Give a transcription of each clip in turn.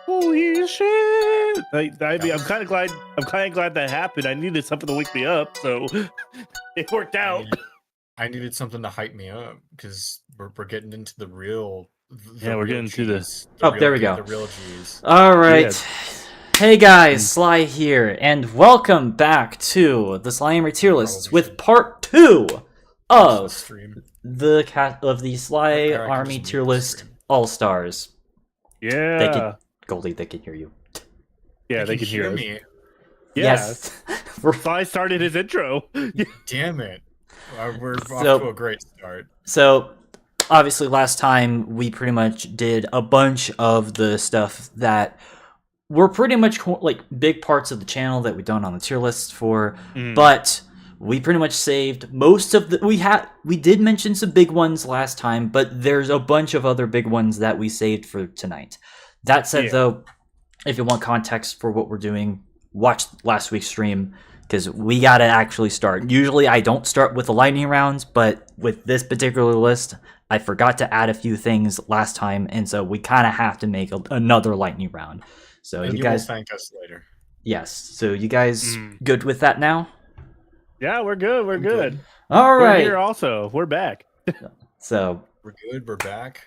Holy shit! I mean, I'm kind of glad. I'm kind of glad that happened. I needed something to wake me up, so it worked out. I needed something to hype me up because we're getting into the real. Yeah, we're getting to the. There we go. The real G's. All right. Yeah. Hey guys, Sly here, and welcome back to the Sly Tier Lists with part 2 of the Sly Army Tier List All Stars. Yeah. Goldie, they can hear you. Yeah, they can hear me. Yeah. Yes. Sly started his intro. Damn it. We're off to a great start. So, obviously, last time we pretty much did a bunch of the stuff that were pretty much like big parts of the channel that we done on the tier lists for, but we pretty much saved most of the. We did mention some big ones last time, but there's a bunch of other big ones that we saved for tonight. That said, though, if you want context for what we're doing, watch last week's stream, because we gotta actually start. Usually I don't start with the lightning rounds, but with this particular list, I forgot to add a few things last time, and so we kind of have to make another lightning round. So and you guys will thank us later. Yes. So you guys good with that now? Yeah, we're good. We're good. All right. We're here also. We're back. So we're good. We're back.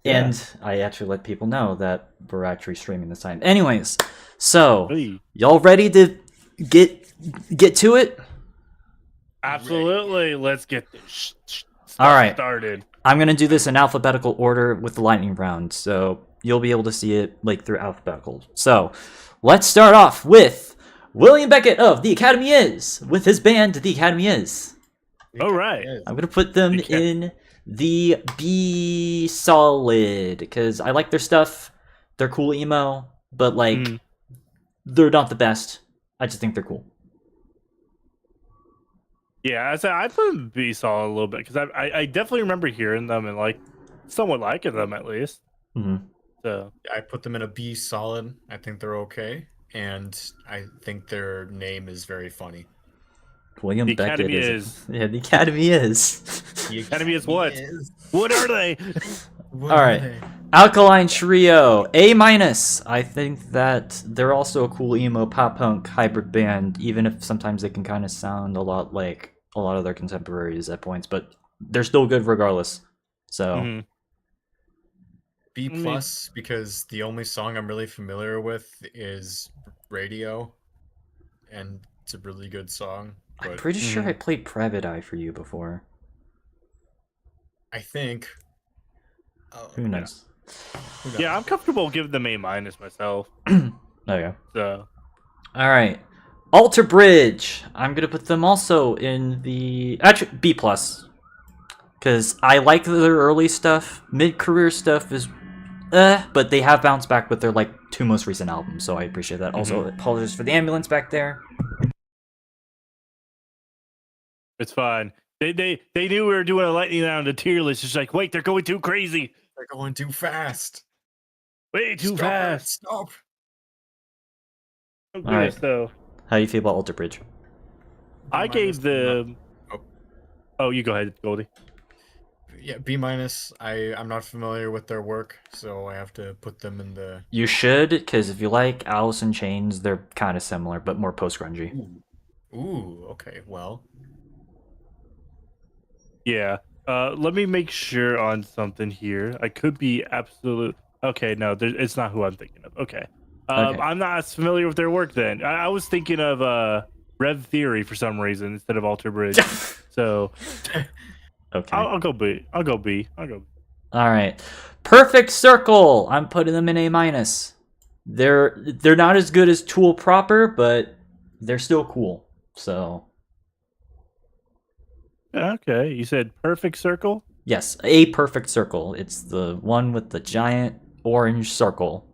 And I actually let people know that we're actually streaming this time. Anyways, so y'all ready to get to it? Absolutely. Let's get this started. I'm gonna do this in alphabetical order with the lightning round, so you'll be able to see it like through alphabetical. So let's start off with William Beckett of The Academy Is, with his band The Academy Is. All right. I'm gonna put them in the B solid because I like their stuff. They're cool emo, but like they're not the best. I just think they're cool. Yeah, I put them B solid a little bit because I definitely remember hearing them and like somewhat liking them at least. So I put them in a B solid. I think they're okay, and I think their name is very funny. William Beckett is. Yeah, the Academy is. The Academy is what? What are they? All right. Alkaline Trio, A-. I think that they're also a cool emo pop punk hybrid band, even if sometimes they can kind of sound a lot like a lot of their contemporaries at points, but they're still good regardless. So B plus because the only song I'm really familiar with is Radio, and it's a really good song. But I'm pretty sure I played Private Eye for you before. I think. Who knows? Yeah, I'm comfortable giving them A- myself. Okay. So, all right, Alter Bridge. I'm gonna put them also in the B plus because I like their early stuff. Mid-career stuff is, but they have bounced back with their like 2 most recent albums, so I appreciate that. Also, apologies for the ambulance back there. It's fine. They knew we were doing a lightning round of tier list. It's like, wait, they're going too crazy. They're going too fast. Way too fast. Stop. All right. So, how do you feel about Alter Bridge? I gave them. Oh, you go ahead, Goldie. Yeah, B-. I'm not familiar with their work, so I have to put them in the. You should, because if you like Alice in Chains, they're kind of similar, but more post-grungy. Ooh, okay, well. Yeah. Let me make sure on something here. I could be absolute. Okay, no, it's not who I'm thinking of. Okay. I'm not as familiar with their work then. I was thinking of Rev Theory for some reason instead of Alter Bridge. So, okay. I'll go B. I'll go B. All right. Perfect Circle. I'm putting them in A-. They're not as good as Tool proper, but they're still cool. So. Okay, you said Perfect Circle? Yes, A Perfect Circle. It's the one with the giant orange circle.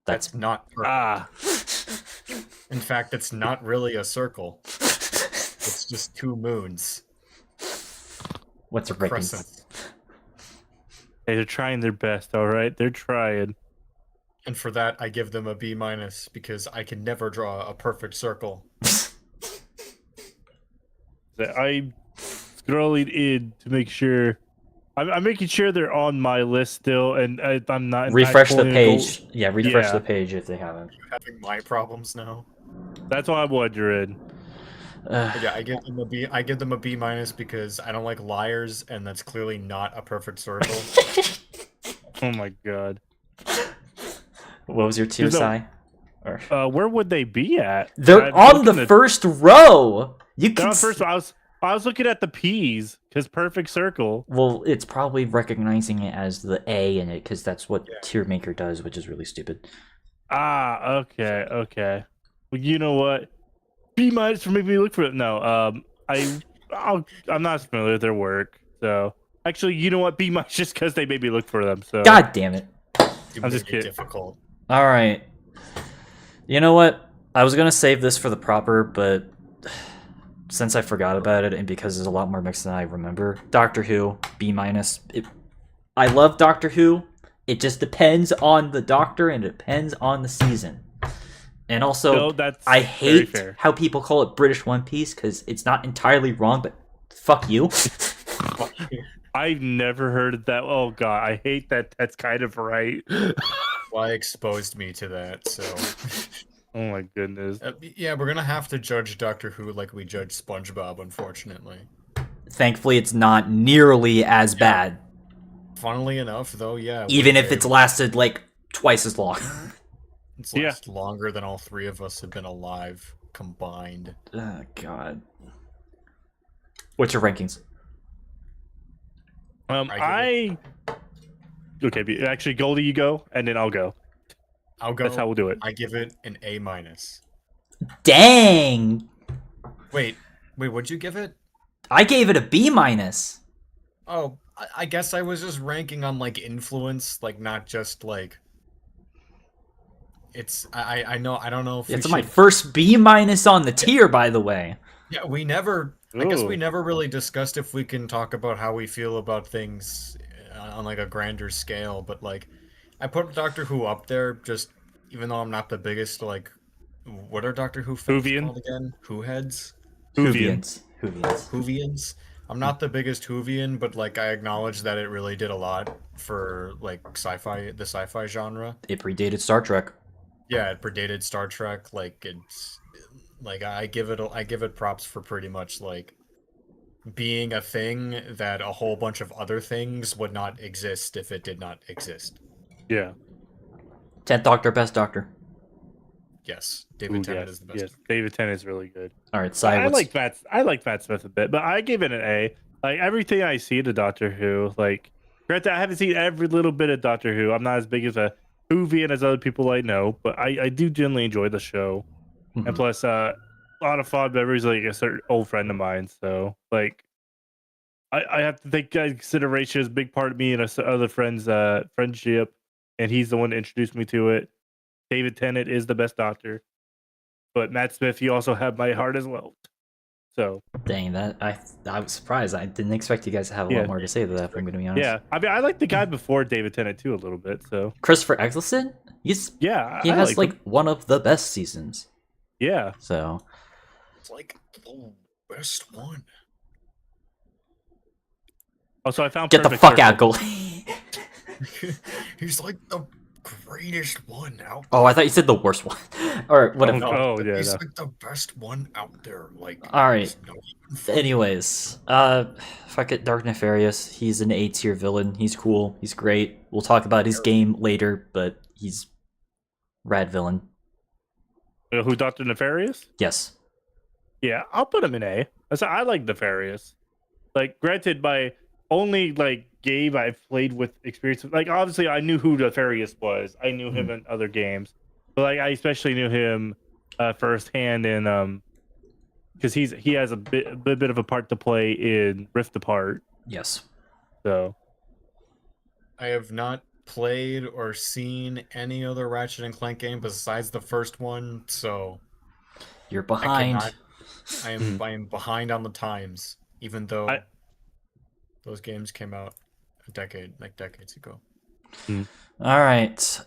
That's not perfect. In fact, it's not really a circle. It's just 2 moons. What's a crescent? Hey, they're trying their best, all right? They're trying. And for that, I give them a B- because I can never draw a perfect circle. I'm scrolling in to make sure I'm making sure they're on my list still, and I'm not. Refresh the pulling a page. gold- Yeah, refresh Yeah. the page if they haven't. Having my problems now. That's why I'm wondering. But yeah, I give them a B. I give them a B minus because I don't like liars, and that's clearly not a perfect circle. Oh my god. What was your tier, There's no- Sai? Or... Where would they be at? They're I'm on the looking at- first row. You They're can. on first. I was looking at the P's because perfect circle. Well, it's probably recognizing it as the A in it because that's what Yeah. tier maker does, which is really stupid. Ah, okay. Well, you know what? B minus for making me look for it. No, I'm not familiar with their work, so actually, you know what? B minus just because they made me look for them. So God damn it! I'm just kidding. Difficult. All right. You know what? I was gonna save this for the proper, but since I forgot about it and because there's a lot more mixed than I remember, Doctor Who B minus. I love Doctor Who. It just depends on the Doctor and it depends on the season. And also, No, that's I very hate fair. how people call it British One Piece because it's not entirely wrong, but fuck you. I've never heard of that. Oh god, I hate that. That's kind of right. Why exposed me to that? So Oh my goodness. yeah, we're gonna have to judge Doctor Who like we judge SpongeBob, unfortunately. Thankfully, it's not nearly as bad, Funnily enough, though, yeah. even if it's lasted like twice as long. It's Yeah. lasted longer than all three of us have been alive combined. Oh god. What's your rankings? Okay, actually, Goldie, you go, and then I'll go. I'll go. That's how we'll do it. I give it an A minus. Dang! Wait, what'd you give it? I gave it a B minus. Oh, I guess I was just ranking on like influence, like not just like. It's I know I don't know if It's we my should... first B minus on the tier, by the way. Yeah, we never. I guess we Ooh. never really discussed if we can talk about how we feel about things on like a grander scale. But like, I put Doctor Who up there just even though I'm not the biggest like. What are Doctor Who fans Whovian? called again? Who heads? Whovians. Whovians. I'm not the biggest Whovian, but like I acknowledge that it really did a lot for like the sci-fi genre. It predated Star Trek. Yeah, it predated Star Trek. Like it's like I give it props for pretty much like being a thing that a whole bunch of other things would not exist if it did not exist. Yeah. 10th Doctor, best Doctor. Yes, David Tennant is the best. Yes, David Tennant is really good. All right, Sai, I like Matt Smith a bit, but I gave it an A. Like everything I see to Doctor Who, like granted, I haven't seen every little bit of Doctor Who. I'm not as big as a Whovian as other people I know, but I do generally enjoy the show. Mhm. And plus, a lot of fond memories, like a certain old friend of mine. So, like, I have to take consideration as a big part of me and other friends' friendship, and he's the one that introduced me to it. David Tennant is the best Doctor, but Matt Smith, you also have my heart as well. So, Dang, that I was surprised. I didn't expect you guys to have a Yeah. lot more to say to that. If I'm gonna be honest. yeah, I mean, I like the guy before David Tennant too a little bit. So, Christopher Eccleston. He yeah, I has like like one of the best seasons. yeah. So It's like the best one. Also, I found get the Perfect fuck Circle. out, goalie. He's like the greatest one out. Oh, I thought you said the worst one, or whatever. Oh, yeah, he's no. like the best one out there. Like, All right. there's no even fucking- Anyways, fuck it, Dark Nefarious. He's an A tier villain. He's cool. He's great. We'll talk about his game later, but he's rad villain. Who, Dr. Nefarious? Yes. Yeah, I'll put him in A. I like Nefarious. Like, granted, my only like game I've played with experience, like obviously I knew who Nefarious was. I knew him in other games, but like I especially knew him firsthand in because he has a bit of a part to play in Rift Apart. Yes. So I have not played or seen any other Ratchet and Clank game besides the first one, so You're behind. I am behind on the times, even though those games came out decades ago. All right.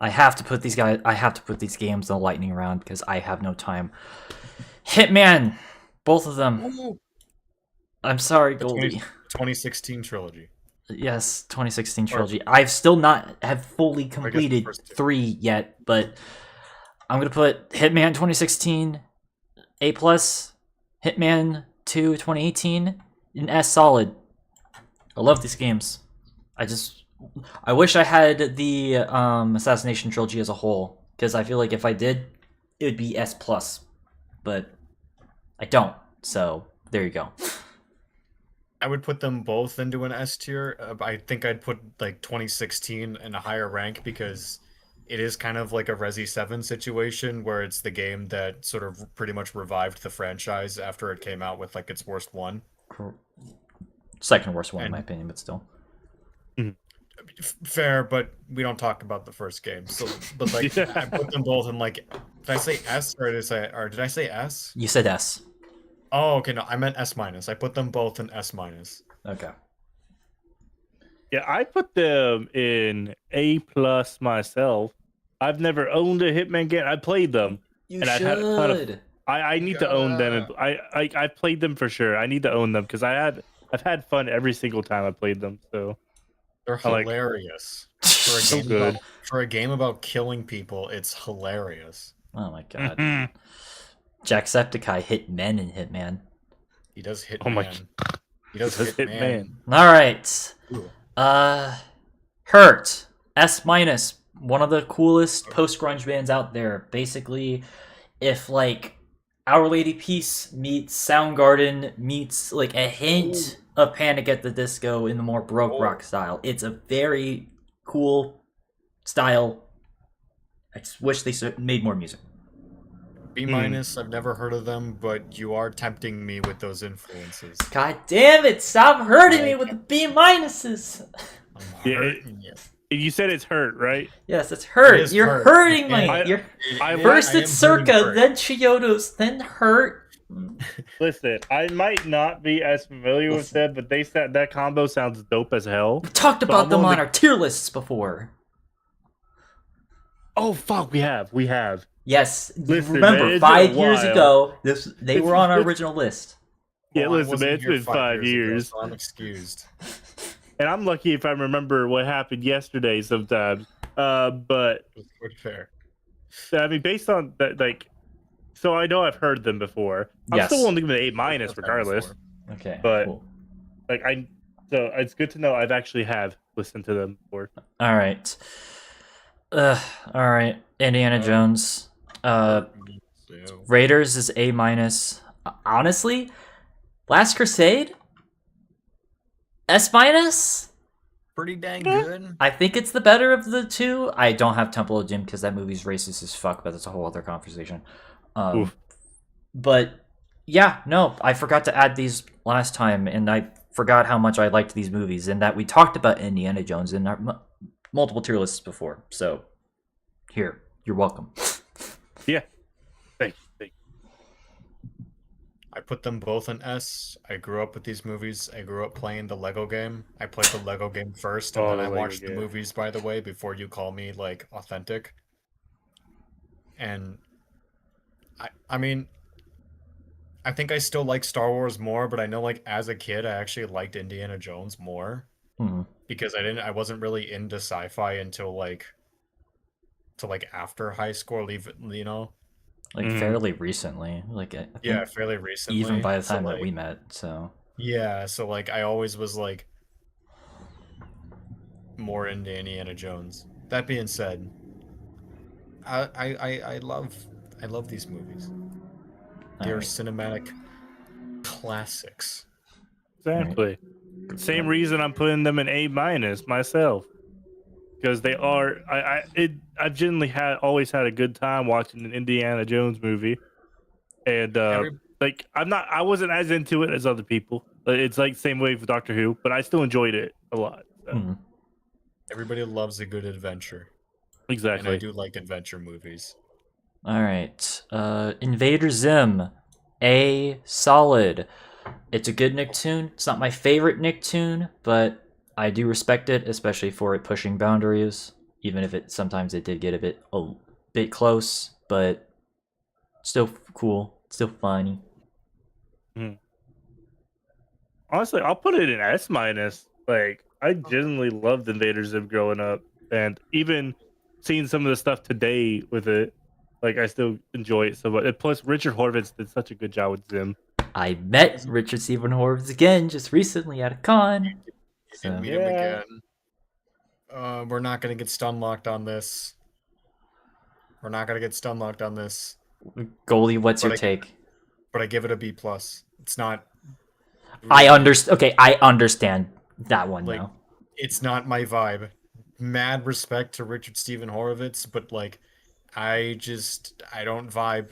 I have to put these games in the lightning round because I have no time. Hitman, both of them. I'm sorry, Goldie. 2016 trilogy. Yes, 2016 trilogy. I've still not have fully the completed first two. 3 yet, but I'm gonna put Hitman 2016 A plus, Hitman 2 2018 an S solid. I love these games. I wish I had the Assassination trilogy as a whole, because I feel like if I did, it would be S plus, but I don't. So there you go. I would put them both into an S tier. I think I'd put like 2016 in a higher rank because it is kind of like a Resi 7 situation where it's the game that sort of pretty much revived the franchise after it came out with like its worst one. Second worst one in my And- opinion, but still. Fair, but we don't talk about the first game. So, but like Yeah. I put them both in like, did I say S or did I say S? You said S. Oh, okay, no, I meant S minus. I put them both in S minus. Okay. Yeah, I put them in A plus myself. I've never owned a Hitman game. I played them. You And I've should. had a ton of- I need to own them. And Gotta. I played them for sure. I need to own them because I've had fun every single time I played them. So They're I like- hilarious. For a So game good. for a game about killing people, it's hilarious. Oh my god. Mhm. Jacksepticeye hit men in Hitman. He does hit Oh my man. He does He does hit hit man. All right. Ooh. Hurt S minus. One of the coolest post grunge bands out there. Basically, if like Our Lady Peace meets Soundgarden meets like a hint of Panic at the Disco in the more Baroque rock style, it's a very cool style. I just wish they made more music. B minus. I've never heard of them, but you are tempting me with those influences. God damn it! Stop hurting me with the B minuses. I'm Yeah, hurting you. You said it's hurt, right? Yes, it's hurt. It is You're hurt. hurting me. I- You're I first I it's am hurting Circa, Hurt. then Chiodos, then Hurt. Listen, I might not be as familiar with them, but they said that combo sounds dope as hell. We talked So about I'm them willing on to- our tier lists before. Oh fuck, we have. Yes, Listen, remember man, it's 5 been a years while. ago, they were on our It's- original list. Yeah, Well, I listen, wasn't man, it's here been 5 ago, years. so I'm excused. And I'm lucky if I remember what happened yesterday sometimes. But It's quite fair. I mean, based on that, like, so I know I've heard them before. I'm Yes. still willing to give it an A minus I've heard regardless. before. Okay, But- cool. Like so it's good to know I've actually have listened to them before. All right. All right. Indiana Jones. So, Raiders is A minus. Honestly, Last Crusade S minus. pretty dang good. I think it's the better of the two. I don't have Temple of Doom because that movie's racist as fuck, but that's a whole other conversation. Oof. But yeah, no, I forgot to add these last time, and I forgot how much I liked these movies, and that we talked about Indiana Jones in our multiple tier lists before. So here, you're welcome. Yeah. Thank you. I put them both in S. I grew up with these movies. I grew up playing the Lego game. I played the Lego game first, and Oh, then the I Lego watched the game. movies, by the way, before you call me, like, authentic. And I mean, I think I still like Star Wars more, but I know, like, as a kid, I actually liked Indiana Jones more. Mhm. Because I wasn't really into sci-fi until, like, after high school, you know? Like Mhm. fairly recently, like I think Yeah, fairly recently. even by the So, time that like, we met. So yeah, so like I always was like more into Indiana Jones. That being said, I love these movies. They're alright. cinematic classics. Exactly. Same reason I'm putting them in A minus myself. Because they are I've generally always had a good time watching an Indiana Jones movie. And like I wasn't as into it as other people. It's like same way with Doctor Who, but I still enjoyed it a lot. So, Mhm. Everybody loves a good adventure, and I exactly. do like adventure movies. All right. Invader Zim, A solid. It's a good Nicktoon. It's not my favorite Nicktoon, but I do respect it, especially for it pushing boundaries. Even if sometimes it did get a bit close, but still cool, still funny. Honestly, I'll put it in S minus. Like, I genuinely loved Invader Zim growing up, and even seeing some of the stuff today with it, like I still enjoy it so much. And plus, Richard Horvitz did such a good job with Zim. I met Richard Stephen Horvitz again just recently at a con. Didn't meet him again. We're not gonna get stun locked on this. We're not gonna get stun locked on this. Goalie, what's your take? But I give it a B plus. It's not. I understand. Okay, I understand that one Like, though. it's not my vibe. Mad respect to Richard Stephen Horvitz, but like, I don't vibe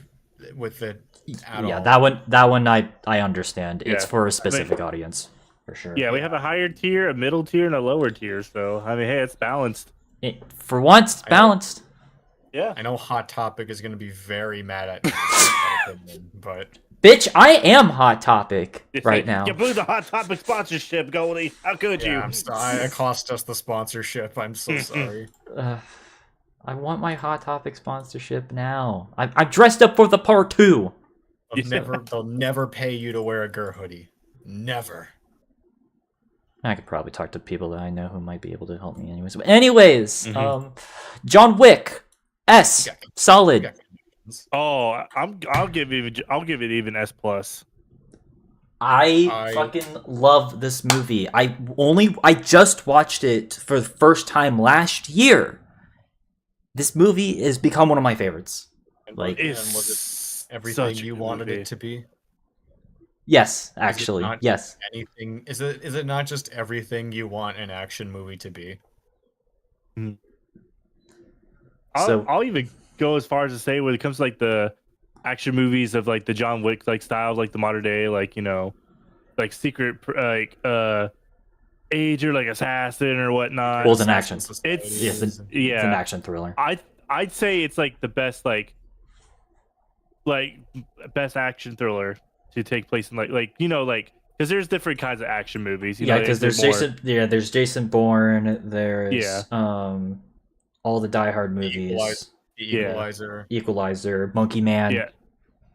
with it at all. Yeah, that one I understand. It's Yeah. for a specific audience, for sure. Yeah, we have a higher tier, a middle tier, and a lower tier. So I mean, hey, it's balanced. For once, it's balanced. Yeah. I know Hot Topic is gonna be very mad at me, but Bitch, I am Hot Topic right now. You blew the Hot Topic sponsorship, Goldie. How could you? yeah, I'm sorry. It cost us the sponsorship. I'm so sorry. I want my Hot Topic sponsorship now. I'm dressed up for the part 2. They'll never pay you to wear a Gur hoodie. Never. I could probably talk to people that I know who might be able to help me anyways. But anyways, John Wick, S, solid. Oh, I'll give it even S plus. I fucking love this movie. I just watched it for the first time last year. This movie has become one of my favorites. Like, was it everything you wanted it to be? Yes, actually, yes. Anything is it not just everything you want an action movie to be? I'll even go as far as to say when it comes to like the action movies of like the John Wick like style, like the modern day, like, you know, like secret like age or like assassin or whatnot. Well, it's an action. It's an action thriller. I'd say it's like the best best action thriller to take place in like you know, like, because there's different kinds of action movies. You know, because there's there's Jason Bourne, there's all the Die Hard movies, Equalizer, Monkey Man,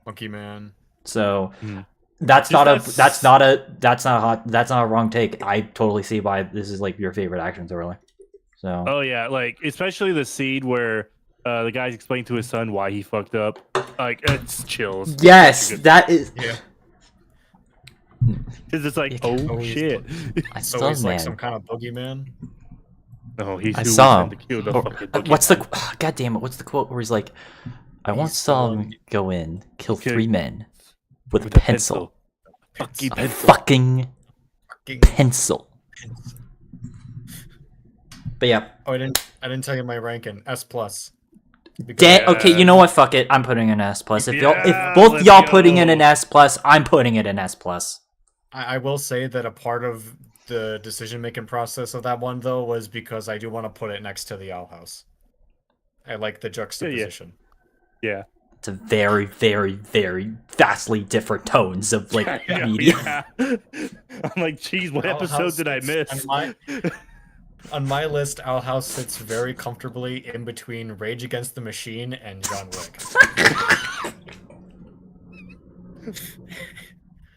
Monkey Man. So that's not a wrong take. I totally see why this is like your favorite action thriller. So oh yeah, like especially the scene where the guy's explaining to his son why he fucked up. Like, it's chills. Yes, that is. Yeah. Because it's like, oh shit. So he's like some kind of boogeyman. No, he's I saw him. To kill the fucking boogeyman. What's the? God damn it! What's the quote where he's like, "I once saw him go in, kill 3 men with a pencil. A fucking pencil." But yeah. Oh, I didn't tell you my ranking. S plus. Okay, you know what? Fuck it. I'm putting an S plus. If both y'all putting in an S plus, I'm putting it in S plus. I will say that a part of the decision-making process of that one, though, was because I do want to put it next to the Owl House. I like the juxtaposition. Yeah. It's a very, very, very vastly different tones of like media. Yeah. I'm like, geez, what episode did I miss? On my list, Owl House sits very comfortably in between Rage Against the Machine and John Wick.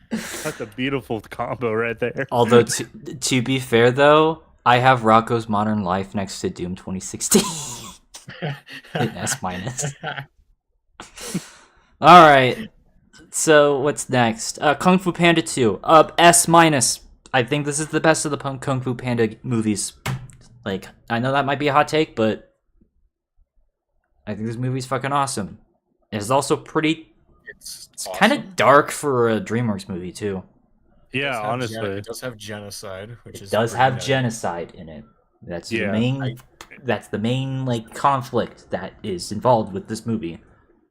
That's a beautiful combo right there. Although, to be fair, though, I have Rocco's Modern Life next to Doom 2016. In S minus. All right. So what's next? Kung Fu Panda 2. S minus. I think this is the best of the Kung Fu Panda movies. Like, I know that might be a hot take, but I think this movie's fucking awesome. It's also pretty. It's awesome. Kind of dark for a DreamWorks movie too. Yeah, honestly, it does have genocide, which it does have genocide in it. That's the main. That's the main like conflict that is involved with this movie.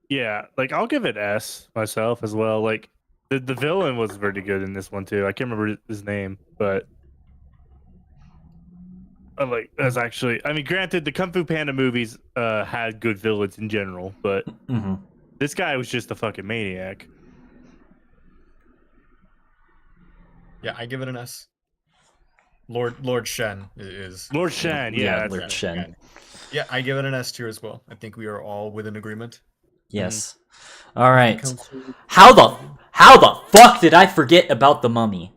Yeah, like I'll give it S myself as well. Like the villain was pretty good in this one too. I can't remember his name, but like that's actually. I mean, granted, the Kung Fu Panda movies had good villains in general, but this guy was just a fucking maniac. Yeah, I give it an S. Lord Shen is Lord Shen, yeah, Lord Shen. Yeah, I give it an S tier as well. I think we are all within agreement. Yes. All right. How the fuck did I forget about the Mummy?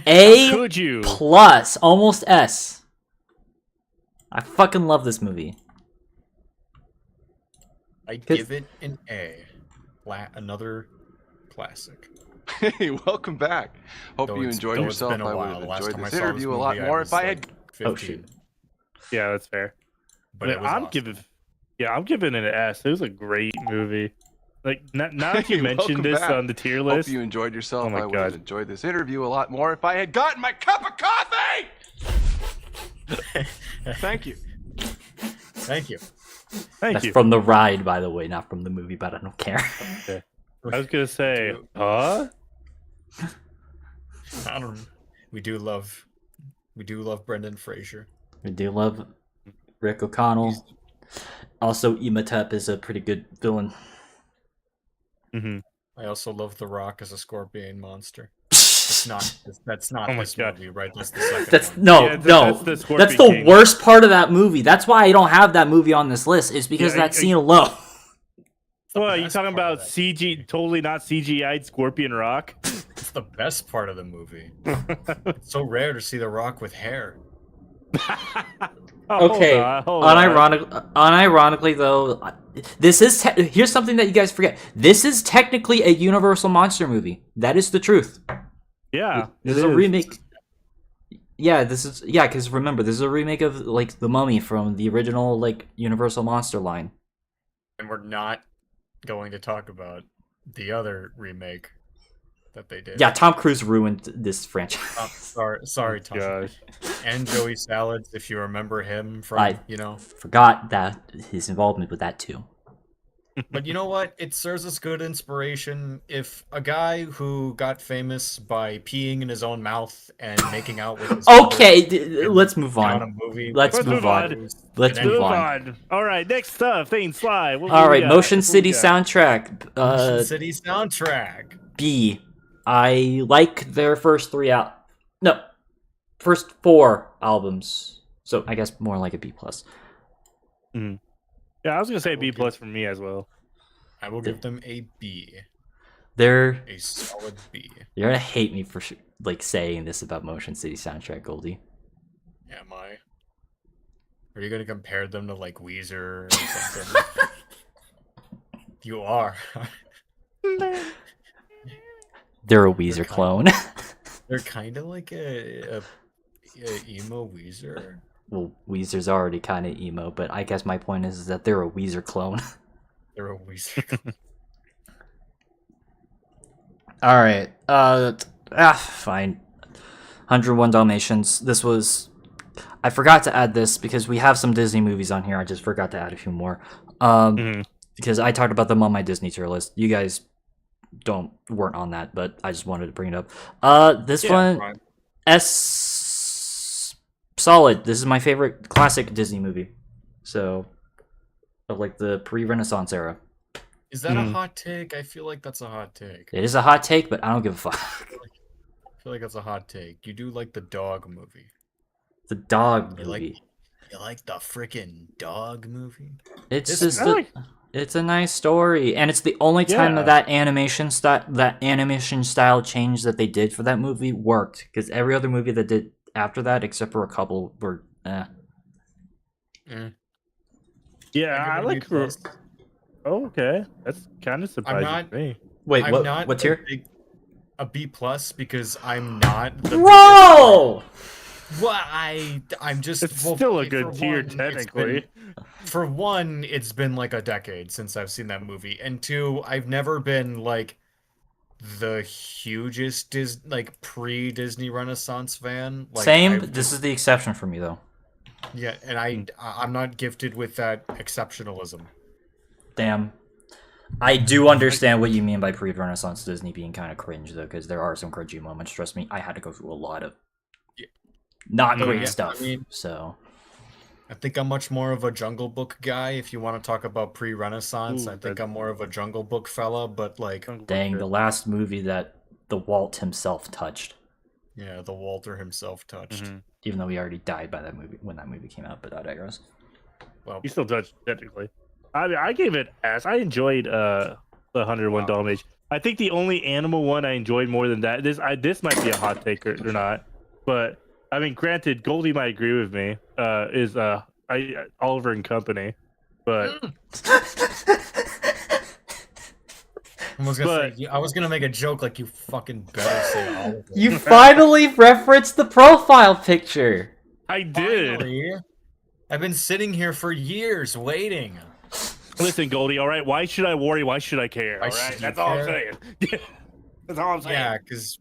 A Could you? plus, almost S. I fucking love this movie. I give it an A. Another classic. Hey, welcome back. Hope Though you enjoyed it's yourself. been a I would while. have The last enjoyed time this I saw this interview a lot movie, more was if I like had. 15. Oh, shoot. Yeah, that's fair. But it was I'm awesome. I'm giving it an S. It was a great movie. Like now that you Hey, mentioned welcome this back. on the tier Hope list, you enjoyed yourself. Oh my I would have God. enjoyed this interview a lot more if I had gotten my cup of coffee. Thank you. Thank you. thank That's you. from the ride, by the way, not from the movie, but I don't care. Okay. I was gonna say, I don't. We do love Brendan Fraser. We do love Rick O'Connell. Also, Imhotep is a pretty good villain. hmm I also love The Rock as a scorpion monster. That's not Oh my this God. movie, right? That's the second That's one. no, Yeah, no. that's the That's Scorpion the King. worst part of that movie. That's why I don't have that movie on this list. Is because Yeah, of that scene alone. The Well, you best talking part of about that. CG? Totally not CGI'd Scorpion Rock. It's the best part of the movie. It's so rare to see The Rock with hair. Oh, Okay, hold on. unironically though, this is here's something that you guys forget. This is technically a Universal monster movie. That is the truth. Yeah, This it is a is. remake. Yeah, because remember, this is a remake of like The Mummy from the original like Universal monster line. And we're not going to talk about the other remake that they did. Yeah, Tom Cruise ruined this franchise. Sorry, Tom. Gosh. And Joey Salads, if you remember him from, Forgot that his involvement with that too. But you know what? It serves as good inspiration. If a guy who got famous by peeing in his own mouth and making out with his Okay, let's move on a on. movie, Let's move on. Let's move Move on. on. All right, next up, Thane Sly. All right, Motion City soundtrack. Motion City soundtrack. B. I like their first first 4 albums. So I guess more like a B plus. Yeah, I was gonna say B plus for me as well. I will give them a B. They're A solid B. You're gonna hate me for like saying this about Motion City soundtrack, Goldie. Am I? Are you gonna compare them to like Weezer or something? You are. They're a Weezer clone. They're kind of like a emo Weezer. Well, Weezer's already kind of emo, but I guess my point is that they're a Weezer clone. They're a Weezer. All right. Fine. 101 Dalmatians. This was. I forgot to add this because we have some Disney movies on here. I just forgot to add a few more. Because I talked about them on my Disney tier list. You guys weren't on that, but I just wanted to bring it up. This one, right. S solid. This is my favorite classic Disney movie. So, of like the pre-Renaissance era. Is that a hot take? I feel like that's a hot take. It is a hot take, but I don't give a fuck. I feel like that's a hot take. You do like the dog movie. The dog You movie. like the freaking dog movie? It's This just it's a nice story, and it's the only time that animation style change that they did for that movie worked. Because every other movie that did after that, except for a couple, were Yeah, I Everybody like. plus. Oh, okay, that's kind of surprising to me. Wait, I'm what? not What's a here? A B plus because I'm not the Bro! Well, I'm just. It's well, still a for good tier, one, technically. For one, it's been like a decade since I've seen that movie, and two, I've never been like the hugest pre-Disney Renaissance fan. Like, Same. This is the exception for me, though. Yeah, and I'm not gifted with that exceptionalism. Damn. I do understand what you mean by pre-Renaissance Disney being kind of cringe, though, because there are some cringy moments. Trust me, I had to go through a lot of not great stuff. So I think I'm much more of a Jungle Book guy. If you want to talk about pre-Renaissance, I think I'm more of a Jungle Book fella. But like, dang, the last movie that the Walt himself touched. Yeah, the Walter himself touched. Even though he already died by that movie when that movie came out, but I digress. Well, You still touched technically. I mean, I gave it S. I enjoyed the 101 Dalmatians. I think the only animal one I enjoyed more than that. This might be a hot take or not, but I mean, granted, Goldie might agree with me. Is Oliver and Company, but I was gonna make a joke like you fucking better say Oliver. You finally referenced the profile picture. I did. Finally. I've been sitting here for years waiting. Listen, Goldie. All right, why should I worry? Why should I care? Why All right, should that's you all I'm care? saying. That's all I'm saying. Yeah, because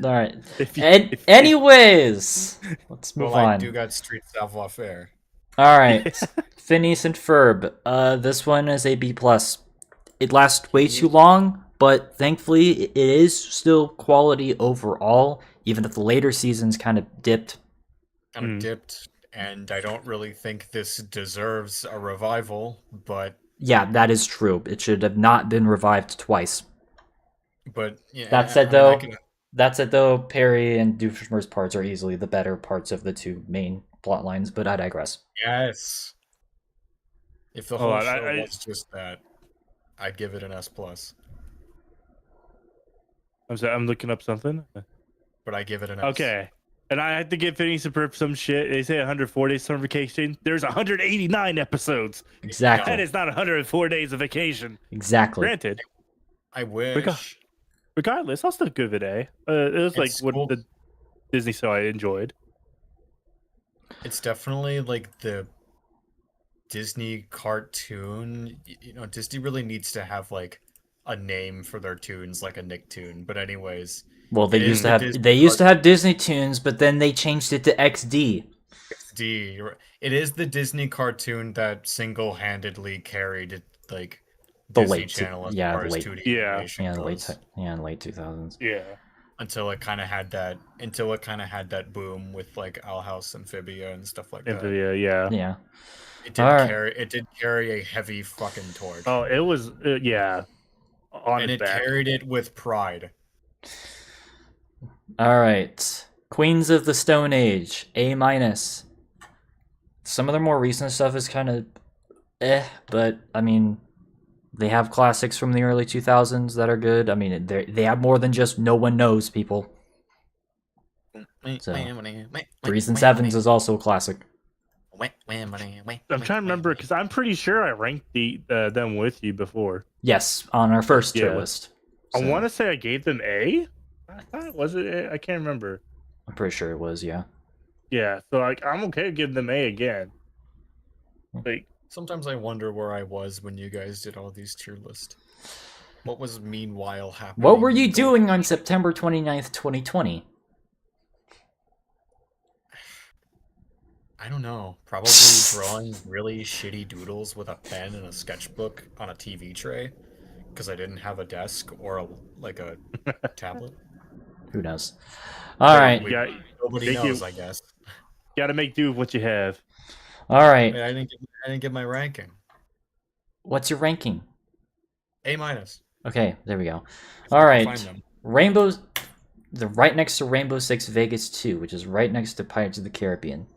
All right. If Anyways, let's move I on. do got Street Savoir Faire. All right, Phineas and Ferb. This one is a B plus. It lasts way too long, but thankfully it is still quality overall. Even if the later seasons kind of dipped. Dipped, and I don't really think this deserves a revival, but Yeah, that is true. It should have not been revived twice. yeah. That said, I mean, I though, can- Perry and Doofenshmirtz parts are easily the better parts of the two main plot lines, but I digress. yes. If the Hold whole on, show was just that, I'd give it an S plus. I'm sorry, I'm looking up something. But I give it an S. Okay. And I have to give Phineas and Ferb some shit. They say 104 days summer vacation. There's 189 episodes. Exactly. That is not 104 days of vacation. Exactly. Granted, I wish. regardless, I'll still give it A. It was like It's what cool. the Disney show I enjoyed. It's definitely like the Disney cartoon. You know, Disney really needs to have like a name for their tunes, like a Nicktoon. But anyways, Well, they It used is to the have Disney Disney tunes, but then they changed it to XD. It is the Disney cartoon that single-handedly carried like The Disney late, Channel as yeah, far the as late, 2D Yeah. animation yeah, the goes. late 2000s. Yeah. Until it kind of had that boom with like Owl House Amphibia and stuff like that. Amphibia, yeah. Yeah. It did Alright. carry a heavy fucking torch. Oh, it was, yeah. On and its it back. carried it with pride. All right. Queens of the Stone Age, A minus. Some of their more recent stuff is kind of but I mean, they have classics from the early 2000s that are good. I mean, they have more than just No One Knows, people. So, 3s and 7s is also a classic. I'm trying to remember because I'm pretty sure I ranked them with you before. Yes, on our first tier Yeah. list. I So, want to say I gave them A. I thought was it A? I can't remember. I'm pretty sure it was, yeah. Yeah, so like I'm okay giving them A again. Like Sometimes I wonder where I was when you guys did all these tier lists. What was meanwhile happening? What were you doing on September 29th, 2020? I don't know. Probably drawing really shitty doodles with a pen and a sketchbook on a TV tray because I didn't have a desk or a tablet. Who knows? All right. yeah, Nobody Thank you. knows, I guess. gotta make do with what you have. All right. I didn't get my ranking. What's your ranking? A minus. Okay, there we go. If I All can right. find them. Rainbows. They're right next to Rainbow Six Vegas 2, which is right next to Pirates of the Caribbean.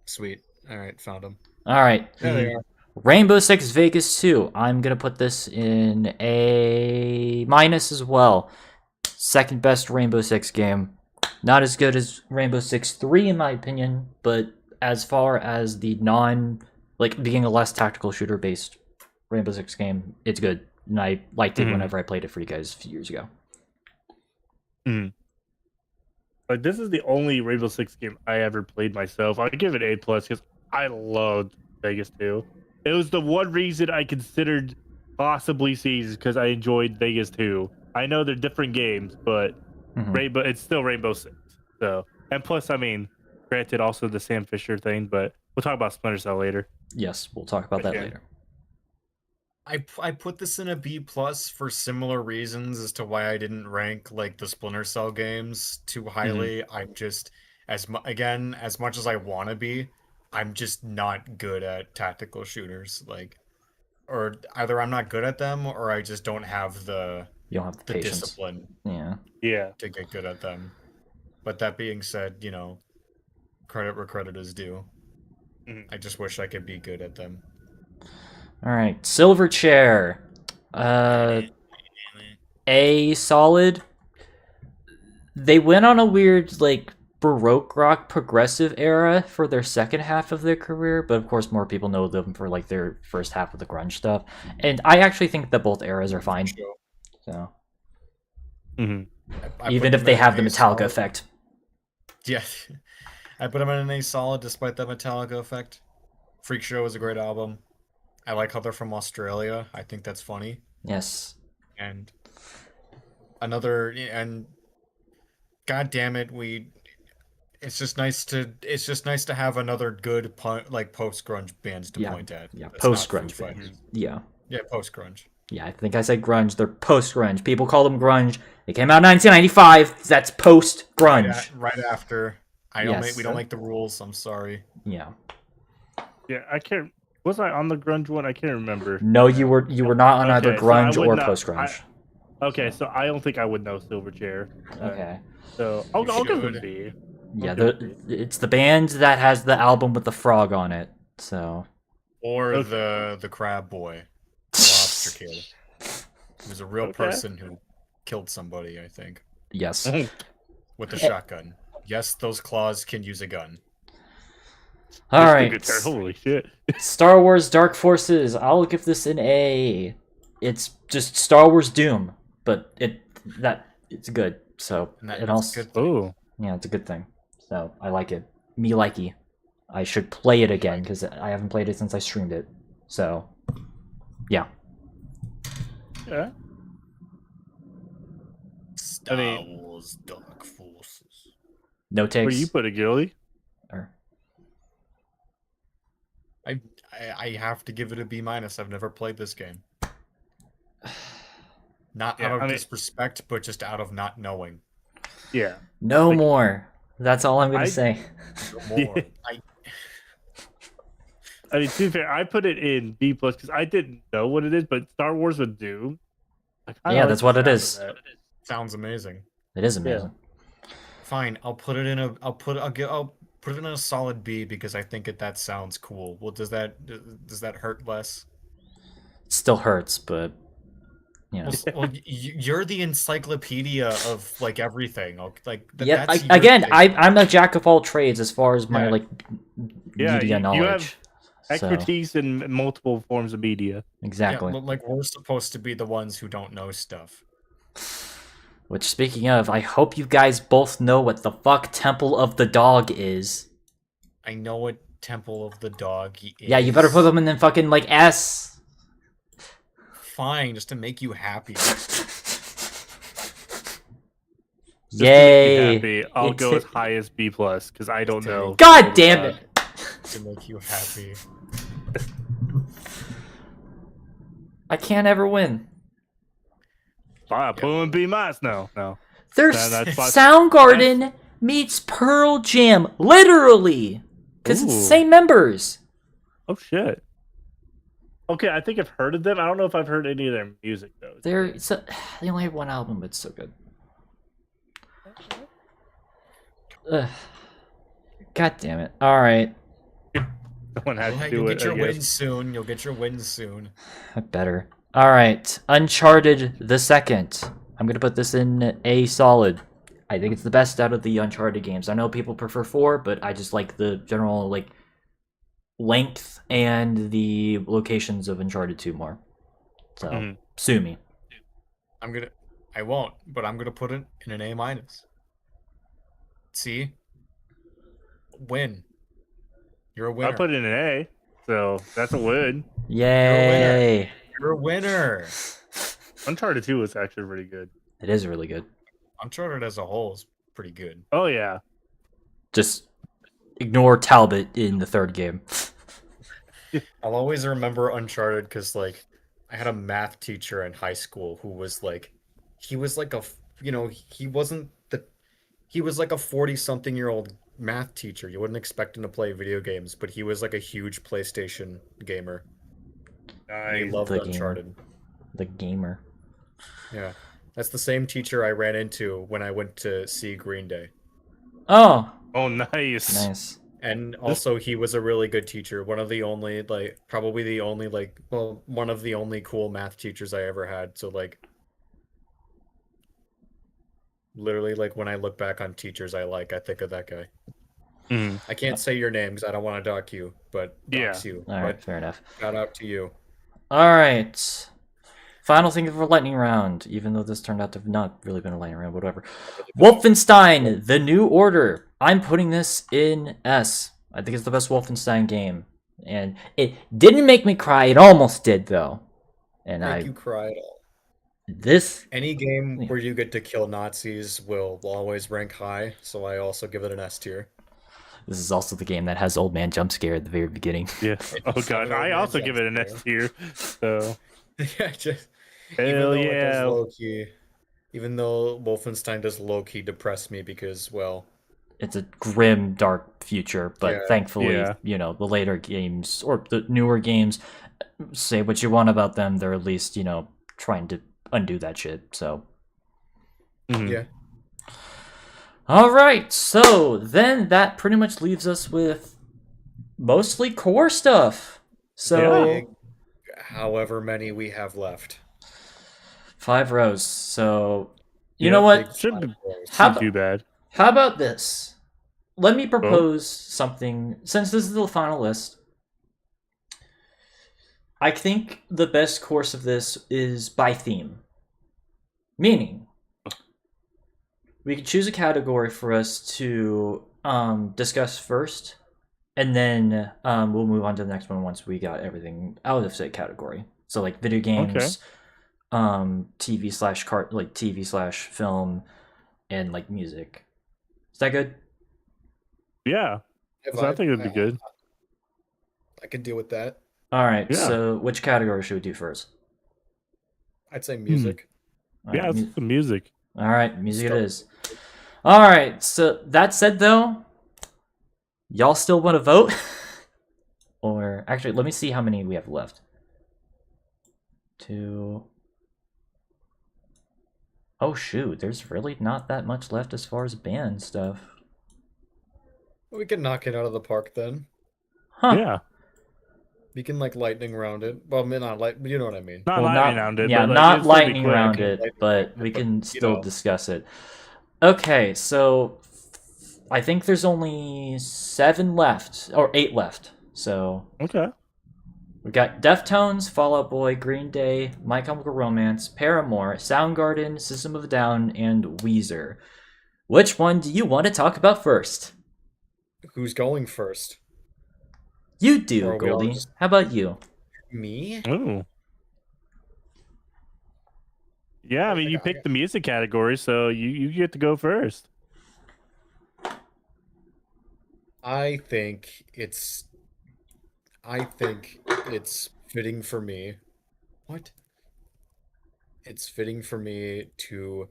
Sweet. All right, found them. All right. There they are. Rainbow Six Vegas 2. I'm going to put this in A minus as well. Second best Rainbow Six game. Not as good as Rainbow Six 3 in my opinion, but as far as the being a less tactical shooter based Rainbow Six game, it's good. And I liked it whenever I played it for you guys a few years ago. Like this is the only Rainbow Six game I ever played myself. I give it A plus because I loved Vegas 2. It was the one reason I considered possibly seasons because I enjoyed Vegas 2. I know they're different games, but it's still Rainbow Six. So and plus, I mean, granted, also the Sam Fisher thing, but we'll talk about Splinter Cell later. Yes, we'll talk about that Okay. later. I put this in a B plus for similar reasons as to why I didn't rank like the Splinter Cell games too highly. I'm just as much as I want to be, I'm just not good at tactical shooters. Or either I'm not good at them, or I just don't have the You don't have the patience. discipline Yeah. Yeah. to get good at them. But that being said, credit where credit is due. I just wish I could be good at them. All right, Silverchair. A solid. They went on a weird like Baroque rock progressive era for their second half of their career, but of course more people know them for like their first half of the grunge stuff. And I actually think that both eras are fine. Sure. So Hmm. I even put if they them in have the A Metallica solid. effect. Yeah, I put them in an A solid despite the Metallica effect. Freak Show is a great album. I like how they're from Australia. I think that's funny. Yes. And and god damn it, it's just nice to have another good like post grunge bands to Yeah. point at. Yeah. That's Post not Foo grunge Fighters. bands. Yeah. Yeah, post grunge. Yeah, I think I said grunge. They're post grunge. People call them grunge. They came out in 1995. That's post grunge. Right after. Yes. We don't make the rules. I'm sorry. Yeah. Yeah, I can't. Was I on the grunge one? I can't remember. No, you were not on either Okay, so I grunge would or not- post grunge. Okay, so I don't think I would know Silverchair. Okay. So I'll give them should. B. Yeah, Okay. it's the band that has the album with the frog on it. So Or Okay. the crab boy. The lobster kid. He was a real Okay. person who killed somebody, I think. yes. With a shotgun. Yes, those claws can use a gun. All This right. guitar, holy shit. Star Wars Dark Forces. I'll give this an A. It's just Star Wars Doom, but it's good. So And that, it that's also a good thing. Oh, yeah, it's a good thing. So I like it. Me likey. I should play it again because I haven't played it since I streamed it. So yeah. yeah. Star mean- Wars Dark Forces. No Where do you takes. put it, Gilly? Or- I have to give it a B minus. I've never played this game. Not Yeah, out of I mean- disrespect, but just out of not knowing. Yeah. No Like- more. That's all I'm gonna I- say. No more. I mean, to be fair, I put it in B plus because I didn't know what it is, but Star Wars with Doom. I kinda Yeah, like that's the what it sound of is. that. Sounds amazing. It is amazing. Fine, I'll put it in a I'll put it in a solid B because I think that sounds cool. Well, does that hurt less? It still hurts, but you know. You're the encyclopedia of like everything. Like Yeah, that's your again, thing. I'm a jack of all trades as far as my Yeah. like Yeah, media you knowledge. have So, expertise in multiple forms of media. exactly. Yeah, like we're supposed to be the ones who don't know stuff. Which, speaking of, I hope you guys both know what the fuck Temple of the Dog is. I know what Temple of the Dog is. Yeah, you better put them in the fucking like S. Fine, just to make you happy. Just to make you Yay! happy, I'll It's go hit- as high as B plus because I don't know. God damn it! To make you happy. I can't ever win. Fine, put them in B minus. No. There's that's fine. Soundgarden meets Pearl Jam, literally, because it's the Ooh. same members. Oh shit. Okay, I think I've heard of them. I don't know if I've heard any of their music though. They only have one album, but it's so good. Ugh. God damn it! All right, Someone had to do You'll it. get your I guess. wins soon. You'll get your wins soon. better. All right, Uncharted the second. I'm gonna put this in A solid. I think it's the best out of the Uncharted games. I know people prefer 4, but I just like the general like length and the locations of Uncharted 2 more. So Mhm. sue me. I won't, but I'm gonna put it in an A minus. See? Win. You're a winner. I put it in an A, so that's a win. Yay! You're a winner. Uncharted 2 was actually really good. It is really good. Uncharted as a whole is pretty good. Oh yeah. Just ignore Talbot in the third game. I'll always remember Uncharted because, like, I had a math teacher in high school who was like, he was like he was like a 40-something-year-old math teacher. You wouldn't expect him to play video games, but he was like a huge PlayStation gamer. And he Nice. loved The gamer. Uncharted. The gamer. Yeah. That's the same teacher I ran into when I went to see Green Day. Oh, Oh nice. nice. And also, he was a really good teacher. One of the only, like, probably the only, like, well, one of the only cool math teachers I ever had. So, like, literally, like, when I look back on teachers I like, I think of that guy. Mhm. I can't say your name because I don't want to dox you, Yeah. you. All right, But fair enough. shout out to you. All right. Final thing for lightning round, even though this turned out to have not really been a lightning round, whatever. Wolfenstein: The New Order. I'm putting this in S. I think it's the best Wolfenstein game, and it didn't make me cry. It almost did though, and Make you cry at all. this Any game where you get to kill Nazis will always rank high, so I also give it an S tier. this is also the game that has old man jump scare at the very beginning. Yes. It Oh does have god. an old I man also jump give it an scare. S tier. So Yeah, just even hell though it does yeah. low key, even though Wolfenstein does low key depress me because, well, It's a grim, dark future, but yeah, thankfully, Yeah. the later games or the newer games, say what you want about them, they're at least trying to undo that shit. So. Mhm. yeah. All right, so then that pretty much leaves us with mostly core stuff. So Big, however many we have left. 5 rows. So you know Yep. Big what? Shouldn't 5 rows. How be too bad. how about this? Let me Oh. propose something. Since this is the final list, I think the best course of this is by theme. Meaning, we could choose a category for us to discuss first, and then we'll move on to the next one once we got everything out of said category. So like video Okay. games, TV slash film, and like music. Is that good? Yeah. If So I think it'd be good. I could deal with that. All right. Yeah. So which category should we do first? I'd say music. All Yeah, right, it's the music. all right, music it Start- is. All right. So that said, though, y'all still want to vote? Or actually, let me see how many we have left. 2. Oh shoot, there's really not that much left as far as band stuff. We can knock it out of the park then. Huh. Yeah. We can like lightning round it. Well, I mean, not light, but you know what I mean. Not Well, lightning not round it, yeah, but like, not it'd still be lightning quick. round Lightning it, but round it, we but, can you still know. discuss it. Okay, so I think there's only 7 left or 8 left. So Okay. we got Deftones, Fall Out Boy, Green Day, My Chemical Romance, Paramore, Soundgarden, System of a Down, and Weezer. Which one do you want to talk about first? Who's going first? You do, Or are we all Goldie. just How about you? me? Ooh. Yeah, I mean, you picked the music category, so you get to go first. I think it's I think it's fitting for me. What? It's fitting for me to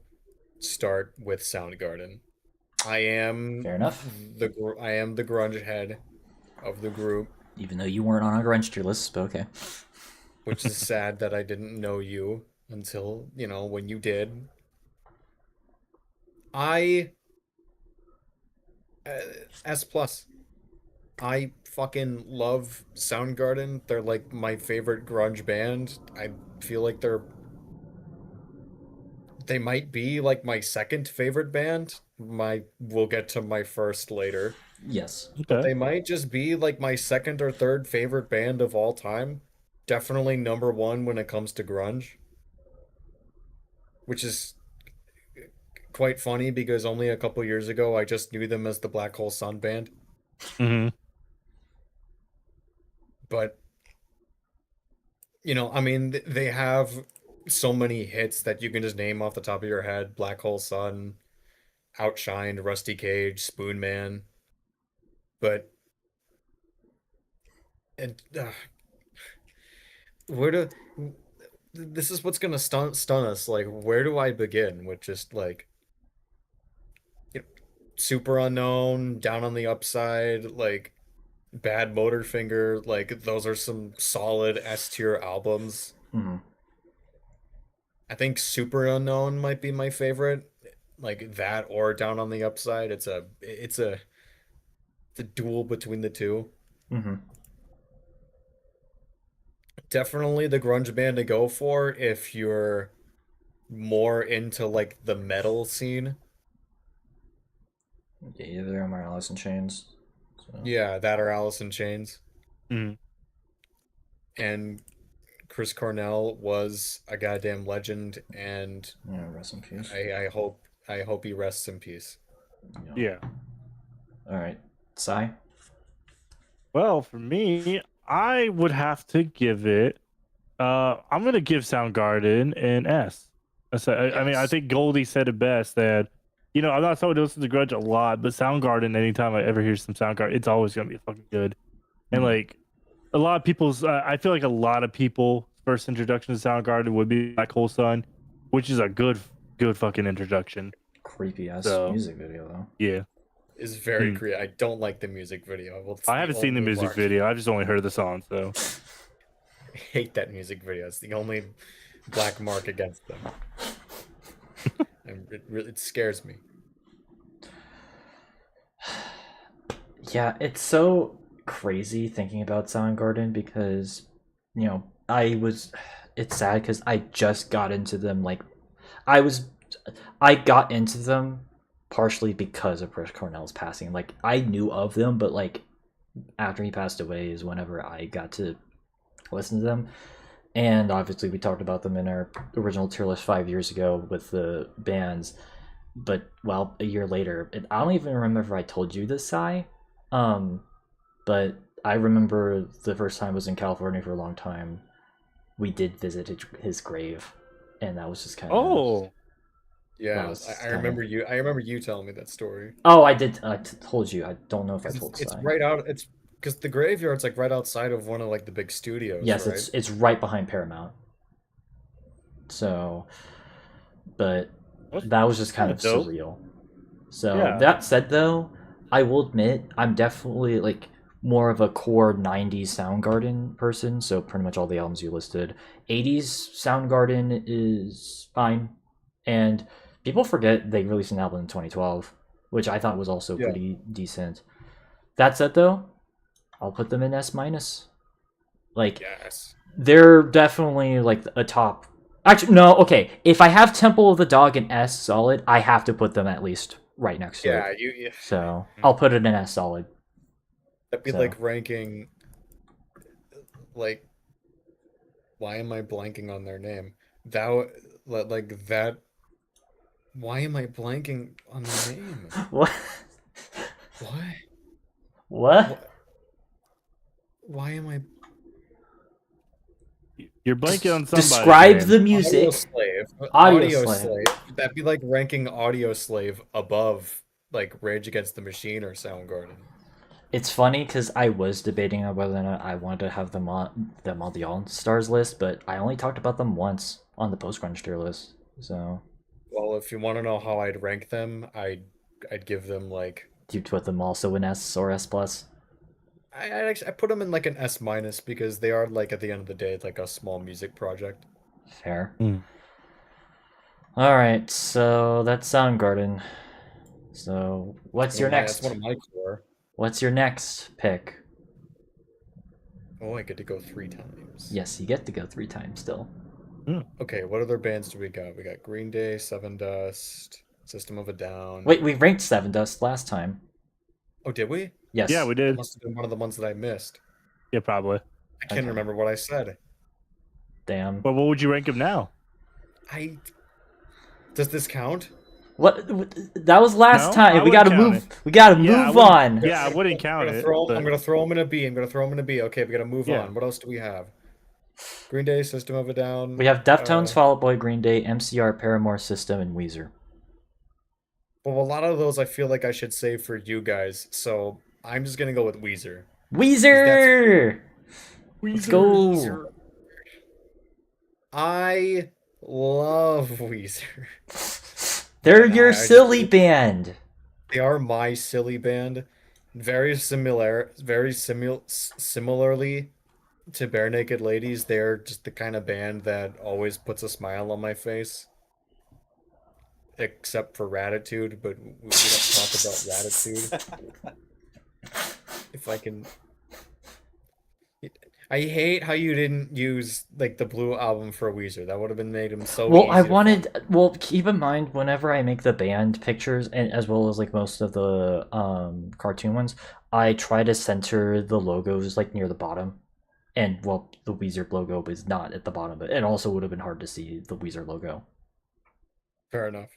start with Soundgarden. I am Fair enough. I am the grunge head of the group, Even though you weren't on our grunge tier list, but okay. which is sad that I didn't know you until, when you did. I S plus. I fucking love Soundgarden. They're like my favorite grunge band. I feel like they might be like my second favorite band. We'll get to my first later. Yes. But Okay. they might just be like my second or third favorite band of all time. Definitely number one when it comes to grunge. Which is quite funny because only a couple years ago I just knew them as the Black Hole Sun band. Mm-hmm. But I mean, they have so many hits that you can just name off the top of your head. Black Hole Sun, Outshined, Rusty Cage, Spoon Man. But and where do this is what's gonna stun us. Like, where do I begin with just like Super Unknown, Down on the Upside, like Bad Motorfinger? Like, those are some solid S tier albums. Hmm. I think Super Unknown might be my favorite. Like that or Down on the Upside. It's a the duel between the two. Mm-hmm. Definitely the grunge band to go for if you're more into like the metal scene. Yeah, either them or Alice in Chains. So, Yeah, that or Alice in Chains. Mm. And Chris Cornell was a goddamn legend, and yeah, rest in peace. I hope he rests in peace. Yeah. All right, Sai. Well, for me, I would have to give it. I'm gonna give Soundgarden an S. I mean, I Yes. think Goldie said it best that, I'm not someone who listens to Grudge a lot, but Soundgarden, anytime I ever hear some Soundgarden, it's always gonna be fucking good. And Mhm. like a lot of people's, I feel like a lot of people first introduction to Soundgarden would be Black Hole Sun, which is a good fucking introduction. Creepy ass So music video though. yeah, Is very great. I don't like the music video. Well, it's I the haven't seen the only music part. video. I've just only heard the song. So I hate that music video. It's the only black mark against them. And it scares me. Yeah, it's so crazy thinking about Soundgarden because, I was. It's sad because I just got into them. Like, I was, I got into them partially because of Chris Cornell's passing. Like, I knew of them, but like after he passed away is whenever I got to listen to them. And obviously, we talked about them in our original tier list 5 years ago with the bands. But well, a year later, I don't even remember if I told you this, Sai. Um, but I remember the first time I was in California for a long time. We did visit his grave, and that was just kind of. oh, Yeah, was I kinda- remember you. I remember you telling me that story. Oh, I did. I told you. I don't know if I 'Cause told it's Sai. right out. It's because the graveyard's like right outside of one of like the big studios, Yes, right? it's right behind Paramount. So, but that was just kind of dope. surreal. So Yeah. that said, though, I will admit I'm definitely like more of a core '90s Soundgarden person. So pretty much all the albums you listed. '80s Soundgarden is fine, and people forget they released an album in 2012, which I thought was also Yeah. pretty decent. That said, though, I'll put them in S minus. Like Yes. they're definitely like a top. Actually, no. Okay, if I have Temple of the Dog and S solid, I have to put them at least right next to Yeah, it. you. So I'll put it in S solid. That'd be So. like ranking. Like, why am I blanking on their name? Like that. Why am I blanking on their name? What? What? What? What? Why am I? You're blanking on somebody. Describe man. the music. Audio Slave. Audio Slave. That'd be like ranking Audio Slave above like Rage Against the Machine or Soundgarden. It's funny because I was debating on whether or not I wanted to have them on the All Stars list, but I only talked about them once on the Post Grunge tier list. So Well, if you want to know how I'd rank them, I'd give them like do you put them also in S or S plus? I put them in like an S minus because they are like at the end of the day like a small music project. Fair. Mm. All right, so that's Soundgarden. So what's your next? That's one of my core. What's your next pick? Oh, I get to go 3 times. Yes, you get to go 3 times still. Okay, what other bands do we got? We got Green Day, Seven Dust, System of a Down. Wait, we ranked Seven Dust last time. Oh, did we? Yes. Yeah, we That did. must have been one of the ones that I missed. Yeah, probably. I can't Okay. remember what I said. Damn. But what would you rank him now? Does this count? What? That was last No, time. I We wouldn't gotta count move. it. We gotta Yeah, I move wouldn't- on. Yeah, I wouldn't count it. I'm but- gonna throw them in a B. I'm gonna throw them in a B. Okay, we gotta move Yeah. on. What else do we have? Green Day, System of a Down. We have Deftones, Fall Out Boy, Green Day, MCR, Paramore, System, and Weezer. Well, a lot of those I feel like I should save for you guys, so I'm just gonna go with Weezer. Weezer. Let's go. Weezer. I love Weezer. They're And your I silly band. They are my silly band. Similarly to Bare Naked Ladies, they're just the kind of band that always puts a smile on my face. Except for Ratitude, but we don't talk about Ratitude. If I can. I hate how you didn't use like the Blue album for Weezer. That would have been made him so Well, easy I to wanted. find. Well, keep in mind whenever I make the band pictures, and as well as like most of the cartoon ones, I try to center the logos like near the bottom. And well, the Weezer logo is not at the bottom, but it also would have been hard to see the Weezer logo. Fair enough.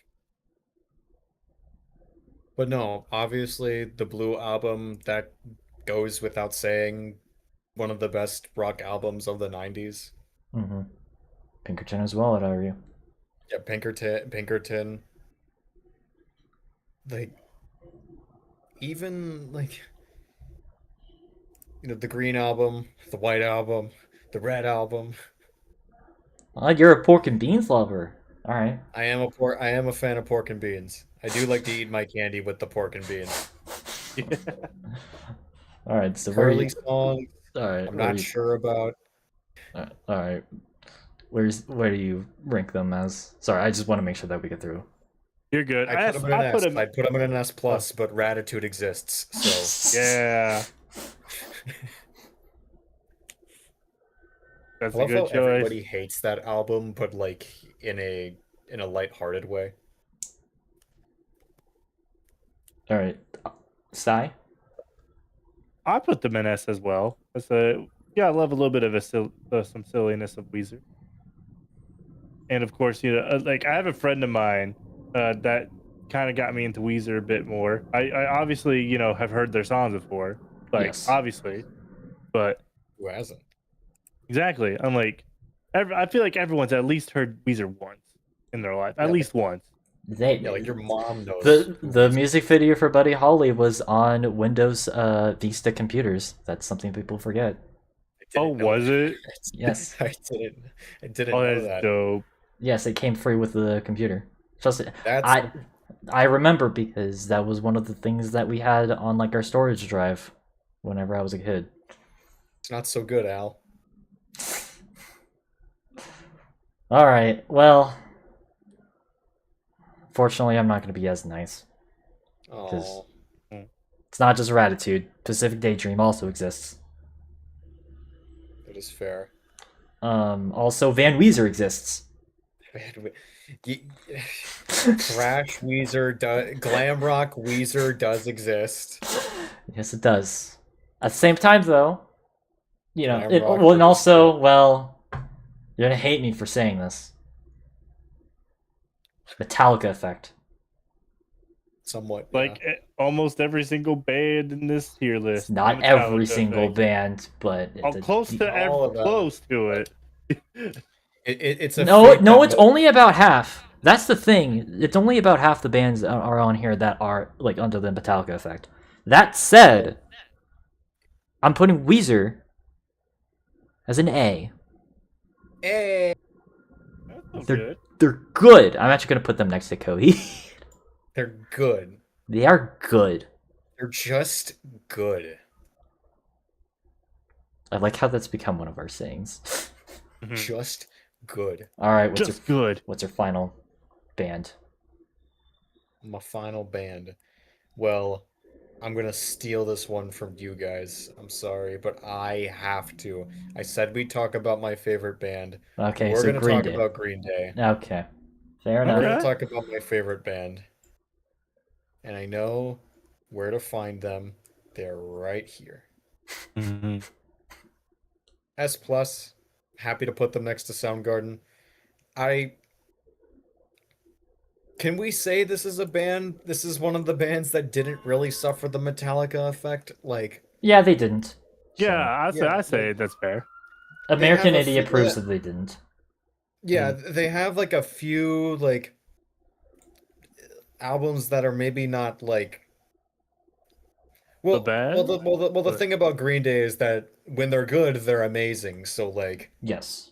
But no, obviously the Blue album, that goes without saying, one of the best rock albums of the 90s. Mm-hmm. Pinkerton as well, I'd argue. Yeah, Pinkerton, like even like the Green album, the White album, the Red album. You're a pork and beans lover. All right. I am a fan of pork and beans. I do like to eat my candy with the pork and beans. All right. So Curly songs, All right. I'm not sure about. All right. Where do you rank them as? Sorry, I just want to make sure that we get through. You're good. I put them in an I put S. him. I'd put them in an S plus, but Ratitude exists, so Yeah, that's I a love how good choice. everybody hates that album, but like in a lighthearted way. All right. Sty? I put them in S as well. I love a little bit of some silliness of Weezer, and of course, like I have a friend of mine that kind of got me into Weezer a bit more. I obviously, have heard their songs before, like Yes. obviously, but Who hasn't? exactly, I'm like, I feel like everyone's at least heard Weezer once in their life, at Yeah. least once. Yeah, like your mom knows. The music video for Buddy Holly was on Windows Vista computers. That's something people forget. Oh, was it? Yes. I didn't Oh, know that's that. dope. Yes, it came free with the computer. Trust it. That's I remember because that was one of the things that we had on like our storage drive whenever I was a kid. it's not so good, Al. All right. Well, fortunately, I'm not going to be as nice. Oh, It's not just Ratitude. Pacific Daydream also exists. that is fair. Also, Van Weezer exists. Thrash Weezer, glam rock Weezer does exist. Yes, it does. At the same time, though, Glam rock well, and does also, well, you're gonna hate me for saying this. Metallica effect. Somewhat, Like almost every single band in this tier list. It's not Metallica every single effect. band, but Oh, close to it. It's a no, fate no, that it's only about half. That's the thing. It's only about half the bands are on here that are like under the Metallica effect. That said, I'm putting Weezer as an A. Hey, That's They're good. they're good. I'm actually gonna put them next to Cody. they're good. They are good. They're just good. I like how that's become one of our sayings. Mhm. Just good. All right, Just good. what's your final band? My final band. Well, I'm gonna steal this one from you guys. I'm sorry, but I have to. I said we'd talk about my favorite band. Okay, We're so gonna Green talk Day. about Green Day. Okay, fair We're enough. gonna Okay. talk about my favorite band. And I know where to find them. They're right here. Mhm. S plus. Happy to put them next to Soundgarden. Can we say this is a band? This is one of the bands that didn't really suffer the Metallica effect. Like, Yeah, they didn't. Yeah, So, I say that's fair. American they have a Idiot few- proves that they didn't. yeah, they have like a few like albums that are maybe not like. Well, bad? the thing about Green Day is that when they're good, they're amazing. So like, Yes.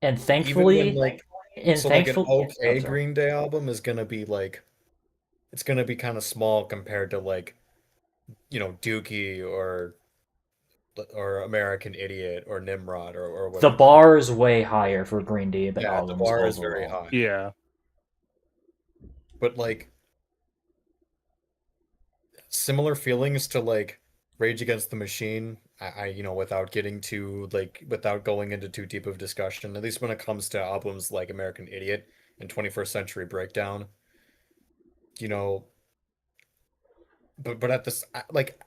And even thankfully, when like, and so like an thankfully, okay Green Day album is gonna be like, it's gonna be kind of small compared to like, Dookie or American Idiot or Nimrod or the whatever. bar is way higher for Green Day Yeah, albums the bar is overall. very high. Yeah. But like, similar feelings to like Rage Against the Machine. Without getting too without going into too deep of discussion, at least when it comes to albums like American Idiot and 21st Century Breakdown, you know, but at this like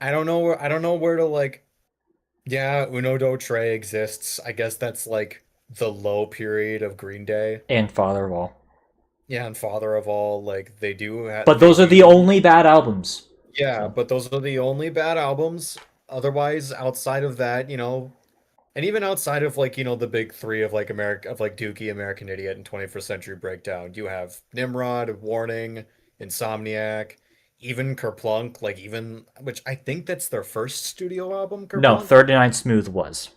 I don't know where to like. Yeah, Uno Do Tre exists. I guess that's like the low period of Green Day. And Father of All. Yeah, and Father of All, like they do have. But those are the only bad albums. Yeah, So. but those are the only bad albums. Otherwise, outside of that, and even outside of like, the big three of like America of like Dookie, American Idiot, and 21st Century Breakdown, you have Nimrod, Warning, Insomniac, even Kerplunk, like even which I think that's their first studio album, No, Kerplunk? 39 Smooth was.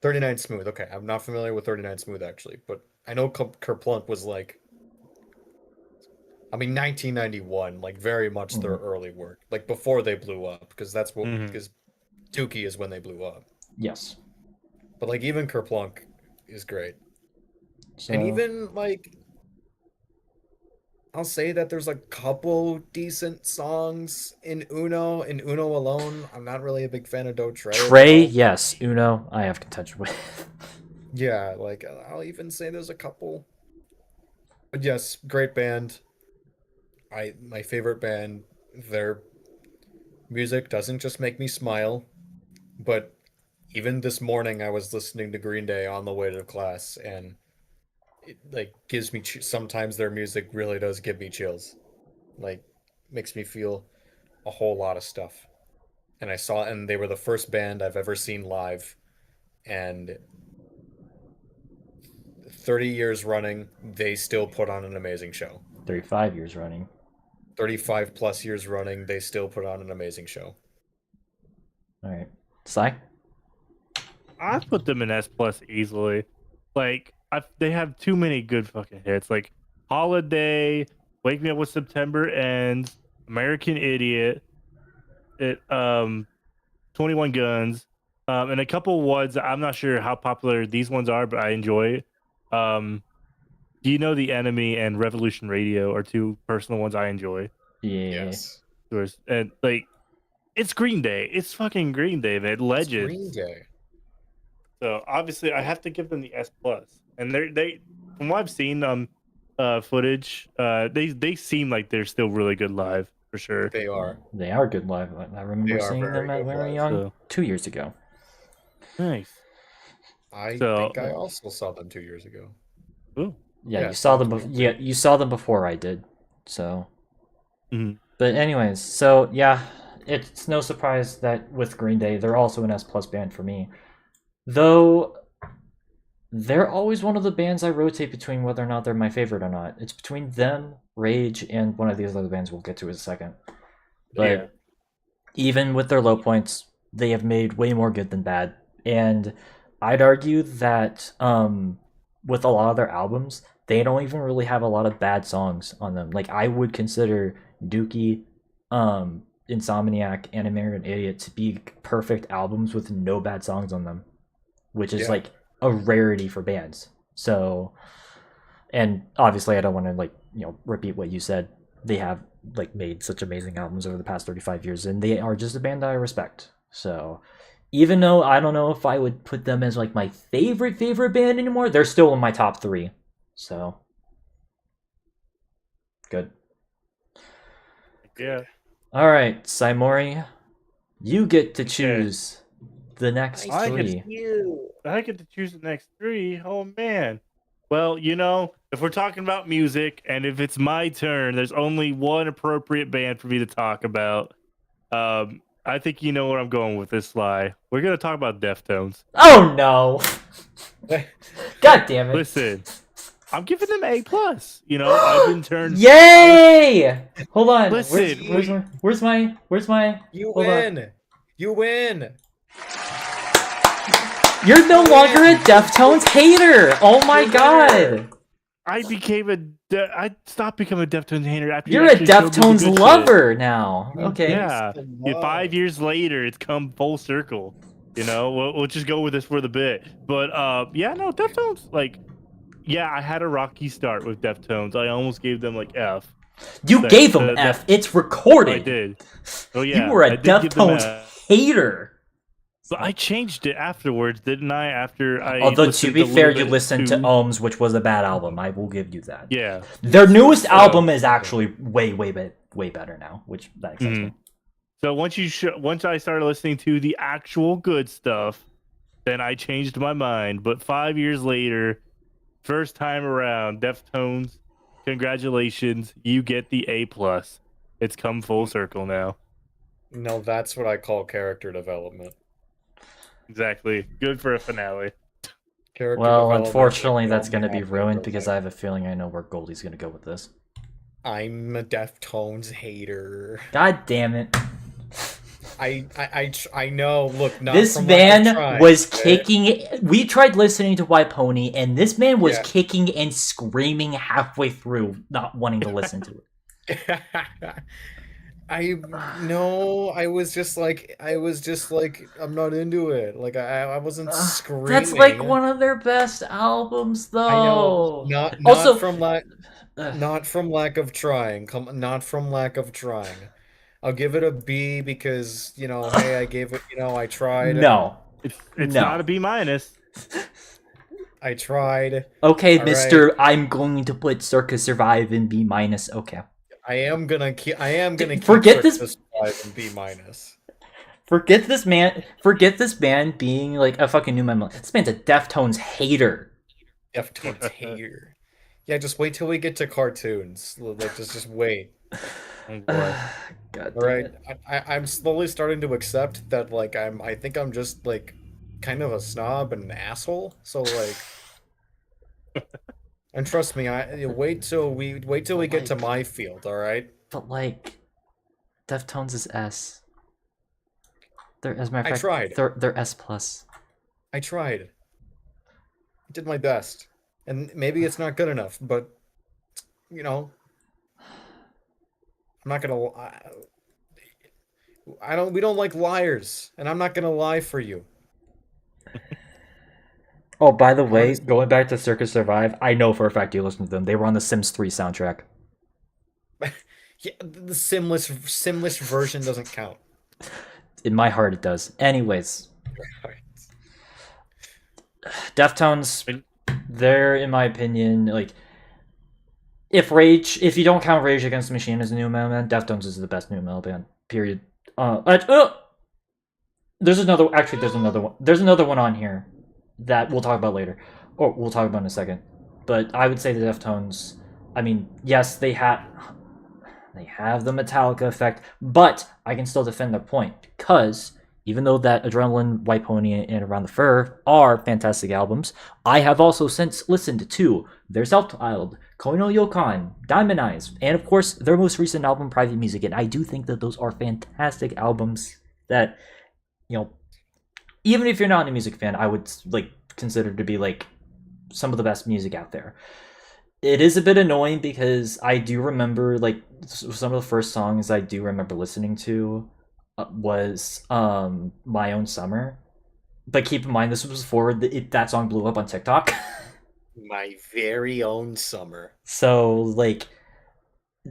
39 Smooth. Okay, I'm not familiar with 39 Smooth actually, but I know Kerplunk was like 1991, like very much their early work, like before they blew up, because that's what because Dookie is when they blew up. Yes. But like even Kerplunk is great, So, and even like I'll say that there's a couple decent songs in Uno. In Uno alone, I'm not really a big fan of Do Tre. Trey, yes. Uno, I have contention with. Yeah, like I'll even say there's a couple. But yes, great band. My favorite band. Their music doesn't just make me smile, but even this morning I was listening to Green Day on the way to class, and it like gives me sometimes their music really does give me chills. Like makes me feel a whole lot of stuff. And they were the first band I've ever seen live, and 30 years running, they still put on an amazing show. 35 years running. 35 plus years running, they still put on an amazing show. All right. Sai? I put them in S plus easily. Like they have too many good fucking hits. Like Holiday, Wake Me Up When September Ends, American Idiot, 21 Guns, and a couple ones. I'm not sure how popular these ones are, but I enjoy. Do you know The Enemy and Revolution Radio are two personal ones I enjoy? Yeah. Yes. And like, it's Green Day. It's fucking Green Day, man. Legends. Green Day. So obviously, I have to give them the S plus. And they, from what I've seen footage, they seem like they're still really good live for sure. They are. They are good live. I remember seeing them at very young 2 years ago. Nice. I think I also saw them 2 years ago. Ooh. Yeah, you saw them. You saw them before I did. So. But anyways, so yeah, it's no surprise that with Green Day, they're also an S plus band for me. Though they're always one of the bands I rotate between whether or not they're my favorite or not. It's between them, Rage, and one of these other bands we'll get to in a second. But even with their low points, they have made way more good than bad. And I'd argue that with a lot of their albums, they don't even really have a lot of bad songs on them. Like I would consider Dookie, Insomniac, and American Idiot to be perfect albums with no bad songs on them, which is like a rarity for bands. So, and obviously I don't want to repeat what you said. They have like made such amazing albums over the past 35 years, and they are just a band that I respect. So even though I don't know if I would put them as like my favorite band anymore, they're still in my top 3. So good. Yeah. All right, Saimori, you get to choose the next 3. I get to choose the next 3. Oh man. Well, if we're talking about music and if it's my turn, there's only one appropriate band for me to talk about. I think you know where I'm going with this, Sly. We're gonna talk about Deftones. Oh no! God damn it! Listen, I'm giving them A plus. I've been turned. Yay! Hold on. Listen, where's my? You Hold win. On. You win. You're no longer a Deftones hater. Oh my god! I stopped becoming a Deftones hater after you're a Deftones lover now. Okay. Yeah. 5 years later, it's come full circle. We'll just go with this for the bit. But Deftones. I had a rocky start with Deftones. I almost gave them F. You gave him F. It's recorded. I did. Oh yeah, You were a I did give them Deftones hater. But I changed it afterwards, didn't I? After I Although to be fair, you bit listened to too- Ohms, which was a bad album. I will give you that. Yeah. Their newest album is actually way better now, which that excites me. So once I started listening to the actual good stuff, then I changed my mind. But 5 years later, first time around, Deftones, congratulations, you get the A+. It's come full circle now. No, that's what I call character development. Exactly. Good for a finale. Character Well, development unfortunately, will that's going to only be happen ruined for, because like, I have a feeling I know where Goldie's going to go with this. I'm a Deftones hater. God damn it. I know. Look, not This from lack of man trying, was okay? kicking. We tried listening to White Pony, and this man was Yeah. kicking and screaming halfway through, not wanting to listen to it. I was just like I'm not into it. Like I wasn't screaming. That's like one of their best albums, though. I know. Not Also- from lack Ugh. not from lack of trying. Not from lack of trying. I'll give it a B because, hey, I gave it, I tried. No. It's No. not a B-. I tried. Okay, All Mister, I'm going to put Circus Survive in B-. Okay. I am gonna keep Forget this- Circus Survive in B-. Forget this man. Forget this man being like a fucking new member. This man's a Deftones hater. Deftones hater. Yeah, just wait till we get to cartoons. Like, just wait. Oh, boy. God damn All right, it. I'm slowly starting to accept that. Like, I think I'm just like kind of a snob and an asshole. So like, and trust me, wait till we get to my field. All right. But like, Deftones is S. They're, as a matter of I fact, tried. They're S plus. I tried. I did my best, and maybe it's not good enough, but I'm not gonna. I don't. We don't like liars, and I'm not gonna lie for you. Oh, by the way, Honestly- going back to Circus Survive, I know for a fact you listened to them. They were on the Sims 3 soundtrack. Yeah, the simless version doesn't count. In my heart, it does. Anyways, Deftones, they're, in my opinion, like, if you don't count Rage Against the Machine as a new metal band, Deftones is the best new metal band. Period. There's another one. There's another one on here that we'll talk about later, or we'll talk about in a second. But I would say the Deftones. I mean, yes, they have the Metallica effect, but I can still defend their point because even though that Adrenaline, White Pony, and Around the Fur are fantastic albums, I have also since listened to their self-titled Koino Yokan, Diamond Eyes, and of course their most recent album, Private Music, and I do think that those are fantastic albums that, even if you're not a music fan, I would like consider to be like some of the best music out there. It is a bit annoying because I do remember like some of the first songs I do remember listening to was My Own Summer. But keep in mind, this was before that song blew up on TikTok. My very own summer. So like,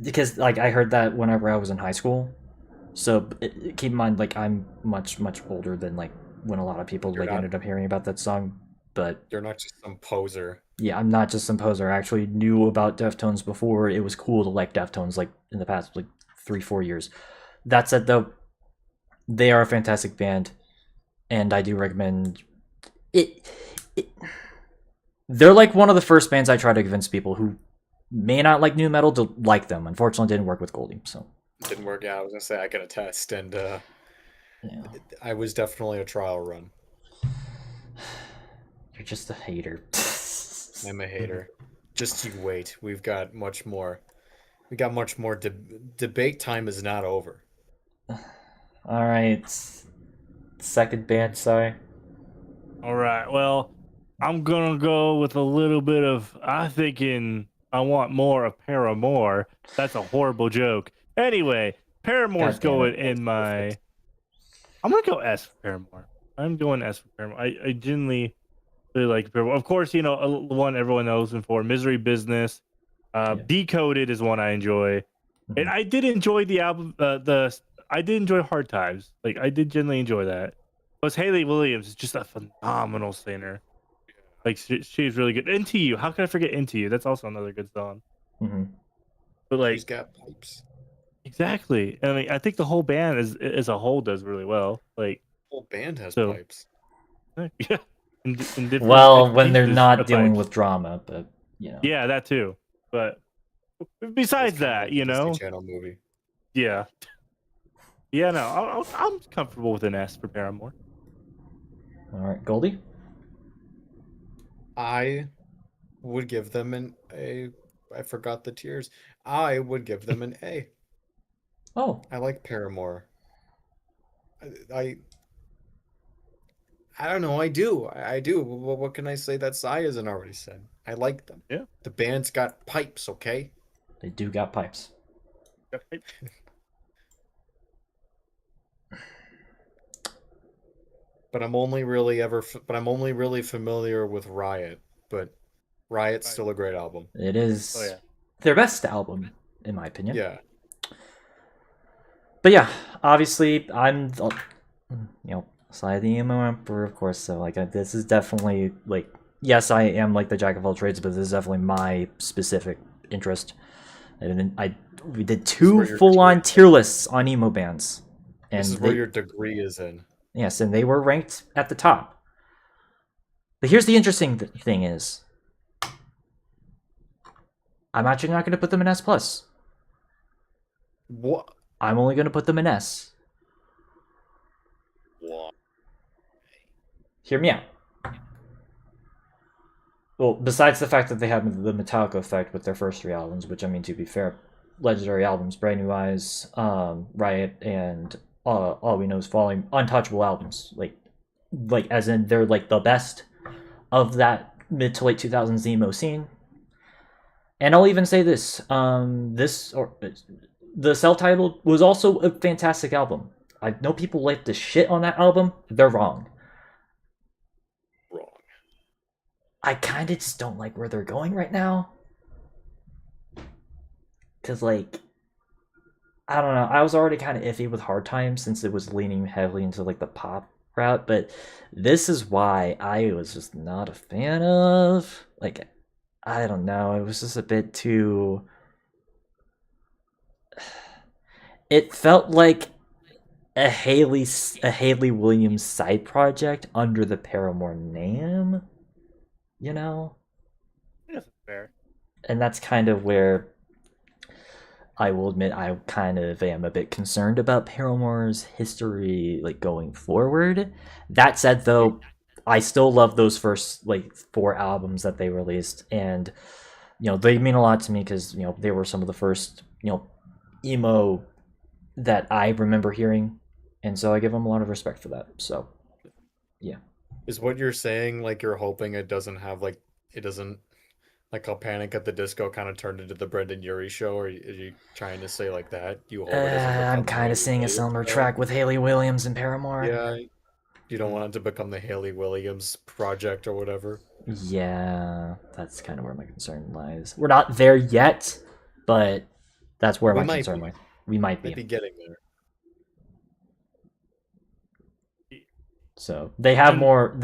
because like I heard that whenever I was in high school. So keep in mind, like I'm much older than like when a lot of people ended up hearing about that song. But You're not just some poser. yeah, I'm not just some poser. I actually knew about Deftones before it was cool to like Deftones, like in the past like 3-4 years. That said, though, they are a fantastic band, and I do recommend it. They're like one of the first bands I try to convince people who may not like new metal to like them. Unfortunately, it didn't work with Goldie, so. Didn't work out. I was gonna say I could attest, and Yeah. I was definitely a trial run. You're just a hater. I'm a hater. Just you wait. We've got much more. We got much more. Debate time is not over. All right. Second band, sorry. All right. Well, I'm gonna go with a little bit of I want more of Paramore. That's a horrible joke. Anyway, Paramore's God damn going it. in my. I'm gonna go S for Paramore. I'm going S for Paramore. I genuinely really like Paramore. Of course, the one everyone knows them for, Misery Business. Decoded is one I enjoy. And I did enjoy the album. I did enjoy Hard Times. Like I did genuinely enjoy that. Plus Haley Williams is just a phenomenal singer. Like she's really good. Into You. How can I forget Into You? That's also another good song. Mm-hmm. But like She's got pipes. exactly. I mean, I think the whole band as a whole does really well. Like The whole band has So- pipes. yeah. In different Well, when they're pieces not of dealing pipes. with drama, but you know. Yeah, that too. But besides It's kinda that, like you a Disney know, Channel movie. yeah, yeah. No, I'm comfortable with an S for Paramore. All right, Goldie. I would give them an A. I forgot the tears. I would give them an A. Oh, I like Paramore. I I don't know. I do. I do. What can I say that Sai hasn't already said? I like them. Yeah. The band's got pipes, okay? they do got pipes. But I'm only really familiar with Riot. But Riot's still a great album. It is Oh yeah. their best album, in my opinion. Yeah. But yeah, obviously, I'm, Sly the Emo Emperor, of course. So like, this is definitely like, yes, I am like the jack of all trades, but this is definitely my specific interest. And we did two where your full-on tier lists on emo bands, and This is where your degree is in. yes, and they were ranked at the top. But here's the interesting thing is, I'm actually not going to put them in S plus. What? I'm only going to put them in S. What? Hear me out. Well, besides the fact that they have the Metallica effect with their first three albums, which, I mean, to be fair, legendary albums, Brand New Eyes, Riot, and All We Know Is Falling, untouchable albums. Like as in, they're like the best of that mid to late 2000s emo scene. And I'll even say this: the self-titled was also a fantastic album. I know people like to shit on that album. They're wrong. Wrong. I kind of just don't like where they're going right now. Because, like, I don't know. I was already kind of iffy with Hard Times since it was leaning heavily into, like, the pop route. But this is why I was just not a fan of. Like, I don't know. It was just a bit too... It felt like a Haley Williams side project under the Paramore name, you know? Yes, fair. And that's kind of where I will admit I kind of am a bit concerned about Paramore's history, like, going forward. That said, though, I still love those first, like, 4 albums that they released, and, you know, they mean a lot to me because, you know, they were some of the first, you know, emo that I remember hearing, and so I give them a lot of respect for that. So, yeah. Is what you're saying like you're hoping it doesn't have like it doesn't like how Panic at the Disco kind of turned into the Brendan Urie show, or are you trying to say like that? You hope it doesn't I'm become the kind Haley of seeing a Williams similar show? track with Haley Williams and Paramore. Yeah, you don't want it to become the Haley Williams project or whatever. Yeah, that's kind of where my concern lies. We're not there yet, but that's where We my might concern be. lies. We might Might be be. getting there. So they have more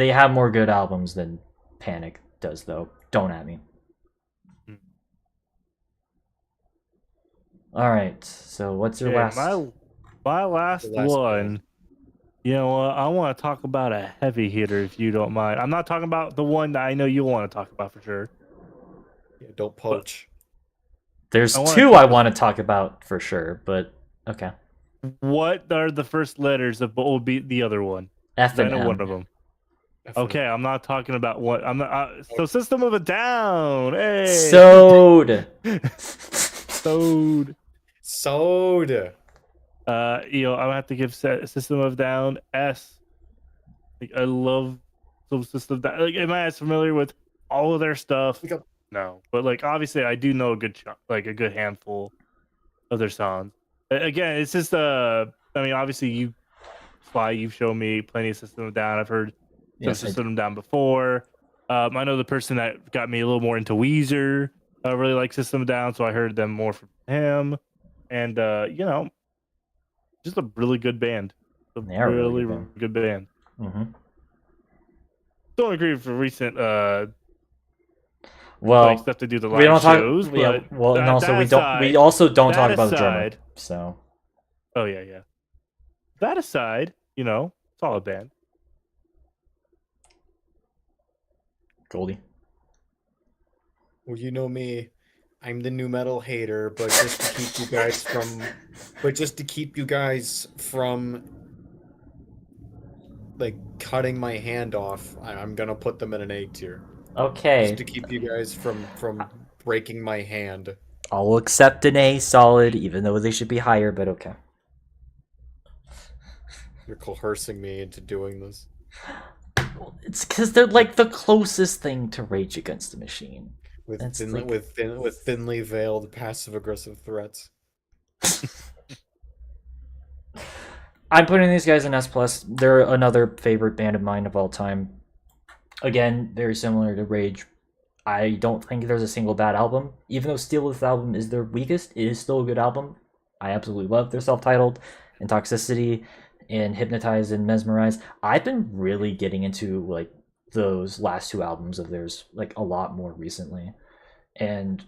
good albums than Panic does, though. Don't at me. All right. So what's your last? My last The last one. You know what? I want to talk about a heavy hitter, if you don't mind. I'm not talking about the one that I know you want to talk about for sure. Yeah, don't poach. There's I wanna two talk- I want to talk about for sure, but okay. What are the first letters of what will be the other one? F I and know M. one of them. Definitely. Okay, I'm not talking about what I'm not. So System of a Down. Hey. Sewed. Sewed. Soda. You know, I would have to give System of a Down S. Like, I love some System of Down. Like, am I as familiar with all of their stuff? No, but like obviously I do know a good like a good handful of their songs. Again, it's just I mean, obviously you've shown me plenty of System of a Down. I've heard some Yes, System of a Down before. I know the person that got me a little more into Weezer really likes System of a Down, so I heard them more from him. and you know, just a really good band. They are a really good good band. Don't agree with the recent like stuff to do the live we don't shows, talk. Yeah, but well, and also that we don't. aside, We also don't talk that about the drummer. aside- So Oh yeah. That aside, you know, solid band. Goldie. Well, you know me, I'm the new metal hater, but just to keep you guys from, like cutting my hand off, I'm gonna put them in an A tier. Okay. Just to keep you guys from breaking my hand. I'll accept an A solid, even though they should be higher, but okay. You're coercing me into doing this. It's because they're like the closest thing to Rage Against the Machine. With That's thinly veiled passive aggressive threats. I'm putting these guys in S+. They're another favorite band of mine of all time. Again, very similar to Rage. I don't think there's a single bad album. Even though Steel's album is their weakest, it is still a good album. I absolutely love their self-titled and Toxicity and Hypnotize and Mesmerize. I've been really getting into like those last two albums of theirs like a lot more recently. And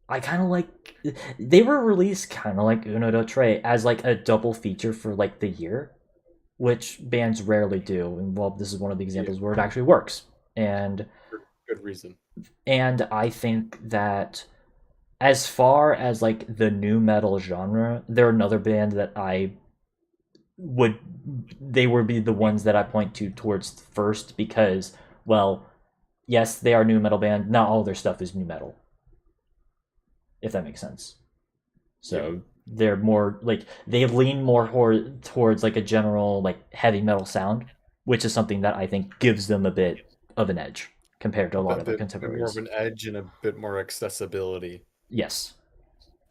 I kind of like they were released kind of like Uno do Tre as like a double feature for like the year, which bands rarely do. And well, this is one of the examples where it actually works. And good reason. And I think that as far as like the new metal genre, they're another band that they would be the ones that I point to towards first because, well, yes, they are a new metal band. Not all their stuff is new metal, if that makes sense. So they're more like they lean more towards like a general like heavy metal sound, which is something that I think gives them a bit of an edge compared to a lot of their contemporaries. More of an edge and a bit more accessibility. Yes.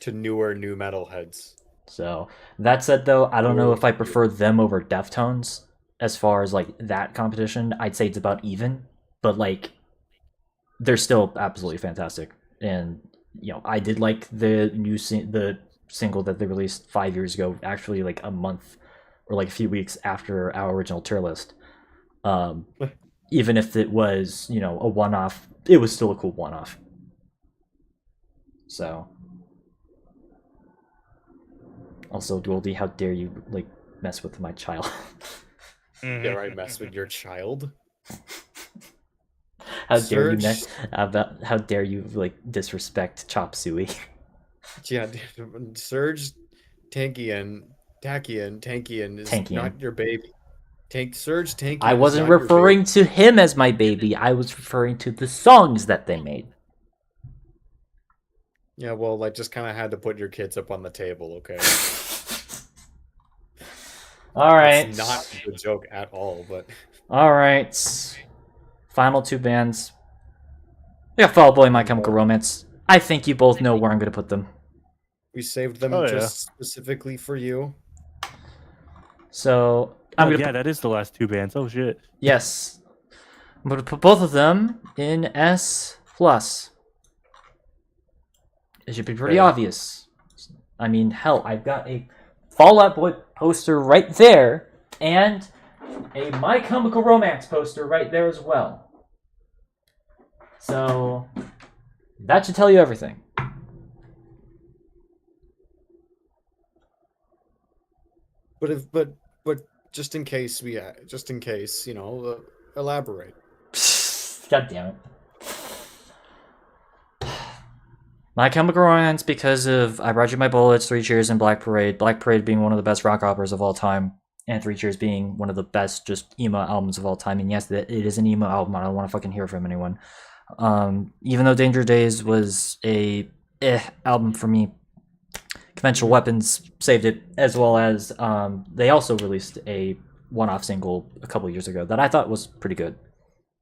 To newer new metal heads. So that said, though, I don't know if I prefer them over Deftones as far as like that competition. I'd say it's about even, but like they're still absolutely fantastic. And you know, I did like the the single that they released 5 years ago, actually like a month or like a few weeks after our original tier list. Even if it was, you know, a one-off, it was still a cool one-off. So. Also, Goldie, how dare you like mess with my child? Dare I mess with your child? How dare you like disrespect Chop Suey? Yeah, Surge Tankian is not your baby. Surge Tankian. I wasn't referring to him as my baby. I was referring to the songs that they made. Yeah, well, I just kind of had to put your kids up on the table, okay? All right. It's not a good joke at all, but... All right. Final two bands. We got Fall Out Boy, My Chemical Romance. I think you both know where I'm going to put them. We saved them just specifically for you. So... that is the last two bands. Oh, shit. Yes. I'm going to put both of them in S+. It should be pretty obvious. I mean, hell, I've got a Fall Out Boy poster right there, and a My Chemical Romance poster right there as well. So, that should tell you everything. But just in case, you know, elaborate. God damn it. My Chemical Romance because of I Brought You My Bullets, Three Cheers, and Black Parade. Black Parade being one of the best rock operas of all time, and Three Cheers being one of the best just emo albums of all time. And yes, it is an emo album. I don't want to fucking hear from anyone. Even though Danger Days was a album for me, Conventional Weapons saved it, as well as they also released a one-off single a couple years ago that I thought was pretty good.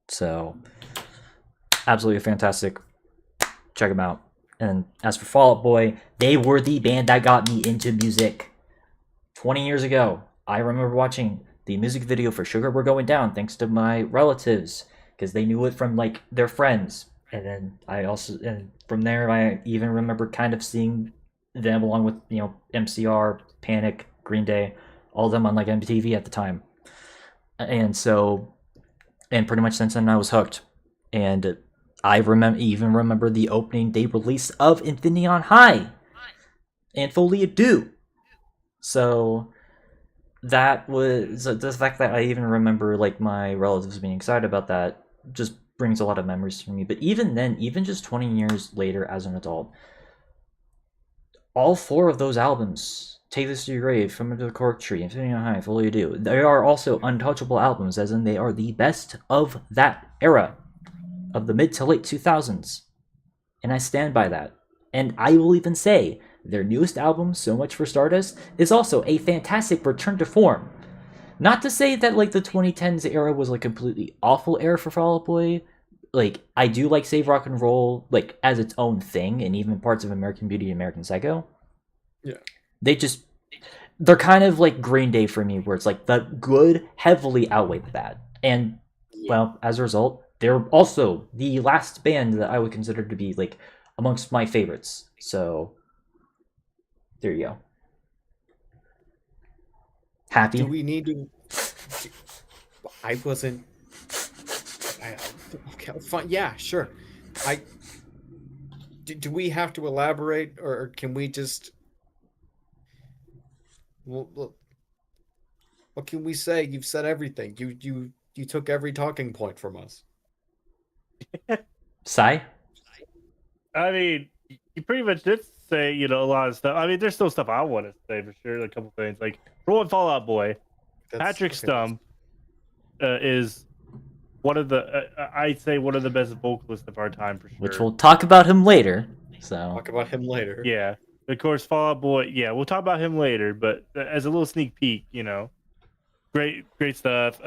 So, absolutely fantastic. Check them out. And as for Fall Out Boy, they were the band that got me into music 20 years ago. I remember watching the music video for Sugar We're Going Down thanks to my relatives because they knew it from like their friends. And then and from there I even remember kind of seeing them along with MCR, Panic, Green Day, all of them on like MTV at the time, and pretty much since then I was hooked, and I remember the opening day release of Infinity on High and Folie à Deux. So that was the fact that I even remember like my relatives being excited about that just brings a lot of memories for me. But even then, even just 20 years later as an adult, all 4 of those albums, Take This to Your Grave, From Under the Cork Tree, Infinity on High, Folie à Deux, they are also untouchable albums, as in they are the best of that era, of the mid to late 2000s. And I stand by that. And I will even say their newest album, So Much for Stardust, is also a fantastic return to form. Not to say that like the 2010s era was like completely awful era for Fall Out Boy. Like I do like Save Rock and Roll like as its own thing, and even parts of American Beauty and American Psycho. Yeah. They're kind of like Green Day for me, where it's like the good heavily outweigh the bad. And well, as a result, they're also the last band that I would consider to be like amongst my favorites. So there you go. Happy? Do we need to? I wasn't. Okay, fine. Yeah, sure. Do we have to elaborate, or can we just? Well, what can we say? You've said everything. You took every talking point from us. Sai? I mean, you pretty much did say, a lot of stuff. I mean, there's still stuff I want to say for sure. A couple things. Like, for one, Fall Out Boy, Patrick Stump is one of the, I'd say one of the best vocalists of our time for sure. Which we'll talk about him later. So Talk about him later. Yeah. Of course, Fall Out Boy, yeah, we'll talk about him later, but as a little sneak peek, great stuff.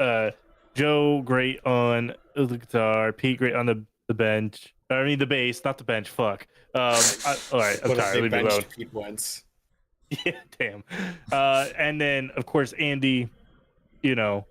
Joe, great on the guitar. Pete, great on the bench. I mean, the bass, not the bench. Fuck. All right, I'm tired. Leave me alone. Pete Wentz. Yeah, damn. And then, of course, Andy, not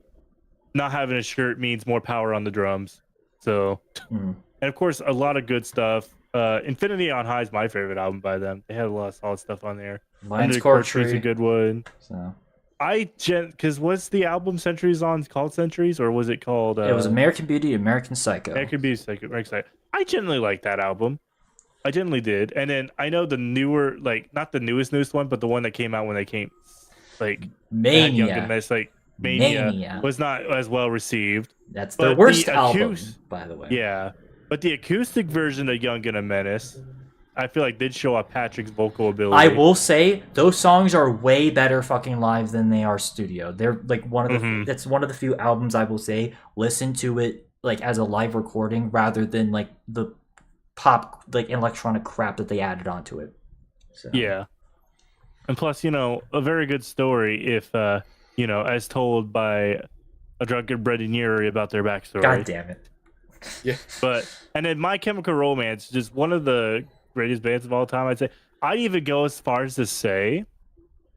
having a shirt means more power on the drums. So, and of course, a lot of good stuff. Infinity on High is my favorite album by them. They had a lot of solid stuff on there. Lion's Cork Tree is a good one. So because was the album Centuries on called Centuries, or was it called? It was American Beauty, American Psycho. American Beauty, American Psycho. I generally like that album. I generally did. And then I know the newer, like not the newest one, but the one that came out when they came, like Mania. Young and Menace, like Mania was not as well received. That's their worst album, by the way. Yeah, but the acoustic version of Young and a Menace, I feel like did show off Patrick's vocal ability. I will say those songs are way better fucking live than they are studio. They're like one of the that's one of the few albums I will say listen to it like as a live recording rather than like the pop like electronic crap that they added onto it. So. Yeah. And plus, a very good story if as told by a drunken Brendan Urie about their backstory. God damn it. Yeah. And then My Chemical Romance, just one of the greatest bands of all time, I'd say. I'd even go as far as to say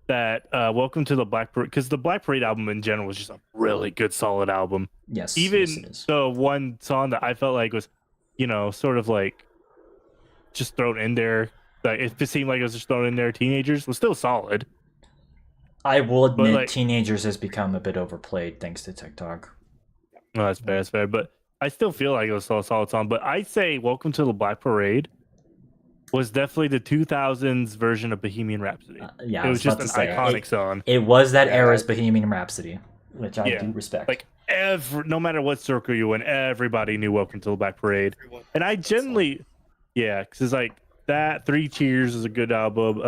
that Welcome to the Black Parade, because the Black Parade album in general was just a really good, solid album. Yes. Even the one song that I felt like was, sort of like just thrown in there, like it seemed like it was just thrown in there, Teenagers, was still solid. I will admit, Teenagers has become a bit overplayed thanks to TikTok. No, that's fair. But I still feel like it was still a solid song. But I'd say Welcome to the Black Parade was definitely the 2000s version of Bohemian Rhapsody. Yeah, it was just an iconic song. It was that era's Bohemian Rhapsody, which I do respect. Like no matter what circle you in, everybody knew Welcome to the Black Parade. And I generally, because it's like that. 3 Cheers is a good album.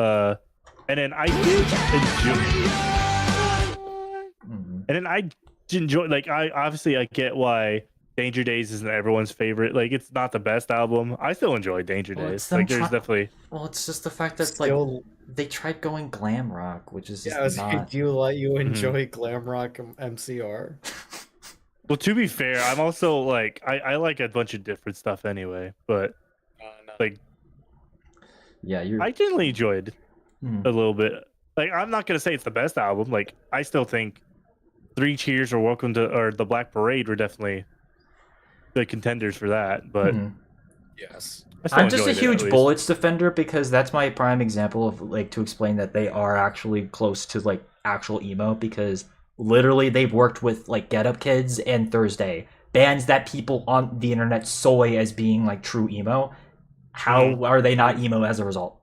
And then I did enjoy. Like I get why Danger Days isn't everyone's favorite. Like it's not the best album. I still enjoy Danger Days. Like there's definitely. Well, it's just the fact that like they tried going glam rock, which is just not. Do you enjoy glam rock MCR? Well, to be fair, I'm also like I like a bunch of different stuff anyway. But like, I generally enjoyed a little bit. Like I'm not gonna say it's the best album. Like I still think 3 Cheers or the Black Parade were definitely the contenders for that, but Yes. I still I'm just a enjoyed it, at huge least. Bullets defender because that's my prime example of like to explain that they are actually close to like actual emo because literally they've worked with like Get Up Kids and Thursday, bands that people on the internet soy as being like true emo. How are they not emo as a result?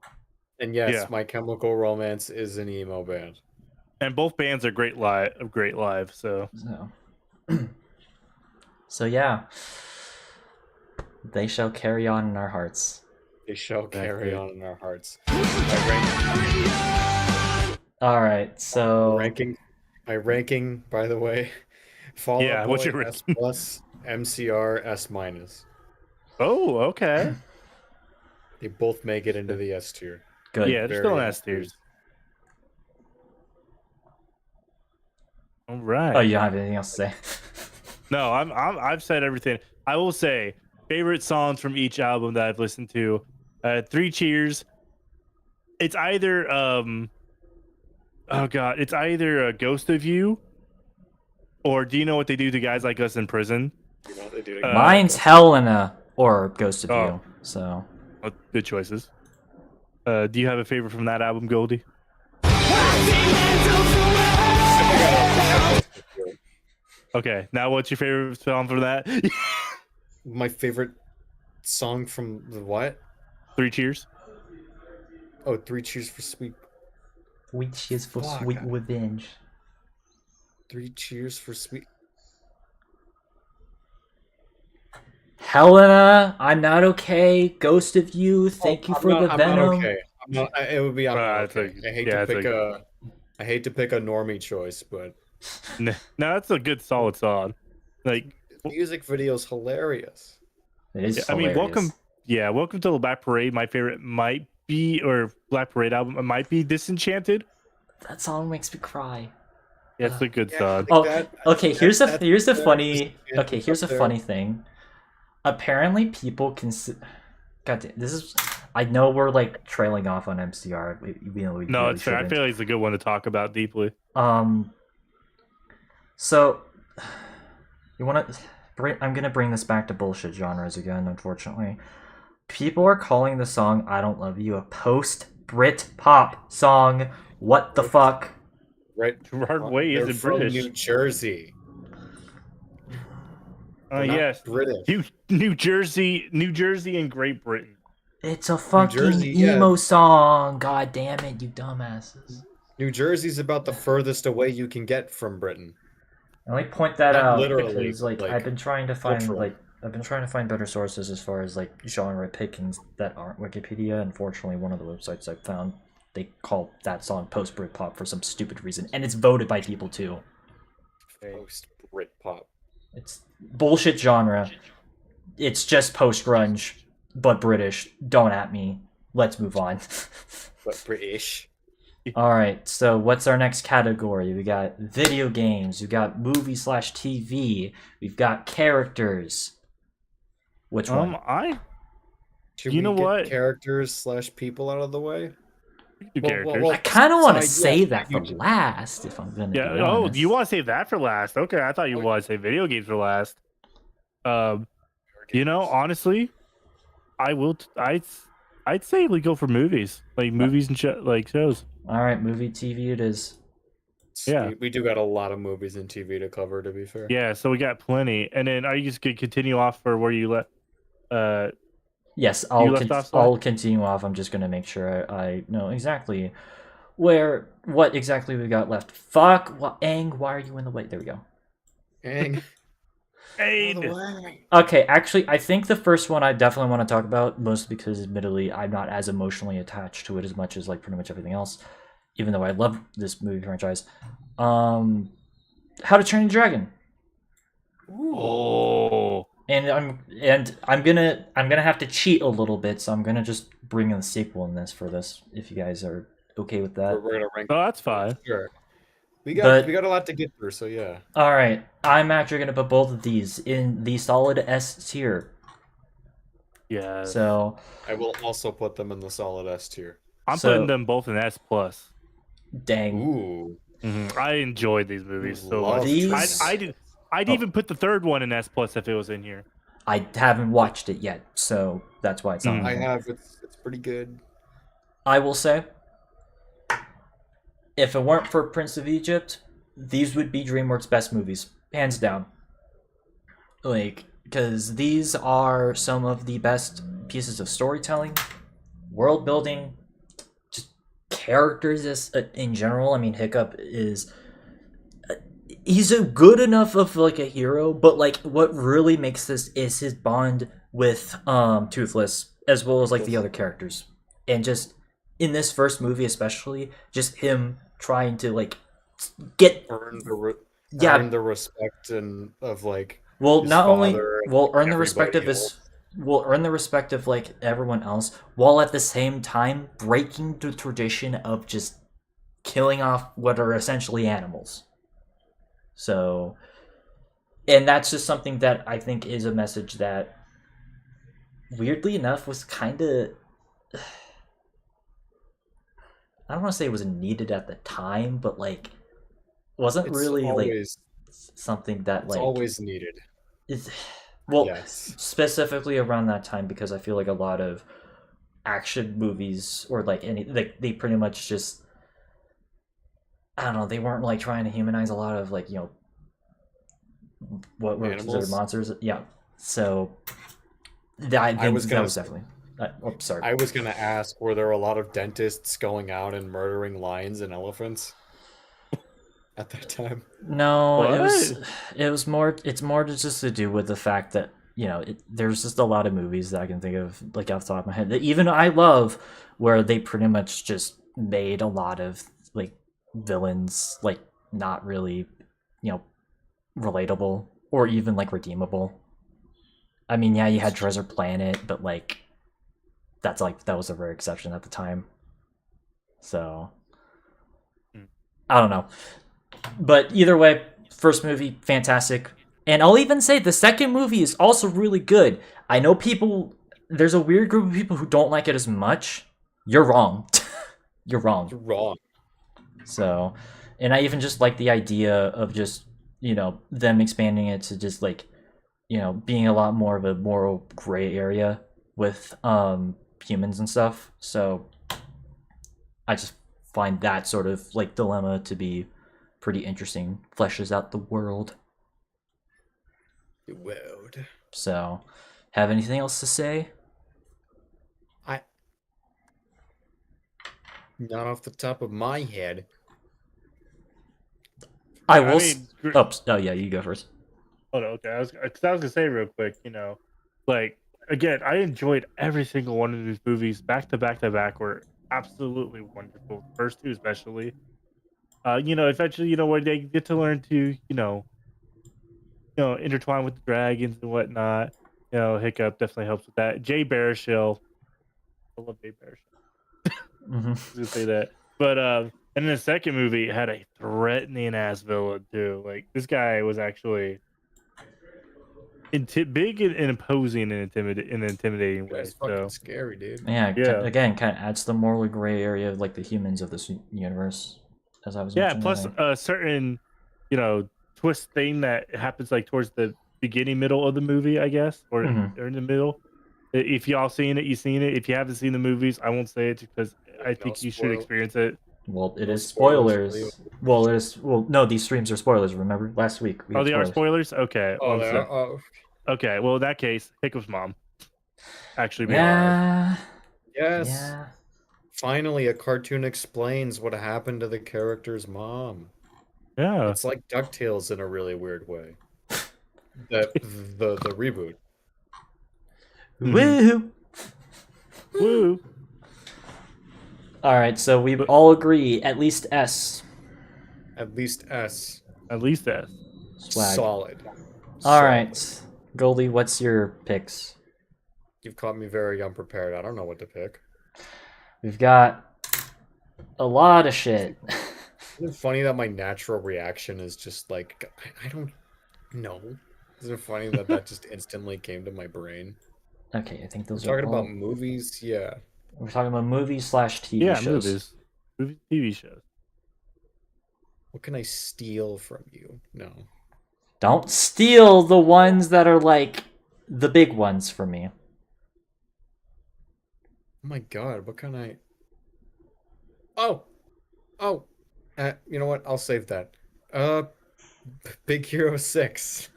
And yes, Yeah. My Chemical Romance is an emo band. And both bands are great live. So So yeah, they shall carry on in our hearts. They shall carry Exactly. on in our hearts. All right, so My ranking, by the way, Fall Yeah, Out what's Boy your S ranking? plus, MCR S minus. Oh, okay. They both make it into the S tier. good. Yeah, they're still in Very S tiers. All Oh, right. you don't have anything else to say? No, I've said everything. I will say favorite songs from each album that I've listened to. Three Cheers. It's either it's either a Ghost of You or Do You Know What They Do to Guys Like Us in Prison? You know what they do to Mine's Helena or Ghost of Oh. You. So Good choices. Do you have a favorite from that album, Goldie? Okay, now what's your favorite song from that? My favorite song from the what? Three Cheers. Oh, Three Cheers for Sweet. which is for Fuck. sweet revenge. Three Cheers for Sweet. Helena, I'm not okay. Ghost of You, thank you for the I'm venom. not okay. It would be I'm not it's okay. like- I hate yeah, to it's pick like- I hate to pick a normie choice, but No, that's a good solid song. Like, the music video's hilarious. It is. yeah, I mean, hilarious. welcome to the Black Parade. My favorite might be, or Black Parade album might be Disenchanted. That song makes me cry. Yeah, it's a good Yeah, song. Oh, that- okay. Here's a that's here's a there, funny. Disenchanted Okay, here's a up there. funny thing. Apparently, people can. God damn, this is. I know we're like trailing off on MCR. We No, really it's fair. I shouldn't. feel like it's a good one to talk about deeply. So you want to bring? I'm gonna bring this back to bullshit genres again. Unfortunately, people are calling the song "I Don't Love You" a post Brit pop song. What the fuck? Right? Gerard Way They're isn't from British. New Jersey. They're not Yes, British. New Jersey, and Great Britain. It's a fucking Jersey, yeah. emo song. God damn it, you dumbasses. New Jersey's about the furthest away you can get from Britain. I only point that Not out literally, because like like, I've been trying to find culturally. better sources as far as like genre pickings that aren't Wikipedia. Unfortunately, one of the websites I found they call that song post Britpop for some stupid reason, and it's voted by people too. Post Britpop. It's bullshit genre. It's just post grunge, but British. Don't at me. Let's move on. But British. All right, so what's our next category? We got video games, we got movie / TV, we've got characters. Which one? Should You we know get what? characters / people out of the way? Characters. I kind of want to yeah, say that for you- last, if I'm gonna Yeah. be Oh, honest. you want to save that for last? Okay, I thought you want to say video games for last. You know, honestly, I'd say we go for movies, like movies and shows. All right, movie, TV, it is. Yeah. We do got a lot of movies and TV to cover, to be fair. Yeah, so we got plenty. And then are you just gonna continue off for where you let? Yes, left off, Sly? I'll continue off. I'm just gonna make sure I know exactly what exactly we got left. Fuck, Aang, why are you in the way? There we go. Dang. Hey, Okay, actually, I think the first one I definitely want to talk about, mostly because, admittedly, I'm not as emotionally attached to it as much as like pretty much everything else, even though I love this movie franchise. How to Train Your Dragon, oh, and I'm gonna have to cheat a little bit, so I'm gonna just bring in the sequel in this for this, if you guys are okay with that. We're gonna rank. oh, that's fine. Sure. We But- got a lot to get through, so yeah. All right, I'm actually gonna put both of these in the solid S tier. Yeah, So I will also put them in the solid S tier. I'm so- putting them both in S plus. dang. Ooh. I enjoyed these movies so Love much. These- I'd Oh. even put the third one in S plus if it was in here. I haven't watched it yet, so that's why it's not. Mm. I have. It's pretty good. I will say, if it weren't for Prince of Egypt, these would be DreamWorks' best movies, hands down. Like, because these are some of the best pieces of storytelling, world building, just characters in general. I mean, Hiccup is he's a good enough of like a hero, but like what really makes this is his bond with Toothless as well as like the other characters, and just in this first movie especially, just him trying to like get Earn yeah earn the respect and of like well his not only father and will earn the respect of everybody his else. will earn the respect of like everyone else while at the same time breaking the tradition of just killing off what are essentially animals. So, and that's just something that I think is a message that, weirdly enough, was kind of. I don't want to say it was needed at the time, but like, wasn't It's really like always something that it's like always needed. is. Well, Yes. specifically around that time, because I feel like a lot of action movies or like any like they pretty much just I don't know, they weren't like trying to humanize a lot of like, what were considered Animals? monsters. Yeah. So I think was that gonna was definitely oh sorry. I was gonna ask, were there a lot of dentists going out and murdering lions and elephants at that time? No, What? it was more it's more to just to do with the fact that there's just a lot of movies that I can think of like off the top of my head that even I love where they pretty much just made a lot of like villains like not really you know relatable or even like redeemable. I mean, yeah, you had Treasure Planet, but like that was a rare exception at the time. So Hmm. I don't know. But either way, first movie, fantastic. And I'll even say the second movie is also really good. I know there's a weird group of people who don't like it as much. You're wrong. You're wrong. You're wrong. So, and I even just like the idea of just, them expanding it to just like, being a lot more of a moral gray area with humans and stuff. So, I just find that sort of like dilemma to be pretty interesting. Fleshes out the world. The world. So, have anything else to say? Not off the top of my head. I I will. mean, Oh yeah, you go first. oh no, okay. I was gonna say real quick, like again, I enjoyed every single one of these movies back to back to back. Were absolutely wonderful. First two especially. Eventually, where they get to learn to, intertwine with the dragons and whatnot. Hiccup definitely helps with that. Jay Baruchel, I love Jay Baruchel. Mm-hmm. I was gonna say that, but and then the second movie had a threatening ass villain too. Like this guy was actually big and imposing and in an intimidating way. That's fucking So scary, dude. Yeah, yeah, again, kind of adds to the moral gray area of like the humans of this universe, as I was yeah. mentioning. Plus a certain, twist thing that happens like towards the beginning, middle of the movie, I guess, or Mhm. or in the middle. If y'all seen it, you seen it. If you haven't seen the movies, I won't say it because I No think you should spoil- experience it. Well, it No is spoilers for spoilers. Well, it is. Well, no, these streams are spoilers. Remember last week we Oh, had they are spoilers. spoilers. Okay. Oh, I'm they sorry. are? Oh, Okay. Well, in that case, Hiccup's mom actually be alive. Yeah, yes. yeah. Finally, a cartoon explains what happened to the character's mom. Yeah. It's like DuckTales in a really weird way. The reboot. Woo! Woo. All right, so we all agree at least S. At least S. At least that. Swag. Solid. All Solid. right, Goldie, what's your picks? You've caught me very unprepared. I don't know what to pick. We've got a lot of shit. Isn't it funny that my natural reaction is just like, I don't know. Isn't it funny that that just instantly came to my brain? Okay, I think those We're are talking all... about movies, yeah. We're talking about movies / TV Yeah, shows. movies, TV shows. What can I steal from you? No. Don't steal the ones that are like the big ones for me. Oh my god, what can I? Oh, oh, you know what? I'll save that. Big Hero 6.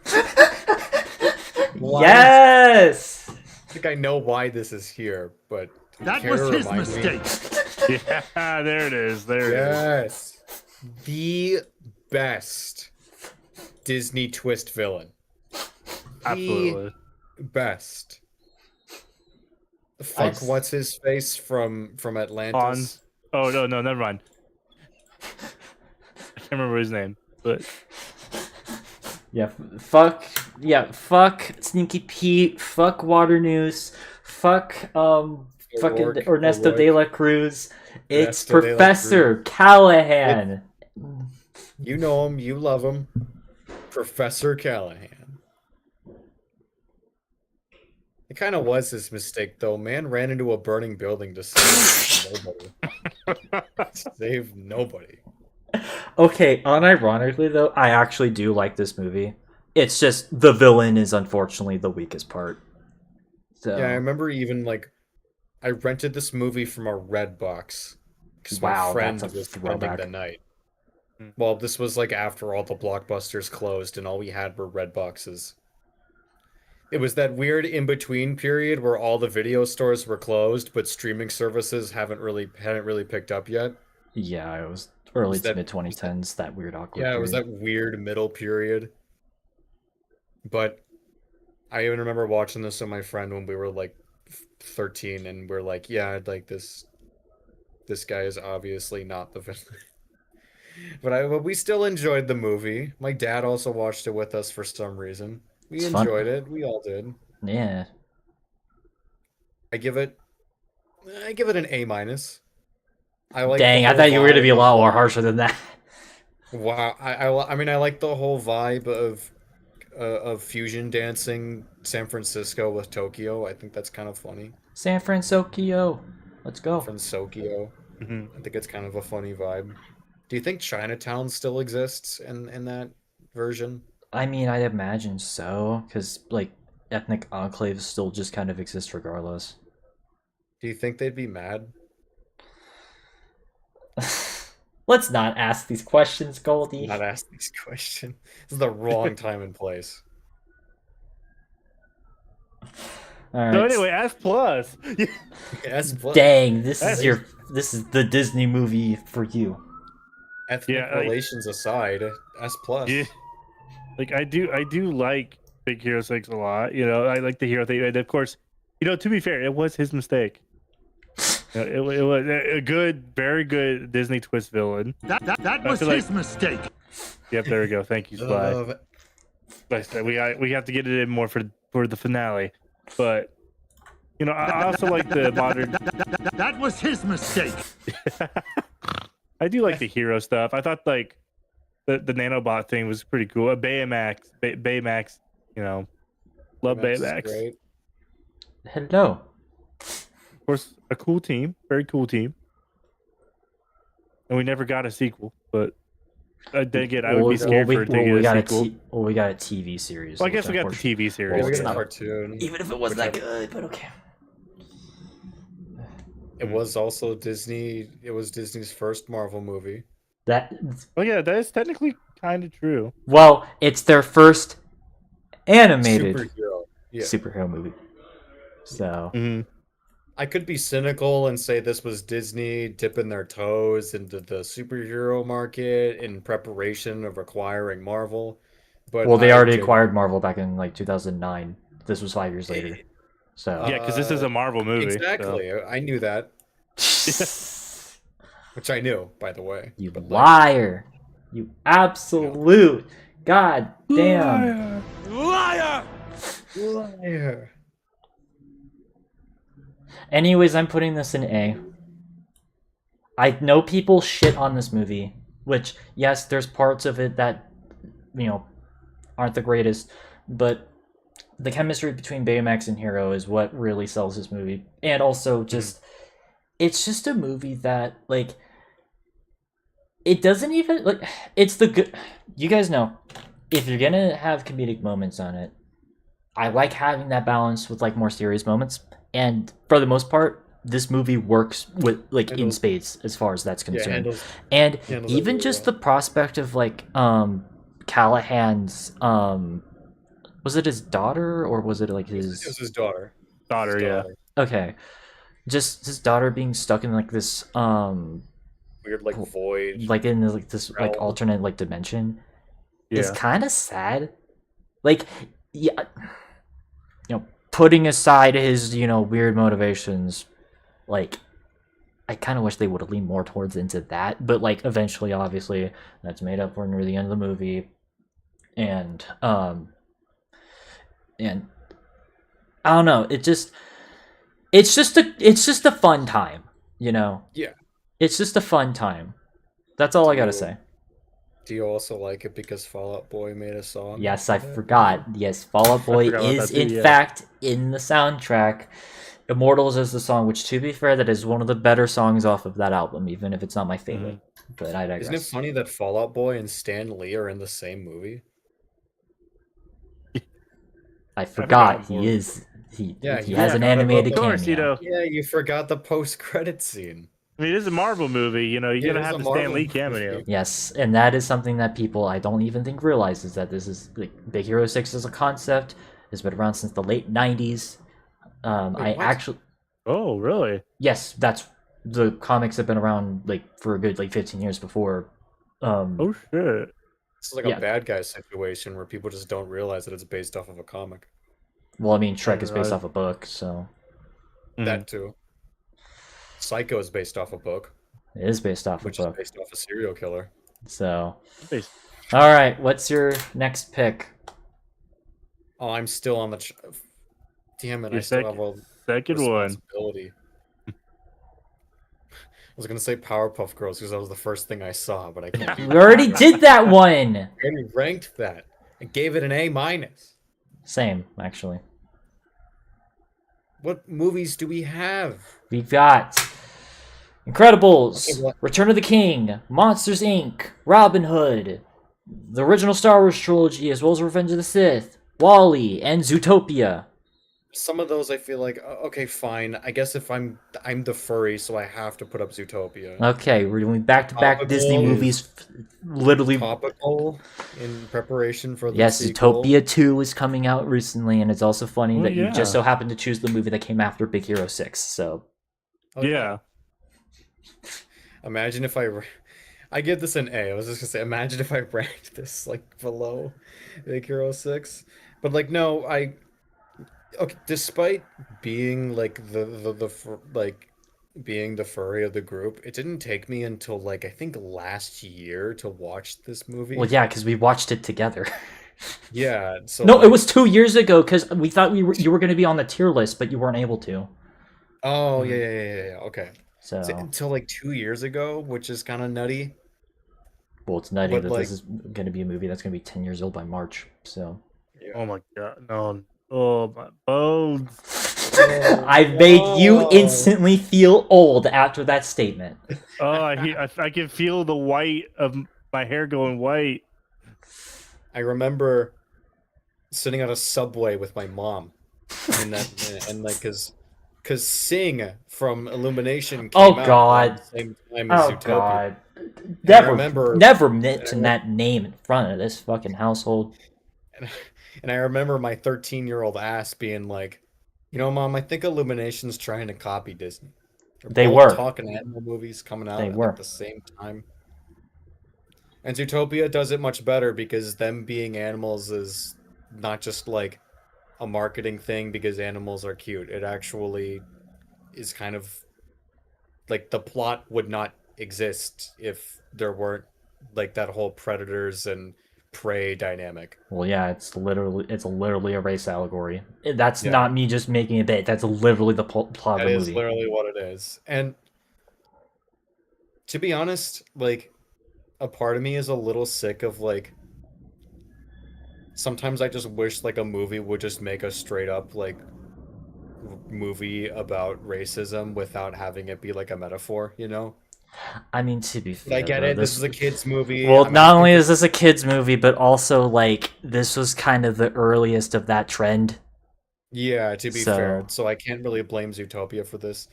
Why? Yes. I think I know why this is here, but That care was to his remind me? mistake. Yeah, there it is. There it is. Yes, the best Disney twist villain. Absolutely. The best. I Fuck, what's his face from Atlantis? Hans. Oh no, never mind. I can't remember his name, but Yeah, fuck Sneaky Pete, fuck Water News, fuck fucking O'Rourke, Ernesto de O'Rourke. la Cruz. It's Ernesto de la Professor Callahan. You know him, you love him. Professor Callahan. It kind of was his mistake, though. Man ran into a burning building to save nobody. Save nobody. Okay, unironically though, I actually do like this movie. It's just the villain is unfortunately the weakest part. So Yeah, I remember even like I rented this movie from a Red Box because Wow, my friend that's a was spending throwback. the night. Hmm. Well, this was like after all the blockbusters closed and all we had were Red Boxes. It was that weird in between period where all the video stores were closed, but streaming services hadn't really picked up yet. yeah, it was early Was to that- mid 2010s, that weird awkward Yeah, it was period. that weird middle period. But I even remember watching this with my friend when we were like 13, and we're like, yeah, I'd like this. This guy is obviously not the villain. But we still enjoyed the movie. My dad also watched it with us for some reason. We It's fun. enjoyed it. We all did. Yeah. I give it an A minus. I like. Dang, the I whole thought you were gonna be a vibe lot of, more like- harsher than that. Wow, I mean I like the whole vibe of fusion dancing San Francisco with Tokyo. I think that's kind of funny. San Francisco. Let's go. Fransokyo. mhm. I think it's kind of a funny vibe. Do you think Chinatown still exists in that version? I mean, I'd imagine so, because like ethnic enclaves still just kind of exist regardless. Do you think they'd be mad? Let's not ask these questions, Goldie. Not ask these questions. This is the wrong time and place. All So right. anyway, S plus. Yes, Dang, this That's- is the Disney movie for you. ethnic Yeah, relations aside, S plus. Yeah. Like I do like Big Hero 6 a lot. You know, I like the hero thing, and of course, you know, to be fair, it was his mistake. You know, it was a good, very good Disney twist villain. That I was feel like- his mistake. Yep, there we go. Thank you, Spy. Love- Like I said, we have to get it in more for the finale, but you know, I also like the modern. That was his mistake. I do like the hero stuff. I thought like the nanobot thing was pretty cool. Baymax, Baymax, you know, love Max is Baymax. great. Hello. Of course, a cool team, very cool team. And we never got a sequel, but then again, I would be scared for it to we get got a sequel. we got a TV series. Well, I guess which we got the TV Yeah, series. we it's got a not- cartoon. even if it wasn't which that good, but okay. It was also Disney. It was Disney's first Marvel movie. That Oh yeah, that is technically kind of true. well, it's their first animated Superhero. Yeah. superhero movie. So Mm-hmm. I could be cynical and say this was Disney dipping their toes into the superhero market in preparation of acquiring Marvel. But well, they I already did- acquired Marvel back in like 2009. This was 5 years later. So Yeah, because this is a Marvel movie. so- Exactly. I knew that, which I knew, by the way. you But, like, liar. You absolute god damn. Liar! liar. Anyways, I'm putting this in A. I know people shit on this movie, which yes, there's parts of it that you know aren't the greatest, but the chemistry between Baymax and Hero is what really sells this movie. And also just it's just a movie that like it doesn't even like it's the good you guys know if you're gonna have comedic moments on it, I like having that balance with like more serious moments, and for the most part, this movie works with like in Handles- spades as far as that's Yeah, concerned. handles And handles that even really just well. the prospect of like Callahan's was it his daughter or was it like It was his his daughter. Daughter, His yeah. daughter. okay, just his daughter being stuck in like this Weird like void. like in like this like realm. alternate like dimension is Yeah. kind of sad. Like, yeah, putting aside his weird motivations, like I kind of wish they would have leaned more towards into that. But like eventually, obviously, that's made up for near the end of the movie, and and I don't know. It's just a fun time, Yeah. It's just a fun time. That's all I gotta Do- say. Do you also like it because Fall Out Boy made a song? Yes, I for that? forgot. Yes, Fall Out Boy forgot about is that too, in yeah. fact in the soundtrack. Immortals is the song, which to be fair, that is one of the better songs off of that album, even if it's not my favorite. But I digress. Isn't it funny that Fall Out Boy and Stan Lee are in the same movie? I forgot forgot he more. is he Yeah, he you has an forgot about animated Of course, cameo. Yeah, you forgot the post-credit scene. I mean, it is a Marvel movie. You're Yeah, gonna it is have a the Stan Marvel Lee movie. cameo. Yes, and that is something that people I don't even think realizes that this is like Big Hero 6 as a concept has been around since the late 90s. I what? actually Oh, really? yes, that's the comics have been around like for a good like 15 years before. Oh shit. This is like Yeah. a bad guy situation where people just don't realize that it's based off of a comic. Well, I mean, Shrek is based Right. off a book, so That too. Psycho is based off a book, it is based off a which is book. based off a serial killer. So, Based- all right, what's your next pick? Oh, I'm still on the. Damn it! Your I still have a second one. responsibility. I was gonna say Powerpuff Girls because that was the first thing I saw, but I can't. We already did that one. I already ranked that. I gave it an A minus. Same, actually. What movies do we have? We've got Incredibles, Okay, what- Return of the King, Monsters Inc., Robin Hood, the original Star Wars trilogy, as well as Revenge of the Sith, Wall-E, and Zootopia. Some of those I feel like okay, fine. I guess if I'm the furry, so I have to put up Zootopia. Okay, we're doing back-to-back Topical Disney is movies, literally. Topical in preparation for the Yes, sequel. Zootopia 2 is coming out recently, and it's also funny Oh, that you just yeah. so happened to choose the movie that came after Big Hero 6, so... Oh, Yeah. Imagine if I give this an A. I was just gonna say, imagine if I ranked this like below Big Hero 6. But like no, okay, despite being like like being the furry of the group, it didn't take me until like I think last year to watch this movie. Well, yeah, because we watched it together. Yeah, so No, it like- was 2 years ago, because we thought you were going to be on the tier list, but you weren't able to. Oh, yeah. Okay. So, Until like 2 years ago, which is kind of nutty. well, it's nutty but, that like- this is going to be a movie that's going to be 10 years old by March, so... Oh my god. No. Oh my bones. I made you Whoa. instantly feel old after that statement. Oh, I can feel the white of my hair going white. I remember sitting on a subway with my mom, and that and like because Sing from Illumination came Oh, out God. around the same time as Oh, Zootopia. God. I remember- Never mention that name in front of this fucking household. And I remember my 13-year-old ass being like, you know, Mom, I think Illumination's trying to copy Disney. They both were. talking animal movies coming out They at were. like, the same time. And Zootopia does it much better because them being animals is not just like a marketing thing because animals are cute. It actually is kind of like the plot would not exist if there weren't like that whole predators and prey dynamic. Well, yeah, it's literally a race allegory. That's Yeah. not me just making a bit. That's literally the plot of That the is movie. literally what it is. And to be honest, like a part of me is a little sick of like sometimes I just wish like a movie would just make a straight up like movie about racism without having it be like a metaphor, you know? I mean, to be fair, I get though, it. This is a kids movie. Well, I'm not asking only for- is this a kids movie, but also like this was kind of the earliest of that trend Yeah, to be fair, So so I can't really blame Zootopia for this.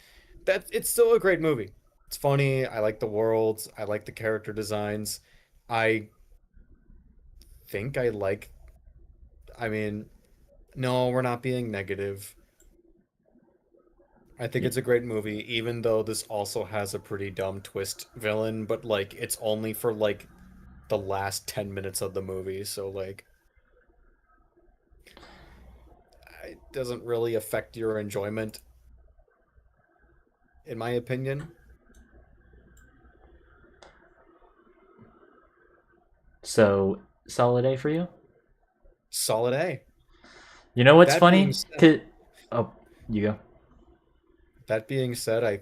That it's still a great movie. It's funny. I like the worlds. I like the character designs. I think I like. I mean, no, we're not being negative. I think yeah, it's a great movie, even though this also has a pretty dumb twist villain, but like it's only for like the last 10 minutes of the movie, so like it doesn't really affect your enjoyment, in my opinion. so solid A for you. Solid A. You know what's That being funny? said, 'Cause- oh, you go. that being said, I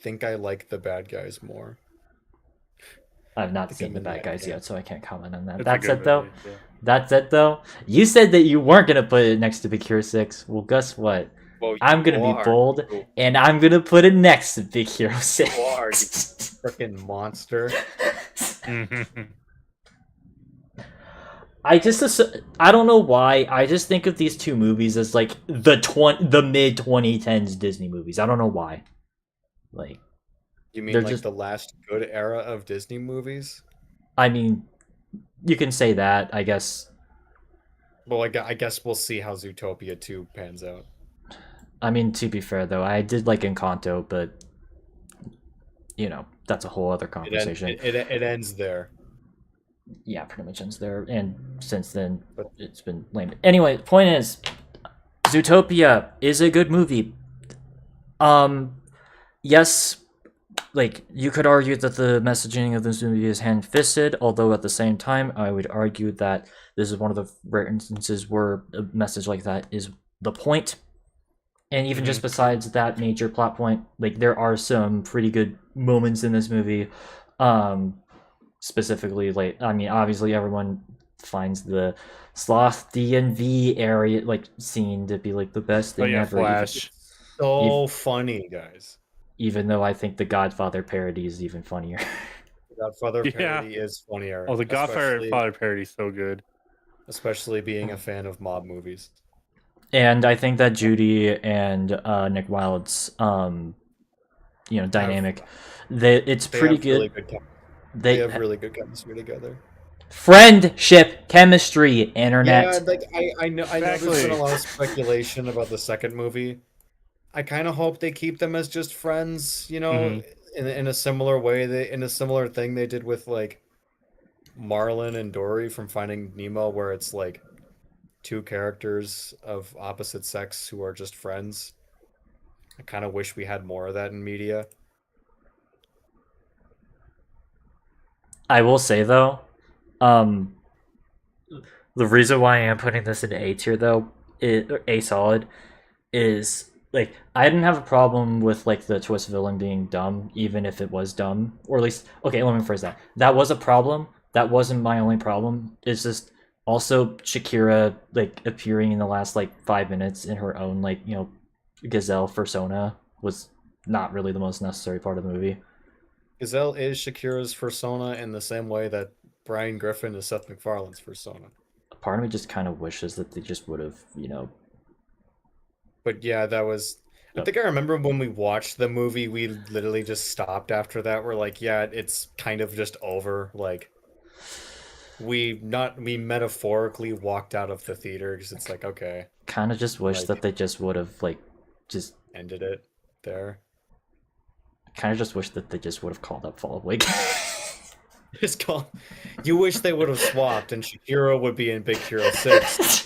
think I like the bad guys more. I've I not think seen I'm the in bad that guys camp. yet, so I can't comment on that. It's a That's good it though. movie. Yeah. That's it though. You said that you weren't gonna put it next to Big Hero 6. Well, guess what? Well, I'm you gonna be are. bold, You and I'm gonna put it next to Big Hero are, you 6. freaking monster. I don't know why. I just think of these two movies as like the mid 2010s Disney movies. I don't know why. Like You mean they're like just. the last good era of Disney movies? I mean, you can say that. I guess. Well, I guess we'll see how Zootopia 2 pans out. I mean, to be fair though, I did like Encanto, but that's a whole other conversation. It ends there. Yeah, pretty much ends there. And since then, But it's been lame. Anyway, point is, Zootopia is a good movie. Yes, like you could argue that the messaging of this movie is hand-fisted, although at the same time, I would argue that this is one of the rare instances where a message like that is the point. And even just besides that major plot point, like there are some pretty good moments in this movie. Specifically, like I mean, obviously everyone finds the sloth DNV area like scene to be like the best Oh thing yeah, ever. Flash. so funny, guys. Even though I think the Godfather parody is even funnier. Godfather Yeah. parody is funnier. Oh, the Godfather especially, parody is so good. especially being a fan of mob movies. And I think that Judy and Nick Wilde's dynamic, it's They pretty have really good. good they They have really good chemistry together. friendship, chemistry, internet. Yeah, like I know there's been a Exactly. lot of speculation about the second movie. I kind of hope they keep them as just friends, Mhm. in a similar way in a similar thing they did with like Marlin and Dory from Finding Nemo, where it's like two characters of opposite sex who are just friends. I kind of wish we had more of that in media. I will say though, um, the reason why I am putting this in A tier though, A solid, is like I didn't have a problem with like the twist villain being dumb, even if it was dumb, or at least okay. Let me phrase that. That was a problem. That wasn't my only problem. It's just also Shakira like appearing in the last like 5 minutes in her own like gazelle persona was not really the most necessary part of the movie. Gazelle is Shakira's persona in the same way that Brian Griffin is Seth MacFarlane's persona. Part of me just kind of wishes that they just would have But yeah, that was. I think I remember when we watched the movie, we literally just stopped after that. We're like, yeah, it's kind of just over. Like, we metaphorically walked out of the theater because it's like, okay, kind of just wish like that they just would have like just ended it there. kind of just wish that they just would have called up Fall of Wig. Just call. You wish they would have swapped, and Shakira would be in Big Hero 6,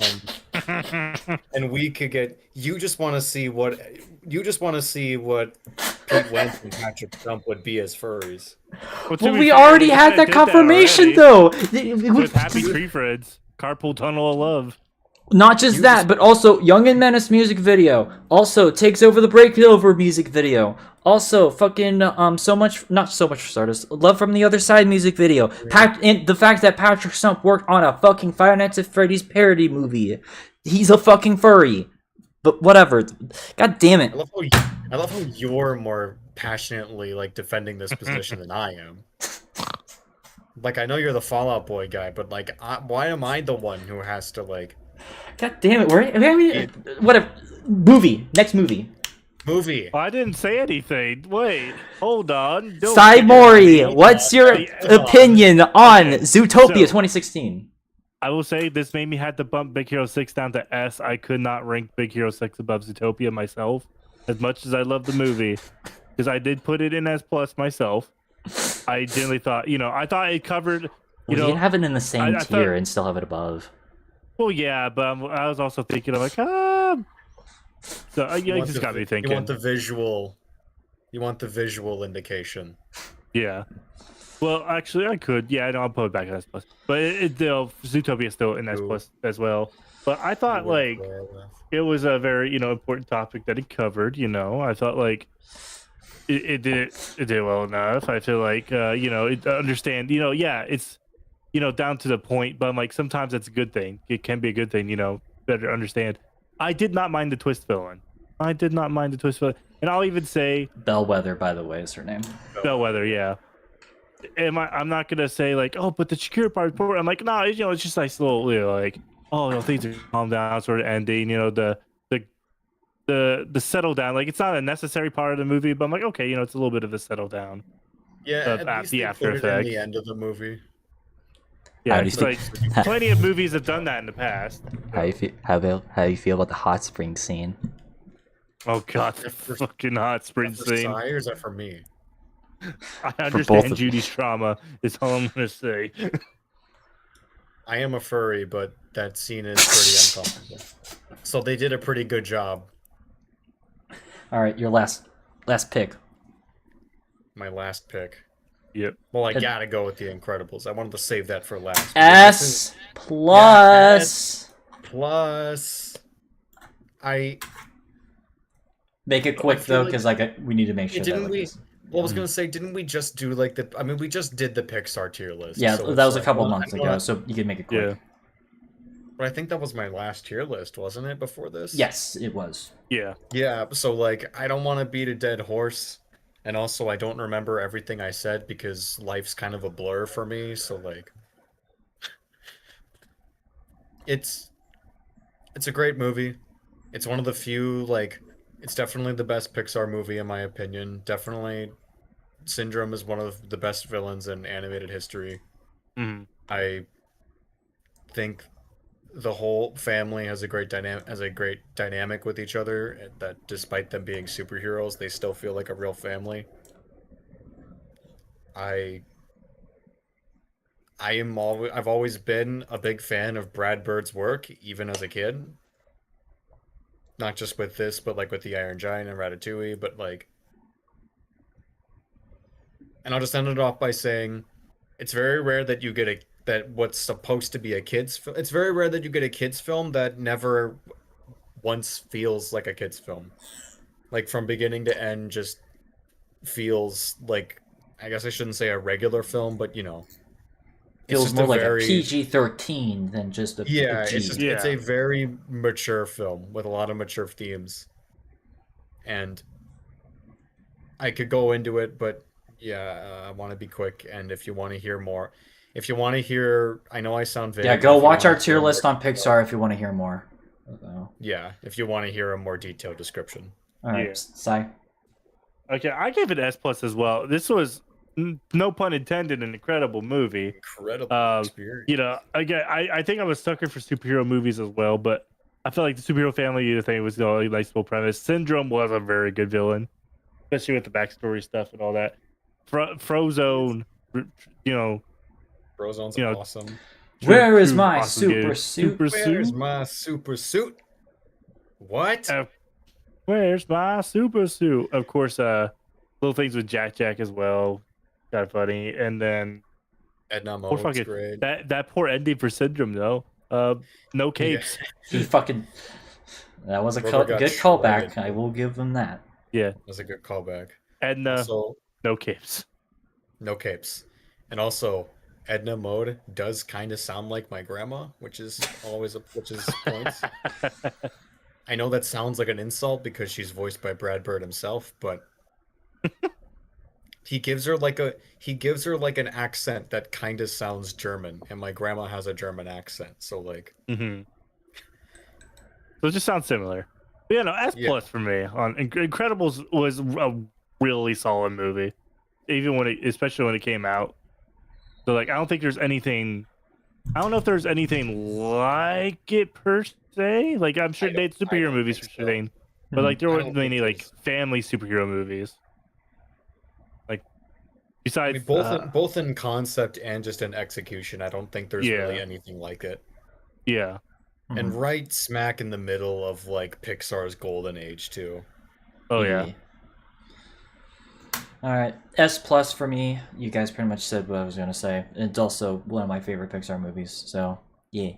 and we could get. You just want to see what Pete Wentz and Patrick Stump would be as furries. Well, to Well, be we fair, already they had kinda that did confirmation already though. with Happy Tree Friends, Carpool Tunnel of Love. Not just that, but also Young and Menace music video. Also takes over the Breakover music video. Also fucking so much, not so much for Stardust. Love from the Other Side music video. And the fact that Patrick Stump worked on a fucking Five Nights at Freddy's parody movie. He's a fucking furry. But whatever. God damn it. I love how you're more passionately like defending this position than I am. Like I know you're the Fallout Boy guy, but like why am I the one who has to like God damn it! Whatever. Movie. Next movie. Movie. I didn't say anything. Wait, hold on. Don't Sai forget Mori, me. what's your The- opinion on Okay, Zootopia so- 2016? I will say this made me have to bump Big Hero 6 down to S. I could not rank Big Hero 6 above Zootopia myself, as much as I love the movie, because I did put it in S plus myself. I generally thought, I thought it covered, We can have it in the same I tier thought- and still have it above. well, yeah, but I was also thinking of like, so You it want just the got me vi- thinking. You want the visual. You want the visual indication. Yeah. Well, actually, I could. Yeah, I'll put it back in S plus. But Zootopia is still in S Ooh. plus as well. But I thought like it was a very important topic that it covered. I thought like it did well enough. I feel like it understand. Yeah, it's down to the point. But I'm like sometimes that's a good thing. It can be a good thing. Better understand. I did not mind the twist villain. I did not mind the twist villain, and I'll even say Bellwether, by the way, is her name. Bellwether. Yeah. I'm not gonna say like, oh, but the security part report. I'm like, no, it's just nice little, like, oh, things are calm down, sort of ending. The settle down. Like, it's not a necessary part of the movie, but I'm like, okay, it's a little bit of a settle down. Yeah, Of at least the they after put it in the effects. end of the movie. Yeah, How do it's you like feel- plenty of movies have done that in the past. How you feel about the hot spring scene? Oh god, the For- fucking hot spring For scene. Sai, or is that for me? I both understand of Judy's trauma. Is all I'm gonna say. I am a furry, but that scene is pretty uncomfortable. So they did a pretty good job. All right, your last pick. My last pick. Yep. Well, I gotta go with The Incredibles. I wanted to save that for last. S plus. Plus, I Make it quick feel though, like- because we need to make sure that. didn't like, we? this- Well, I was gonna say, didn't we just do like the? I mean, we just did the Pixar tier list. Yeah, so it's that was a like, couple well, months I ago, wanna- so you can make it quick. Yeah. But I think that was my last tier list, wasn't it? Before this. Yes, it was. Yeah. Yeah. So like, I don't want to beat a dead horse, and also I don't remember everything I said because life's kind of a blur for me. So like, it's a great movie. It's one of the few like. It's definitely the best Pixar movie in my opinion. Definitely, Syndrome is one of the best villains in animated history. Mhm. I think the whole family has a great dynamic with each other. And that despite them being superheroes, they still feel like a real family. I've always been a big fan of Brad Bird's work, even as a kid. Not just with this, but like with the Iron Giant and Ratatouille, but like. And I'll just end it off by saying, it's very rare that you get that what's supposed to be a kids. It's very rare that you get a kids film that never once feels like a kids film, like from beginning to end, just feels like. I guess I shouldn't say a regular film, but Feels just more a like very- a PG-13 than just a Yeah, a G. it's just Yeah. it's a very mature film with a lot of mature themes, and I could go into it, but yeah, I want to be quick. And if you want to hear more, I know I sound vague. Yeah, but go if you watch wanna our tier hear list more on Pixar if you want to hear more. So, Yeah, if you want to hear a more detailed description. all right, Yeah. Sai. Okay, I gave it S plus as well. This was, no pun intended, an incredible movie. Incredible experience. Again, I think I'm a sucker for superhero movies as well, but I feel like the superhero family thing was a nice little premise. Syndrome was a very good villain, especially with the backstory stuff and all that. Frozone, Brozone's you know, awesome. Where is true my awesome super game. suit? Super Where's suit? my super suit? What? Where's my super suit? Of course, little things with Jack as well. Kind of funny. And then Edna poor Mode's fucking great. that poor ending for Syndrome though. No capes. He fucking. That was a Rubber got good callback. shredded. I will give them that. Yeah. That's a good callback. And Also, no capes. no capes. And also, Edna Mode does kind of sound like my grandma, which is points. I know that sounds like an insult because she's voiced by Brad Bird himself, but he gives her like an accent that kind of sounds German, and my grandma has a German accent, so like Hmm. Those just sound similar. But yeah, no, S Yeah. plus for me. On Incredibles was a really solid movie, even when especially when it came out. So like, I don't think there's anything. I don't know if there's anything like it per se. Like, I'm sure they had superhero movies for so. shooting, but like there I weren't don't think many like there's- family superhero movies. Like, besides, both in concept and just in execution, I don't think there's really Yeah. anything like it. yeah, And right smack in the middle of like Pixar's golden age too. oh yeah. All right, S plus for me. You guys pretty much said what I was gonna say. It's also one of my favorite Pixar movies. So yeah.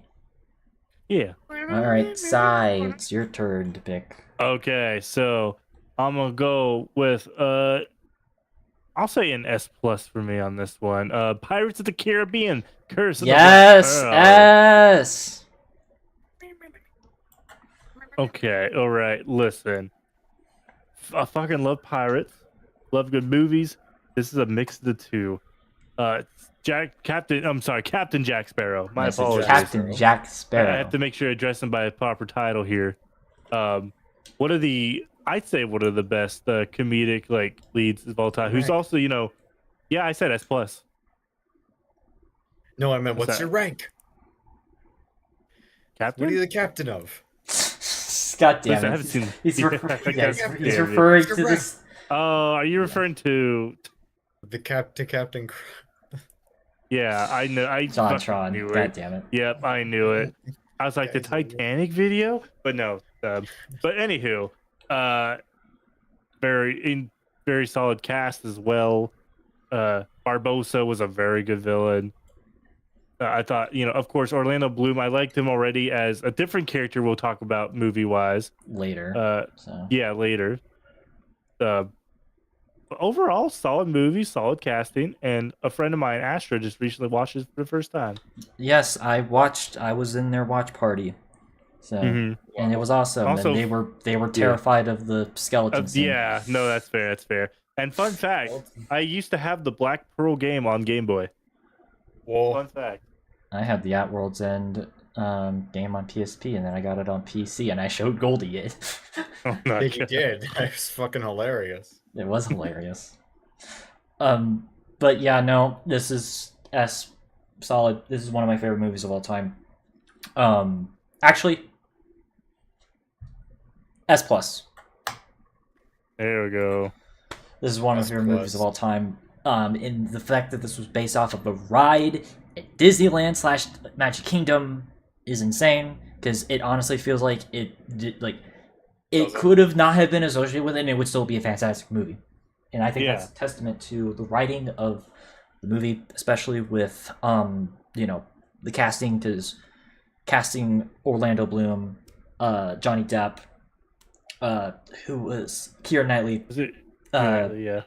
Yeah. All right, Sai, it's your turn to pick. Okay, so I'm gonna go with I'll say an S plus for me on this one. Pirates of the Caribbean, Curse of the Black Yes, Pearl. S. Okay, all right. Listen, I fucking love pirates, love good movies. This is a mix of the two. Captain Jack Sparrow. My Yes, it's apologies. Captain Jack I Sparrow. have to make sure I address him by a proper title here. I'd say one of the best comedic like leads of all time. Who's Rank. also, yeah, I said S plus. No, I meant What's what's that? your rank? Captain. What are you the captain of? God damn Listen, I it. haven't seen. He's, Yeah, refer- God he's damn it. referring to this. Oh, are you referring to? The Captain. Yeah, I know. I John fucking Tron. knew God it. damn it. Yep, I knew it. I was like the Guys, I know. Titanic video, but no. But anywho, very solid cast as well. Barbosa was a very good villain. I thought, of course, Orlando Bloom. I liked him already as a different character. We'll talk about movie wise. Later. So. Yeah, later. But overall, solid movie, solid casting, and a friend of mine, Astra, just recently watched it for the first time. Yes, I was in their watch party. So Mhm. and it was awesome. Also- and they were terrified of the skeleton scene. Yeah, no, that's fair. That's fair. And fun fact, I used to have the Black Pearl game on Game Boy. Well, Fun fact. I had the At World's End game on PSP, and then I got it on PC, and I showed Goldie it. Oh, I my think you God. did. It's fucking hilarious. It was hilarious. But yeah, no, this is S solid. This is one of my favorite movies of all time. Actually, S plus. There we go. This is one of my S favorite plus. movies of all time. In the fact that this was based off of a ride at Disneyland / Magic Kingdom is insane, because it honestly feels like it could have not have been associated with it, and it would still be a fantastic movie. And I think Yeah. that's a testament to the writing of the movie, especially with the casting, because casting Orlando Bloom, Johnny Depp, who was Keira Knightley, Is it? Yeah.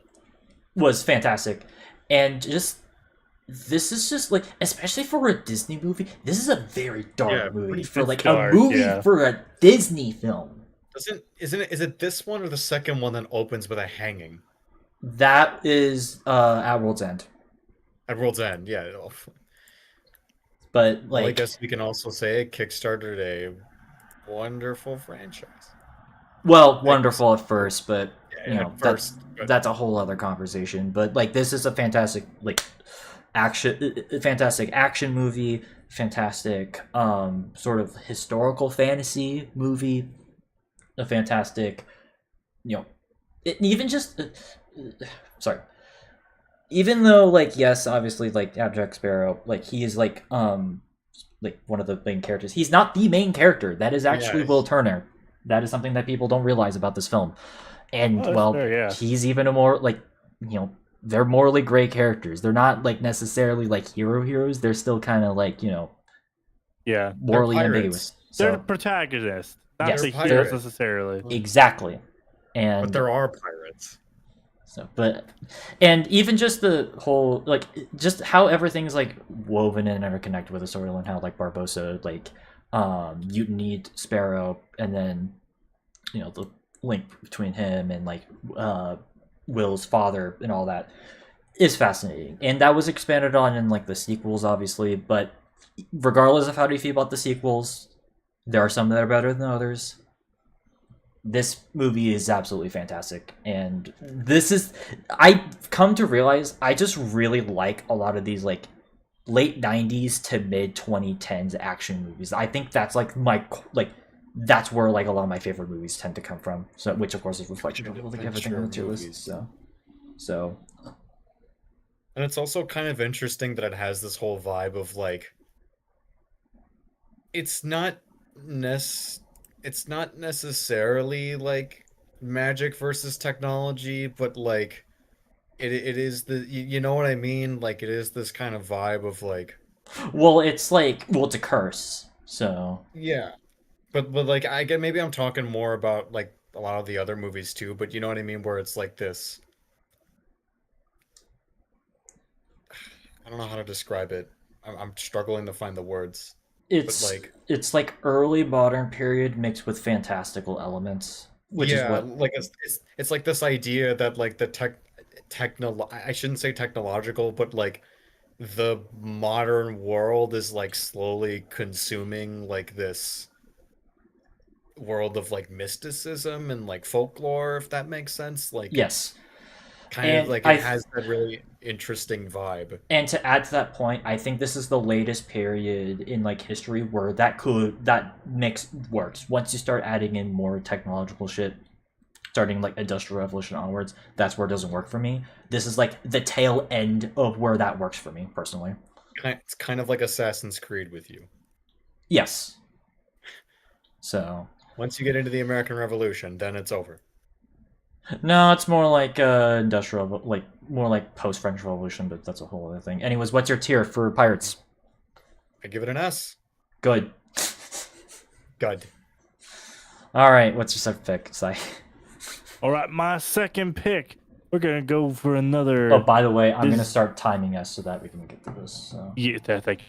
was fantastic. And just this is just like, especially for a Disney movie, this is a very dark Yeah, movie it's for like dark, a movie yeah. for a Disney film. Is it this one or the second one that opens with a hanging? That is At World's End. At World's End, yeah. But Well, I like, guess we can also say it kickstarted a wonderful franchise. well, wonderful at first, but Yeah, at first, but- that's a whole other conversation. But like, this is a fantastic fantastic action movie, fantastic sort of historical fantasy movie, a fantastic, even just sorry. Even though, like, yes, obviously, like, Jack Sparrow, like, he is, like one of the main characters. He's not the main character. That is actually Yeah. Will Turner. That is something that people don't realize about this film. And, Oh, that's well, fair, yeah. he's even a more, like, they're morally gray characters. They're not, like, necessarily, like, heroes. They're still kind of, like, Yeah. morally pirates. ambiguous. They're So, the protagonists, not Yes. the They're heroes pirates. necessarily. exactly. And But there are pirates. So, and even just the whole, like, just how everything's, like, woven and interconnected with the story, and how, like, Barbosa, like, mutinied Sparrow, and then, the link between him and, like, Will's father and all that is fascinating. And that was expanded on in, like, the sequels, obviously, but regardless of how do you feel about the sequels, There are some that are better than others. This movie is absolutely fantastic, and this is I've come to realize I just really like a lot of these like late 90s to mid 2010s action movies. I think that's like my like that's where like a lot of my favorite movies tend to come from. So which of course is reflected of like everything on the tier list. Movies. So And it's also kind of interesting that it has this whole vibe of like it's not it's not necessarily like magic versus technology, but like it is you know what I mean? Like it is this kind of vibe of like it's like it's a curse. So yeah. But like I get maybe I'm talking more about like a lot of the other movies too, but you know what I mean where it's like this I don't know how to describe it. I'm struggling to find the words. But like it's like early modern period mixed with fantastical elements, which is yeah, what like it's like this idea that like the I shouldn't say technological, but like the modern world is like slowly consuming like this world of like mysticism and like folklore, if that makes sense. Like yes. it's kind of And like it has that really interesting vibe. and to add to that point, I think this is the latest period in like history where that mix works. Once you start adding in more technological shit, starting like industrial revolution onwards, that's where it doesn't work for me. This is like the tail end of where that works for me personally. It's kind of like Assassin's Creed with you. Yes. So Once you get into the American Revolution, then it's over. no, it's more like industrial, like more like post French Revolution, but that's a whole other thing. Anyways, what's your tier for pirates? I give it an S. Good. Good. All right, what's your second pick? Sai? All right, my second pick. We're gonna go for another. Oh, by the way, I'm This- gonna start timing us so that we can get to this. So. Yeah, thank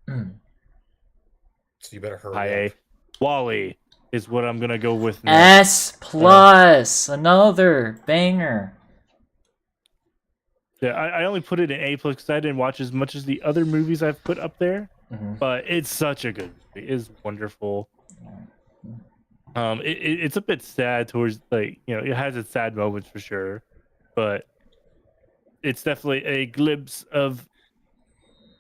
So you better hurry high up. A. Wally is what I'm gonna go with now. S plus another banger. Yeah, I only put it in A plus because I didn't watch as much as the other movies I've put up there. But it's such a good movie. It's wonderful. It's a bit sad towards like it has its sad moments for sure, but it's definitely a glimpse of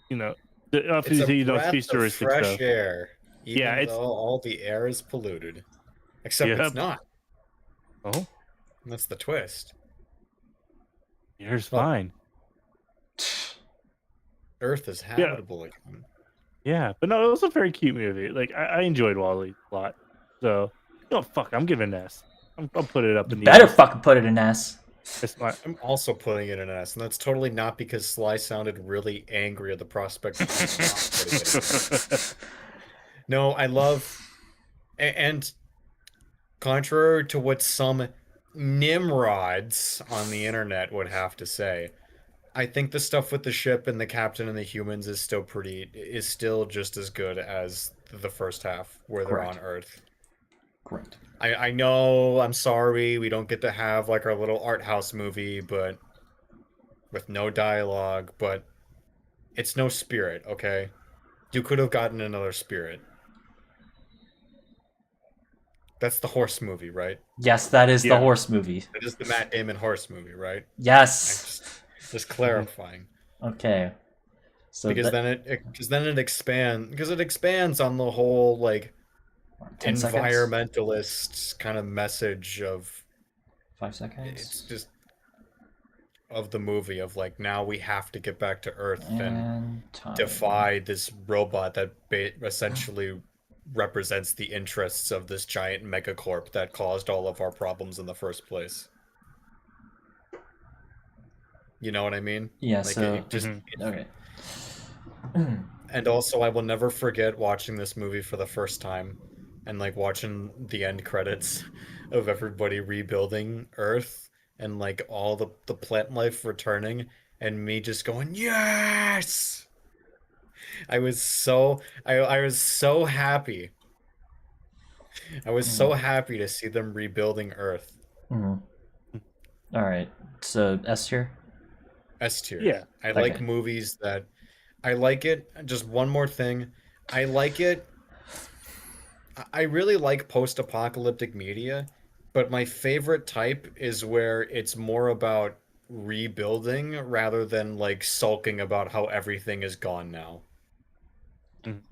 the It's obviously a breath of futuristic fresh stuff. air, even Yeah, though all the air is polluted. Except Yep. it's not. Oh, That's the twist. here's Well, fine. Earth is habitable again. Yeah, but no, it was a very cute movie. Like I enjoyed Wally a lot. So fuck, I'm giving an S. I'll put it up in the Better S. fucking put it in S. It's my, I'm also putting it in an S, and that's totally not because Sly sounded really angry at the prospect of me not putting it in an S. No, I love, and contrary to what some nimrods on the internet would have to say, I think the stuff with the ship and the captain and the humans is still just as good as the first half where they're Correct. on Earth. Correct. I know, I'm sorry, we don't get to have like our little art house movie, but with no dialogue, but it's no Spirit, okay? You could have gotten another Spirit. That's the horse movie, right? Yes, that is the Yeah. horse movie. That is the Matt Damon horse movie, right? Yes. Just clarifying. Okay. So Because then it expands on the whole like 10 seconds? environmentalist kind of message of 5 seconds. it's just of the movie of like now we have to get back to Earth and and time. defy this robot that essentially represents the interests of this giant megacorp that caused all of our problems in the first place. You know what I mean? Yeah, Like so it just okay. And also, I will never forget watching this movie for the first time and like watching the end credits of everybody rebuilding Earth and like all the plant life returning and me just going, yes! I was so happy. I was so happy to see them rebuilding Earth. All right. So S tier. S tier. Yeah. I like Okay. movies that I like it. Just one more thing. I like it. I really like post-apocalyptic media, but my favorite type is where it's more about rebuilding rather than like sulking about how everything is gone now.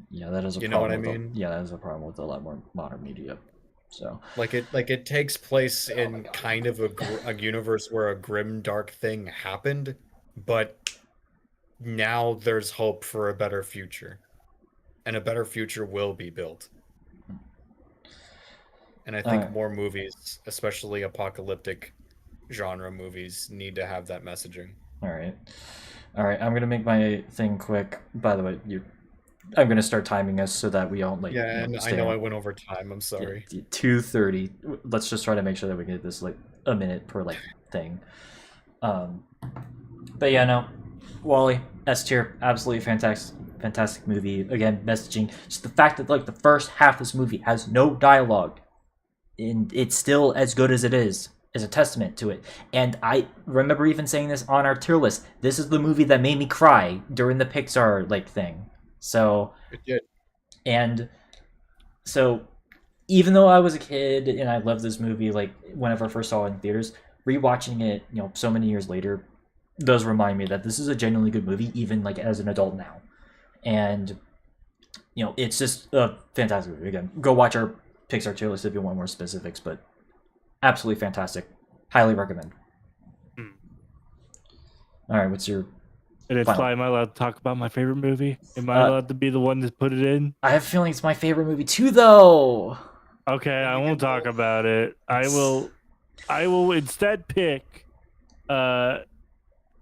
Yeah, that is a You know what I problem with mean? yeah, that is a problem with a lot more modern media. So Like it takes place in kind of a universe where a grim dark thing happened, but now there's hope for a better future. And a better future will be built. And I all think right. more movies, especially apocalyptic genre movies, need to have that messaging. All right. All right, I'm gonna make my thing quick. By the way, I'm gonna start timing us so that we don't like Yeah, and I stay know I on went over time. I'm sorry. 2:30. Let's just try to make sure that we get this like a minute per like thing. Um, but yeah, no, Wally S tier, absolutely fantastic movie. Again, messaging. Just the fact that like the first half of this movie has no dialogue, and it's still as good as it is a testament to it. And I remember even saying this on our tier list. This is the movie that made me cry during the Pixar like thing. So It did. and so even though I was a kid and I loved this movie, like whenever I first saw it in theaters, rewatching it, so many years later, does remind me that this is a genuinely good movie, even like as an adult now. And it's just a fantastic movie. Again, go watch our Pixar tier list if you want more specifics, but absolutely fantastic. Highly recommend. All right, what's your And it's final? why am I allowed to talk about my favorite movie? Am I Uh, allowed to be the one to put it in? I have a feeling it's my favorite movie too, though. Okay, I won't talk about it. I will instead pick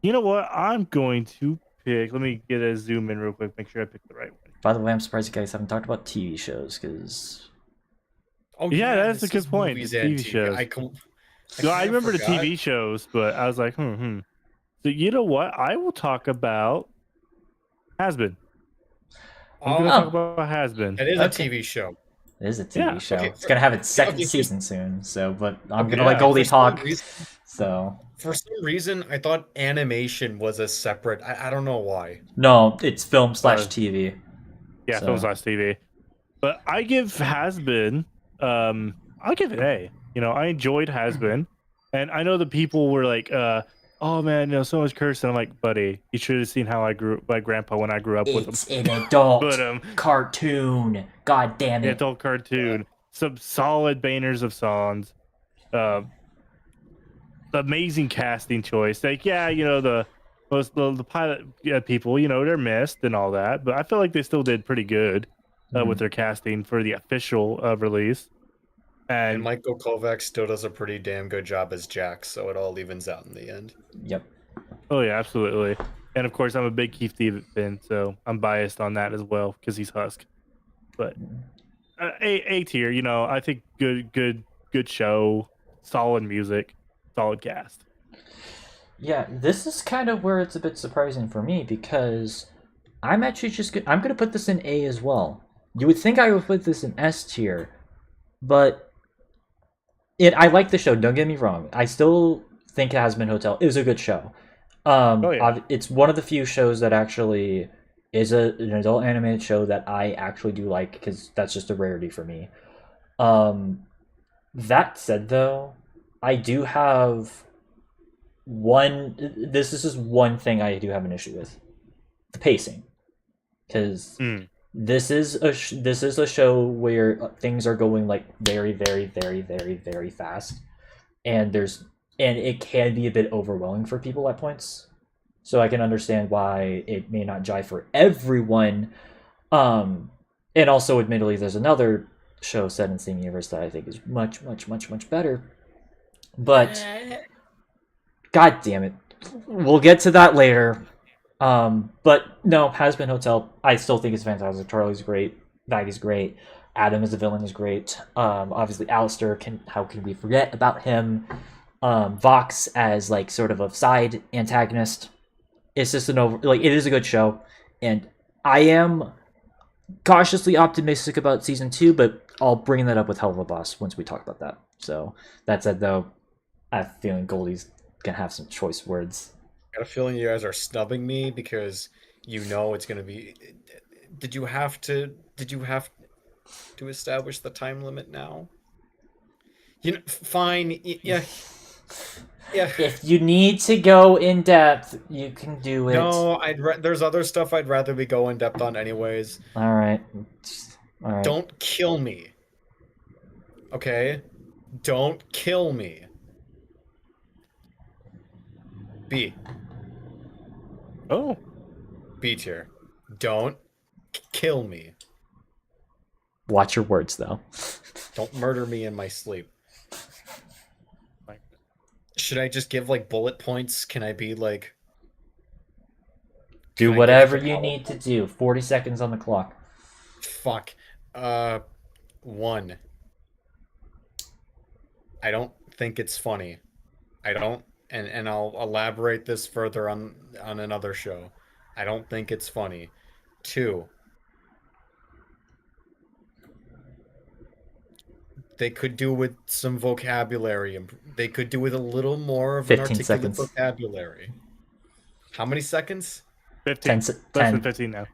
you know what? I'm going to pick. Let me get a zoom in real quick, make sure I pick the right one. By the way, I'm surprised you guys haven't talked about TV shows because Oh Yeah, that's a this good is point. movies The and TV TV. shows. So I kind of remember the forgot. TV shows, but I was like, So you know what? I will talk about Has Been. I'm gonna talk Oh. about Has Been. It is a Okay. TV show. it is a TV Yeah. show. Okay, It's gonna have its second okay, season soon. So, but I'm okay, gonna let yeah. Goldie for some talk. reason, So I thought animation was a separate. I don't know why. no, it's film / Uh, TV. Yeah, So film / TV. But I give Has Been, I'll give it an A. I enjoyed Has Been, and I know the people were like, "Oh man, so much cursing." I'm like, "Buddy, you should have seen how I grew my grandpa when I grew up with him." it's an adult But cartoon. God damn it! adult cartoon, some solid bangers of songs, uh, amazing casting choice. Like, yeah, the pilot people, they're missed and all that, but I feel like they still did pretty good with their casting for the official release. And And Michael Kovac still does a pretty damn good job as Jack, so it all evens out in the end. Yep. oh yeah, absolutely. And of course, I'm a big Keith David fan, so I'm biased on that as well because he's Husk. But A tier, I think good show, solid music, solid cast. Yeah, this is kind of where it's a bit surprising for me because I'm actually I'm gonna put this in A as well. You would think I would put this in S tier, but I like the show. Don't get me wrong. I still think Hazbin Hotel is a good show. Oh yeah. It's one of the few shows that actually is an adult animated show that I actually do like because that's just a rarity for me. That said, though, I do have one. This is just one thing I do have an issue with: the pacing, because this is a show where things are going like very, very, very, very, very fast, and it can be a bit overwhelming for people at points. So I can understand why it may not jive for everyone. And also, admittedly, there's another show set in the same universe that I think is much, much, much, much better. But god damn it, we'll get to that later. But no, Has Been Hotel, I still think it's fantastic. Charlie's great, Maggie's great, Adam as the villain is great. Obviously, Alistair, how can we forget about him? Vox as like sort of a side antagonist. It's just it is a good show, and I am cautiously optimistic about season 2, but I'll bring that up with Hell of a Boss once we talk about that. So that said, though, I have a feeling Goldie's gonna have some choice words. I got a feeling you guys are snubbing me because you know it's gonna be. Did you have to? Did you have to establish the time limit now? You know, fine. Yeah, yeah. If you need to go in depth, you can do it. No, there's other stuff I'd rather we go in depth on anyways. All right. All right. Don't kill me. Okay? Don't kill me. B. Oh, B tier. Don't kill me. Watch your words, though. Don't murder me in my sleep. like, Should I just give like bullet points? Can I be like Do Can I give whatever the you power- need to do. 40 seconds on the clock. fuck. 1. I don't think it's funny. I don't and I'll elaborate this further on another show. I don't think it's funny. 2. They could do with some vocabulary. They could do with a little more of an 15 articulate seconds. vocabulary. How many seconds? 15. 10. Less than 15 now.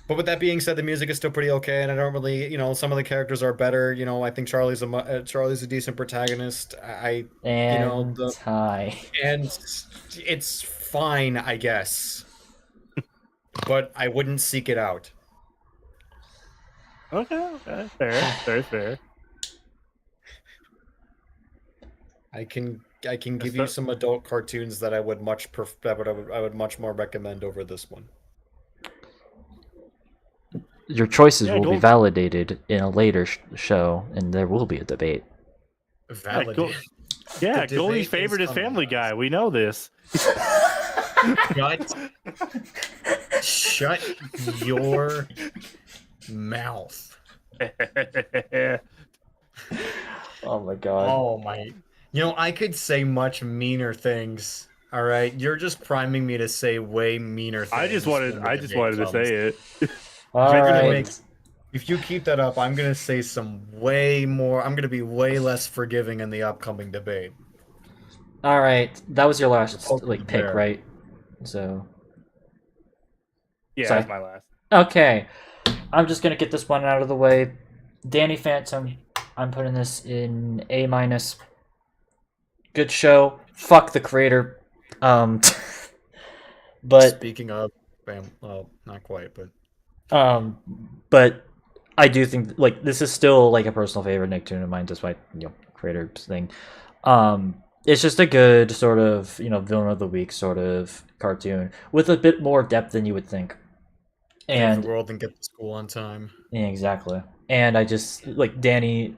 But with that being said, the music is still pretty okay, and I don't really, some of the characters are better. I think Charlie's a decent protagonist. And the tie. and it's fine, I guess. But I wouldn't seek it out. Okay. Fair. Very fair. I can give you some adult cartoons that I would I would much more recommend over this one. Your choices Yeah, will be don't- validated in a later show, and there will be a debate. Validate. Yeah, The Goldie's debate favorite is coming, Family guys. Guy. We know this. Shut your mouth. Oh my god. Oh my. I could say much meaner things. All right, you're just priming me to say way meaner things. I just wanted to say it. All you're gonna right. make- If you keep that up, I'm gonna say some way more. I'm gonna be way less forgiving in the upcoming debate. All right. That was your last Poking the pick, bear. right? So Yeah, Sorry. that's my last. okay. I'm just gonna get this one out of the way. Danny Phantom. I'm putting this in A minus. Good show. Fuck the creator. But Speaking of, well, not quite, but but I do think this is still a personal favorite Nicktoon of mine, despite creator's thing. It's just a good sort of villain of the week sort of cartoon with a bit more depth than you would think. save And the world and get to school on time. yeah, exactly. And I just Danny.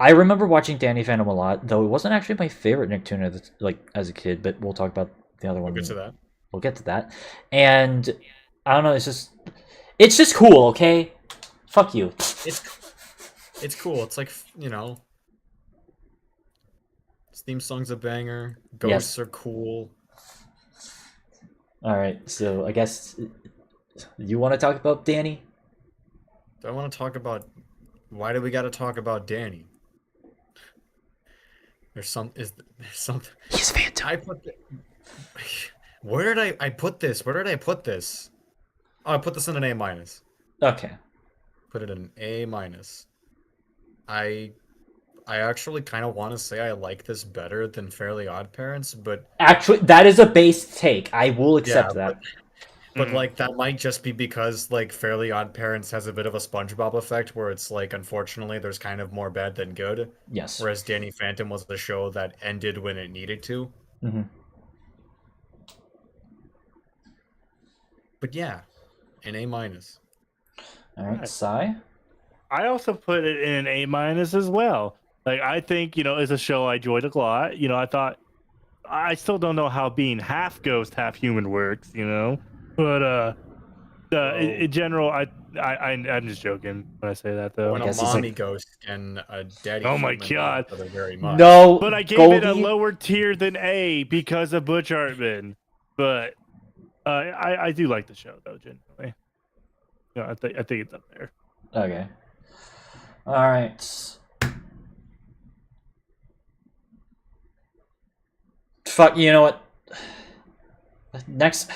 I remember watching Danny Phantom a lot, though it wasn't actually my favorite Nicktoon as a kid. But we'll talk about the other one. We'll get to that. We'll get to that. And I don't know. It's just cool. Okay, fuck you. It's cool. It's like His theme song's a banger. Ghosts are cool. All right. So I guess you want to talk about Danny. I want to talk about why do we got to talk about Danny? There's something. He's Phantom. I put. Where did I put this? Where did I put this? Oh, I put this in an A minus. Okay. Put it in A minus. I actually kind of want to say I like this better than Fairly Odd Parents, but Actually, that is a base take. I will accept Yeah, that. but that might just be because Fairly Odd Parents has a bit of a SpongeBob effect where it's unfortunately there's kind of more bad than good, Yes. whereas Danny Phantom was the show that ended when it needed to. Mm-hmm. But yeah, an A minus. All right, Right. Sai. I also put it in an A minus as well. I think it's a show I enjoyed a lot. I thought I still don't know how being half ghost, half human works. But in general, I'm just joking when I say that though. When a guess it's mommy ghost and a daddy. Oh my human God. love each other very much. No, But I gave Goldie. it a lower tier than A because of Butch Hartman. But I do like the show though, genuinely. I think it's up there. Okay. All right. Fuck. You know what? Next.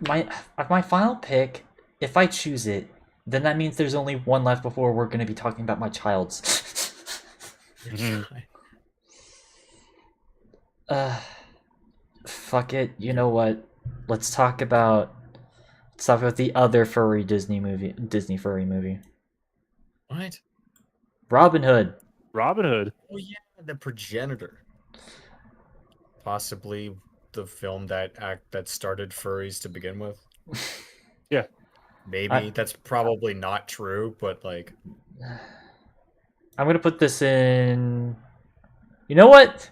my final pick, if I choose it, then that means there's only one left before we're going to be talking about my child's. Mhm. Fuck it. You know what? Let's talk about the other Disney furry movie. What? Robin Hood. Robin Hood. Oh yeah, the progenitor. Possibly the film that started furries to begin with. Yeah. Maybe that's probably not true, but like, I'm gonna put this in. You know what?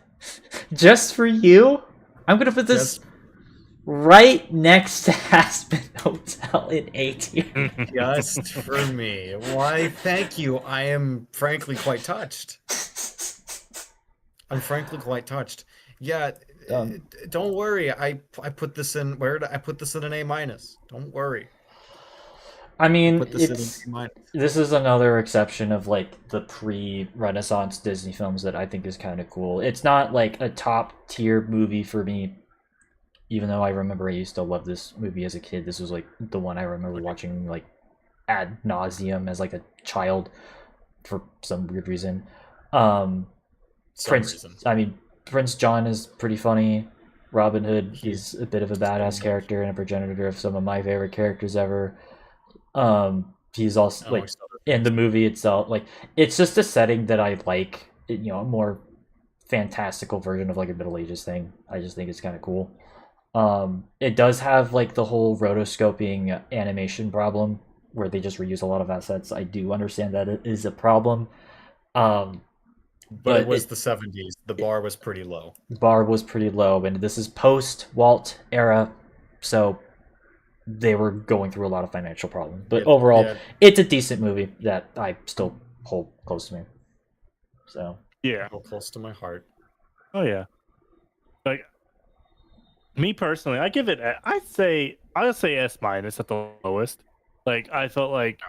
Just for you, I'm gonna put this right next to Aspen Hotel in A tier. just for me. Why? Thank you. I am frankly quite touched. I'm frankly quite touched. Yeah, don't worry. I put this in. Where did I put this in an A minus? Don't worry. I mean, Put this in an A minus. this is another exception of like the pre-Renaissance Disney films that I think is kind of cool. It's not like a top tier movie for me, even though I remember I used to love this movie as a kid. This was like the one I remember watching like ad nauseum as like a child for some weird reason. Prince John is pretty funny. Robin Hood, he's a bit of a badass character and a progenitor of some of my favorite characters ever. He's also like in the movie itself, like it's just a setting that I like. A more fantastical version of like a Middle Ages thing. I just think it's kind of cool. It does have like the whole rotoscoping animation problem where they just reuse a lot of assets. I do understand that it is a problem. But it was the 70s. The bar was pretty low. Bar was pretty low, and this is post Walt era, so they were going through a lot of financial problems. But overall, it's a decent movie that I still hold close to me. So yeah, close to my heart. Oh yeah, like me personally, I give it. I'll say S minus at the lowest. Like I felt like,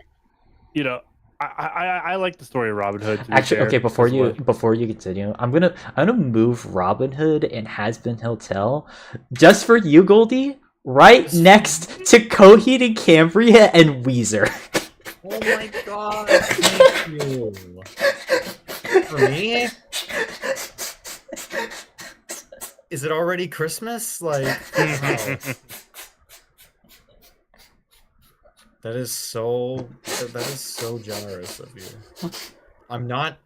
I like the story of Robin Hood. Actually, okay, before you continue, I'm gonna move Robin Hood and Has Been Hotel just for you, Goldie, right next to Coheed and Cambria and Weezer. Oh my god! Thank you. For me? Is it already Christmas? Like, wow. That is so generous of you. I'm not.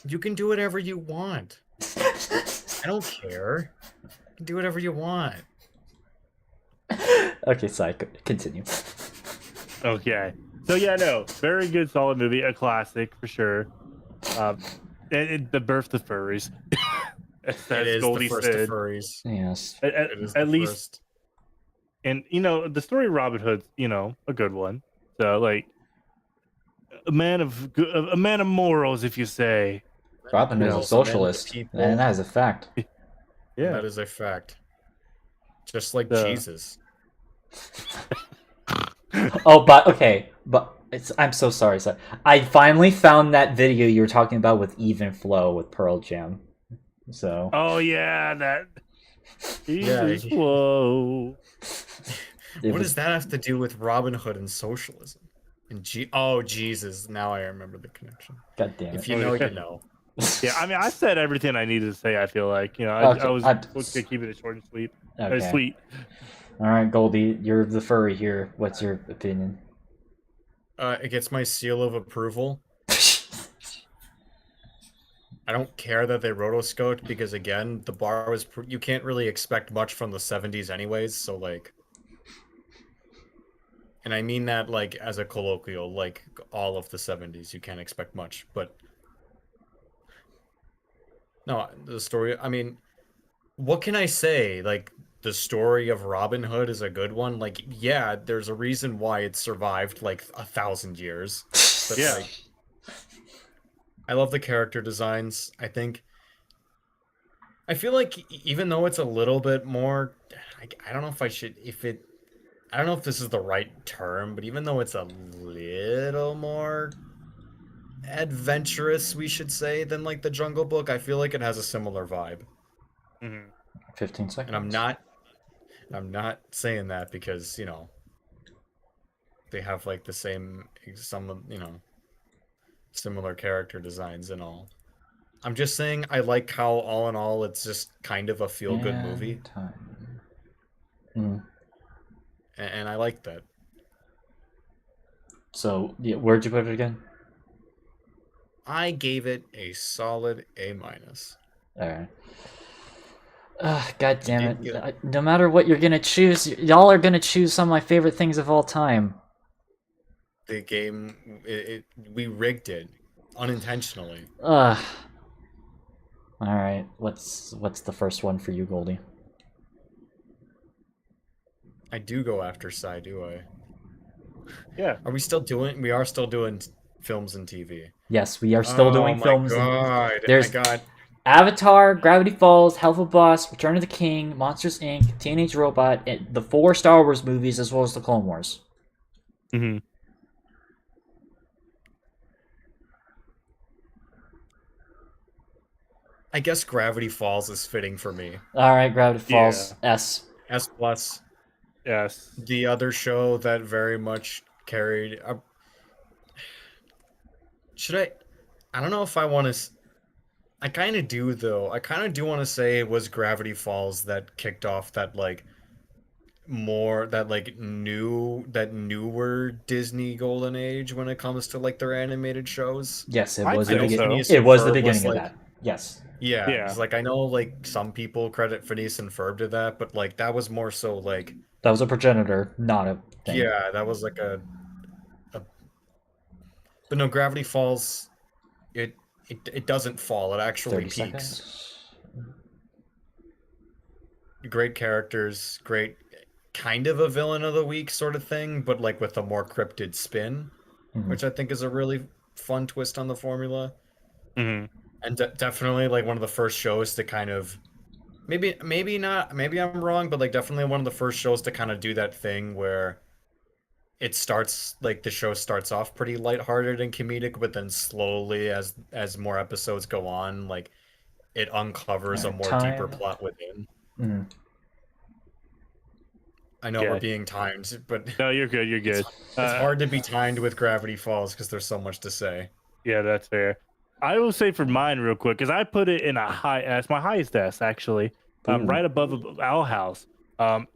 You can do whatever you want. I don't care. You can do whatever you want. Okay, sorry. Continue. Okay. So yeah, no, very good, solid movie, a classic for sure. The birth of furries. It is the first of furries. Yes. At least. And the story of Robin Hood's a good one. So like a man of morals, if you say. Robin Hood's a socialist, and that is a fact. Yeah, that is a fact. Just like Jesus. I'm so sorry. I finally found that video you were talking about with Even Flow with Pearl Jam. So. Oh yeah, that. Jesus, whoa. What does that have to do with Robin Hood and socialism? And Jesus! Now I remember the connection. God damn it! If you know, you know. Yeah, I mean, I said everything I needed to say. I feel like I was keeping it short and sweet. Okay. Sweet. All right, Goldie, you're the furry here. What's your opinion? It gets my seal of approval. I don't care that they rotoscoped because again, the bar was you can't really expect much from the 70s anyways, so like, and I mean that like as a colloquial, like all of the 70s you can't expect much, but no, the story, I mean, what can I say? Like the story of Robin Hood is a good one. Like, yeah, there's a reason why it survived like 1,000 years. But yeah. like, I love the character designs. I feel like even though it's a little bit more, I don't know if I don't know if this is the right term, but even though it's a little more adventurous, we should say, than like the Jungle Book, I feel like it has a similar vibe. 15 seconds. And I'm not. I'm not saying that because, they have like the same similar character designs and all. I'm just saying I like how all in all it's just kind of a feel-good movie, And time. Mm. and I like that. So, yeah, where'd you put it again? I gave it a solid A minus. Alright. God damn did it. good. No matter what you're gonna choose, y'all are gonna choose some of my favorite things of all time. The game, we rigged it unintentionally. Ugh. Alright, what's the first one for you, Goldie? I do go after Psy, do I? Yeah. Are we still doing? We are still doing films and TV. Yes, we are still doing films. Oh my god! There's I got Avatar, Gravity Falls, Helluva Boss, Return of the King, Monsters Inc., Teenage Robot, and the 4 Star Wars movies, as well as the Clone Wars. Mm-hmm. I guess Gravity Falls is fitting for me. Alright, Gravity Falls, Yeah. S. S plus. Yes. The other show that very much carried. Should I? I don't know if I want to. I kind of do though. I kind of do want to say it was Gravity Falls that kicked off that newer Disney golden age when it comes to like their animated shows. Yes, it I'd was say the beginning. so. It was the Ferb beginning of like- that. Yes. Yeah, Yeah. 'cause, like I know like some people credit Phineas and Ferb to that, but like that was more so like That was a progenitor, not a thing. yeah, that was like a but no, Gravity Falls it doesn't fall, it actually 30 peaks. seconds. Great characters, great kind of a villain of the week sort of thing, but like with a more cryptid spin, Mhm. which I think is a really fun twist on the formula. Mm-hmm. And definitely like one of the first shows to kind of maybe not, maybe I'm wrong, but like definitely one of the first shows to kind of do that thing where it starts like the show starts off pretty lighthearted and comedic, but then slowly as more episodes go on, like it uncovers a Alright, more deeper time. plot within. Mhm. I know Yeah. we're being timed, but No, you're good. You're good. it's hard to be timed with Gravity Falls because there's so much to say. Yeah, that's fair. I will say for mine real quick because I put it in a high S, my highest S actually, Ooh. right above Owl House.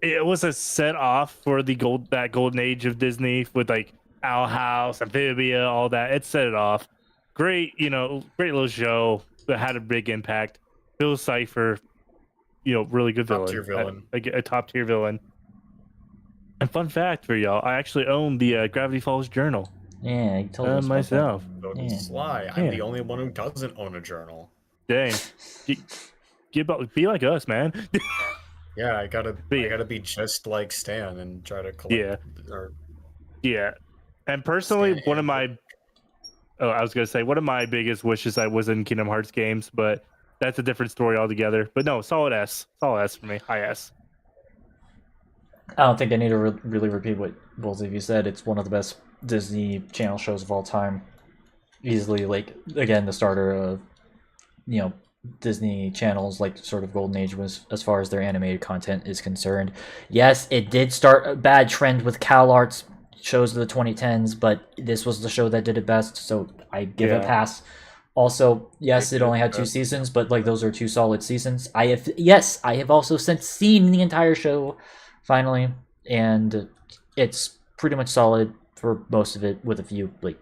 It was a set off for the golden age of Disney with like Owl House, Amphibia, all that. It set it off. Great, great little show that had a big impact. Bill Cipher, really good villain, Top-tier villain. a top tier villain. And fun fact for y'all, I actually own the Gravity Falls journal Yeah, you told us about myself. So Yeah. does Sly. I'm Yeah. the only one who doesn't own a journal. Dang, be like us, man. Yeah, I gotta Yeah. be just like Stan and try to collect. Yeah. Or Yeah, and personally, Stan one of and my I was gonna say one of my biggest wishes I was in Kingdom Hearts games, but that's a different story altogether. But no, solid S for me, high S. I don't think I need to really repeat what both of you said. It's one of the best Disney Channel shows of all time. Easily, like, again, the starter of, Disney Channel's, like, sort of golden age was as far as their animated content is concerned. Yes, it did start a bad trend with CalArts shows of the 2010s, but this was the show that did it best, so I give it a Yeah. pass. Also, yes, It it did only it had 2 best. seasons, but like those are 2 solid seasons. I have also since seen the entire show finally, and it's pretty much solid for most of it, with a few like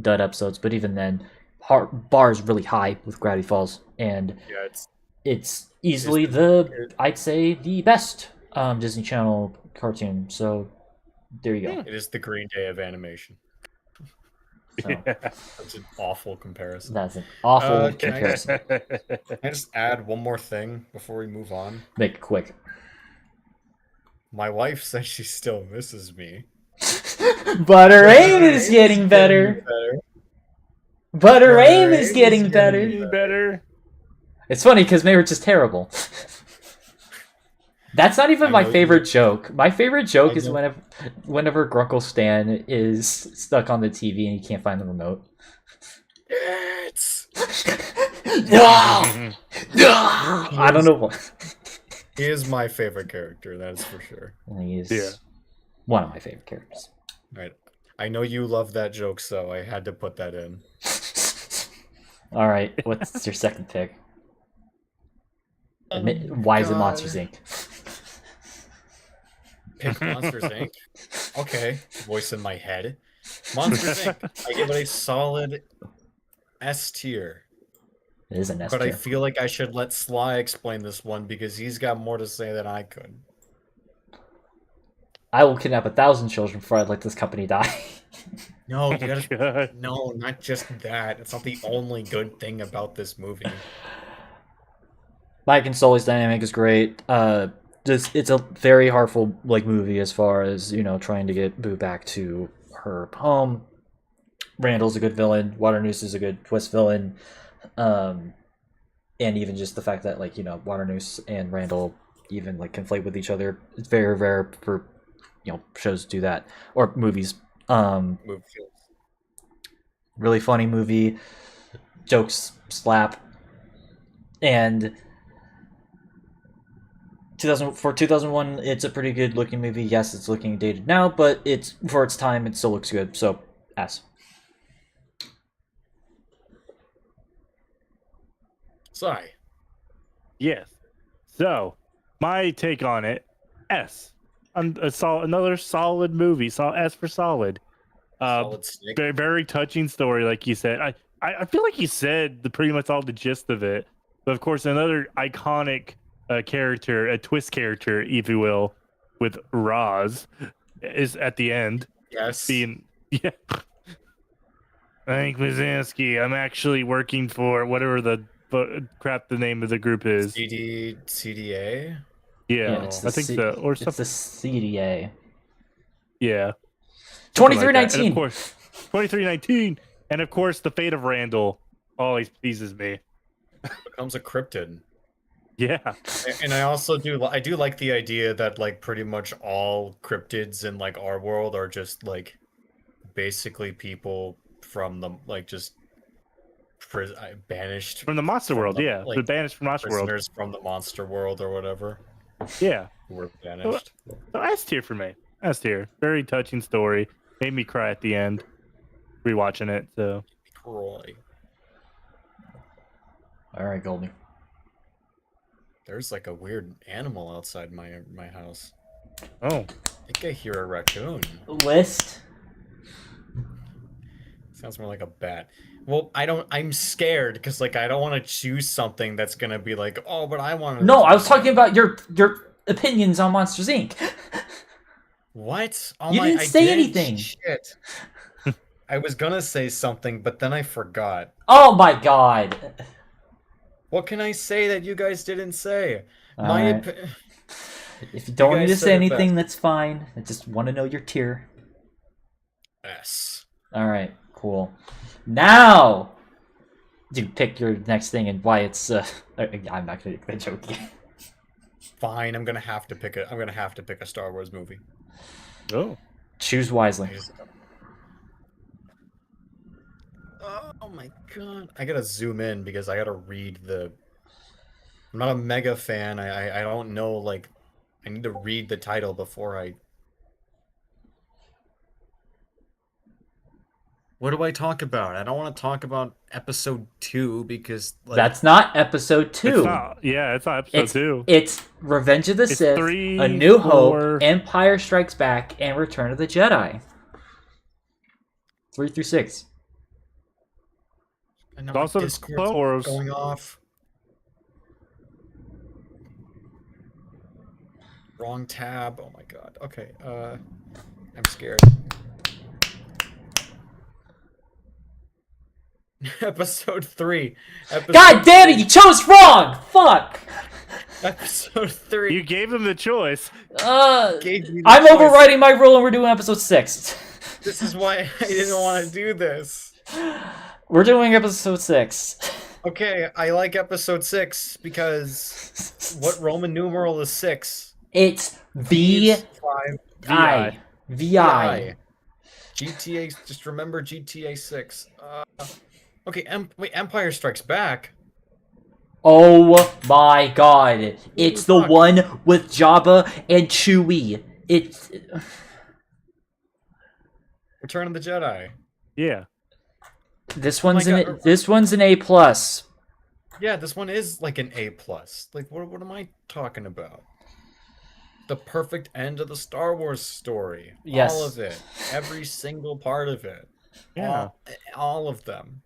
dud episodes. But even then, bar is really high with Gravity Falls, and yeah, it's easily I'd say the best Disney Channel cartoon. So there you go. it is the Green Day of animation. So That's an awful comparison. that's an awful Can I comparison. Can I just add one more thing before we move on? Make it quick. My wife says she still misses me. But her aim is getting better. But her aim is getting better. Better. It's funny because they were just terrible. That's not even I my know favorite joke. My favorite joke I is know. whenever Grunkle Stan is stuck on the TV and he can't find the remote. It's I don't know what. He is my favorite character, that is for sure. And he's Yeah. one of my favorite characters. Right. I know you love that joke, so I had to put that in. All right, what's your second pick? Oh Why is it God. Monsters Inc? Pick Monsters Inc. Okay, voice in my head. Monsters Inc. I give it a solid S tier. It is an S But I tier. feel like I should let Sly explain this one because he's got more to say than I could. I will kidnap 1,000 children before I let this company die. No, you Oh, gotta. God. No, not just that. It's not the only good thing about this movie. Mike and Sully's dynamic is great. It's a very heartful movie as far as trying to get Boo back to her home. Randall's a good villain. Waternoose is a good twist villain, and even just the fact that Waternoose and Randall even conflate with each other. It's very rare for shows to do that or movies. Movie feels. Really funny movie. Jokes slap, and 2001, it's a pretty good looking movie. Yes, it's looking dated now, but it's for its time, it still looks good. So, S. Sorry. Yes. So, my take on it, S. Another solid movie. S for solid. Solid snake. Very, very touching story, like you said. I feel like you said pretty much all the gist of it. But of course, another iconic character, a twist character, if you will, with Roz, is at the end. Yes. Yeah. Hank Mazinski. I'm actually working for whatever the crap the name of the group is. CDA. Yeah, it's I think so. Or It's something. the CDA. Yeah. 2319. And of course, 2319. And of course, the fate of Randall always pleases me. Becomes a cryptid. Yeah. And I also do like the idea that pretty much all cryptids in our world are just basically people from the just banished From the monster world, yeah. The banished from monster world. prisoners from the monster world or whatever Yeah. who were banished. So S tier for me. S tier. Very touching story. Made me cry at the end. Rewatching it. So Troy. All right, Goldie. There's a weird animal outside my house. oh. I think I hear a raccoon. List. Sounds more like a bat. Well, I'm scared because I don't want to choose something that's gonna be oh, but I want to. No, I was talking about your opinions on Monsters Inc. What? Oh You didn't say anything. Shit. I was gonna say something, but then I forgot. Oh my god. What can I say that you guys didn't say? All My right. opi- If you don't guys need to said say it anything, best. that's fine. I just want to know your tier. S. All right, cool. Now, you pick your next thing and why it's. I'm not gonna make that joke again. Fine, I'm gonna have to pick a Star Wars movie. Oh. Choose wisely. Oh my god! I gotta zoom in because I gotta read the. I'm not a mega fan. I don't know I need to read the title before I. What do I talk about? I don't want to talk about episode 2 because That's not episode 2. It's not episode It's 2. It's Revenge of the It's Sith, 3, A New 4. Hope, Empire Strikes Back, and Return of the Jedi. 3 through 6. And now It's also my the Discord's Clone Wars. going off. Wrong tab. Oh my god. Okay. I'm scared. Episode 3. God damn it! You chose wrong. Fuck. Episode 3. You gave him the choice. Gave me the I'm choice. overriding my rule, and we're doing episode 6. This is why I didn't want to do this. We're doing episode 6. Okay, I like episode 6 because what Roman numeral is 6? It's V's 5. VI. VI. GTA. Just remember GTA 6. Okay. Wait. Empire Strikes Back. Oh my god. It's the one with Jabba and Chewie. It's Return of the Jedi. Yeah. this my one's God. this one's an A plus. Yeah, this one is like an A plus. Like, what am I talking about? The perfect end of the Star Wars story. Yes. All of it. Every single part of it. Yeah. All of them.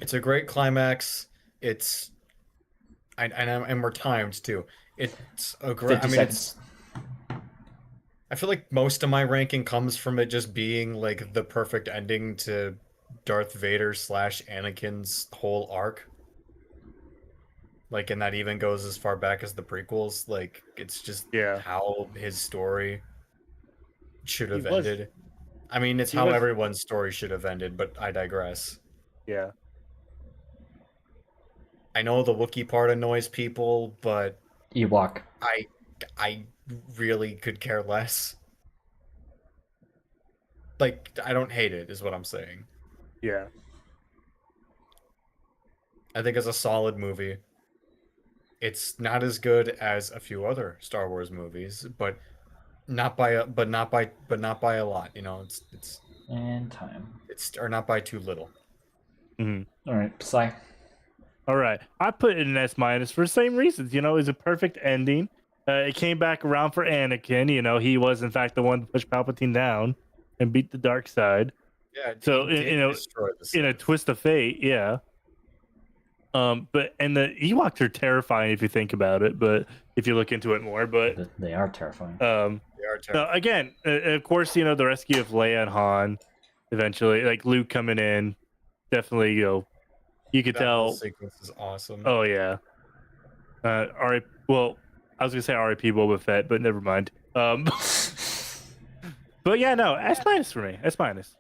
It's a great climax. It's and we're timed too. It's a great. 50 seconds. I feel like most of my ranking comes from it just being like the perfect ending to Darth Vader / Anakin's whole arc. Like, and that even goes as far back as the prequels. Like, it's just Yeah. how his story should have He was- ended. I mean, it's he how was- everyone's story should have ended, but I digress. Yeah. I know the Wookiee part annoys people, but Ewok. I really could care less. Like, I don't hate it, is what I'm saying. Yeah. I think it's a solid movie. It's not as good as a few other Star Wars movies, but not by a lot. You know, it's And time. or not by too little. Alright, Psy. All right. I put it an S- for the same reasons. You know, it's a perfect ending. It came back around for Anakin. You know, he was in fact the one to push Palpatine down and beat the dark side. Yeah. So he did you know, destroy the in a Sith. twist of fate, yeah. But and the Ewoks are terrifying if you think about it. But if you look into it more, but They are terrifying. They are no, again, of course, you know the rescue of Leia and Han. Eventually, like Luke coming in, definitely, you know, you could that whole tell. sequence is awesome. Oh yeah. Well, I was gonna say R.I.P. Boba Fett, but never mind. But yeah, no, S minus for me. S minus.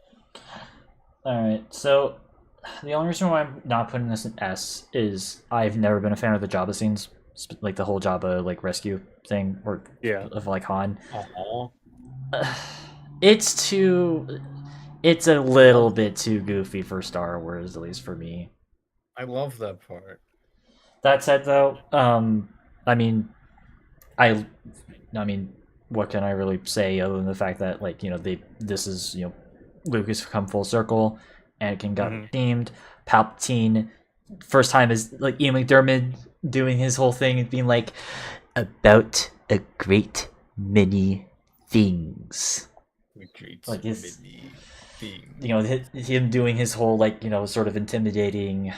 Alright, so the only reason why I'm not putting this in S is I've never been a fan of the Jabba scenes, like the whole Jabba like rescue thing, or Yeah. of like Han. Aw. It's a little bit too goofy for Star Wars, at least for me. I love that part. That said, though, I mean, I mean, what can I really say other than the fact that, like, you know, this is, you know, Luke has come full circle, Anakin got redeemed, Palpatine, first time is like Ian McDermott doing his whole thing and being like, about a great many things. Like his, you know, him doing his whole like, you know, sort of intimidating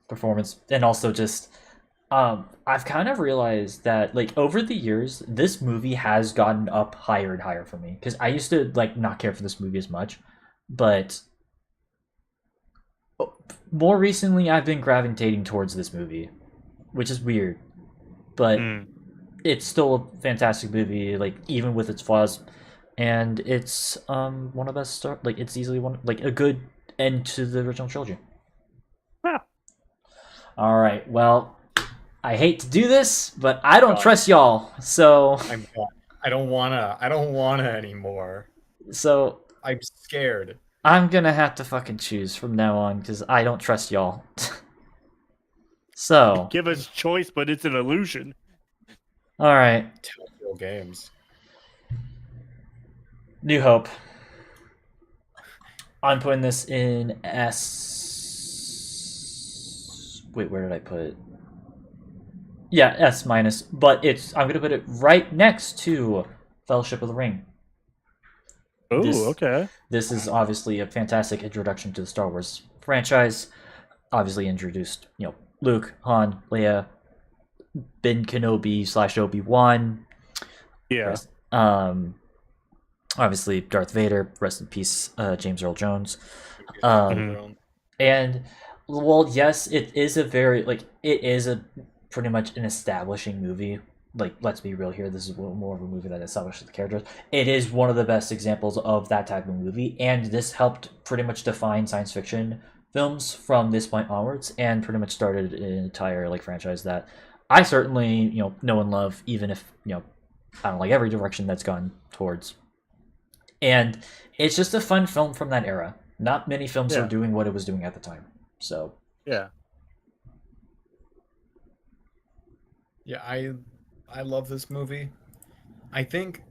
performance, and also just I've kind of realized that like over the years this movie has gotten up higher and higher for me, because I used to like not care for this movie as much, but more recently I've been gravitating towards this movie, which is weird, but it's still a fantastic movie, like even with its flaws, and it's one of the best like it's easily one like a good end to the original trilogy. Yeah. All right, well, I hate to do this, but I don't trust y'all, so I don't wanna anymore. So I'm scared. I'm gonna have to fucking choose from now on because I don't trust y'all. So Give us choice, but it's an illusion. all right, Telltale Games. New Hope. I'm putting this in S. Wait, where did I put it? Yeah, S minus. But I'm gonna put it right next to Fellowship of the Ring. Oh, okay. This is obviously a fantastic introduction to the Star Wars franchise. Obviously introduced, you know, Luke, Han, Leia, Ben Kenobi / Obi-Wan. Yeah. Obviously Darth Vader, rest in peace, James Earl Jones. And well, yes, it is a pretty much an establishing movie. Like, let's be real here, this is more of a movie that establishes the characters. It is one of the best examples of that type of movie, and this helped pretty much define science fiction films from this point onwards, and pretty much started an entire like franchise that I certainly, you know and love, even if, you know, I don't like every direction that's gone towards. And it's just a fun film from that era. Not many films are doing what it was doing at the time. So Yeah. Yeah, I love this movie. I think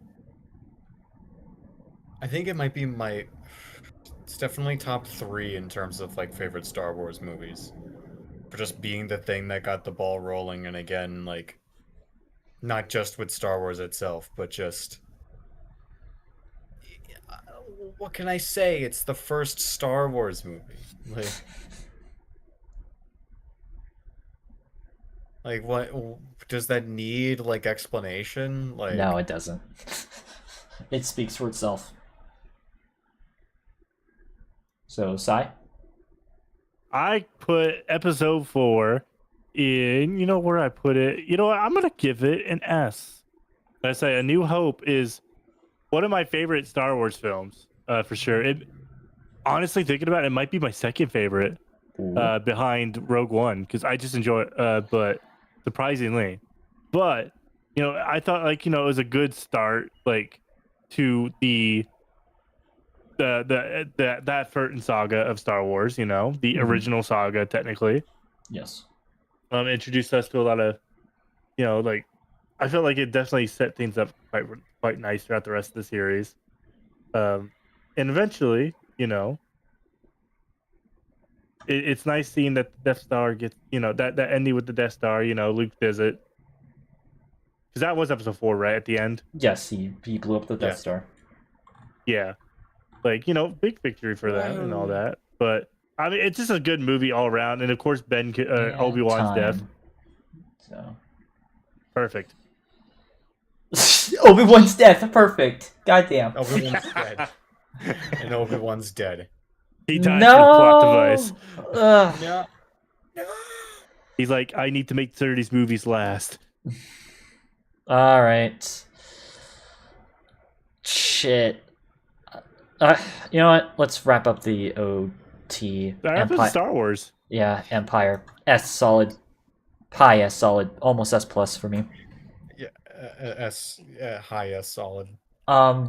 it might be my it's definitely top 3 in terms of like favorite Star Wars movies. For just being the thing that got the ball rolling, and again, like not just with Star Wars itself, but just what can I say? It's the first Star Wars movie. Like what does that need like explanation? no, Like it doesn't. It speaks for itself. So, Sai? I put episode 4 in, you know where I put it? You know what? I'm going to give it an S. I say A New Hope is one of my favorite Star Wars films, for sure. It honestly, thinking about it, it might be my second favorite Ooh. behind Rogue One because I just enjoy it, but surprisingly. But, you know, I thought like, you know, it was a good start like to that certain saga of Star Wars, you know, the Mhm. original saga technically. Yes. Introduced us to a lot of, you know, like I felt like it definitely set things up quite nice throughout the rest of the series. Um, and eventually, you know, it's nice seeing that the Death Star gets, you know, that ending with the Death Star, you know, Luke visit, because that was episode 4, right? At the end, Yes, he blew up the Death Yeah. Star. yeah, like, you know, big victory for them and all Wow. that. But I mean, it's just a good movie all around, and of course, Obi And Wan's death, time. So perfect. Obi-Wan's death, perfect. Goddamn. Obi-Wan's dead. And Obi-Wan's dead. He died for the plot No. device. Ugh. No. No. He's like, I need to make 30s movies last. All right. Shit. You know what? Let's wrap up the OT That happens to Empire. Star Wars. Yeah, Empire. S solid. Pi S solid. Almost S plus for me. Yeah, high S solid.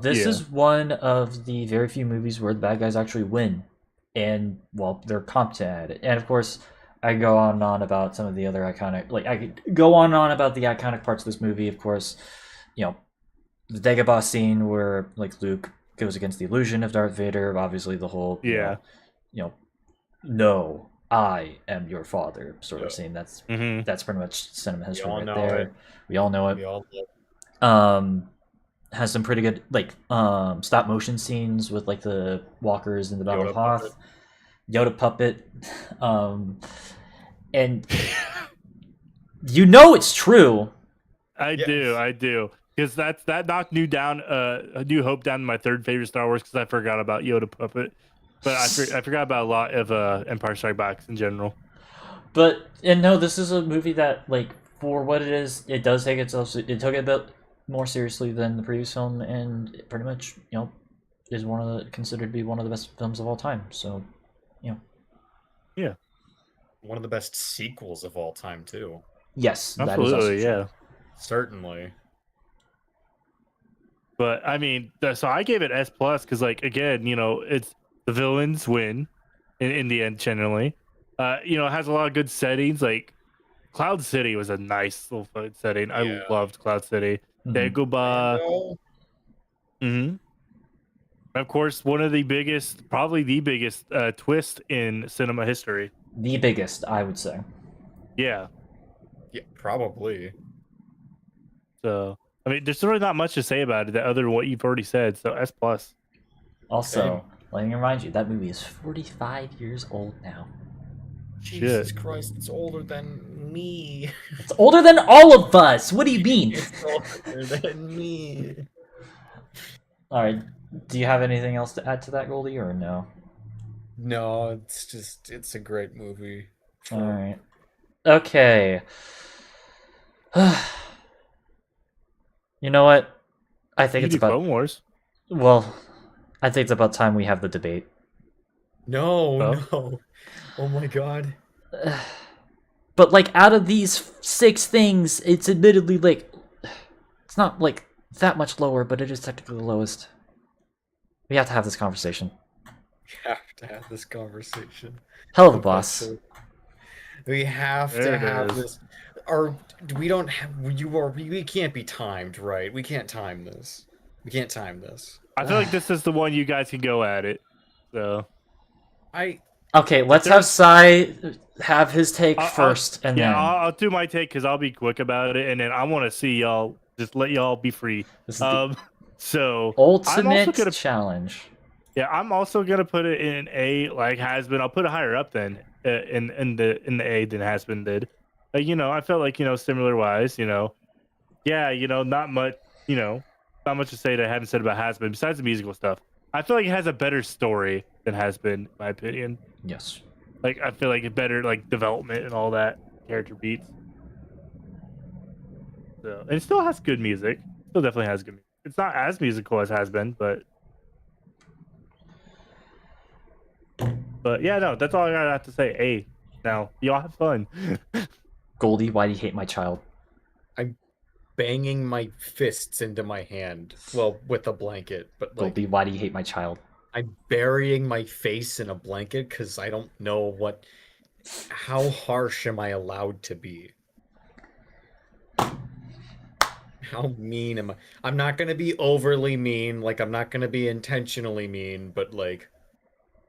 This Yeah. is one of the very few movies where the bad guys actually win, and well, they're competent at it. And of course, I go on and on about some of the other iconic, like I could go on and on about the iconic parts of this movie. Of course, you know, the Dagobah scene where like Luke goes against the illusion of Darth Vader. Obviously, the whole Yeah. no, I am your father sort of Yeah. scene. That's Mm-hmm. that's pretty much cinema history all right know there. it. We all know it. We all Has some pretty good like stop motion scenes with like the walkers in the Battle Yoda of Hoth, puppet. Yoda puppet, and you know it's true. I Yes. do. Because that knocked A New Hope down to my third favorite Star Wars because I forgot about Yoda puppet. But I forgot about a lot of Empire Strikes Back in general. But and no, this is a movie that like for what it is, it does take itself. It took it a bit more seriously than the previous film, and it pretty much is considered to be one of the best films of all time. So One of the best sequels of all time, too. yes, that is also Absolutely, true. yeah. Certainly. But I mean, so I gave it S plus because, like, again, you know, it's the villains win in the end generally. You know, it has a lot of good settings. Like Cloud City was a nice little fun setting. I Yeah. loved Cloud City. Mhm. Dagobah. Lando? Mm-hmm. Of course, one of the biggest, probably the biggest twist in cinema history. The biggest, I would say. Yeah. Yeah, probably. So I mean, there's really not much to say about it other than what you've already said. So S plus. Also, let me remind you, that movie is 45 years old now. Jesus Christ, it's older than me. It's older than all of us. What do you mean? It's older than me. All right. Do you have anything else to add to that, Goldie, or no? No, it's a great movie. All right. Okay. You know what? I think You it's do about. Clone Wars. Well, I think it's about time we have the debate. No, Oh. no. Oh my god. But like, out of these 6 things, it's admittedly like, it's not like that much lower, but it is technically the lowest. We have to have this conversation. Have to have this conversation. Hell of a boss. Eventually. We have There to it have is. this. Or we don't have. We can't be timed, right? We can't time this. We can't time this. I feel like this is the one you guys can go at it. So Okay, let's have there's- Sai have his take I'll- first, and yeah, then I'll do my take because I'll be quick about it, and then I want to see y'all. Just let y'all be free. this is the So I'm also ultimate gonna challenge. Yeah, I'm also gonna put it in A, like has been. I'll put it higher up than in the A than has been did. I felt like similar wise. Yeah, not much. Not much to say that I haven't said about has been besides the musical stuff. I feel like it has a better story than has been, in my opinion. Yes. Like I feel like a better like development and all that character beats. So and it still has good music. Still definitely has good music. It's not as musical as has been, but yeah, no, that's all I gotta have to say. A. Now, y'all have fun. Goldie, why do you hate my child? Banging my fists into my hand. Well, with a blanket, but like Goldie, why do you hate my child? I'm burying my face in a blanket because I don't know what. How harsh am I allowed to be? How mean am I? I'm not gonna be overly mean. Like I'm not gonna be intentionally mean, but like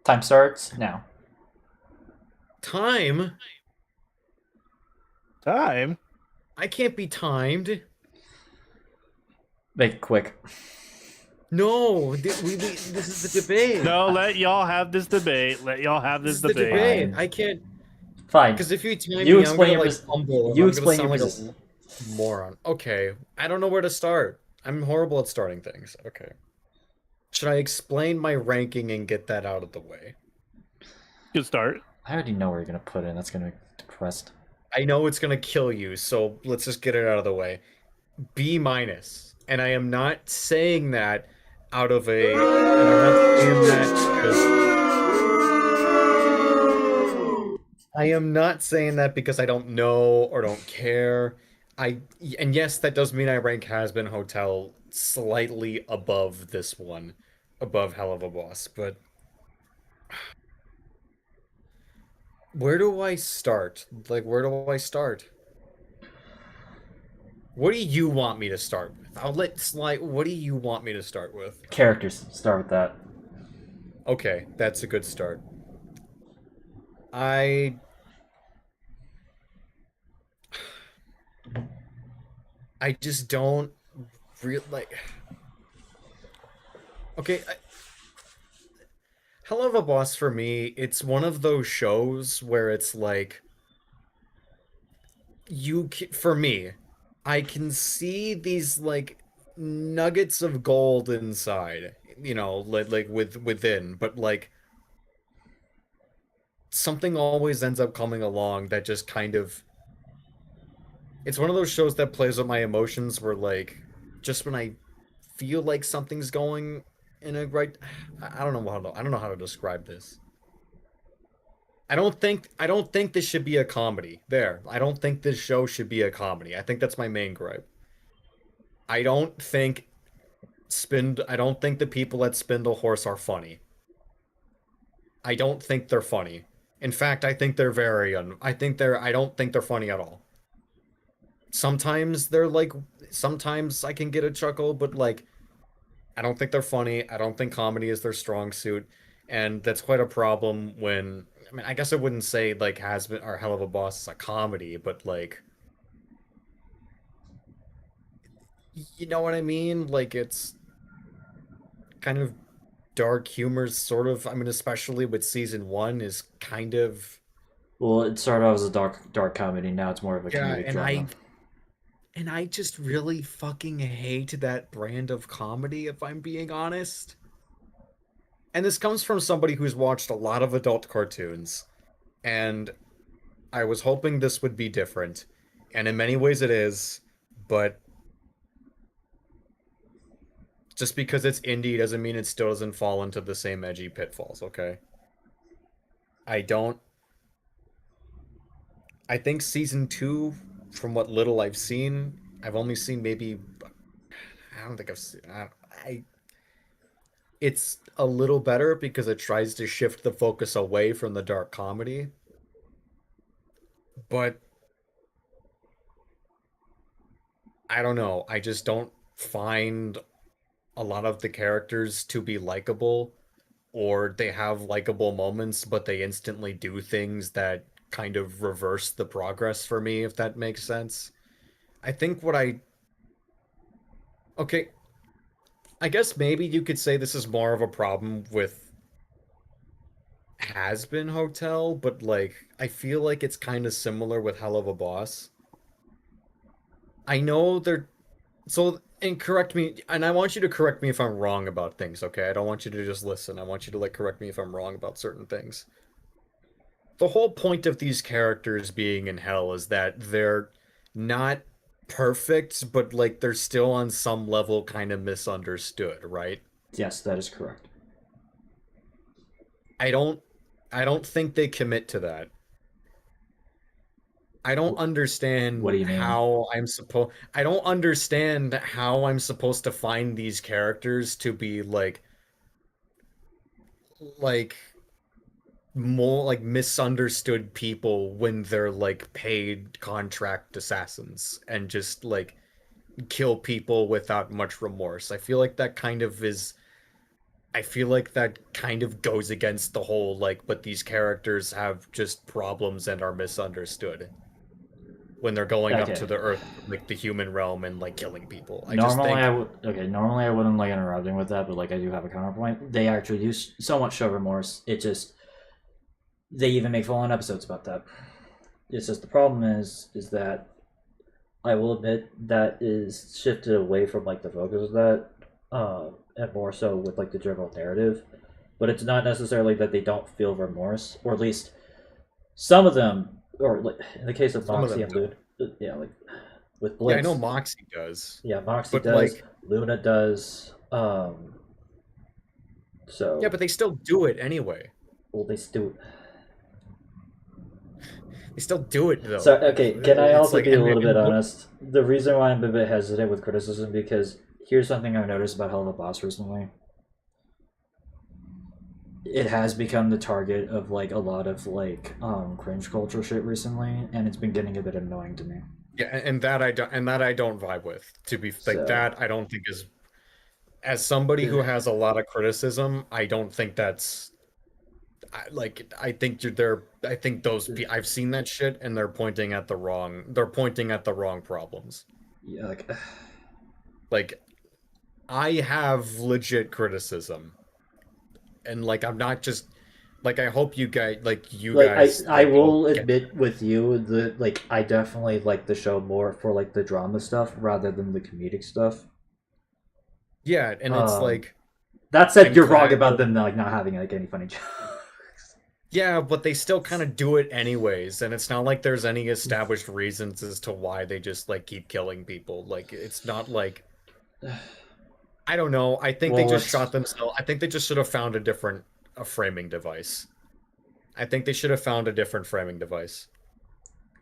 Time starts now. time. Time. I can't be timed. Make it quick. No, this is the debate. No, let y'all have this debate. Let y'all have This this is the debate. debate. Fine. I can't. Fine. Because if you time You me, I'm explain gonna your like pos- fumble. you I'm gonna explain sound your like position. a moron. Okay, I don't know where to start. I'm horrible at starting things. Okay. Should I explain my ranking and get that out of the way? Good start. I already know where you're gonna put it. That's gonna be depressed. I know it's gonna kill you, so let's just get it out of the way. B minus, and I am not saying that out of a. And I'm not saying that because. I am not saying that because I don't know or don't care. And yes, that does mean I rank Has Been Hotel slightly above this one, above Hell of a Boss. But where do I start? Like, where do I start? What do you want me to start with? I'll let slide. What do you want me to start with? Characters. Start with that. Okay, that's a good start. I just don't really like. Okay, Hell of a Boss for me, it's one of those shows where it's like for me, I can see these like nuggets of gold inside, like within, but like something always ends up coming along that just kind of it's one of those shows that plays with my emotions where like just when I feel like something's going in a right I don't know how to describe this. I don't think this should be a comedy. There. I don't think this show should be a comedy. I think that's my main gripe. I don't think I don't think the people at Spindle Horse are funny. I don't think they're funny. In fact, I think they're I don't think they're funny at all. Sometimes they're like sometimes I can get a chuckle, but like I don't think they're funny. I don't think comedy is their strong suit, and that's quite a problem when I mean, I guess I wouldn't say like Has Been or Hell of a Boss is a comedy, but like you know what I mean? Like it's kind of dark humor sort of, I mean especially with season 1 is kind of Well, it started out as a dark comedy. Now it's more of a yeah, comedic drama. and I just really fucking hate that brand of comedy if I'm being honest. And this comes from somebody who's watched a lot of adult cartoons, and I was hoping this would be different, and in many ways it is, but just because it's indie doesn't mean it still doesn't fall into the same edgy pitfalls, okay? I don't. I think season 2, from what little I've seen, I've only seen maybe. I don't think I've seen. it's a little better because it tries to shift the focus away from the dark comedy. But I don't know. I just don't find a lot of the characters to be likable, or they have likable moments, but they instantly do things that kind of reverse the progress for me, if that makes sense. I think what I. Okay, I guess maybe you could say this is more of a problem with Has Been Hotel, but like, I feel like it's kind of similar with Hell of a Boss. I know they're so, and correct me, and I want you to correct me if I'm wrong about things, okay? I don't want you to just listen. I want you to like correct me if I'm wrong about certain things. The whole point of these characters being in hell is that they're not perfect, but like they're still on some level kind of misunderstood, right? Yes, that is correct. I don't I don't think they commit to that. I don't understand What do you mean? I don't understand how I'm supposed to find these characters to be like more like misunderstood people when they're like paid contract assassins and just like kill people without much remorse. I feel like that kind of goes against the whole like but these characters have just problems and are misunderstood when they're going up Okay. to the earth, like the human realm, and like killing people. I just Normally, think, I would. Okay, normally I wouldn't like interrupting with that, but like I do have a counterpoint. They actually do so much show remorse. It just they even make full-on episodes about that. It's just the problem is that I will admit that is shifted away from like the focus of that, and more so with like the general narrative. But it's not necessarily that they don't feel remorse, or at least some of them, or like in the case of some of Moxie them and do. Luna, yeah, like with Yeah, I know Blitz, Moxie does, yeah, Moxie but does, like, Luna does. yeah, So but they still do it anyway. well, they still. They still do it So though. okay, can I It's also like, be a and, little bit and honest? The reason why I'm a bit hesitant with criticism because here's something I've noticed about Hell of a Boss recently. It has become the target of like a lot of like cringe culture shit recently, and it's been getting a bit annoying to me. yeah, and that I don't vibe with. To be like So that, I don't think is as somebody who has a lot of criticism. I don't think that's I think I think I've seen that shit and they're pointing at the wrong problems. yeah, like Like I have legit criticism and like I'm not just like I hope you like guys I will will get admit with you that like I definitely like the show more for like the drama stuff rather than the comedic stuff. yeah, and it's Um, like that said, I'm you're wrong glad about them like not having like any funny jokes. yeah, but they still kind of do it anyways, and it's not like there's any established reasons as to why they just like keep killing people. Like it's not like I don't know. I think they Well, just it's shot themselves. I think they just should have found a framing device. I think they should have found a different framing device.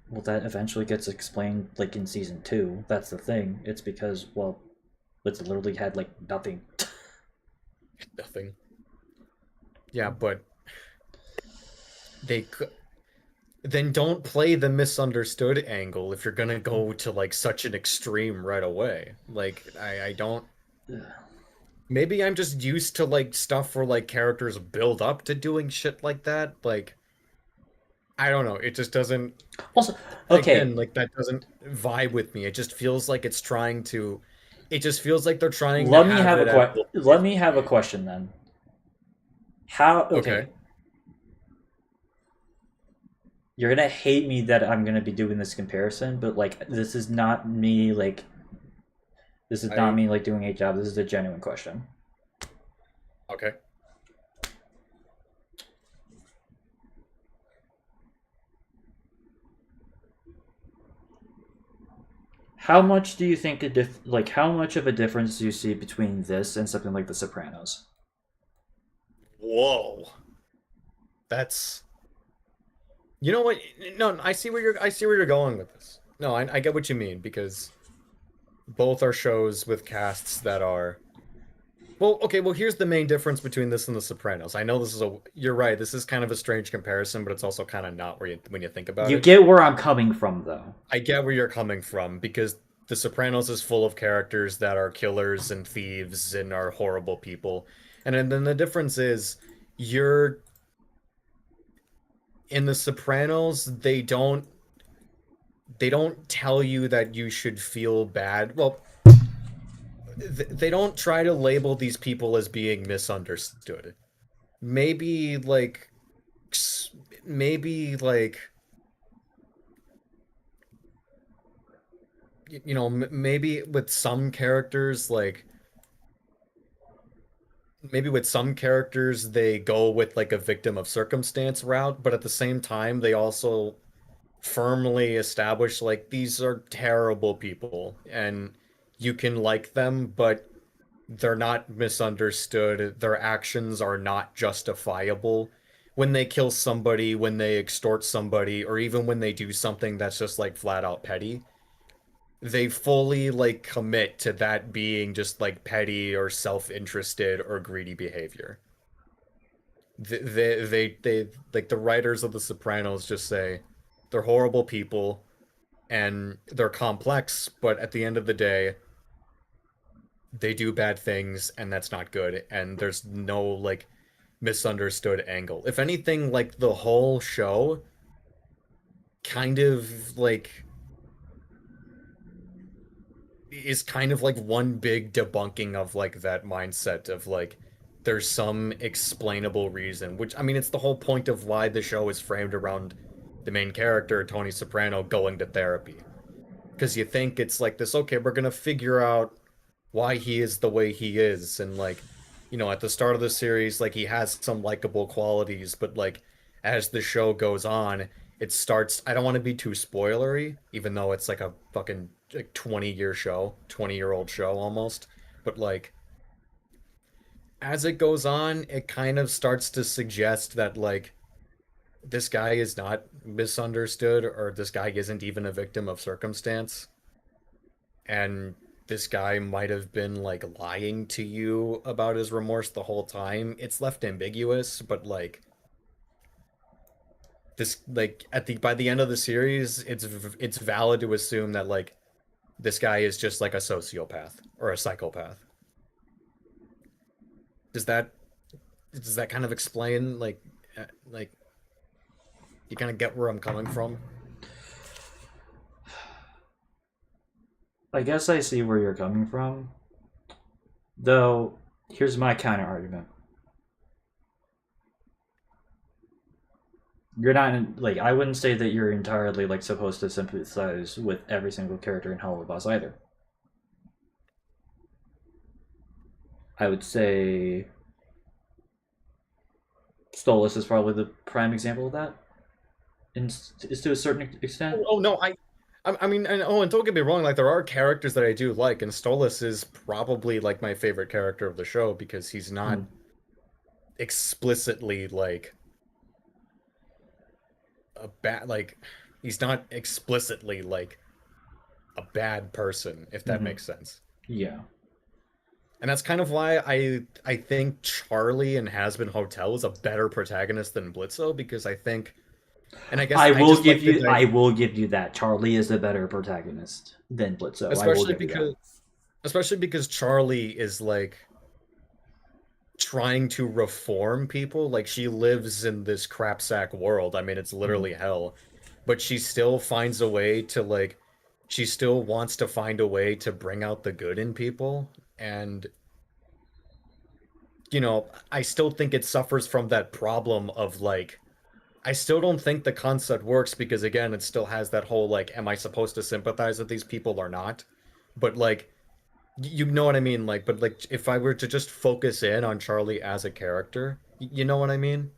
well that eventually gets explained like in season 2. That's the thing. It's because well, it's literally had like nothing. Nothing. Yeah, but they could then don't play the misunderstood angle if you're gonna go to like such an extreme right away. Like I don't maybe I'm just used to like stuff where like characters build up to doing shit like that. Like I don't know. It just doesn't Also, okay, again like that doesn't vibe with me. It just feels like it's trying to it just feels like they're trying to have it at both let me have a question then. How okay. okay, you're gonna hate me that I'm gonna be doing this comparison, but like this is not I me like doing a job. This is a genuine question. okay. How much do you think how much of a difference do you see between this and something like The Sopranos? Whoa. That's you know what? No, I see where you're going with this. No, I get what you mean because both are shows with casts that are Well, okay, well here's the main difference between this and The Sopranos. I know you're right, this is kind of a strange comparison, but it's also kind of not when you think about You it. get where I'm coming from, though. I get where you're coming from because The Sopranos is full of characters that are killers and thieves and are horrible people. And then the difference is you're in The Sopranos, they don't tell you that you should feel bad. Well, they don't try to label these people as being misunderstood. Maybe like maybe like maybe with some characters they go with like a victim of circumstance route, but at the same time they also firmly establish like these are terrible people and you can like them, but they're not misunderstood. Their actions are not justifiable. When they kill somebody, when they extort somebody, or even when they do something that's just like flat out petty, they fully like commit to that being just like petty or self-interested or greedy behavior. They like the writers of The Sopranos just say they're horrible people and they're complex, but at the end of the day, they do bad things and that's not good and there's no like misunderstood angle. If anything, like the whole show kind of like is kind of like one big debunking of like that mindset of like there's some explainable reason, which I mean it's the whole point of why the show is framed around the main character Tony Soprano going to therapy, because you think it's like this, okay, we're gonna figure out why he is the way he is, and like at the start of the series like he has some likable qualities, but like as the show goes on it starts, I don't want to be too spoilery even though it's like a fucking like 20-year-old show almost, but like as it goes on it kind of starts to suggest that like this guy is not misunderstood or this guy isn't even a victim of circumstance, and this guy might have been like lying to you about his remorse the whole time. It's left ambiguous, but like this like at the by the end of the series it's valid to assume that like this guy is just like a sociopath or a psychopath. Does that kind of explain like you kind of get where I'm coming from? I guess I see where you're coming from. Though, here's my counter argument. You're not like, I wouldn't say that you're entirely like supposed to sympathize with every single character in Hello Boss either. I would say Stolas is probably the prime example of that, is to a certain extent. Oh no, I mean, and don't get me wrong, like there are characters that I do like, and Stolas is probably like my favorite character of the show because he's not explicitly like a bad like he's not explicitly like a bad person, if that makes sense. Yeah. And that's kind of why I think Charlie in Has Been Hotel is a better protagonist than Blitzo, because I think, and I guess I will give you that Charlie is a better protagonist than Blitzo. Especially because Charlie is like trying to reform people. Like she lives in this crapsack world. I mean, it's literally hell, but she still finds a way to like, she still wants to find a way to bring out the good in people. And I still think it suffers from that problem of like, I still don't think the concept works because again, it still has that whole like, am I supposed to sympathize with these people or not? But like, you know what I mean? Like, but like, if I were to just focus in on Charlie as a character, you know what I mean?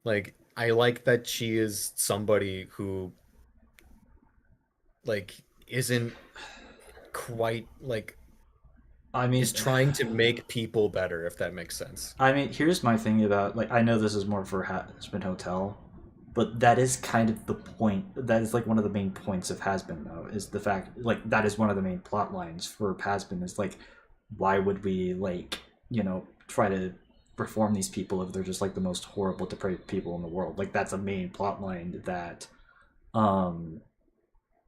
Like, I like that she is somebody who like isn't quite like, I mean, is trying to make people better, if that makes sense. I mean, here's my thing about like, I know this is more for Has Been Hotel, but that is kind of the point. That is like one of the main points of Has Been, though, is the fact like that is one of the main plot lines for Has Been, is like why would we like, you know, try to reform these people if they're just like the most horrible, depraved people in the world? Like that's a main plot line that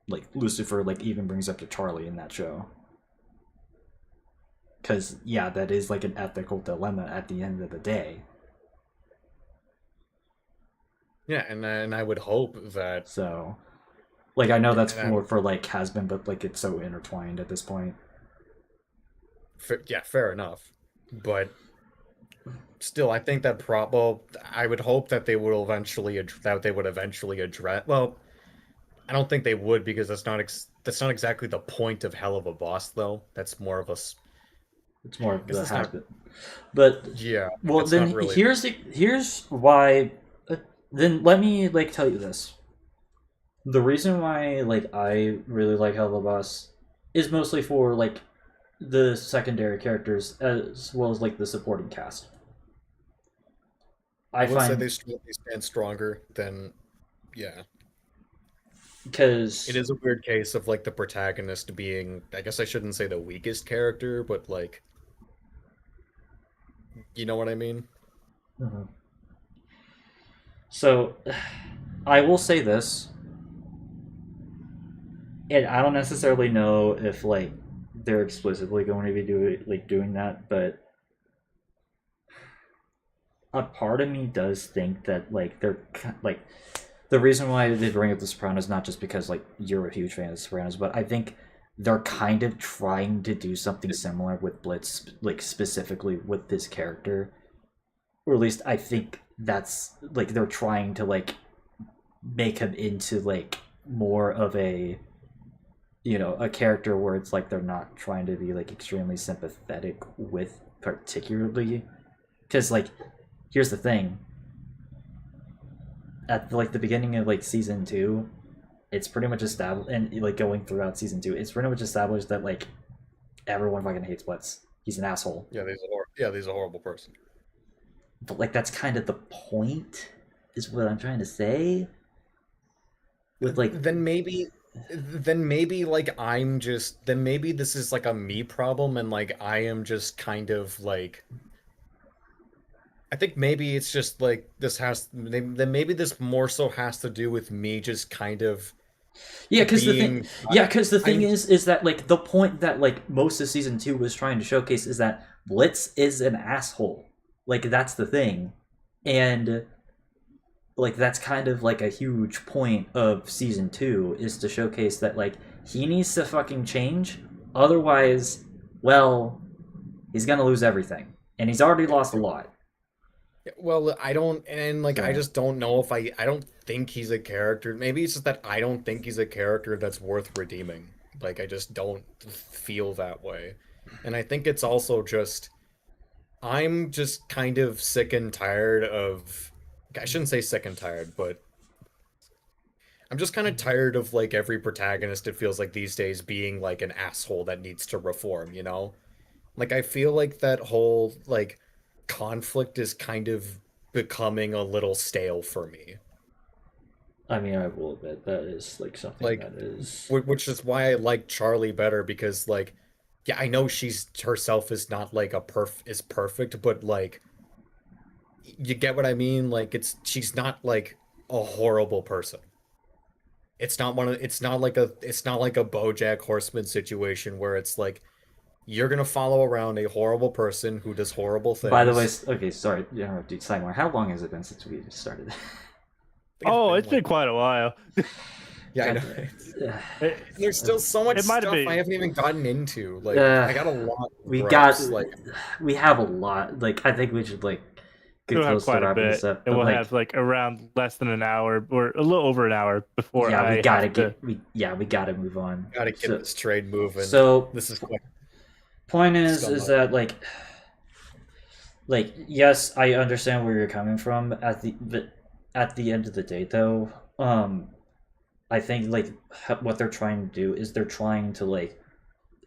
like Lucifer like even brings up to Charlie in that show. Because yeah, that is like an ethical dilemma at the end of the day. Yeah, and I would hope that So like I know that's and more for like has been, but like it's so intertwined at this point. yeah, fair enough. But still, I think that I would hope that they would eventually address. Well, I don't think they would because that's not exactly the point of Hell of a Boss, though. That's more of a It's more of guess the it's has not. been. But Yeah, well, it's not then really. here's why. Then let me like tell you this. The reason why like I really like Hell of a Boss is mostly for like the secondary characters as well as like the supporting cast. I I would say find they stand stronger than. Yeah, it because is a weird case of like the protagonist being. I guess I shouldn't say the weakest character, but like, you know what I mean? Mhm. So I will say this, and I don't necessarily know if like they're explicitly going to be doing that, but a part of me does think that like they're like the reason why they bring up the Sopranos not just because like you're a huge fan of the Sopranos, but I think they're kind of trying to do something similar with Blitz, like specifically with this character, or at least I think that's like they're trying to like make him into like more of a, you know, a character where it's like they're not trying to be like extremely sympathetic with particularly because like here's the thing, at like the beginning of like season 2 it's pretty much established, and like going throughout season 2 it's pretty much established that like everyone fucking hates Blitz. He's an asshole, He's a horrible person. but like that's kind of the point is what I'm trying to say with like Then maybe like then maybe this is like a me problem and like I am just kind of like I think maybe it's just like then maybe this more so has to do with me just kind of yeah because the thing being yeah because the thing I'm is that like the point that like most of season 2 was trying to showcase is that Blitz is an asshole. Like that's the thing, and like that's kind of like a huge point of season 2 is to showcase that like he needs to fucking change, otherwise well he's gonna lose everything, and he's already lost a lot. well I don't and like I So just don't know if I don't think he's a character. Maybe it's just that I don't think he's a character that's worth redeeming. Like I just don't feel that way. And I think it's also just I'm just kind of sick and tired of I shouldn't say sick and tired, but I'm just kind of tired of like every protagonist it feels like these days being like an asshole that needs to reform, you know? Like I feel like that whole like conflict is kind of becoming a little stale for me. I mean I will admit that is like something Like that is which is why I like Charlie better because like yeah, I know she's herself is not like is perfect, but like you get what I mean? Like she's not like a horrible person. It's not like a BoJack Horseman situation where it's like you're gonna follow around a horrible person who does horrible by the way. things. Okay, sorry, dude, Simon, how long has it been since we started? I think it's Oh, been it's been like quite a while. yeah, I know. It, There's still so much it might have stuff I been. haven't even gotten into. Like uh, I got a lot of we got gripes. Like we have a lot. Like I think we should like get We'll have close to quite a wrapping this bit, up, and but we'll like have like around less than an hour or a little over an hour before yeah we I gotta have to. we gotta move on. gotta get this trade moving. So This is quite point still is not that like yes I understand where you're coming from at the but at the end of the day though I think like what they're trying to do is they're trying to like,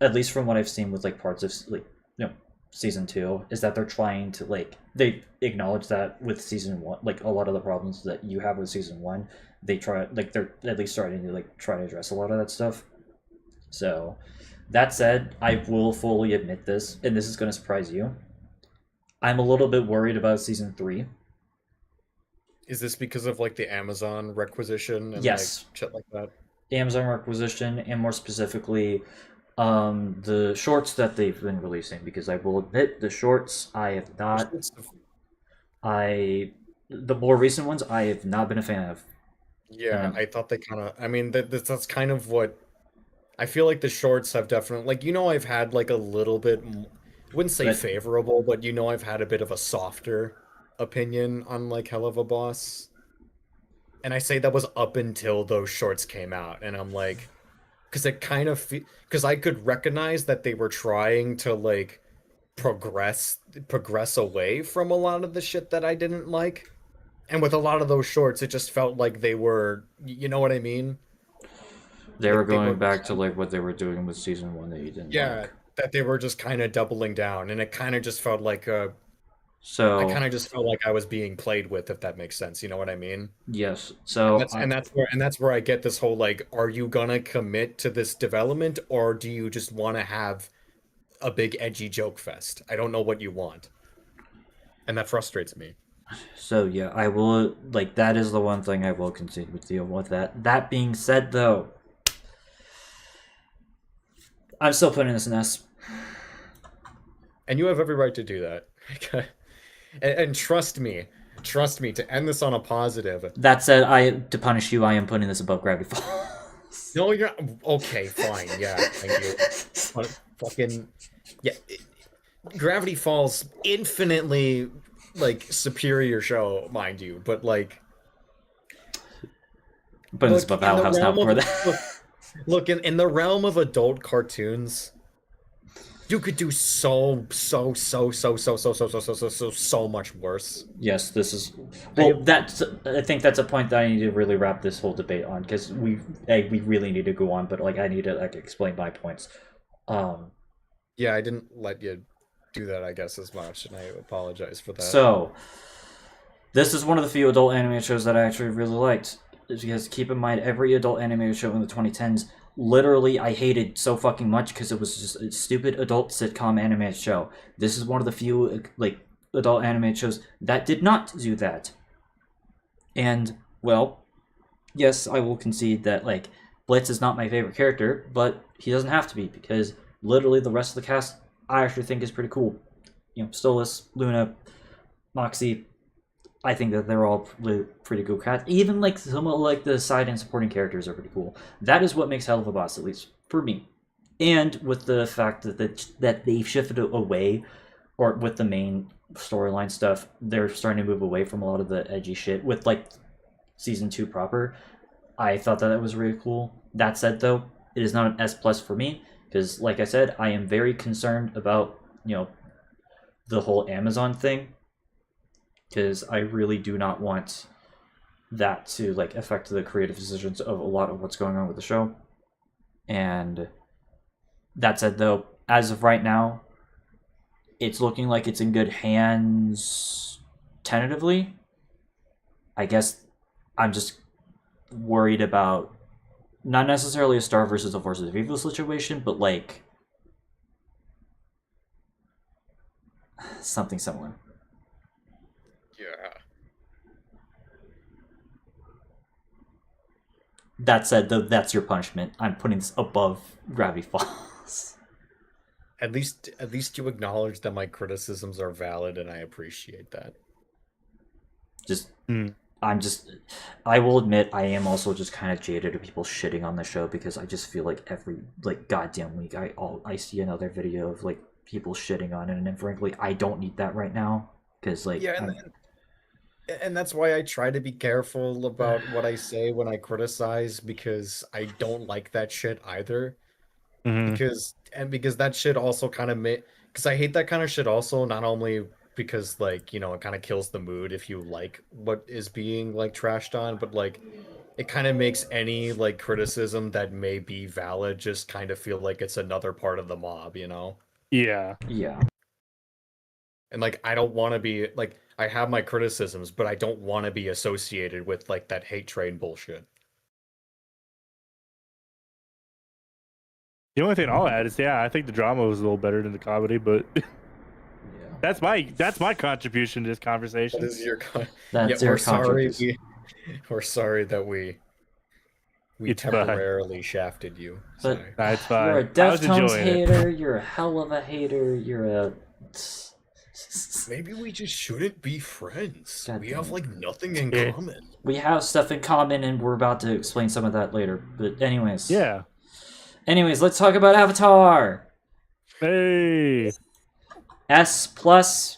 at least from what I've seen with like parts of like, you know, season 2 is that they're trying to like they acknowledge that with season 1 like a lot of the problems that you have with season 1 they try like they're at least starting to like try to address a lot of that stuff. So That said, I will fully admit this, and this is going to surprise you. I'm a little bit worried about season 3. Is this because of like the Amazon requisition and Yes. like shit like that? Amazon requisition, and more specifically, the shorts that they've been releasing. Because I will admit, the shorts I have not. The more recent ones I have not been a fan of. Yeah, I thought they kind of. I mean, that's kind of what I feel like. The shorts have definitely like I've had like a little bit. Wouldn't say But- favorable, but I've had a bit of a softer opinion on like Hell of a Boss. And I say that was up until those shorts came out, and I'm like, because it kind of because I could recognize that they were trying to like progress away from a lot of the shit that I didn't like. And with a lot of those shorts, it just felt like they were, you know what I mean? They Like, were they going were back to like what they were doing with season 1 that you didn't Yeah, like. that they were just kind of doubling down, and it kind of just felt like I So kind of just felt like I was being played with, if that makes sense. You know what I mean? yes, so That's where I get this whole like, are you gonna commit to this development, or do you just want to have a big edgy joke fest? I don't know what you want, and that frustrates me. So yeah, I will like that is the one thing I will continue to deal with that. That being said, though, I'm still putting this in S. And you have every right to do that. And trust me, to end this on a positive. That said, to punish you, I am putting this above Gravity Falls. No, you're not. Okay, fine. Yeah, thank you. But fucking yeah, Gravity Falls infinitely like superior show, mind you, but like I'm putting this look above in Owl the House now realm before of that. look in the realm of adult cartoons, you could do so much worse. Yes, this is I well. have- That's I think that's a point that I need to really wrap this whole debate on because we really need to go on, but like I need to like explain my points. Yeah, I didn't let you do that, I guess, as much, and I apologize for that. So this is one of the few adult animated shows that I actually really liked. Because keep in mind, every adult animated show in the 2010s, literally, I hated so fucking much because it was just a stupid adult sitcom animated show. This is one of the few like adult animated shows that did not do that. And well, yes, I will concede that like Blitz is not my favorite character, but he doesn't have to be because literally the rest of the cast I actually think is pretty cool. Stolas, Luna, Moxie, I think that they're all pretty cool cats. Even like some of like the side and supporting characters are pretty cool. That is what makes Hell of a Boss, at least for me. And with the fact that they've shifted away, or with the main storyline stuff, they're starting to move away from a lot of the edgy shit with like season 2 proper. I thought that was really cool. That said, though, it is not an S plus for me because, like I said, I am very concerned about the whole Amazon thing because I really do not want that to like affect the creative decisions of a lot of what's going on with the show. And that said, though, as of right now, it's looking like it's in good hands tentatively. I guess I'm just worried about not necessarily a Star versus a Forces of Evil situation, but like something similar. Yeah. That said, though, that's your punishment. I'm putting this above Gravity Falls. At least you acknowledge that my criticisms are valid, and I appreciate that. Just I will admit I am also just kind of jaded to people shitting on the show because I just feel like every like goddamn week I see another video of like people shitting on it, and frankly I don't need that right now because like Yeah, and that's why I try to be careful about what I say when I criticize, because I don't like that shit either. Mhm. Because that shit also kind of because I hate that kind of shit also, not only because like it kind of kills the mood if you like what is being like trashed on, but like it kind of makes any like criticism that may be valid just kind of feel like it's another part of the mob, Yeah. yeah. And like I don't want to be like, I have my criticisms, but I don't want to be associated with like that hate train bullshit. The only thing I'll add is, I think the drama was a little better than the comedy, but Yeah. that's my contribution to this conversation. That is your That's yeah, your we're sorry. contribution. We're sorry that we It's fine. temporarily shafted you. But Sorry. Nah, it's fine. you're a I was Deftones enjoying it. hater. You're a hell of a hater. You're a. Maybe we just shouldn't be friends. God We damn have it. like nothing in Yeah. common. We have stuff in common, and we're about to explain some of that later. But anyways, Yeah. Anyways, let's talk about Avatar. Hey. S plus.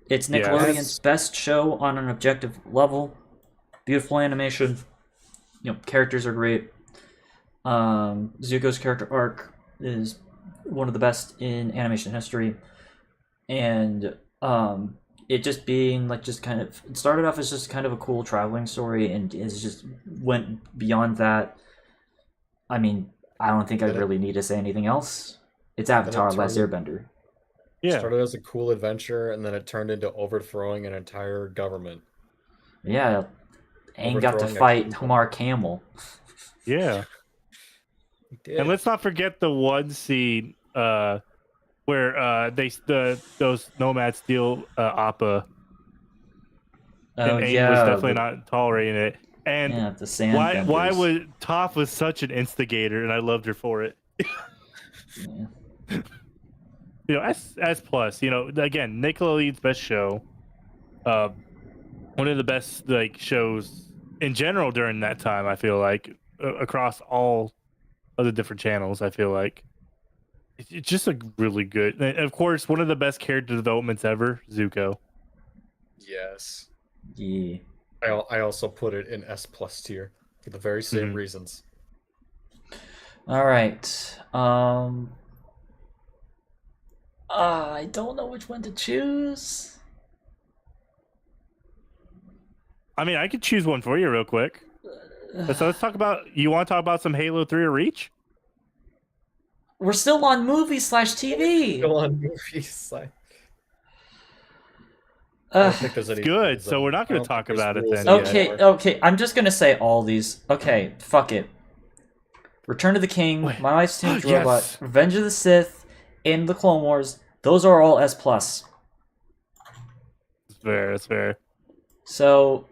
It's Yes. Nickelodeon's best show on an objective level. Beautiful animation. Characters are great. Zuko's character arc is one of the best in animation history, and it just being like it started off as just kind of a cool traveling story, and it just went beyond that. I mean, I don't think I really need to say anything else. It's Avatar: Last Airbender. Yeah. Started as a cool adventure, and then it turned into overthrowing an entire government. Yeah, Aang got to Overthrowing a fight kingdom. Tamar Camel. Yeah. It did. And let's not forget the one scene where those nomads steal Appa, and Aang was definitely not tolerating it. And Yeah, the sand. why was Toph was such an instigator, and I loved her for it. Yeah. S plus. Again, Nickelodeon's best show. One of the best shows in general during that time. I feel like across all of the different channels. I feel like it's just a really good. And of course, one of the best character developments ever, Zuko. Yes. Yeah. I also put it in S plus tier for the very same reasons. All right. I don't know which one to choose. I mean, I could choose one for you real quick. So let's talk about. You want to talk about some Halo 3 or Reach? We're still on movie/TV. Still on movies. I don't think there's any. Good. So we're not going to talk about it then. Okay. I'm just gonna say all these. Okay, fuck it. Return of the King, Wait. My Life's Teenage Yes. Robot, Revenge of the Sith, and the Clone Wars. Those are all S plus. It's fair. It's fair. So,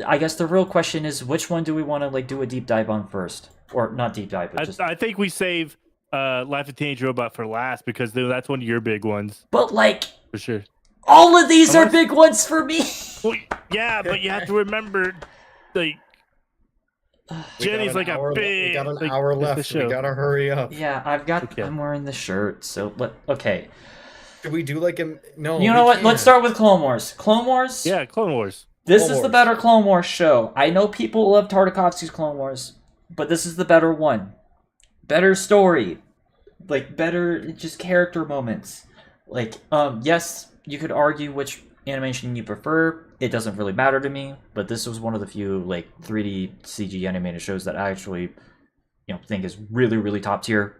I guess the real question is, which one do we want to do a deep dive on first, or not deep dive, but just. I think we save Life of Teenage Robot for last because that's one of your big ones But for sure. all of these are big ones for me. Well, yeah, but you have to remember, Jenny's like a big. We got an like, hour it's the left. We show. gotta hurry up. Yeah, I've got. Okay. I'm wearing the shirt, so okay. Should we do no? You know what? Let's start with Clone Wars. Clone Wars. Yeah, Clone Wars. This Clone is the Wars. better Clone Wars show. I know people love Tartakovsky's Clone Wars, but this is the better one. Better story, better just character moments. Yes, you could argue which animation you prefer. It doesn't really matter to me, but this was one of the few 3D CG animated shows that I actually, think is really, really top tier.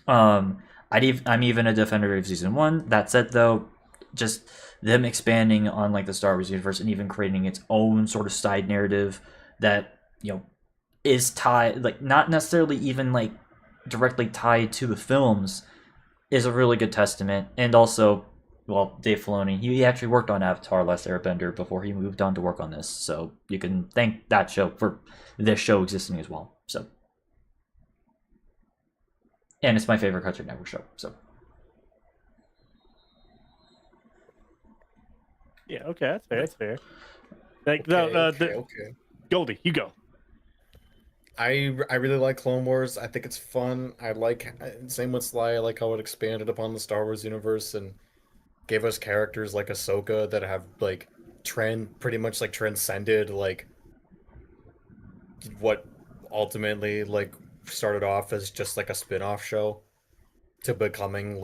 I'm even a defender of season 1. That said, though, just them expanding on the Star Wars universe and even creating its own sort of side narrative that is tied, not necessarily even directly tied to the films, is a really good testament. And also, well, Dave Filoni, he actually worked on Avatar: Last Airbender before he moved on to work on this, so you can thank that show for this show existing as well. So, and it's my favorite Cartoon Network show. So, Yeah. Okay, that's fair. That's fair. Okay. Goldie, you go. I really like Clone Wars. I think it's fun. Same with Sly. I like how it expanded upon the Star Wars universe and gave us characters like Ahsoka that have pretty much transcended what ultimately started off as just a spin-off show to becoming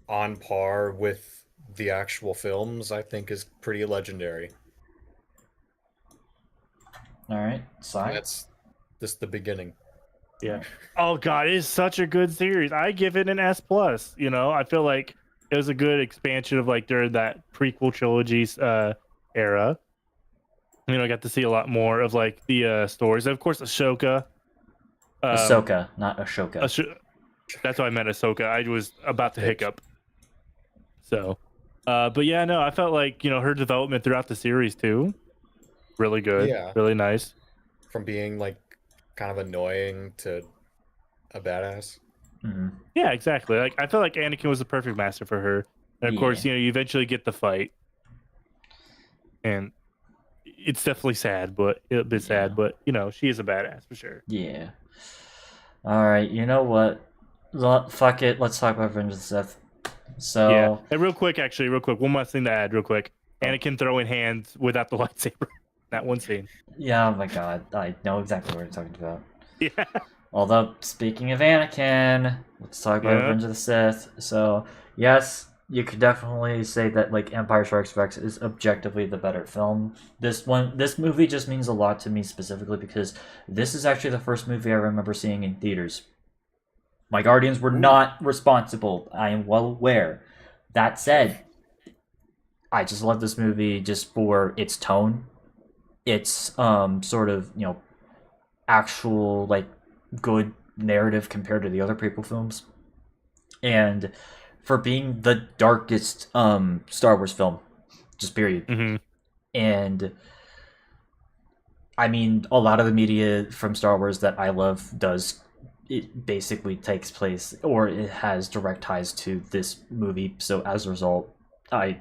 on par with the actual films. I think is pretty legendary. all right, Sai. That's just the beginning. Yeah. Oh God, it is such a good series. I give it an S plus. I feel like it was a good expansion of during that prequel trilogies era. I got to see a lot more of the stories. Of course, Ahsoka. Ahsoka, not Ashoka. That's why I meant Ahsoka. I was about to Bitch. hiccup. So, but yeah, no, I felt like her development throughout the series too, really good, Yeah. really nice. From being like kind of annoying to a badass. Mhm. Yeah, exactly. Like I felt like Anakin was the perfect master for her, and of course, Yeah. you eventually get the fight, and it's definitely sad, but a bit sad, but she is a badass for sure. Yeah. All right. You know what? Fuck it. Let's talk about Revenge of the Sith. So Yeah, and real quick, one last thing to add, real quick. Oh. Anakin throwing hands without the lightsaber. That one scene. yeah. Oh my god. I know exactly what you're talking about. Yeah. Although, speaking of Anakin, let's talk about Yeah. Revenge of the Sith. So, yes, you could definitely say that like Empire Strikes Back is objectively the better film. This movie just means a lot to me specifically because this is actually the first movie I remember seeing in theaters. My guardians were not responsible. I am well aware. That said, I just love this movie just for its tone. Its sort of, actual like good narrative compared to the other prequel films. And for being the darkest Star Wars film, just period. Mm-hmm. And I mean, a lot of the media from Star Wars that I love it basically takes place or it has direct ties to this movie. So as a result, I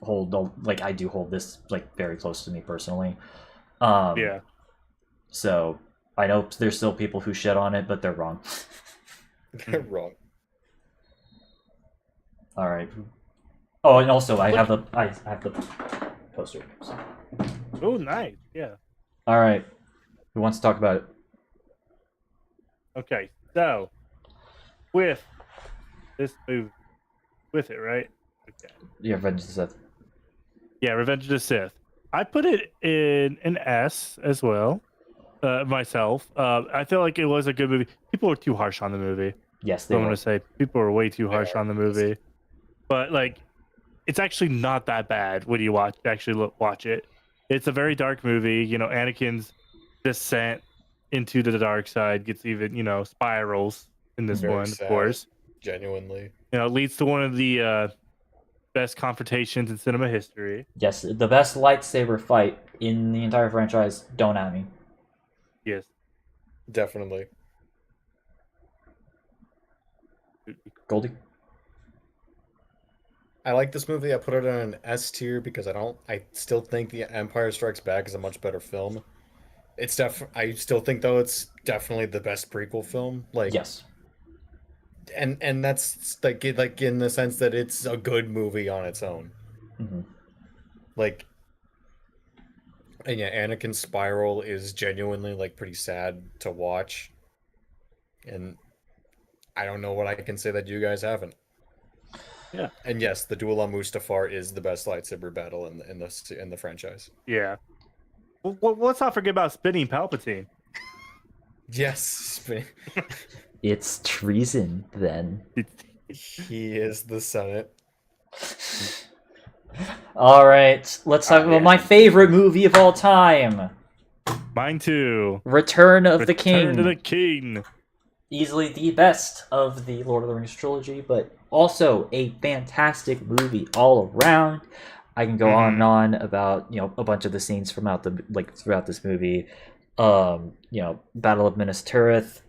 do hold this like very close to me personally. Yeah. So I know there's still people who shit on it, but they're wrong. They're wrong. All right. Oh, and also I have the poster. So. Oh, nice. Yeah. All right. Who wants to talk about it? Okay. So, with this movie, with it, right? Okay. Yeah, Revenge of the Sith. Yeah, Revenge of the Sith. I put it in an S as well. Myself. I feel like it was a good movie. People were too harsh on the movie. Yes, they I'm were. gonna say people were way too They harsh are, on the yes. movie. But like, it's actually not that bad when you watch it. It's a very dark movie. Anakin's descent into the dark side gets even spirals in this Very one, sad. of course. Genuinely. It leads to one of the best confrontations in cinema history. Yes, the best lightsaber fight in the entire franchise. Don't at me. Yes. Definitely. Goldie. I like this movie. I put it on an S tier because I still think The Empire Strikes Back is a much better film. I still think though it's definitely the best prequel film. Like Yes. and that's like in the sense that it's a good movie on its own. Mm-hmm. Like and yeah, Anakin's spiral is genuinely like pretty sad to watch. And I don't know what I can say that you guys haven't. Yeah. And yes, the duel on Mustafar is the best lightsaber battle in the franchise. Yeah. Well, let's not forget about spinning Palpatine. Yes, It's treason then. he is the Senate. All right, let's talk about my favorite movie of all time, Mine too. Return of the King. Return to the King. Easily the best of the Lord of the Rings trilogy, but also a fantastic movie all around. I can go on and on about a bunch of the scenes throughout this movie. Battle of Minas Tirith,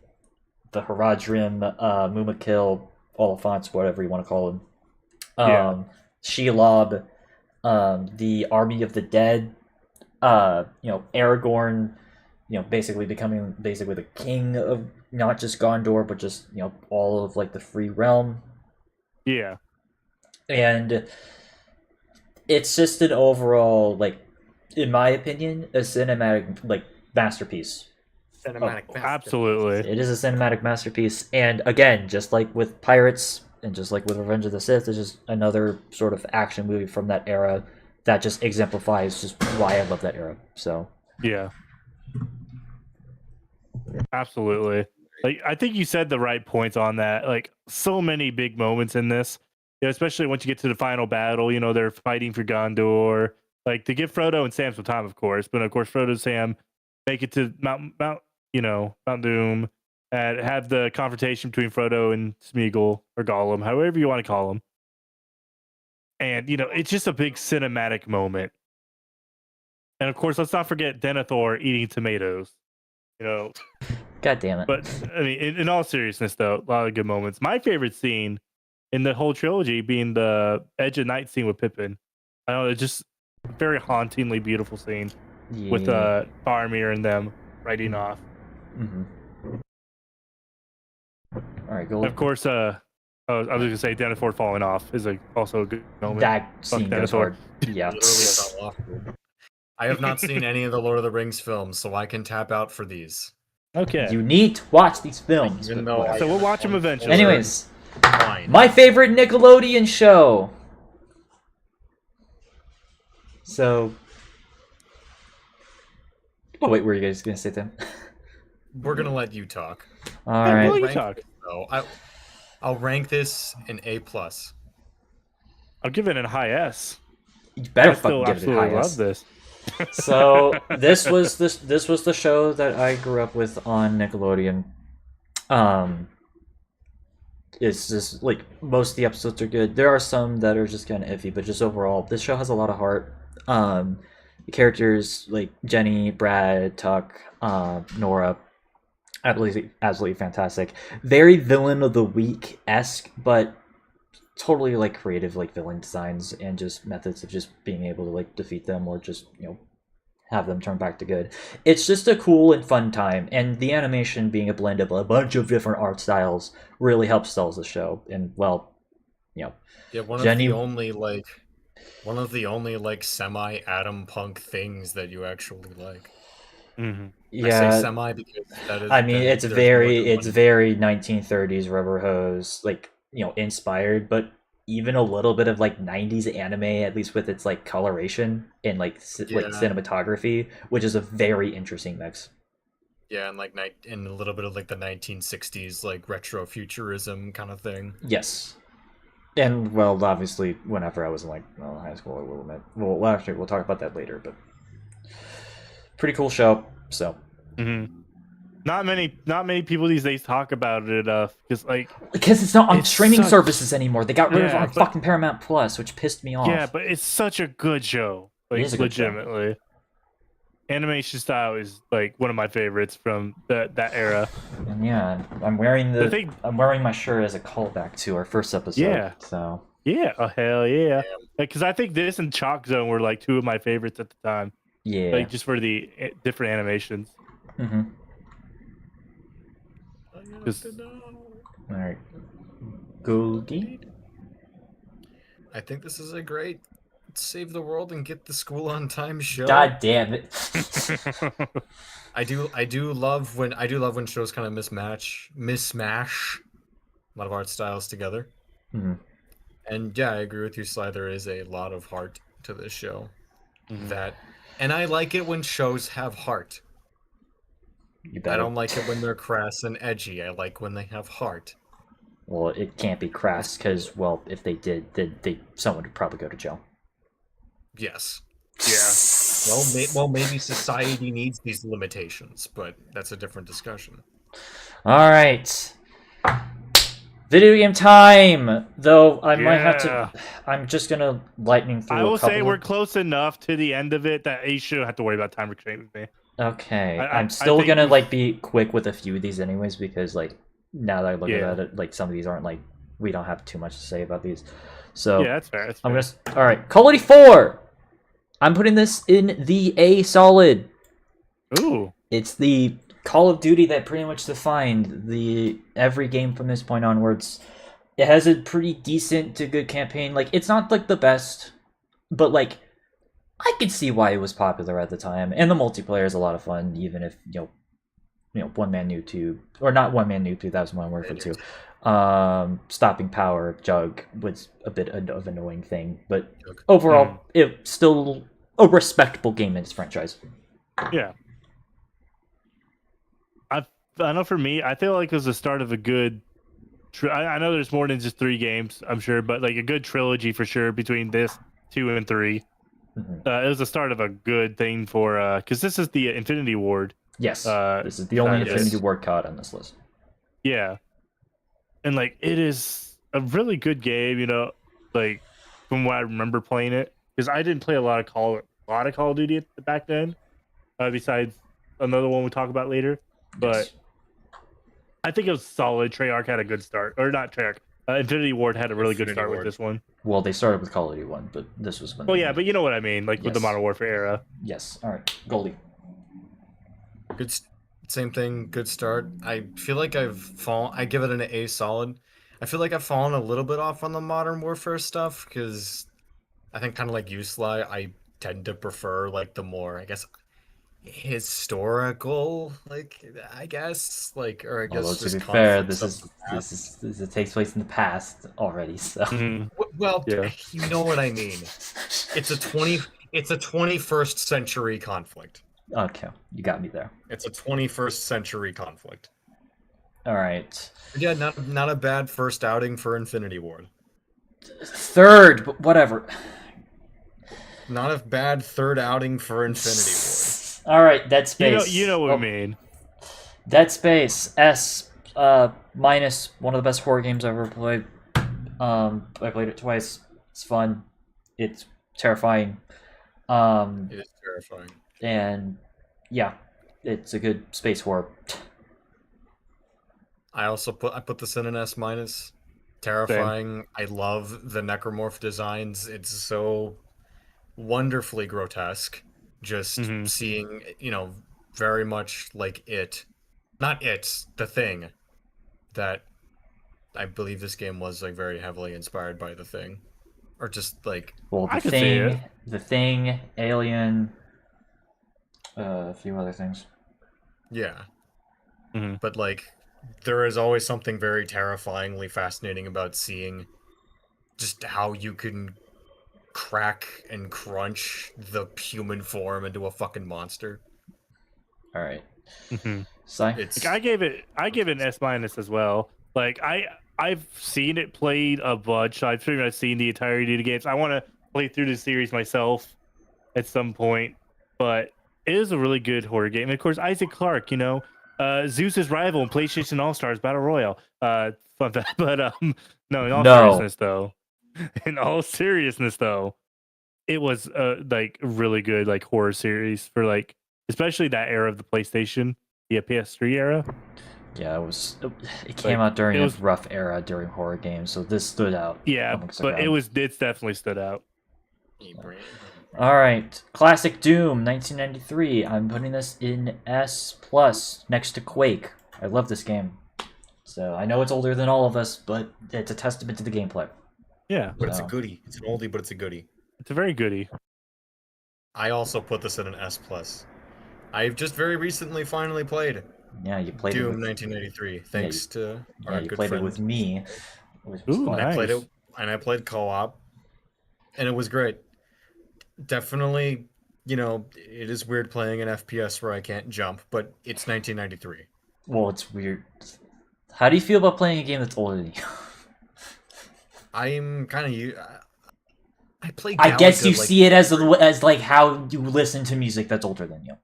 the Haradrim, Mumakil, Oliphants, whatever you want to call them. Shelob, the Army of the Dead. Aragorn. Basically becoming the king of not just Gondor, but just all of like the free realm. Yeah. And it's just an overall, like, in my opinion, a cinematic masterpiece. Absolutely. It is a cinematic masterpiece, and again, just like with Pirates and just like with Revenge of the Sith, it's just another sort of action movie from that era that just exemplifies just why I love that era. So yeah. Absolutely. Like I think you said the right points on that. Like so many big moments in this. Especially once you get to the final battle, they're fighting for Gondor. Like to give Frodo and Sam some time, of course, but of course Frodo and Sam make it to Mount Doom. and have the confrontation between Frodo and Smeagol or Gollum, however you want to call him. And it's just a big cinematic moment. And of course, let's not forget Denethor eating tomatoes. God damn it. But I mean, in all seriousness, though, a lot of good moments. My favorite scene in the whole trilogy being the Edge of Night scene with Pippin. I don't know, it's just a very hauntingly beautiful scene with Faramir and them riding off. Mm-hmm. All right, go. And of course, I was gonna say Denethor falling off is also a good moment. That scene goes hard. Yeah. Literally fell off, dude. I have not seen any of the Lord of the Rings films, so I can tap out for these. Okay. You need to watch these films. Even though So we'll watch them eventually. Anyways, Fine. my favorite Nickelodeon show. So. Oh wait, were you guys gonna say that? We're gonna let you talk. All Hey, right. will you Rank talk? this, though. I'll rank this an A+. I'll give it a high S. You better I still fucking give it a absolutely high love S. this. So this was the show that I grew up with on Nickelodeon. It's just like most of the episodes are good. There are some that are just kind of iffy, but just overall, this show has a lot of heart. The characters like Jenny, Brad, Tuck, Nora, absolutely fantastic. Very villain of the week esque, but totally like creative like villain designs and just methods of just being able to like defeat them or just have them turn back to good. It's just a cool and fun time, and the animation being a blend of a bunch of different art styles really helps sell the show. And Yeah, one Jenny- of the only like semi Adam Punk things that you actually like. Mm-hmm. I say yeah, semi because that is. I mean that it's there's very more than it's one. very 1930s rubber hose, like inspired, but even a little bit of like 90s anime, at least with its like coloration and like like Yeah. cinematography, which is a very interesting mix. Yeah, and a little bit of like the 1960s like retro futurism kind of thing. Yes. And well, obviously, whenever I was in like high school, well, actually, we'll talk about that later. But pretty cool show. So Mm-hmm. Not many people these days talk about it enough because it's not on It's streaming such- services anymore, they got rid of it Yeah, on but- fucking Paramount Plus, which pissed me off. yeah, but it's such a good show. It Like is a good show. legitimately. Animation style is like one of my favorites from that era. And yeah, I'm wearing The thing- I'm wearing my shirt as a callback to our first episode. Yeah. So Yeah, oh hell yeah. Because I think this and Chalk Zone were like two of my favorites at the time. yeah. Like just for the different animations. Mm-hmm. Just- All right. Googie. I think this is a great save the world and get the school on time show. God damn it. I do love when shows kind of mismatch a lot of art styles together. hmm And yeah, I agree with you, Sly. There is a lot of heart to this show. Mhm. And I like it when shows have heart. You I better. don't like it when they're crass and edgy. I like when they have heart. Well, it can't be crass because, well, if they did, then someone would probably go to jail. Yes. Yeah. Well, maybe society needs these limitations, but that's a different discussion. All right. Video game time. Though I might have to. Yeah. I'm just gonna lightning through. I will a couple say of- we're close enough to the end of it that you shouldn't have to worry about time restraint with me. Okay, I I'm still think gonna we've- like be quick with a few of these anyways because like now that I look Yeah. at it, like some of these aren't like we don't have too much to say about these. So Yeah, that's fair. That's I'm fair. gonna. All right, Call of Duty 4. I'm putting this in the A solid. Ooh. It's the Call of Duty that pretty much defined the every game from this point onwards. It has a pretty decent to good campaign. Like it's not like the best, but like I could see why it was popular at the time. And the multiplayer is a lot of fun, even if one man noob or not one man noob 2. That was one word for two. Stopping power jug was a bit of an annoying thing, but overall, it's still a respectable game in its franchise. Yeah. I know for me, I feel like it was the start of a good. I know there's more than just 3 games, I'm sure, but like a good trilogy for sure between this 2 and 3. Mhm. It was the start of a good thing for because this is the Infinity Ward. Yes, Uh, this is the only yes. Infinity Ward COD on this list. Yeah, and like it is a really good game. Like from what I remember playing it, because I didn't play a lot of Call of Duty back then. Besides another one we'll talk about later, but Yes. I think it was solid. Treyarch had a good start, or not Treyarch. Infinity Ward had a really good Infinity start with Ward. this one. Well, they started with Call of Duty 1, but this was when Well, they yeah, made- but you know what I mean, like with the Yes. Modern Warfare era. Yes. All right. Goldie. Good, same thing. Good start. I feel like I've fallen. I give it an A solid. I feel like I've fallen a little bit off on the Modern Warfare stuff because I think kind of like you, Sly, I tend to prefer like the more, I guess, historical, like I guess, like, or I Although guess to just be fair, conflicts of the past. it takes place in the past already. So Mhm. Well, Yeah. you know what I mean. It's a 21st century conflict. okay, you got me there. It's a 21st century conflict. All right. Yeah, not a bad first outing for Infinity Ward. Third, but whatever. Not a bad third outing for Infinity Ward. All right, Dead Space. You know what I mean. Dead Space S minus one of the best horror games I've ever played. I played it twice. It's fun. It's terrifying. It is terrifying. And yeah, it's a good space horror. I put this in an S minus. Terrifying. I love the necromorph designs. It's so wonderfully grotesque. Just Mhm. seeing, very much like it. Not it, the thing. That I believe this game was like very heavily inspired by the thing. Or just like Well, I could see it. the thing, Alien, a few other things. yeah. Mhm. But like there is always something very terrifyingly fascinating about seeing just how you can crack and crunch the human form into a fucking monster. All right. Mhm. Si? It's Like, I give it an S minus as well. Like I've seen it played a bunch. I've pretty much seen the entirety of the games. I want to play through the series myself at some point, but it is a really good horror game. And of course, Isaac Clarke, Zeus's rival in PlayStation All Stars Battle Royale. Fun fact, but no. In all No. seriousness, though, it was like a really good like horror series for like especially that era of the PlayStation, the PS3 era. Yeah, it came out during a rough era during horror games, so this stood out. Yeah, amongst the but crowd. it's definitely stood out. All right, classic Doom, 1993. I'm putting this in S plus next to Quake. I love this game. So I know it's older than all of us, but it's a testament to the gameplay. Yeah, But it's a So- goodie. It's an oldie, but it's a goodie. it's a very goodie. I also put this in an S plus. I've just very recently finally played Yeah, you played Doom it with 1983, thanks to our you good played friend. it with me. Which was Ooh, fun. nice. I played co-op, and it was great. Definitely, it is weird playing an FPS where I can't jump, but it's 1993. Well, it's weird. How do you feel about playing a game that's older than you? I'm kind of I play. I guess Galaga, you see it as like how you listen to music that's older than you.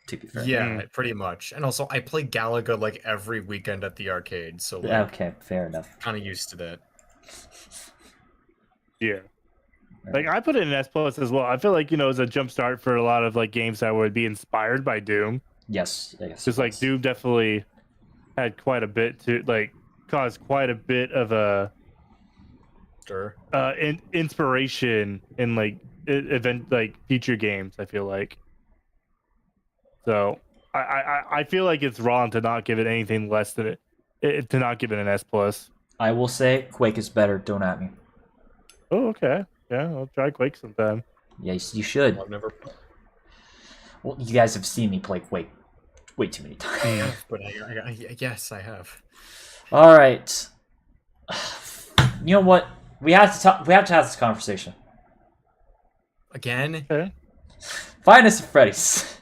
To be fair. Yeah, pretty much. And also, I play Galaga like every weekend at the arcade, so like, Okay, fair enough. kind of used to that. Yeah. Like I put it in S plus as well. I feel like it's a jump start for a lot of like games that would be inspired by Doom. Yes, I guess. Because like Doom definitely had quite a bit to like caused quite a bit of a Sure. inspiration in like event like future games. I feel like. So I feel like it's wrong to not give it anything less than it to not give it an S plus. I will say Quake is better. Don't at me. Oh, okay. Yeah, I'll try Quake sometime. Yes, you should. I've never. Well, you guys have seen me play Quake way too many times. But yes, I have. All right. You know what? We have to talk. We have to have this conversation. Again? Okay. Five Nights at Freddy's.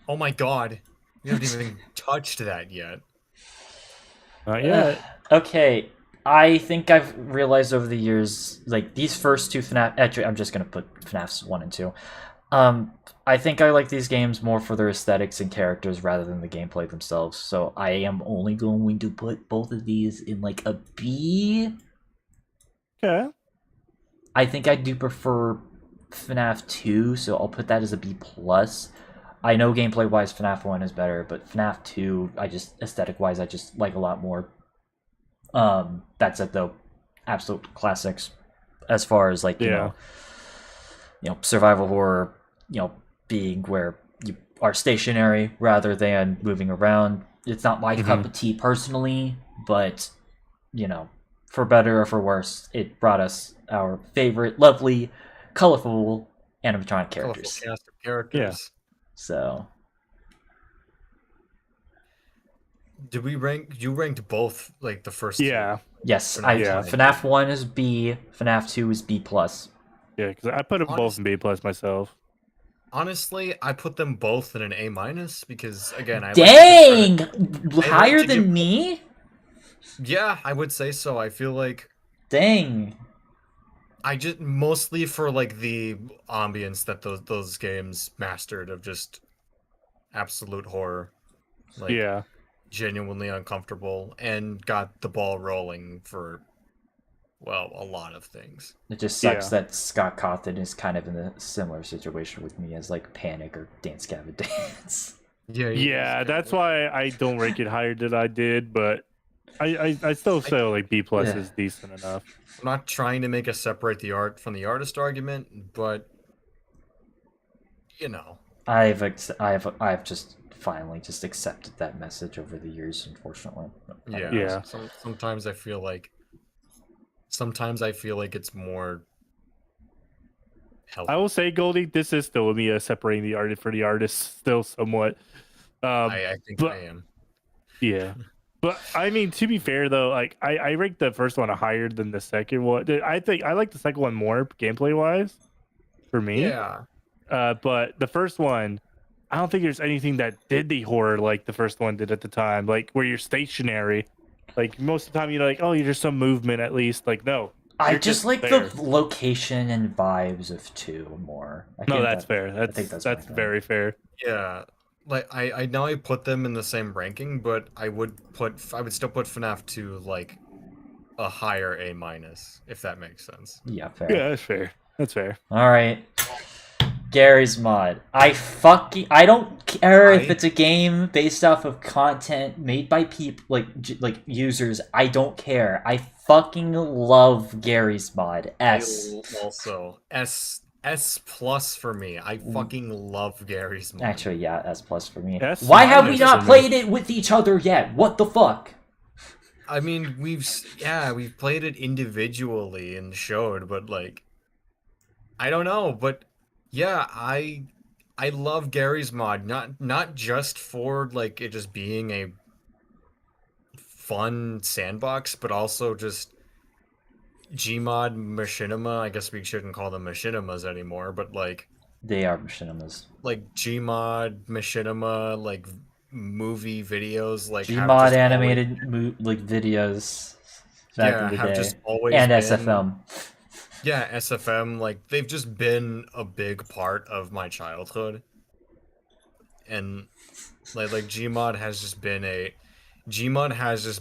Oh my god. You haven't even touched that yet. Not yet. Okay, I think I've realized over the years, like these first two FNAF. Actually, I'm just gonna put FNAFs 1 and 2. I think I like these games more for their aesthetics and characters rather than the gameplay themselves. So I am only going to put both of these in like a B. Okay. I think I do prefer FNAF 2, so I'll put that as a B plus. I know gameplay wise FNAF 1 is better, but FNAF 2, I just aesthetic wise I just like a lot more. That's at the absolute classics as far as like, Yeah. Survival horror, being where you are stationary rather than moving around. It's not my cup of tea personally, but for better or for worse, it brought us our favorite, lovely, colorful animatronic Colorful characters. cast of characters. So Did we rank? You ranked both like the first. Yeah. Two. yes, Yeah. FNAF 1 is B, FNAF 2 is B plus. Yeah, because I put them both in B plus myself. Honestly, I put them both in an A minus because again, I Dang, like higher to than give- me. Yeah, I would say so. I feel like Dang. I just mostly for like the ambience that those games mastered of just absolute horror, like Yeah. genuinely uncomfortable, and got the ball rolling for a lot of things. It just sucks Yeah. that Scott Cawthon is kind of in a similar situation with me as like Panic or Dance Gavin Dance. Yeah, that's why I don't rank it higher than I did, but I still feel like B plus Yeah. is decent enough. I'm not trying to make us separate the art from the artist argument, but I've just finally just accepted that message over the years, unfortunately. Yeah. Sometimes I feel like it's more healthy. I will say, Goldie, this is still me separating the artist for the artist still somewhat. I think but- I am. Yeah. But I mean, to be fair though, like I ranked the first one higher than the second one. I think I like the second one more gameplay wise for me. Yeah. But the first one, I don't think there's anything that did the horror like the first one did at the time. Like where you're stationary. Like most of the time you're like, oh, there's some movement at least. Like no. I You're just like there. the location and vibes of 2 more. No, that's fair. I think That's my thing. very fair. Yeah. Like I know I put them in the same ranking, but I would still put FNAF 2 like a higher A minus, if that makes sense. Yeah, fair. Yeah, that's fair. That's fair. All right. Gary's Mod. I don't care if it's a game based off of content made by people like users. I don't care. I fucking love Gary's Mod. S. Also S plus for me. I fucking love Gary's Mod. Actually, yeah, S plus for me. S Why have we minus not for me. played it with each other yet? What the fuck? I mean, we've played it individually and showed, but like, I don't know, but yeah, I love Gary's Mod, not just for like it just being a fun sandbox, but also just Gmod Machinima. I guess we shouldn't call them Machinimas anymore, but like They are machinimas. like Gmod Machinima, like movie videos, like have Gmod just animated videos back in the have day. just always And been- SFM. Yeah, SFM, like they've just been a big part of my childhood. And like Gmod has just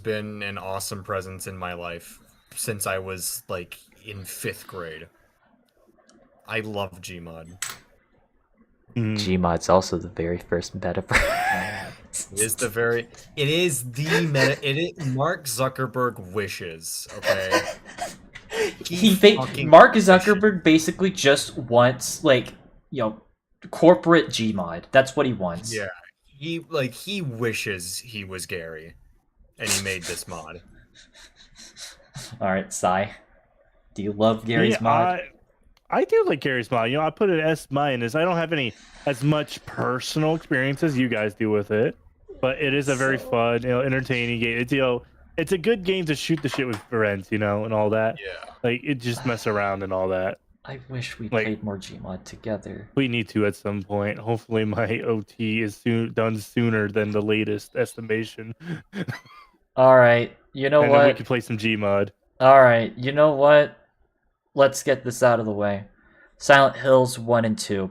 been an awesome presence in my life since I was like in 5th grade. I love Gmod. Gmod's also the very first metaverse. It is the meta. It is Mark Zuckerberg wishes. Okay. Mark Zuckerberg basically just wants corporate Gmod. That's what he wants. Yeah, he wishes he was Gary, and he made this mod. All right, Sai. Do you love Gary's Yeah, mod? I do like Gary's Mod. I put it S minus. I don't have as much personal experience as you guys do with it, but it is a very fun, entertaining game. It's a good game to shoot the shit with friends, and all that. Yeah. Like it just mess around and all that. I wish we played more Gmod together. We need to at some point. Hopefully, my OT is done sooner than the latest estimation. All right, you know and then we what? can play some Gmod. All right, you know what? Let's get this out of the way. Silent Hills 1 and 2.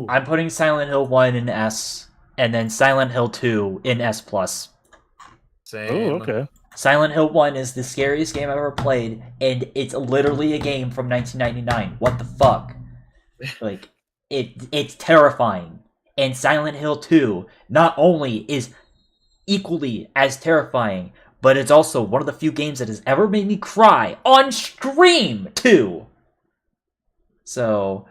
I'm putting Silent Hill 1 in S, and then Silent Hill 2 in S+. Same. Oh, okay. Silent Hill 1 is the scariest game I've ever played, and it's literally a game from 1999. What the fuck? Like, it's terrifying. And Silent Hill 2 not only is equally as terrifying, but it's also one of the few games that has ever made me cry on stream, too. So,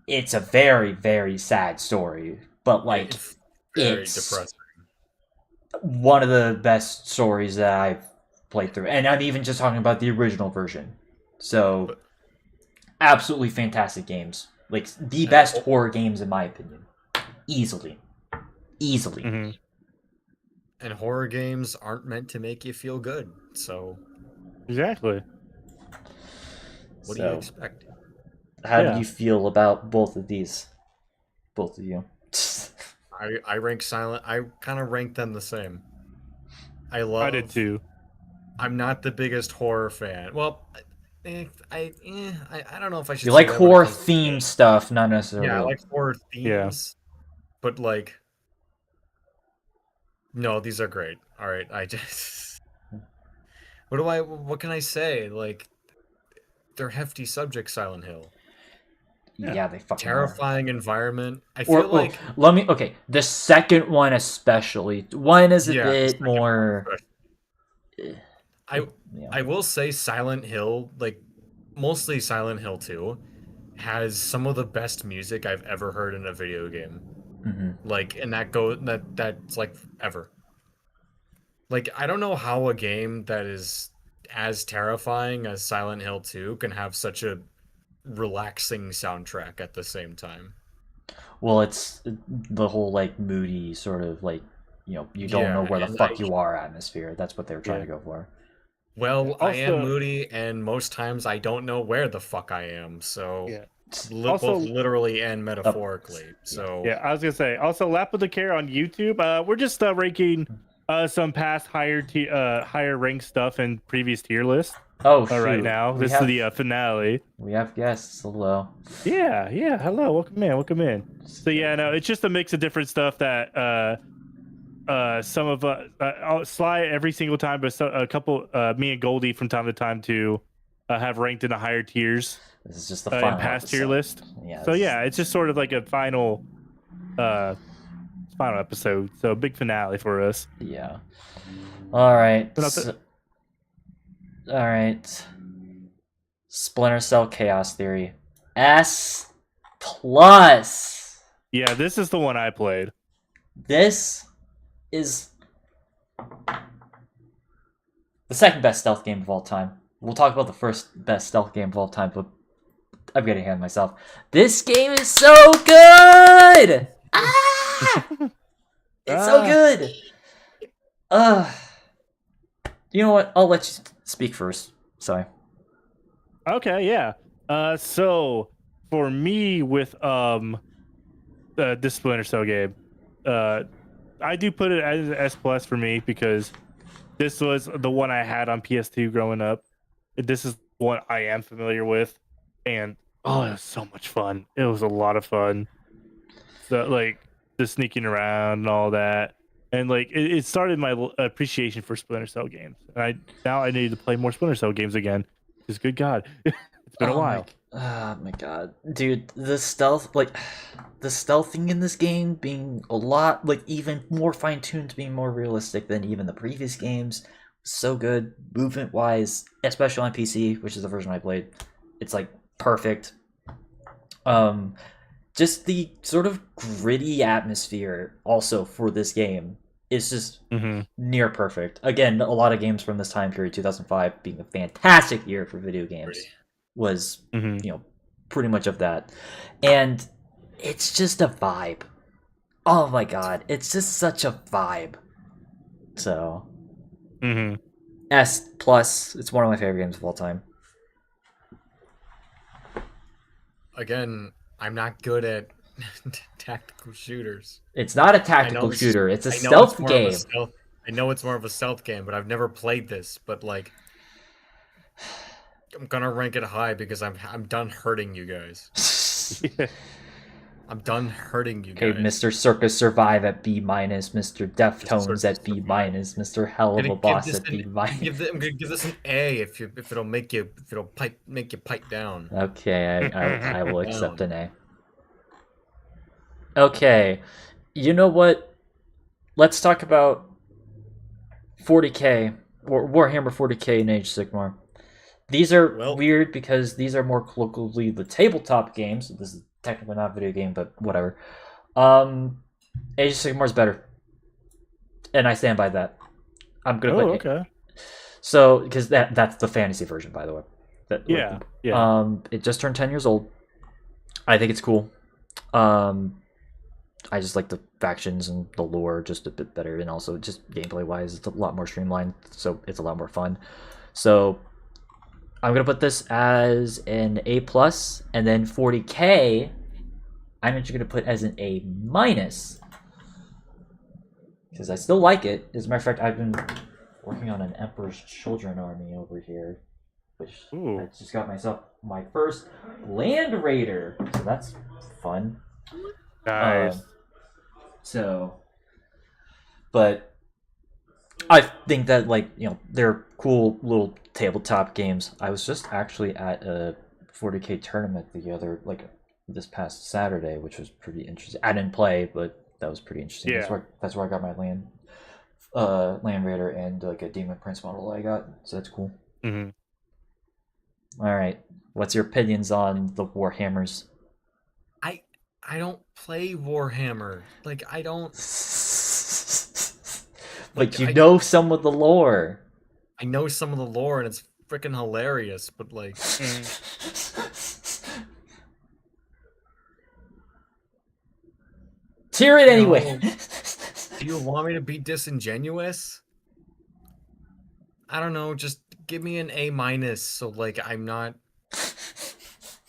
it's a very, very sad story, but, like, It's very it's depressing. one of the best stories that I've played through. And I'm even just talking about the original version. So, absolutely fantastic games. Like, the best horror games, in my opinion. Easily. Mm-hmm. And horror games aren't meant to make you feel good, so Exactly. what do you expect? How do you feel about both of these? Both of you. I rank Silent. I kind of rank them the same. I did too. I'm not the biggest horror fan. Well, I don't know if I should. You say like that when it horror comes to themed games. stuff, not necessarily. Yeah, I like horror Yeah. themes, but like, no, these are great. All right, I just. What can I say? Like, they're hefty subjects. Silent Hill. Yeah, they fucking Terrifying environment. I are. feel like let me. Okay, the second one especially. One is a the bit second one more. I will say Silent Hill, like mostly Silent Hill 2, has some of the best music I've ever heard in a video game. Mm-hmm. Like, and that's like ever. Like, I don't know how a game that is as terrifying as Silent Hill 2 can have such a relaxing soundtrack at the same time. Well, it's the whole like moody sort of like you don't know where the fuck you are atmosphere. That's what they were trying to go for. Well, I am Also- moody, and most times I don't know where the fuck I am. So, Yeah. both literally and metaphorically. So, Yeah, I was gonna say. Also, Lap of the Care on YouTube. We're just ranking some past higher ranked stuff in previous tier lists. Oh, shoot. Right now, this is the finale. We have guests. Hello. Yeah. Hello, welcome in. So yeah, no, it's just a mix of different stuff that some of I'll Sly every single time, but a couple me and Goldie from time to time to have ranked in the higher tiers. This is just the final past episode. tier list. Yeah. So yeah, it's just sort of like a final episode. So big finale for us. Yeah. All right. But All right. Splinter Cell Chaos Theory. S plus. Yeah, this is the one I played. This is the second best stealth game of all time. We'll talk about the first best stealth game of all time, but I'm getting ahead of myself. This game is so good! Ah! It's so good! You know what? I'll let you speak first. Sorry. Okay, yeah. So for me with this Splinter Cell game, I do put it as an S plus for me because this was the one I had on PS2 growing up. This is one I am familiar with, and it was so much fun. It was a lot of fun. So like the sneaking around and all that, and like it started my appreciation for Splinter Cell games. And now I need to play more Splinter Cell games again. Because good God, it's been a while. Oh my god, dude, the stealthing in this game being a lot like even more fine-tuned, being more realistic than even the previous games. So good movement wise, especially on PC, which is the version I played. It's like perfect. Just the sort of gritty atmosphere also for this game is just near perfect. Again, a lot of games from this time period, 2005 being a fantastic year for video games, was pretty much of that. And it's just a vibe. Oh my god, it's just such a vibe. So S plus, it's one of my favorite games of all time. again, I'm not good at tactical shooters. It's not a tactical shooter, it's a I know stealth it's more game. of a stealth- I know it's more of a stealth game, but I've never played this. But like, I'm gonna rank it high because I'm done hurting you guys. I'm done hurting you Okay, guys. Mr. Circus Survive at B minus, Mr. Deftones Circus at B Survive. minus, Mr. Hell of a Boss at B minus. I'm gonna give this an A if it'll make you pipe down. Okay, I will accept Down. an A. Okay, you know what? Let's talk about 40k or Warhammer 40k and Age of Sigmar. These are weird because these are more colloquially the tabletop games. This is technically not a video game, but whatever. Age of Sigmar is better, and I stand by that. I'm gonna put okay. So because that's the fantasy version, by the way. Yeah. It just turned 10 years old. I think it's cool. I just like the factions and the lore just a bit better, and also just gameplay wise, it's a lot more streamlined, so it's a lot more fun. So I'm gonna put this as an A plus, and then 40k, I'm actually gonna put as an A minus because I still like it. As a matter of fact, I've been working on an Emperor's Children army over here, which I just got myself my first Land Raider, so that's fun. Nice. But I think that, like, you know, they're cool little tabletop games. I was just actually at a 40k tournament this past Saturday, which was pretty interesting. I didn't play, but that was pretty interesting. Yeah. That's where I got my Land Raider and like a Demon Prince model I got, so that's cool. All right, what's your opinions on the Warhammers? I don't play Warhammer. Like, I don't. But you know some of the lore. I know some of the lore, and it's freaking hilarious. But like, hear it anyway. Do you want me to be disingenuous? I don't know. Just give me an A minus. So like, I'm not.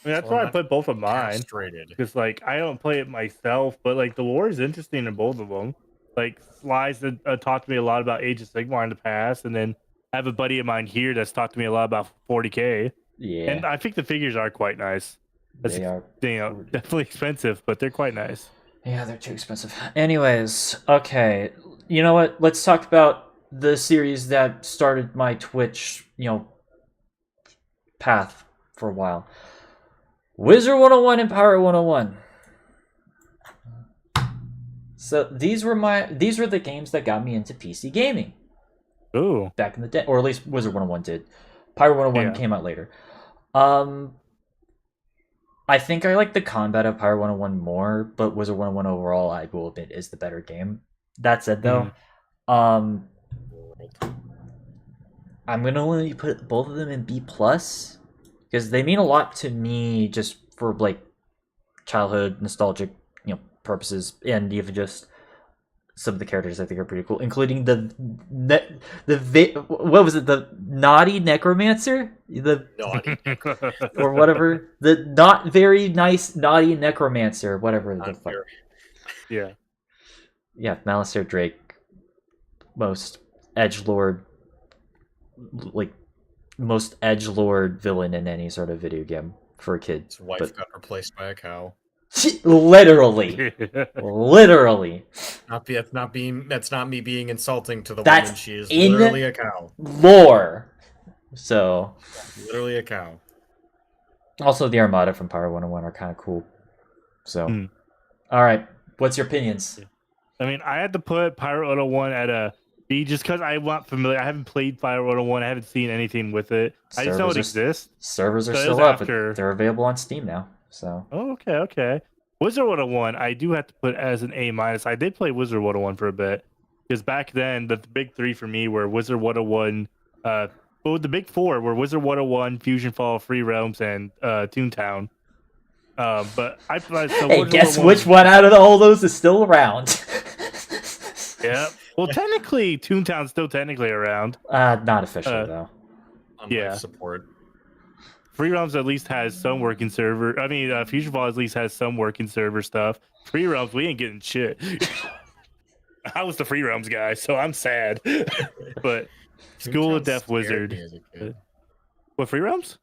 I mean, that's why I put both of mine. Castrated. Because, like, I don't play it myself, but, like, the lore is interesting in both of them. Like, Slice talked to me a lot about Age of Sigmar in the past, and then I have a buddy of mine here that's talked to me a lot about 40k. Yeah. And I think the figures are quite nice. They are. You know, definitely expensive, but they're quite nice. Yeah, they're too expensive. Anyways, okay. You know what? Let's talk about the series that started my Twitch, path for a while. Wizard 101 and Pirate 101. So these were the games that got me into PC gaming. Ooh. Back in the day, or at least Wizard 101 did. Pirate 101 came out later. I think I like the combat of Pirate 101 more, but Wizard 101 overall, I will admit, is the better game. That said, though, I'm gonna only put both of them in B plus because they mean a lot to me, just for like childhood nostalgic, purposes, and even just some of the characters I think are pretty cool, including the what was it, the naughty necromancer, or whatever, the not very nice naughty necromancer, whatever the fuck. Yeah, Malistair Drake, most edgelord villain in any sort of video game for a kid. His wife got replaced by a cow. Literally. That's not me being insulting to the woman. She is literally a cow. Lore. So. Literally a cow. Also, the Armada from Power 101 are kind of cool. So. All right. What's your opinions? I mean, I had to put Pirate 101 at a B just because I'm not familiar. I haven't played Pirate 101. I haven't seen anything with it. I just know it exists. Servers are still up. They're available on Steam now. So. Oh, okay. Wizard 101, I do have to put as an A minus. I did play Wizard 101 for a bit because back then the big three for me were Wizard 101. The big four were Wizard 101, Fusion Fall, Free Realms, and Toontown. But I hey, guess which one out of all those is still around? Yeah. Well, technically, Toontown's still technically around. Not officially though. Yeah. Support. Free Realms at least has some working server. I mean, Fusion Fall at least has some working server stuff. Free Realms, we ain't getting shit. I was the Free Realms guy, so I'm sad. But School of Death Wizard. What, Free Realms?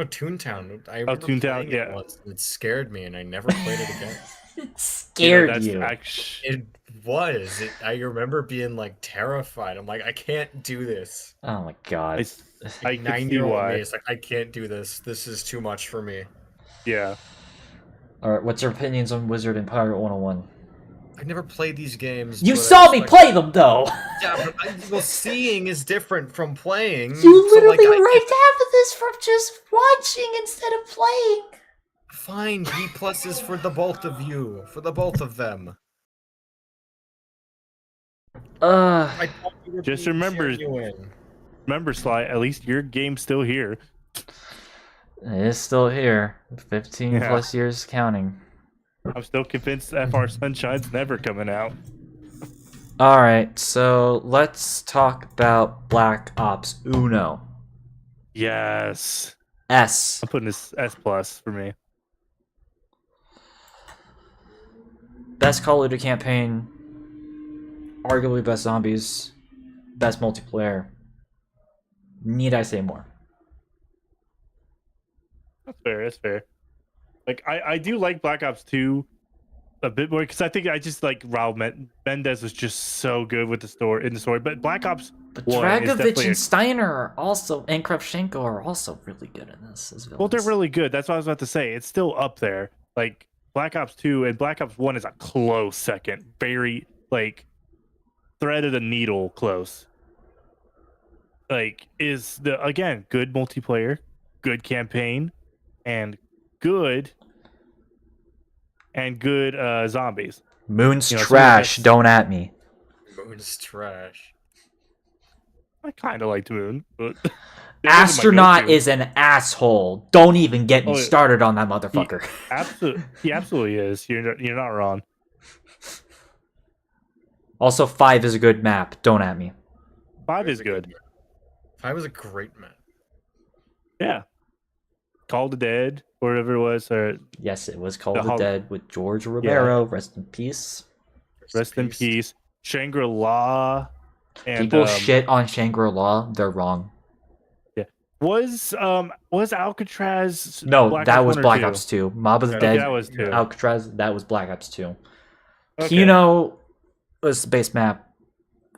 No, Toontown. I remember Toontown, playing yeah. it once. And it scared me, and I never played it again. It scared that's you. actually It was. I remember being like terrified. I'm like, I can't do this. Oh my god. I can see 9-year-old me why. is like, I can't do this. This is too much for me. Yeah. Alright, what's your opinions on Wizard and Pirate 101? I never played these games. You but I saw me respect- play them though! Yeah, but well, seeing is different from playing. You so, literally like, ranked half of this from just watching instead of playing! Fine, B pluses for the both of you. For the both of them. I thought you were Just being remember- genuine. Remember, Sly, at least your game's still here. It is still here. 15 Yeah. plus years counting. I'm still convinced FR Sunshine's never coming out. Alright, so let's talk about Black Ops Uno. Yes. S. I'm putting this S plus for me. Best Call of Duty campaign. Arguably best zombies. Best multiplayer. Need I say more? That's fair. That's fair. Like I do like Black Ops 2 a bit more because I think I just like Raul Mendez was just so good with the story But Black Ops But 1 is Dragovich definitely and Steiner are also, and Kravchenko are also really good in this as villains. well, they're really good. That's what I was about to say. It's still up there. Like Black Ops 2 and Black Ops 1 is a close second. Very like thread of the needle close. Like is the again good multiplayer, good campaign, and good zombies. Moon's You know, some of the trash, best- don't at me. Moon's trash. I kind of liked Moon, but Astronaut is an asshole. Don't even get me Oh, yeah. started on that motherfucker. He absolutely is. You're not wrong. Also, 5 is a good map. Don't at me. 5 is good. 5 was a great map. Yeah. Call the Dead, or whatever it was, or Yes, it was Call The of the Hol- Dead with George Romero. Rest in peace. Rest in Peace, Shangri-La, and People shit on Shangri-La. They're wrong. was Alcatraz? No, Black that Ops was 1 or Black 2? Ops 2. Mob of the Okay, Dead, that was 2. Alcatraz, that was Black Ops 2. Okay. Kino was the base map.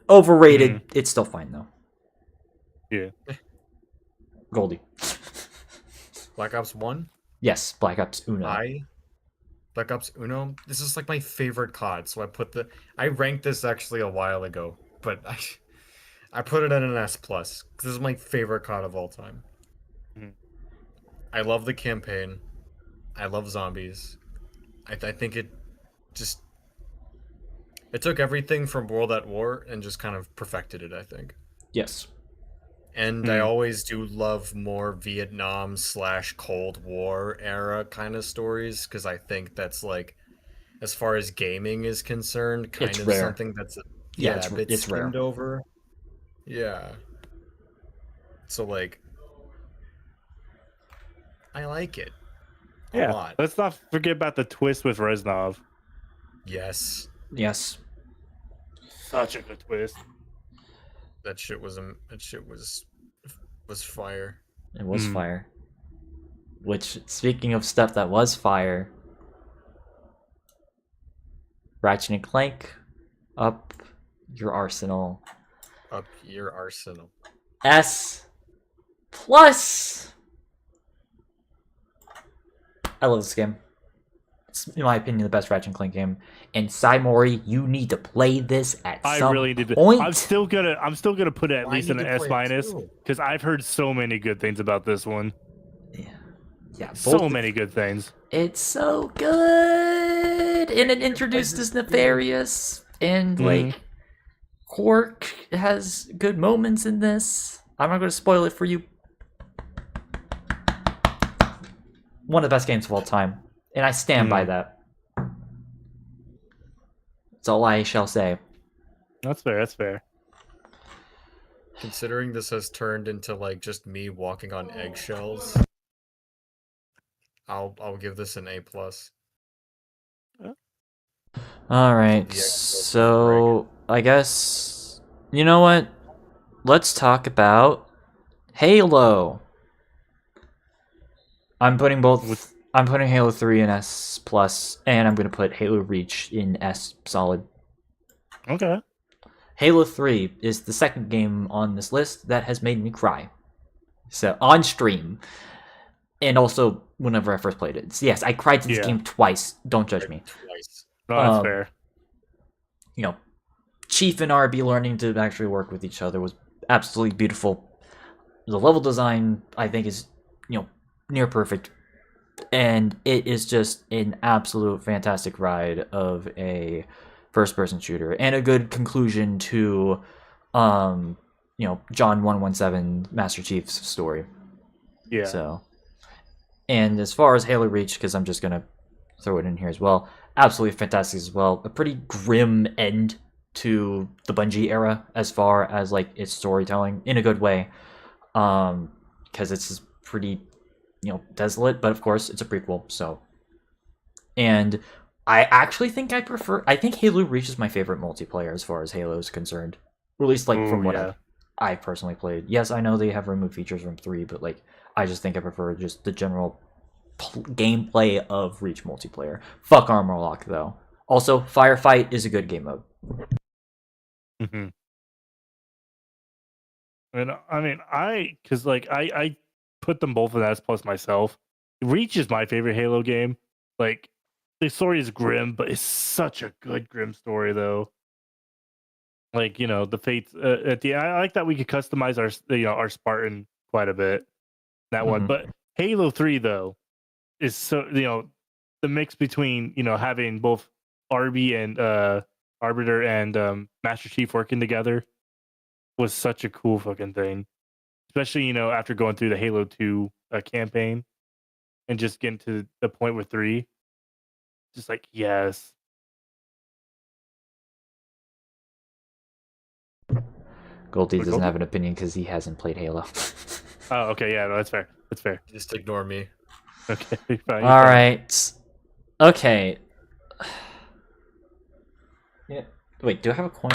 Overrated. Mm-hmm. It's still fine, though. Yeah. Goldie. Black Ops 1? Yes, Black Ops Uno. Black Ops Uno? This is like my favorite COD, so I ranked this actually a while ago, but I put it in an S+. This is my favorite COD of all time. Mhm. I love the campaign. I love zombies. I think it took everything from World at War and just kind of perfected it, I think. Yes. And I always do love more Vietnam / Cold War era kind of stories because I think that's like, as far as gaming is concerned, kind It's of rare. something that's Yeah, a bit it's rare. skimmed over. Yeah. So like, I like it a Yeah. lot. Let's not forget about the twist with Reznov. Yes, Yes. Such a good twist. that shit was fire. It was Mm. fire. Which, speaking of stuff that was fire, Ratchet and Clank, up your arsenal. Up your arsenal. S plus. I love this game. It's, in my opinion, the best Ratchet and Clank game. And Mori, you need to play this at I some really did. point. I'm still gonna put it at Well, I least in need an to S play it minus too. because I've heard so many good things about this one. Yeah, So both- many good things. It's so good, and it introduced as Nefarious, and like Quark has good moments in this. I'm not going to spoil it for you. One of the best games of all time, and I stand by that. That's all I shall say. That's fair. That's fair. Considering this has turned into like just me walking on eggshells, I'll give this an A+. All right, The Xbox so I guess you know what? Let's talk about Halo. I'm putting both. With- I'm putting Halo 3 in S plus, and I'm gonna put Halo Reach in S solid. Okay. Halo 3 is the second game on this list that has made me cry. So on stream, and also whenever I first played it. So yes, I cried to this Yeah. game twice. Don't judge me. Twice. No, that's Um, fair. You know, Chief and RB learning to actually work with each other was absolutely beautiful. The level design, I think, is near perfect, and it is just an absolute fantastic ride of a first-person shooter and a good conclusion to, John 117 Master Chief's story. Yeah. So, and as far as Halo Reach, because I'm just gonna throw it in here as well, absolutely fantastic as well. A pretty grim end to the Bungie era as far as like its storytelling in a good way, because it's pretty desolate, but of course it's a prequel. So, and I actually think I think Halo Reach is my favorite multiplayer as far as Halo is concerned, or at least like from Ooh, what yeah. I personally played. Yes, I know they have removed features from 3, but like I just think I prefer just the general gameplay of Reach multiplayer. Fuck Armor Lock though. Also, Firefight is a good game mode. Mm-hmm. And I mean, because like I put them both in S plus myself. Reach is my favorite Halo game. Like the story is grim, but it's such a good grim story though. Like the fates at the I like that we could customize our Spartan quite a bit. That one, Mhm. but Halo 3 though is so the mix between having both RB and Arbiter and Master Chief working together was such a cool fucking thing. Especially after going through the Halo 2 campaign and just getting to the point with 3, just like yes. Goldie What, doesn't Goldie? have an opinion because he hasn't played Halo. Oh, okay, yeah, no, that's fair. That's fair. Just ignore me. Okay, fine. All right. Okay. Yeah. Wait, do I have a coin?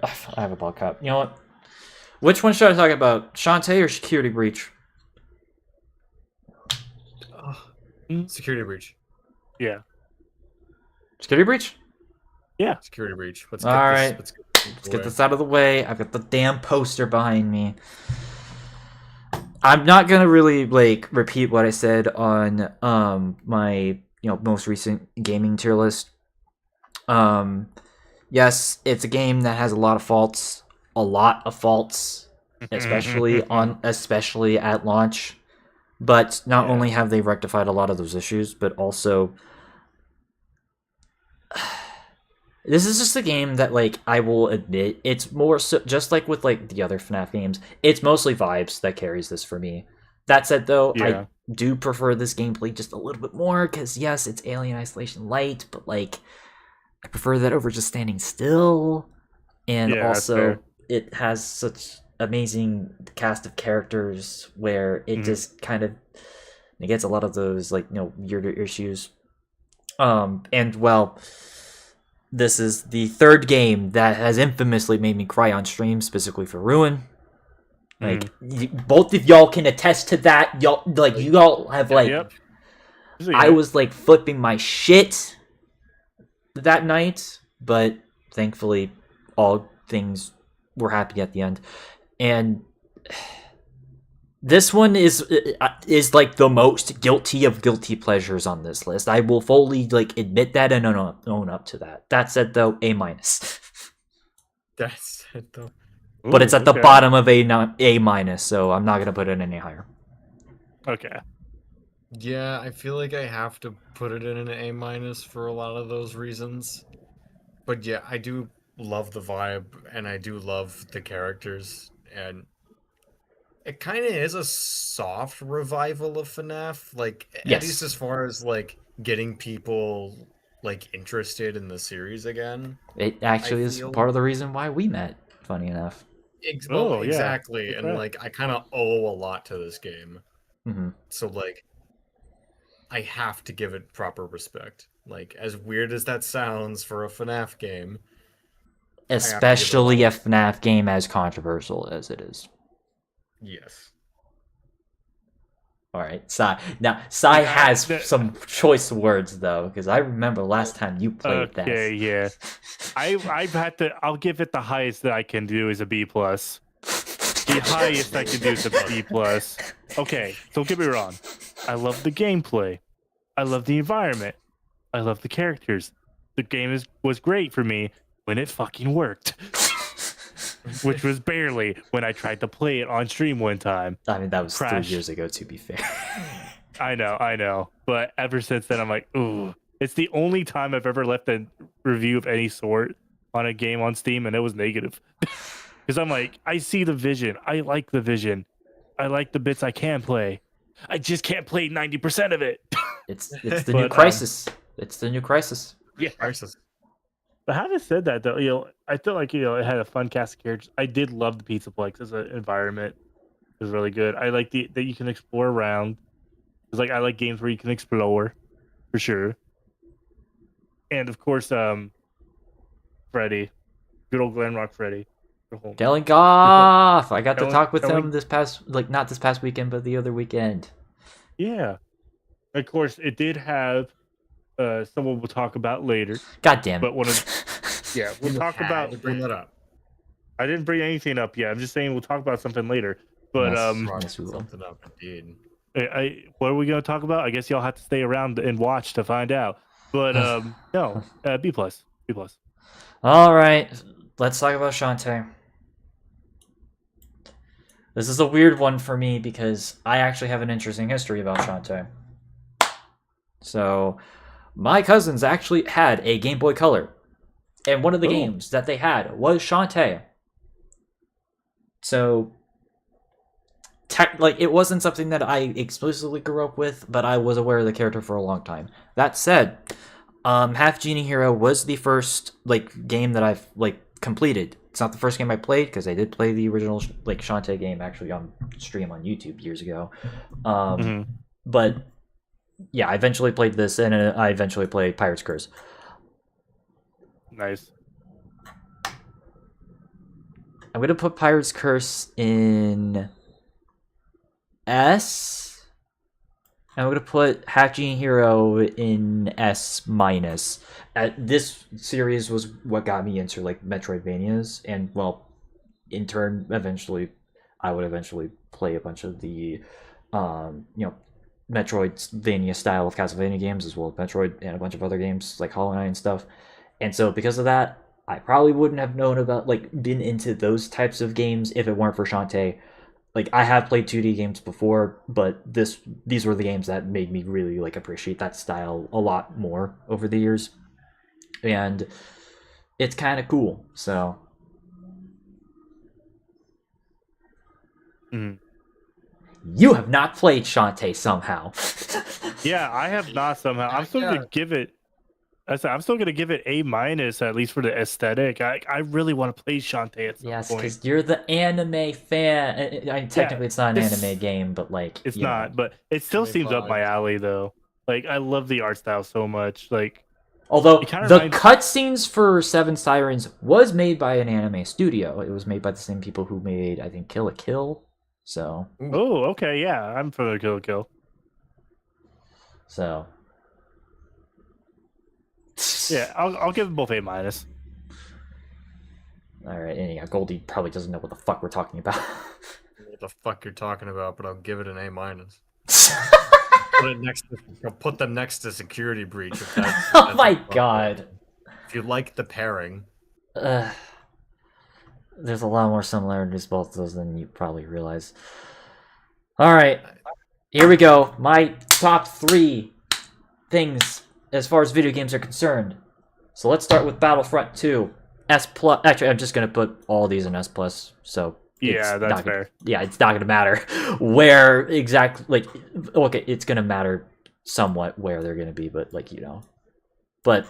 Ugh, I have a ball cup. You know what? Which one should I talk about? Shantae or Security Breach? Security breach. Yeah, Security Breach? yeah. Security breach. Let's All get right. this. Let's get this out of the way. I've got the damn poster behind me. I'm not gonna really like repeat what I said on my most recent gaming tier list. Yes, it's a game that has a lot of faults, especially at launch. But not Yeah. only have they rectified a lot of those issues, but also this is just a game that like I will admit it's more so just like with like the other FNAF games, it's mostly vibes that carries this for me. That said though, Yeah. I do prefer this gameplay just a little bit more because yes, it's Alien Isolation Light, but like I prefer that over just standing still. And Yeah, that's also fair. it has such amazing cast of characters where it Mhm. just kind of negates a lot of those like weirder issues. And well, this is the third game that has infamously made me cry on stream, specifically for Ruin. Like both of y'all can attest to that. Y'all like you all have like Yep. I was like flipping my shit that night, but thankfully all things were happy at the end. And this one is like the most guilty of guilty pleasures on this list. I will fully like admit that and own up to that. That said, though, A minus. That's it though. But it's at the bottom of A minus, so I'm not gonna put it any higher. Okay. Yeah, I feel like I have to put it in an A minus for a lot of those reasons. But yeah, I do love the vibe and I do love the characters, and it kind of is a soft revival of FNAF, like at least Yes. as far as like getting people like interested in the series again. It actually is feel- part of the reason why we met, funny enough. Well, Oh, yeah. exactly, That's and right. like I kind of owe a lot to this game, Hmm. so like I have to give it proper respect. Like as weird as that sounds for a FNAF game, Especially a FNAF game as controversial as it is. yes. All right, Sai. Now, Sai has the- some choice words though, because I remember last time you played that. Okay, yeah. I've had to. I'll give it the highest that I can do is a B plus. The highest I can do is a B plus. Okay, don't get me wrong. I love the gameplay. I love the environment. I love the characters. The game was great for me when it fucking worked. Which was barely when I tried to play it on stream one time. I mean, that was Crash. 3 years ago, to be fair. I know. But ever since then, I'm like, ooh. It's the only time I've ever left a review of any sort on a game on Steam, and it was negative. Because I'm like, I see the vision. I like the vision. I like the bits I can play. I just can't play 90% of it. It's the But, new Crisis. It's the new Crisis. Yeah. Crisis. But having said that, though, I feel like it had a fun cast of characters. I did love the Pizzaplex as an environment. It was really good. I like that you can explore around. It's like I like games where you can explore, for sure. And of course, Freddy, good old Glenrock Freddy. Kelly Goff. I got to Kelly- talk with Kelly- him this past, not this past weekend, but the other weekend. Yeah. Of course, it did have someone we'll talk about later. God damn it. But we'll talk about. Bring that up. I didn't bring anything up yet. I'm just saying we'll talk about something later. But Yes, we will. Something up, indeed. what are we going to talk about? I guess y'all have to stay around and watch to find out. But no, B plus. All right, let's talk about Shantae. This is a weird one for me because I actually have an interesting history about Shantae. So, my cousins actually had a Game Boy Color, and one of the games that they had was Shantae. So, it wasn't something that I explicitly grew up with, but I was aware of the character for a long time. That said, Half Genie Hero was the first game that I've completed. It's not the first game I played because I did play the original Shantae game actually on stream on YouTube years ago. But yeah, I eventually played this, and I eventually played Pirate's Curse. Nice. I'm gonna put Pirate's Curse in S. I'm gonna put Half Genie Hero in S minus. This series was what got me into Metroidvanias, and in turn, I would eventually play a bunch of the, Metroidvania style of Castlevania games, as well as Metroid and a bunch of other games like Hollow Knight and stuff. And so because of that, I probably wouldn't have known about been into those types of games if it weren't for Shantae. I have played 2D games before, but these were the games that made me really appreciate that style a lot more over the years. And it's kind of cool. So you have not played Shantae somehow. Yeah, I have not somehow. I'm still gonna give it. I'm still gonna give it A minus at least for the aesthetic. I really want to play Shantae at some Yes, point. because you're the anime fan. Technically, it's not an anime game, but it's not. But it still seems up my alley though. I love the art style so much. Although it kinda the reminds- cutscenes for Seven Sirens was made by an anime studio. It was made by the same people who made, I think, Kill la Kill. So. Oh, okay, yeah, I'm for the Kill la Kill. So. Yeah, I'll give them both A minus. All right, and yeah, Goldie probably doesn't know what the fuck we're talking about. What the fuck you're talking about? But I'll give it an A minus. Put them next to Security Breach. If that's Oh my god. If you like the pairing. There's a lot more similarities both of those than you probably realize. All right, here we go. My top 3 things as far as video games are concerned. So let's start with Battlefront 2. S plus. Actually, I'm just gonna put all these in S plus. So yeah, that's fair. Yeah, it's not gonna matter where exactly. Okay, it's gonna matter somewhat where they're gonna be, but But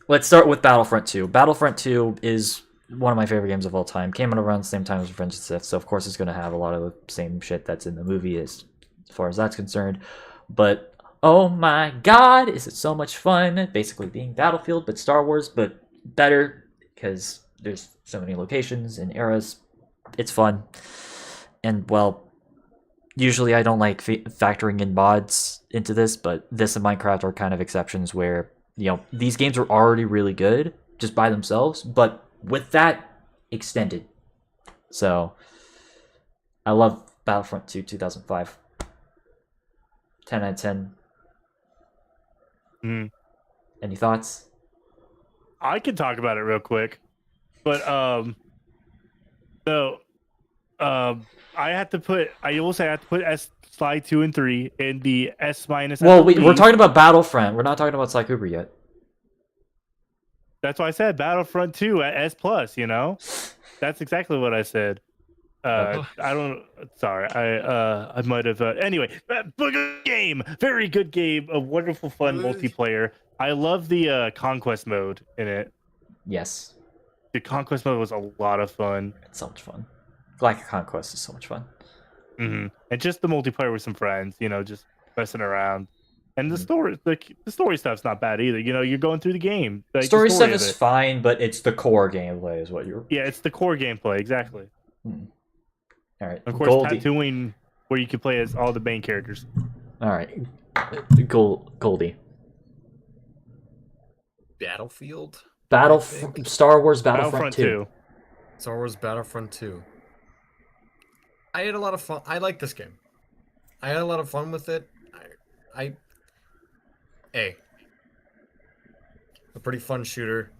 let's start with Battlefront 2. Battlefront 2 is one of my favorite games of all time. Came out around the same time as Revenge of the Sith, so of course it's gonna have a lot of the same shit that's in the movie as far as that's concerned. But oh my god, is it so much fun! Basically being Battlefield, but Star Wars, but better because there's so many locations and eras. It's fun, and usually I don't like factoring in mods into this, but this and Minecraft are kind of exceptions where, you know, these games are already really good just by themselves, but with that extended. So I love Battlefront 2 2005. 10 out of 10. Mm. Any thoughts? I can talk about it real quick, but so I have to put. I will say I have to put S Slide 2 and 3 in the S minus. Well, we're talking about Battlefront. We're not talking about Sly Cooper yet. That's why I said Battlefront 2 at S plus. You know, that's exactly what I said. I don't. Sorry, I might have. Anyway, good game, very good game, a wonderful, fun multiplayer. I love the conquest mode in it. Yes. The conquest mode was a lot of fun. It's so much fun. Galactic Conquest is so much fun. Mm-hmm. And just the multiplayer with some friends, you know, just messing around. And the story, the story stuff's not bad either. You know, you're going through the game. Like, story the stuff of is it. fine, but it's the core gameplay is what you're. Yeah, it's the core gameplay, exactly. All right. Of course, Goldie. Tatooine, where you can play as all the main characters. All right. Goldie. Battlefield? Star Wars Battlefront 2. Star Wars Battlefront 2. I had a lot of fun. I like this game. I had a lot of fun with it. A pretty fun shooter.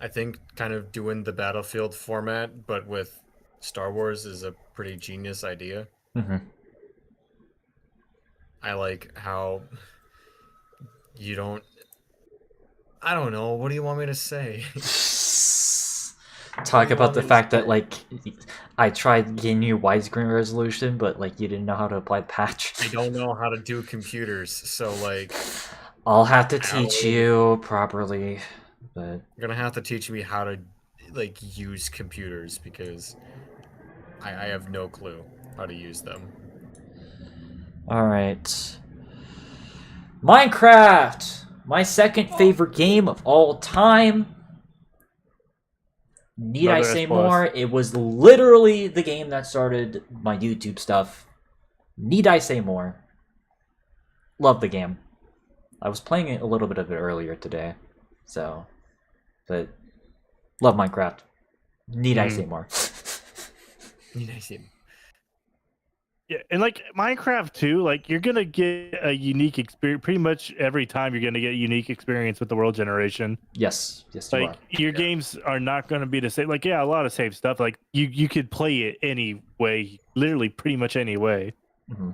I think kind of doing the Battlefield format, but with Star Wars is a pretty genius idea. Mm-hmm. I like how you don't. I don't know. What do you want me to say? Talk about the fact that, like, I tried getting you widescreen resolution, but, like, you didn't know how to apply the patch. I don't know how to do computers, so, like... I'll have to teach you properly, but... You're gonna have to teach me how to, like, use computers, because I have no clue how to use them. Alright. Minecraft! My second favorite game of all time. Need I say more? It was literally the game that started my YouTube stuff. Need I say more? Love the game. I was playing it a little bit of it earlier today, so, but love Minecraft. Need I say more? Need I say more? Yeah, and like Minecraft too, like you're gonna get a unique experience pretty much every time. You're gonna get a unique experience with the world generation. Yes, you are. Like your games are not gonna be the same. Like a lot of same stuff. Like you could play it any way, literally pretty much any way. Mm-hmm.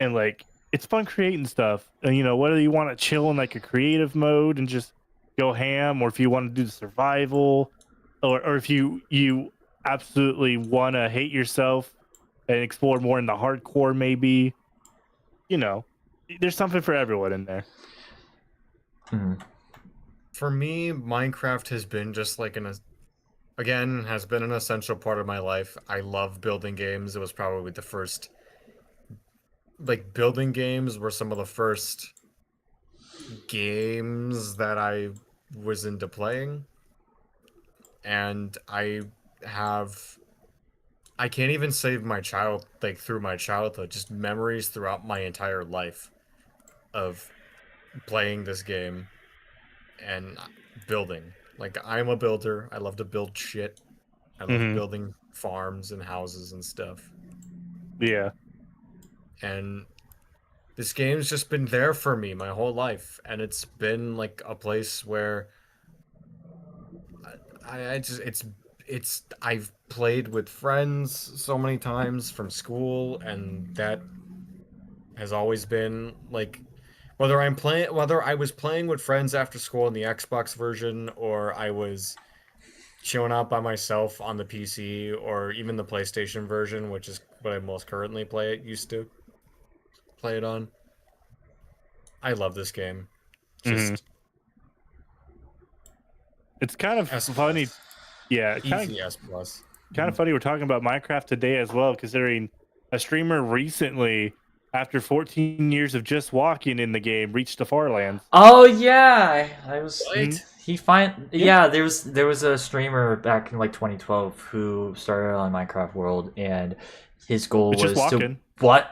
And like it's fun creating stuff. And you know, whether you want to chill in like a creative mode and just go ham, or if you want to do the survival, or if you absolutely want to hate yourself and explore more in the hardcore, maybe, you know, there's something for everyone in there. Mm-hmm. For me, Minecraft has been just like has been an essential part of my life. I love building games. It was probably the first, like, building games were some of the first games that I was into playing. And I can't even save my through my childhood, just memories throughout my entire life of playing this game and building. Like, I'm a builder. I love to build shit. I love building farms and houses and stuff. Yeah. And this game's just been there for me my whole life. And it's been like a place where I've played with friends so many times from school, and that has always been like, whether I was playing with friends after school in the Xbox version, or I was chilling out by myself on the PC, or even the PlayStation version, which is what I most currently used to play it on. I love this game. Just it's kind of funny. Yeah, easy S plus. Kind of funny we're talking about Minecraft today as well, considering a streamer recently, after 14 years of just walking in the game, reached the Farlands. Oh yeah, I was. What? Yeah, there was a streamer back in like 2012 who started on Minecraft World, and His goal It's just was walking.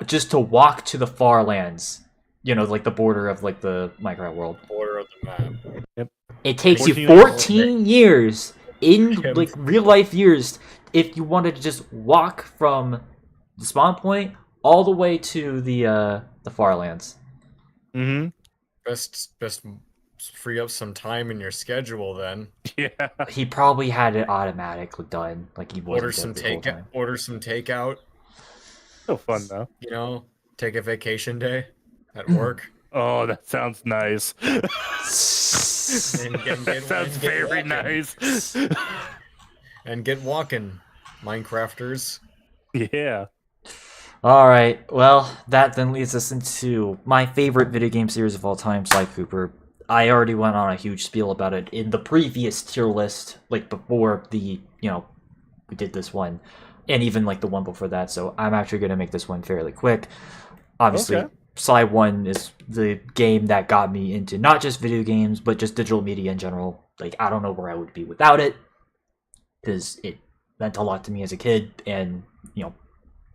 just to walk to the far lands. Like the border of like the Minecraft world. Border of the map. It takes you 14 14 years in Him. like real life years if you wanted to just walk from the spawn point all the way to the far lands. Mm-hmm. Best free up some time in your schedule then. Yeah. He probably had it automatically done, like he wasn't Order there some the whole time. order some takeout. So fun though. You know, take a vacation day at work. Oh, that sounds nice. And That sounds very walking. nice. And get walking, Minecrafters. Yeah. All right, well, that then leads us into my favorite video game series of all time, Sly Cooper. I already went on a huge spiel about it in the previous tier list, like before we did this one, and even like the one before that. So I'm actually going to make this one fairly quick. Obviously, Okay. Sly 1 is the game that got me into not just video games, but just digital media in general. Like, I don't know where I would be without it, because it meant a lot to me as a kid, and,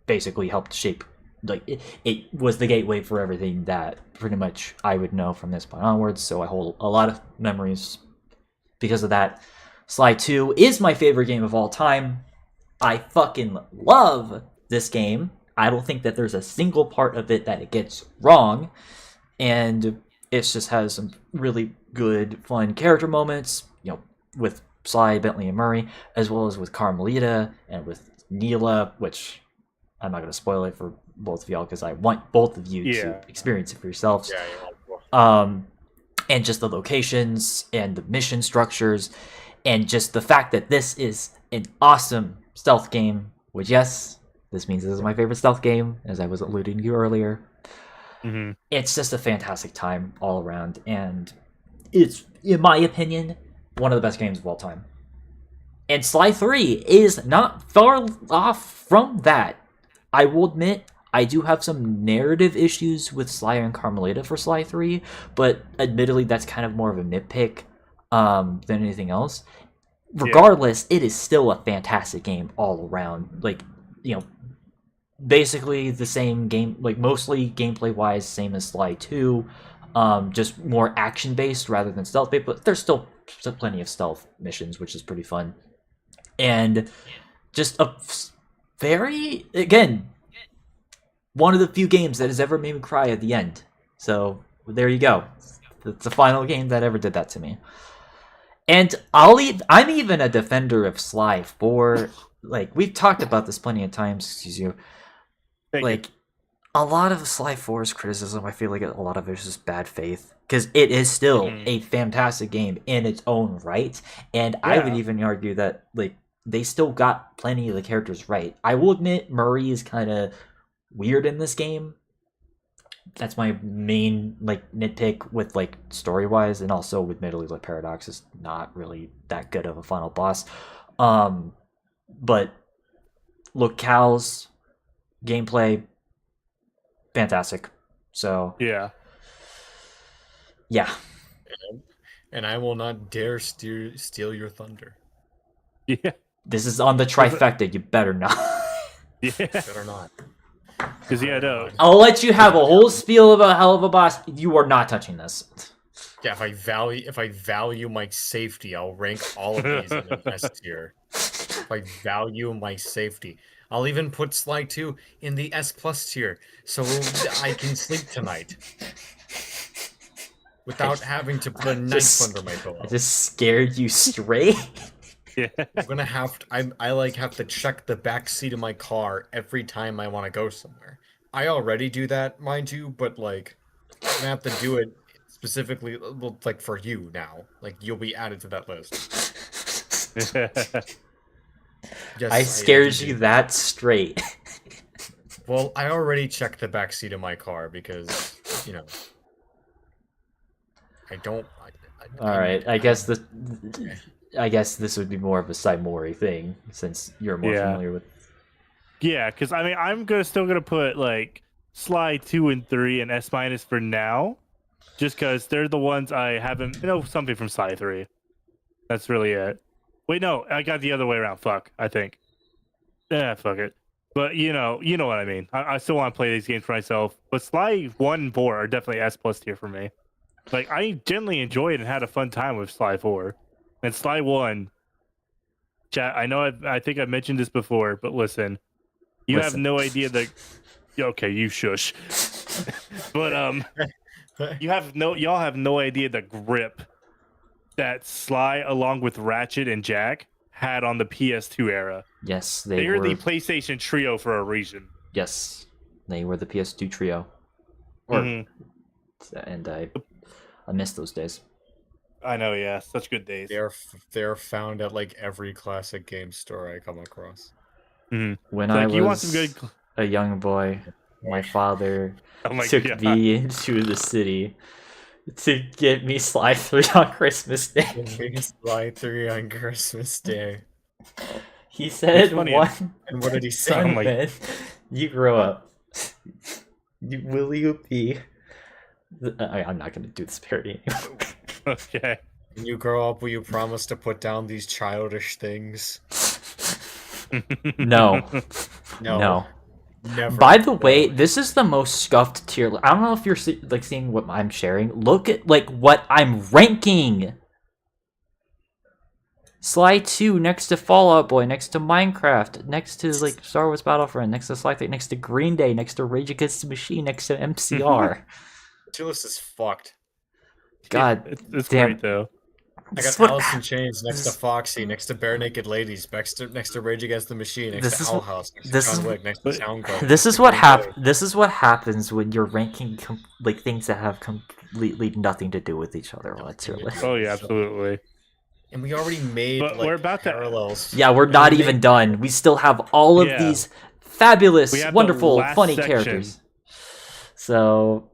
basically helped shape, like, it was the gateway for everything that pretty much I would know from this point onwards, so I hold a lot of memories because of that. Sly 2 is my favorite game of all time. I fucking love this game. I don't think that there's a single part of it that it gets wrong, and it just has some really good, fun character moments, with Sly, Bentley, and Murray, as well as with Carmelita and with Neela, which I'm not going to spoil it for both of y'all because I want both of you to experience it for yourselves. Yeah, And just the locations and the mission structures, and just the fact that this is an awesome stealth game, which, yes, this means this is my favorite stealth game, as I was alluding to earlier. Mm-hmm. It's just a fantastic time all around, and it's, in my opinion, one of the best games of all time. And Sly 3 is not far off from that. I will admit, I do have some narrative issues with Sly and Carmelita for Sly 3, but admittedly, that's kind of more of a nitpick than anything else. Regardless, it is still a fantastic game all around. Like, basically the same game, like mostly gameplay-wise, same as Sly 2, just more action-based rather than stealth-based, but there's still plenty of stealth missions, which is pretty fun. And just a very, again, one of the few games that has ever made me cry at the end. So there you go. It's the final game that ever did that to me. And I'm even a defender of Sly 4. Like, we've talked about this plenty of times, excuse you. Thank you. A lot of Sly 4's criticism, I feel like a lot of it is just bad faith. Because it is still a fantastic game in its own right. And I would even argue that, like, they still got plenty of the characters right. I will admit Murray is kind of weird in this game. That's my main, like, nitpick with, like, story-wise, and also with admittedly, like, Paradox is not really that good of a final boss. But locales, gameplay, fantastic. So yeah. And I will not dare steal your thunder. Yeah. This is on the trifecta. You better not. Yeah. Better not. Because no. I'll let you have a whole spiel of a hell of a boss. You are not touching this. Yeah, if I value my safety, I'll rank all of these in the S tier. If I value my safety, I'll even put Sly 2 in the S+ tier, so I can sleep tonight without having to put a knife under my pillow. I just scared you straight. Yeah. I'm gonna have to, I have to check the back seat of my car every time I want to go somewhere. I already do that, mind you, but like, I'm gonna have to do it specifically, like, for you now. Like, you'll be added to that list. Yes, I scared you that straight. Well, I already checked the back seat of my car because, I don't. All right, I guess this would be more of a Saimori thing since you're more familiar with. Yeah, because I mean, I'm still gonna put like Sly 2 and 3 and S- for now, just because they're the ones I haven't. Something from Sly 3. That's really it. Wait, no, I got the other way around. Fuck, I think. Yeah, fuck it. But you know what I mean. I still want to play these games for myself. But Sly 1 and 4 are definitely S plus tier for me. Like I generally enjoyed and had a fun time with Sly 4. And Sly 1, chat, I know I think I mentioned this before, but listen, you have Listen. no idea the okay, you shush. But y'all have no idea the grip that Sly along with Ratchet and Jack had on the PS2 era. Yes, They are the PlayStation trio for a reason. Yes, they were the PS2 trio. Mhm. And I miss those days. I know, yeah, such good days. They're found at like every classic game store I come across. Mhm. When So, I like, you want some was good a young boy, my father Oh my took God. me into the city to get me Sly 3 on Christmas Day. Sly 3 on Christmas Day. He said, funny, "One And what did he say? son, Oh my- man, you grow up. Will you be?" I'm not going to do this parody anymore. Okay. When you grow up, will you promise to put down these childish things? No. No. No. Never. By the way, No. this is the most scuffed tier. I don't know if you're like seeing what I'm sharing. Look at like what I'm ranking. Sly 2 next to Fallout Boy, next to Minecraft, next to like Star Wars Battlefront, next to Sly 3, next to Green Day, next to Rage Against the Machine, next to MCR. Tier list is fucked. God, it's damn. great though. I This got is what- Alice in Chains next to this- Foxy, next to Bare Naked Ladies, next to Rage Against the Machine, next This to is Owl what- House, next to this John is- Wick, next to but- Soundgarden. This next is to what Green hap- Day. This is what happens when you're ranking like things that have completely nothing to do with each other on a tier list. Oh yeah, absolutely. And we already made But like we're about to- parallels. Yeah, we're And not we even made- done. We still have all of Yeah. these fabulous, We have the wonderful, last funny section. characters. So,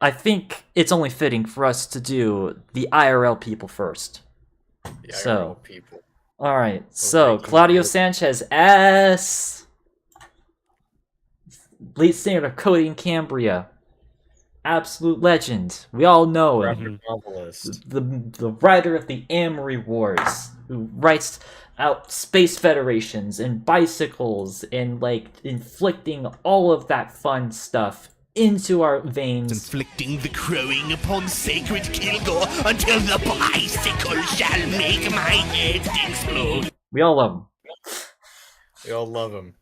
I think it's only fitting for us to do the IRL people first. The So- IRL people. All right. So, ranking Claudio group. Sanchez S. Lead singer of Cody and Cambria. Absolute legend. We all know him. Graphic novelist. The writer of the Amory Wars, who writes out space federations and bicycles and like inflicting all of that fun stuff into our veins. Inflicting the crowing upon sacred Kilgore until the bicycle shall make my head explode. We all love him. We all love him.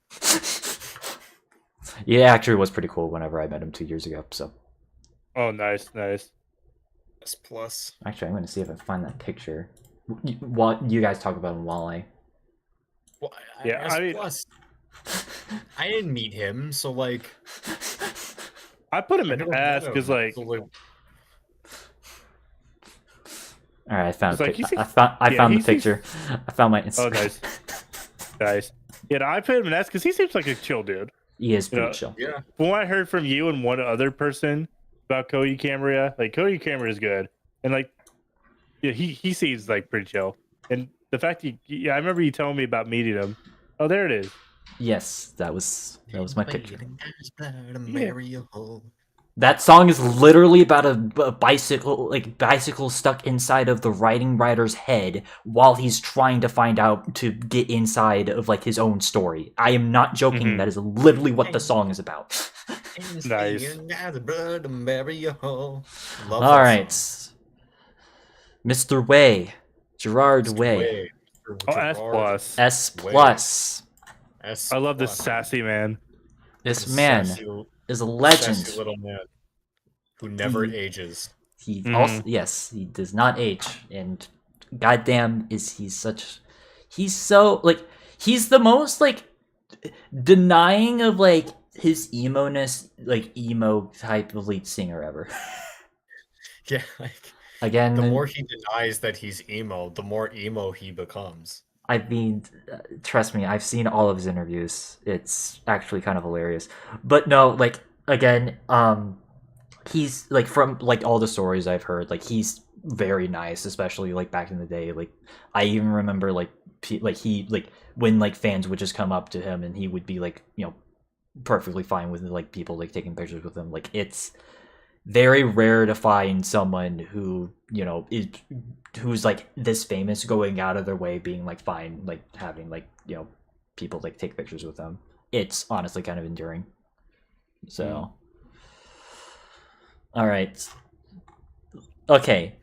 He actually was pretty cool whenever I met him 2 years ago. So Oh, nice. S plus. actually, I'm going to see if I can find that picture. While you guys talk about him while I. Well, Yeah, S I mean- plus. I didn't meet him, so like. I put him I in never met S him, because like so, like, All right, I found. It's like, he seems- I yeah, found he the picture. I found my Instagram. oh nice, nice. Yeah, no, I put him in S because he seems like a chill dude. He is pretty Yeah. chill. yeah. From what I heard from you and one other person about Cody Cambria, like Cody Cambria is good, and like, yeah, he seems like pretty chill. And the fact yeah, I remember you telling me about meeting him. Oh, there it is. Yes, that was my picture. Yeah. That song is literally about a bicycle stuck inside of the writing writer's head while he's trying to find out to get inside of like his own story. I am not joking. Mhm. That is literally what the song is about. Nice. All All right, Mr. Way, Gerard Way, Oh, S plus. S plus. S I love this plus. sassy man. This man Sassy- is a sassy legend. little man who never He- ages. He Mhm. also he does not age, and goddamn is he's so like he's the most like denying of like his emo-ness, like emo type of lead singer ever. Yeah, like Again, the more he denies that he's emo, the more emo he becomes. I mean, trust me, I've seen all of his interviews. It's actually kind of hilarious. But no, like again, he's like from like all the stories I've heard, like he's very nice, especially like back in the day. Like I even remember like he like when like fans would just come up to him and he would be like, you know, perfectly fine with like people like taking pictures with him. Like it's very rare to find someone who, you know, who's like this famous going out of their way being like fine, like having like, you know, people like take pictures with them. it's honestly kind of enduring. So, all right, okay,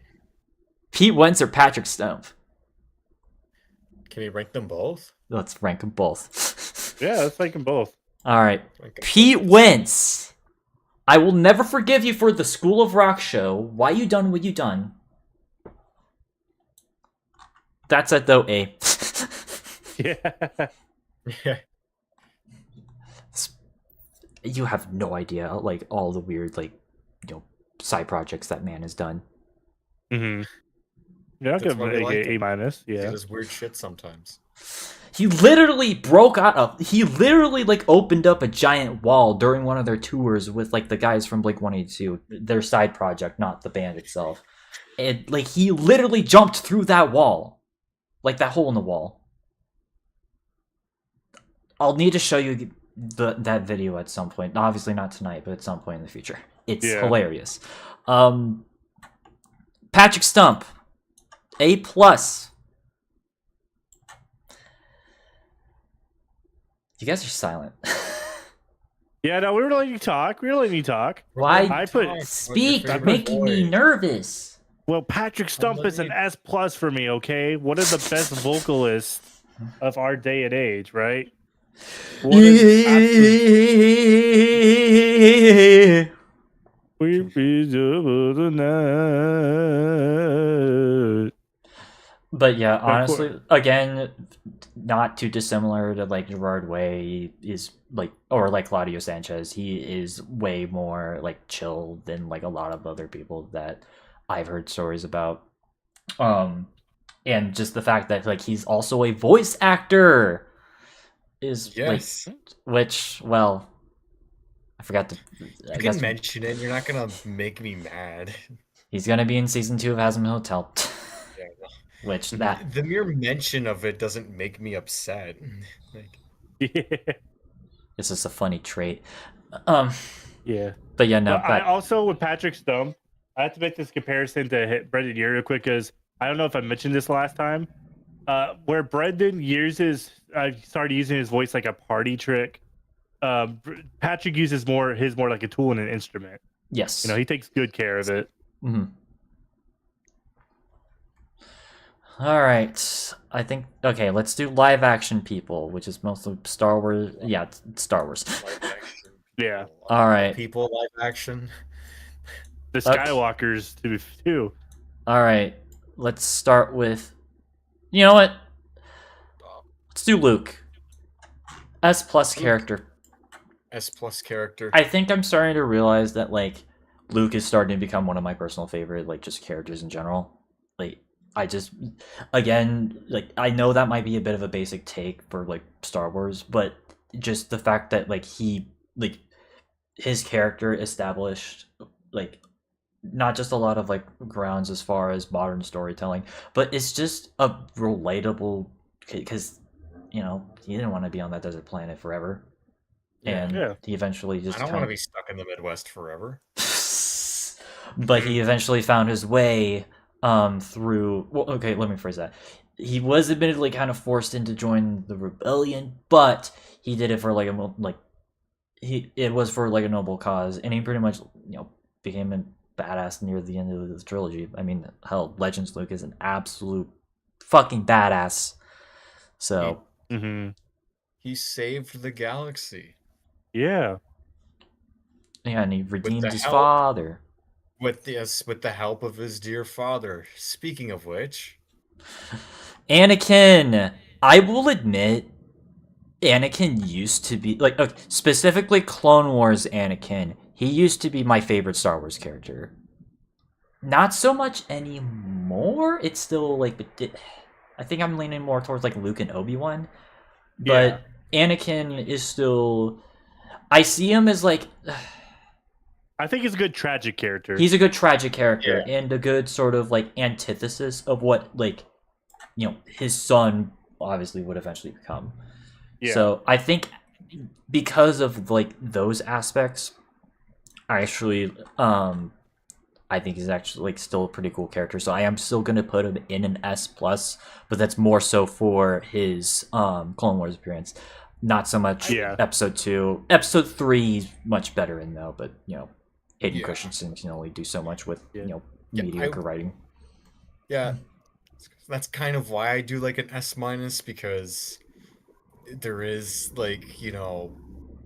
Pete Wentz or Patrick Stump? Can we rank them both? Let's rank them both. Yeah, let's like them both. All right, Rank 'em Pete both. Wentz. I will never forgive you for the School of Rock show. Why you done what you done? That's it though, A. Yeah. Yeah. You have no idea, like, all the weird, like, side projects that man has done. Mm-hmm. Yeah, I'll That's give him why we like A him. minus. He Yeah. does weird shit sometimes. He literally broke out of. He literally like opened up a giant wall during one of their tours with like the guys from Blink 182, their side project, not the band itself. And like he literally jumped through that wall, like that hole in the wall. I'll need to show you that video at some point. Obviously not tonight, but at some point in the future. It's hilarious. Patrick Stump, A plus. You guys are silent. Yeah, no, we were letting you talk. We were letting you talk. Why I put speak? You're favorite making me boy. nervous. well, Patrick Stump is an S plus for me. Okay, one of the best vocalists of our day and age, right? One of absolute- We be the night. But yeah, course. honestly, again, not too dissimilar to like Gerard Way is like, or like Claudio Sanchez. He is way more like chill than like a lot of other people that I've heard stories about. And just the fact that like he's also a voice actor is Yes. like, which, well, I forgot to. I You guess can mention it. You're not gonna make me mad. he's gonna be in season 2 of Hazam Hotel. Yeah, no. Which that The mere mention of it doesn't make me upset. Like, Yeah. is just a funny trait. Yeah. But yeah, no. But I also with Patrick Stump, I have to make this comparison to hit Brendan Urie real quick because I don't know if I mentioned this last time. Where Brendan started using his voice like a party trick. Patrick uses his more like a tool and an instrument. Yes. He takes good care of it. Mm-hmm. All right. I think okay. Let's do live action people, which is mostly Star Wars. Yeah, it's Star Wars. live action. Yeah. All right. People live action. The Skywalkers too. All right. Let's start with. You know what? Let's do Luke. S plus character. S plus character. I think I'm starting to realize that like Luke is starting to become one of my personal favorite like just characters in general. Like I just again like I know that might be a bit of a basic take for like Star Wars, but just the fact that like his character established like not just a lot of like grounds as far as modern storytelling, but it's just a relatable because he didn't want to be on that desert planet forever. And he eventually just I don't want to be stuck in the Midwest forever. But he eventually found his way through okay, let me phrase that. He was admittedly kind of forced in to join the rebellion, but he did it for it was for like a noble cause, and he pretty much became a badass near the end of the trilogy. I mean, hell, Legends Luke is an absolute fucking badass. So he saved the galaxy. Yeah. Yeah, and he redeemed his help- father. With the help of his dear father. Speaking of which, Anakin. I will admit, Anakin used to be like specifically Clone Wars Anakin. He used to be my favorite Star Wars character. Not so much anymore. It's still like, I think I'm leaning more towards like Luke and Obi-Wan. But Anakin is still. I see him as like. I think he's a good tragic character. He's a good tragic character and a good sort of like antithesis of what like his son obviously would eventually become. Yeah. So I think because of like those aspects, I think he's actually like still a pretty cool character. So I am still gonna put him in an S plus, but that's more so for his Clone Wars appearance. Not so much Yeah. episode 2. Episode 3 is much better in though, but Hayden Yeah. Christensen can only do so much with Yeah, mediocre writing. Yeah, that's kind of why I do like an S minus, because there is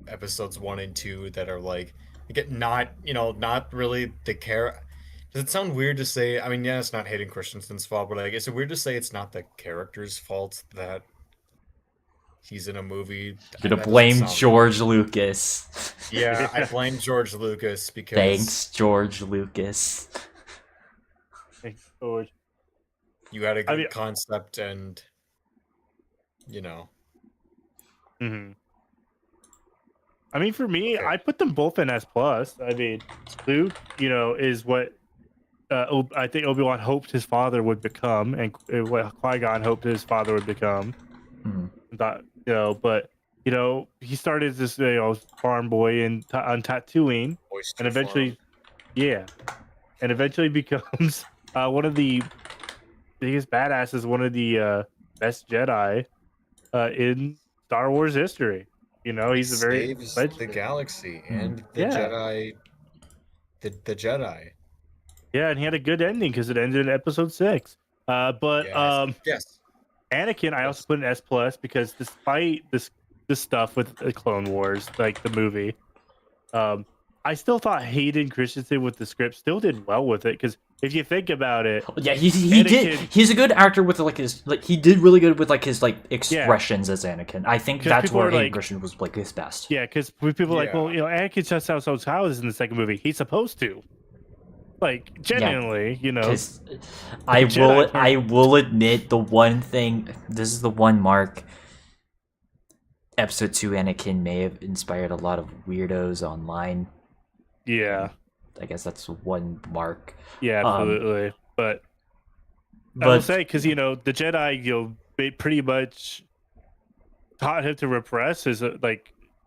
episodes 1 and 2 that are not really the care. Does it sound weird to say? I mean, yeah, it's not Hayden Christensen's fault, but is it weird to say it's not the character's fault that he's in a movie? You're gonna That doesn't blame sound- George Lucas. Yeah, I blame George Lucas because Thanks, George Lucas. Thanks, George. you had a good mean- concept and Mm-hmm. I mean, for me, Okay. I put them both in S plus. I mean, Luke, is what I think Obi-Wan hoped his father would become, and what Qui-Gon hoped his father would become. Mhm. But he started as this farm boy on Tatooine, Oyster and eventually, Farm. and eventually becomes one of the biggest badasses, one of the best Jedi in Star Wars history. He's a very Saves the galaxy and the Yeah. Jedi. The Jedi. Yeah, and he had a good ending because it ended in episode 6. But Yes. Anakin, I also Yes. put an S plus because despite this stuff with the Clone Wars, like the movie, I still thought Hayden Christensen with the script still did well with it, because if you think about it, Yeah, he Anakin- did. He's a good actor with he did really good with his expressions as Anakin. I think 'Cause that's people where are Hayden like- Christensen was his best. yeah, because people are like, Yeah. well, Anakin just out those houses in the second movie. He's supposed to, like, genuinely, Because I Jedi will admit the one thing. This is the one mark. Episode 2 Anakin may have inspired a lot of weirdos online. Yeah, I guess that's one mark. yeah, absolutely. But I But will say, because the Jedi, they pretty much taught him to repress his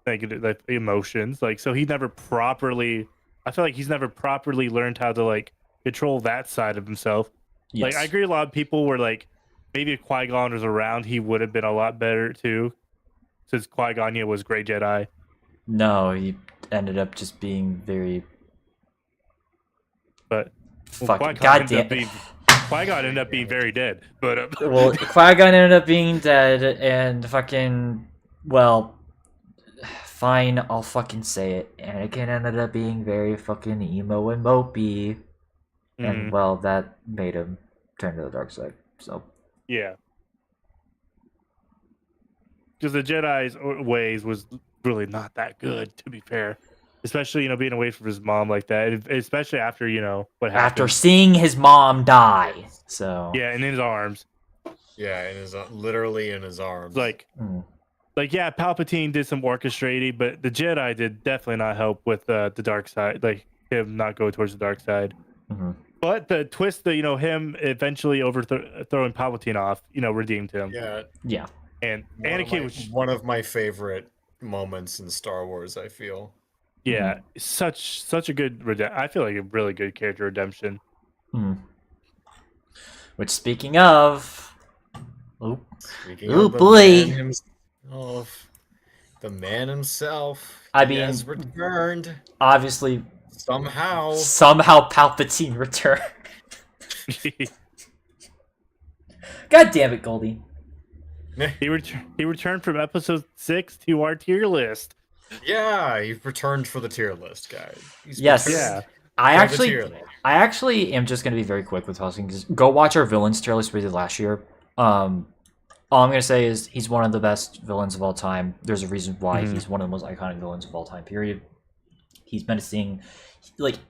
negative emotions. So he never properly. I feel like he's never properly learned how to control that side of himself. yes. I agree. A lot of people were like, maybe if Qui-Gon was around, he would have been a lot better too, since Qui-Gon was great Jedi. No, he ended up just being very But fucking Qui-Gon goddamn. Qui-Gon ended up being very dead. But Well, Qui-Gon ended up being dead, and fine, I'll fucking say it. Anakin ended up being very fucking emo and mopey, and that made him turn to the dark side. So yeah, because the Jedi's ways was really not that good, to be fair. Especially being away from his mom like that, and especially after what happened. after seeing his mom die, so Yeah, and in his arms. Yeah, literally in his arms. Mm. Yeah, Palpatine did some orchestrating, but the Jedi did definitely not help with the dark side, him not go towards the dark side. Mhm. But the twist that him eventually overthrowing Palpatine off, redeemed him. Yeah, And one of Anakin my- was one of my favorite moments in Star Wars, I feel. such a good I feel like a really good character redemption. Which, speaking of, Speaking Ooh, of boy. the man himself. I he mean- has returned obviously, somehow. somehow Palpatine returned. God damn it, Goldie. He returned from episode 6 to our tier list. Yeah, he returned for the tier list, guys. He's Yes. returned Yeah. for the tier list. I actually am just going to be very quick with tossing. Just go watch our villains tier list we did last year. All I'm going to say is he's one of the best villains of all time. There's a reason why he's one of the most iconic villains of all time, period. He's menacing.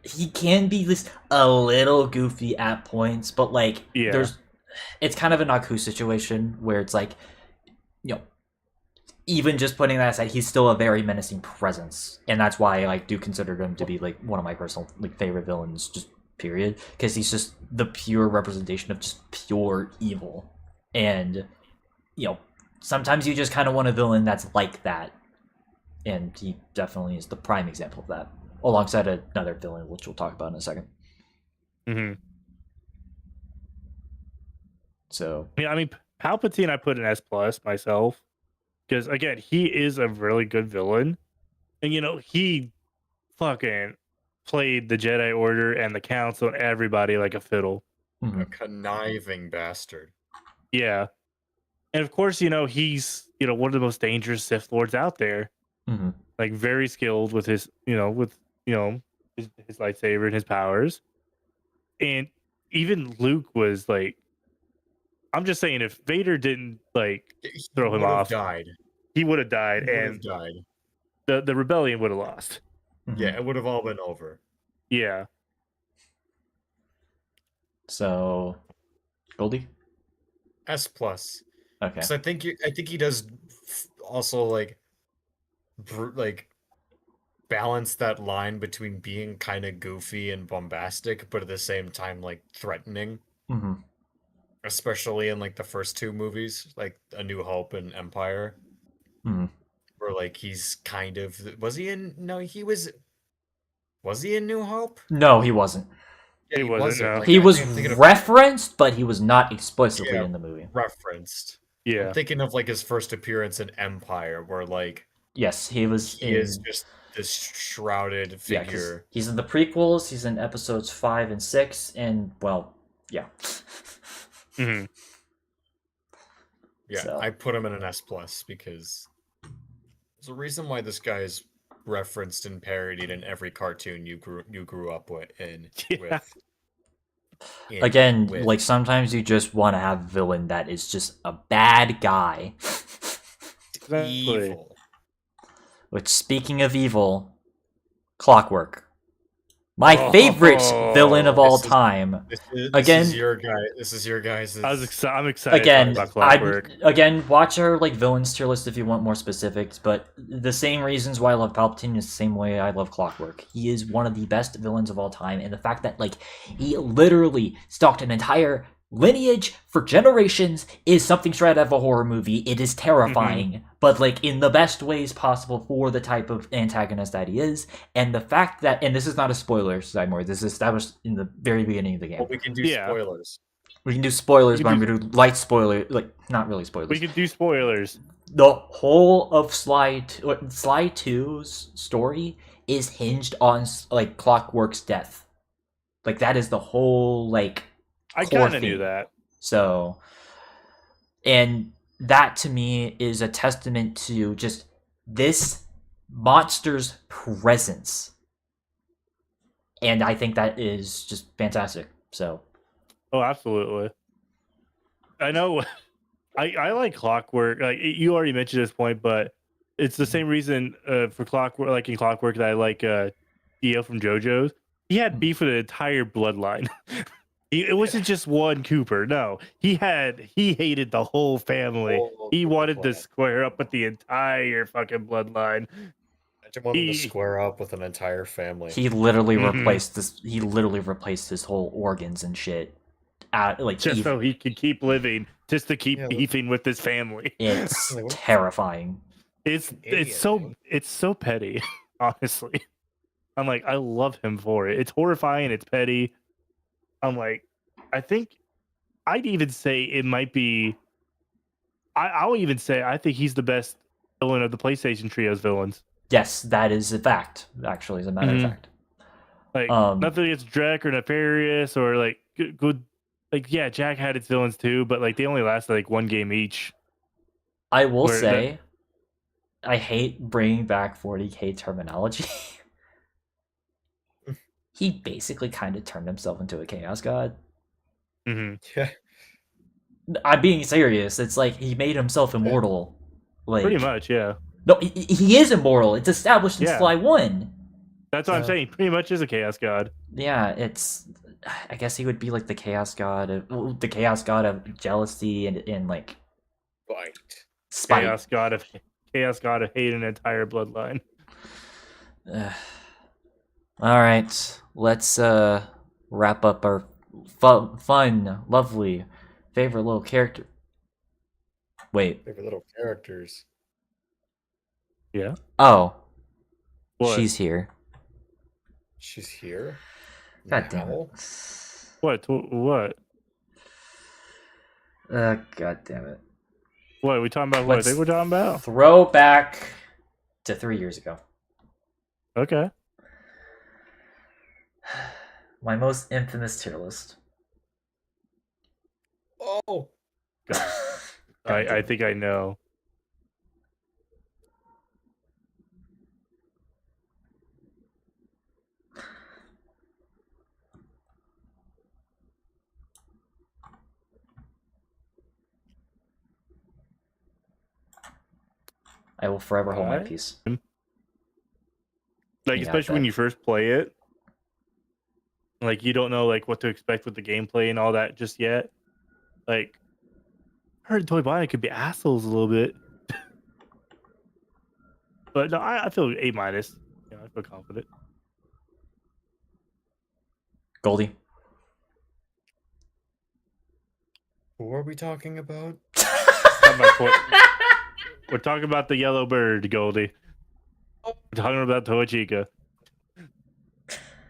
He can be a little goofy at points, but Yeah. it's kind of a Naku situation where it's even just putting that aside, he's still a very menacing presence, and that's why I do consider him to be one of my personal favorite villains, just period, because he's just the pure representation of just pure evil. And sometimes you just kind of want a villain that's like that, and he definitely is the prime example of that, alongside another villain which we'll talk about in a second. Mm-hmm. So Yeah, I mean, Palpatine, I put an S plus myself. because again, he is a really good villain, and he fucking played the Jedi Order and the Council and everybody like a fiddle. Mhm. A conniving bastard. Yeah, and of course, he's one of the most dangerous Sith Lords out there. Mhm. Like very skilled with his his lightsaber and his powers, and even Luke was like, I'm just saying, if Vader didn't like He throw him would have off, died. he would have He died, would have and died. the rebellion would have lost. Mhm. Yeah, it would have all been over. Yeah. So, Goldie. S plus. Okay. Because I think he does also like balance that line between being kind of goofy and bombastic, but at the same time like threatening. Hmm. Especially in like the first two movies, like A New Hope and Empire, Hmm. where like he's kind of was he in? No, he was. Was he in New Hope? No, he wasn't. Yeah, He wasn't, no. Like, He was I'm thinking of referenced, but he was not explicitly Yeah. in the movie. referenced. Yeah. I'm thinking of like his first appearance in Empire, where like Yes, he was he is just this shrouded yeah, 'cause figure. he's in the prequels. He's in episodes 5 and 6, and well, yeah. Hmm. Yeah, So. I put him in an S plus because there's a reason why this guy is referenced and parodied in every cartoon you grew up with. Yeah. Again, with. like sometimes you just want to have a villain that is just a bad guy. Exactly. Evil. Which, speaking of evil, Clockwork. My favorite villain of all time. This Again- is your guy. This is your guy's. I'm excited Again, to talk about Clockwork. watch our like villains tier list if you want more specifics. But the same reasons why I love Palpatine is the same way I love Clockwork. He is one of the best villains of all time, and the fact that like he literally stalked an entire lineage for generations is something straight out of a horror movie. It is terrifying, but like in the best ways possible for the type of antagonist that he is. And the fact that, and this is not a spoiler, Seymour, this is established in the very beginning of the game. Well, we can do Yeah. spoilers. We can do spoilers, We but can I'm going to do light spoiler, like not really spoilers. We could do spoilers. The whole of Sly 2's story is hinged on like Clockwork's death. Like that is the whole like I core kind of knew theme. that. So, and that to me is a testament to just this monster's presence. And I think that is just fantastic. So, Oh, absolutely. I know. I like Clockwork. Like you already mentioned this point, but it's the same reason for Clockwork, like in Clockwork, that I like Dio from JoJo's. He had beef with an entire bloodline. It wasn't just one Cooper. No, he hated the whole family. Whole He Cooper wanted to clan. square up with the entire fucking bloodline. Imagine wanting to He- square up with an entire family. he literally Mhm. replaced this. He literally replaced his whole organs and shit. Like Just so he could keep living, just to keep Yeah, beefing with his family. it's Like, what- terrifying. It's idiot, so petty, honestly. I'm like, I love him for it. It's horrifying, it's petty. I'm like, I think I'd even say it might be I'll even say I think he's the best villain of the PlayStation Trio's villains. Yes, that is a fact. Actually, as a matter Mhm. of fact. Like Um, nothing against Drek or Nefarious or like good like yeah, Jack had its villains too, but like they only lasted like one game each. I will Where say, I hate bringing back 40k terminology. He basically kind of turned himself into a chaos god. Hmm. Yeah, I'm being serious. It's like he made himself immortal. Like Pretty much, yeah. no, he is immortal. It's established in Yeah. Sly 1. That's what I'm Yeah. saying. Pretty much is a chaos god. Yeah, it's. I guess he would be like the chaos god of jealousy and like bite. spite. Chaos god of hate an entire bloodline. All right, let's wrap up our fun, lovely, favorite little character. Wait, Favorite little characters. Yeah. oh, What? she's here. She's here. God damn Now? it. What? What? God damn it. What are we talking about? What I Let's think we're talking about? throw back to 3 years ago. Okay. My most infamous tier list. Oh, God. God I damn. think I know. I will forever hold my Alright. peace. Like, Yeah, especially when that- you first play it. Like, you don't know, like, what to expect with the gameplay and all that just yet. Like, I heard Toy Bonnet could be assholes a little bit. But no, I feel A-. Yeah, I feel confident. Goldie. who are we talking about? We're talking about the yellow bird, Goldie. We're talking about Toichika.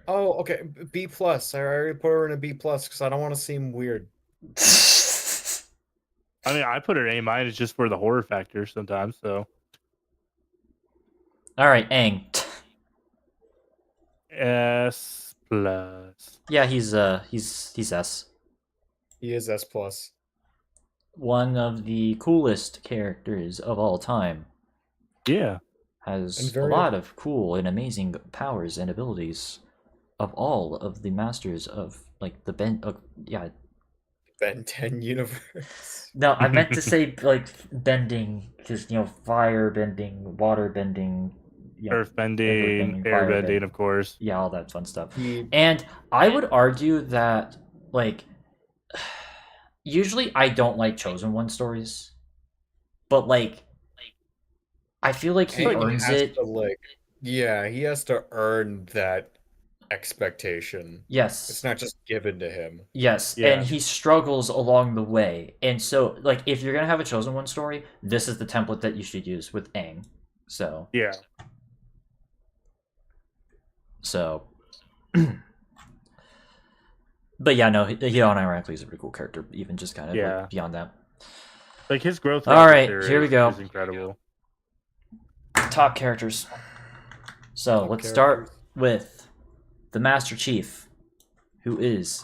Oh, okay. B plus. I already put her in a B plus because I don't want to seem weird. I mean, I put her in A- just for the horror factor sometimes. So All right, Aang. S plus. Yeah, he's S. He is S plus. One of the coolest characters of all time. Yeah. Has And a very- lot of cool and amazing powers and abilities of all of the masters of like the yeah. Ben 10 universe. No, I meant to say like bending because fire bending, water bending, Earth bending, bending, air fire bending, bending. of course. Yeah, all that fun stuff. He And I would argue that like usually I don't like Chosen One stories, but like I feel like he Aang earns has it. to, like, yeah, he has to earn that expectation. Yes. It's not just given to him. Yes, Yeah. and he struggles along the way. And so, like, if you're gonna have a Chosen One story, this is the template that you should use with Aang. So, Yeah. but yeah, no, he unironically is a pretty cool character, even just kind of Yeah. like beyond that. Like his growth. All throughout the right, series here we go. Is incredible. Top characters. So Top let's start characters. with the Master Chief, who is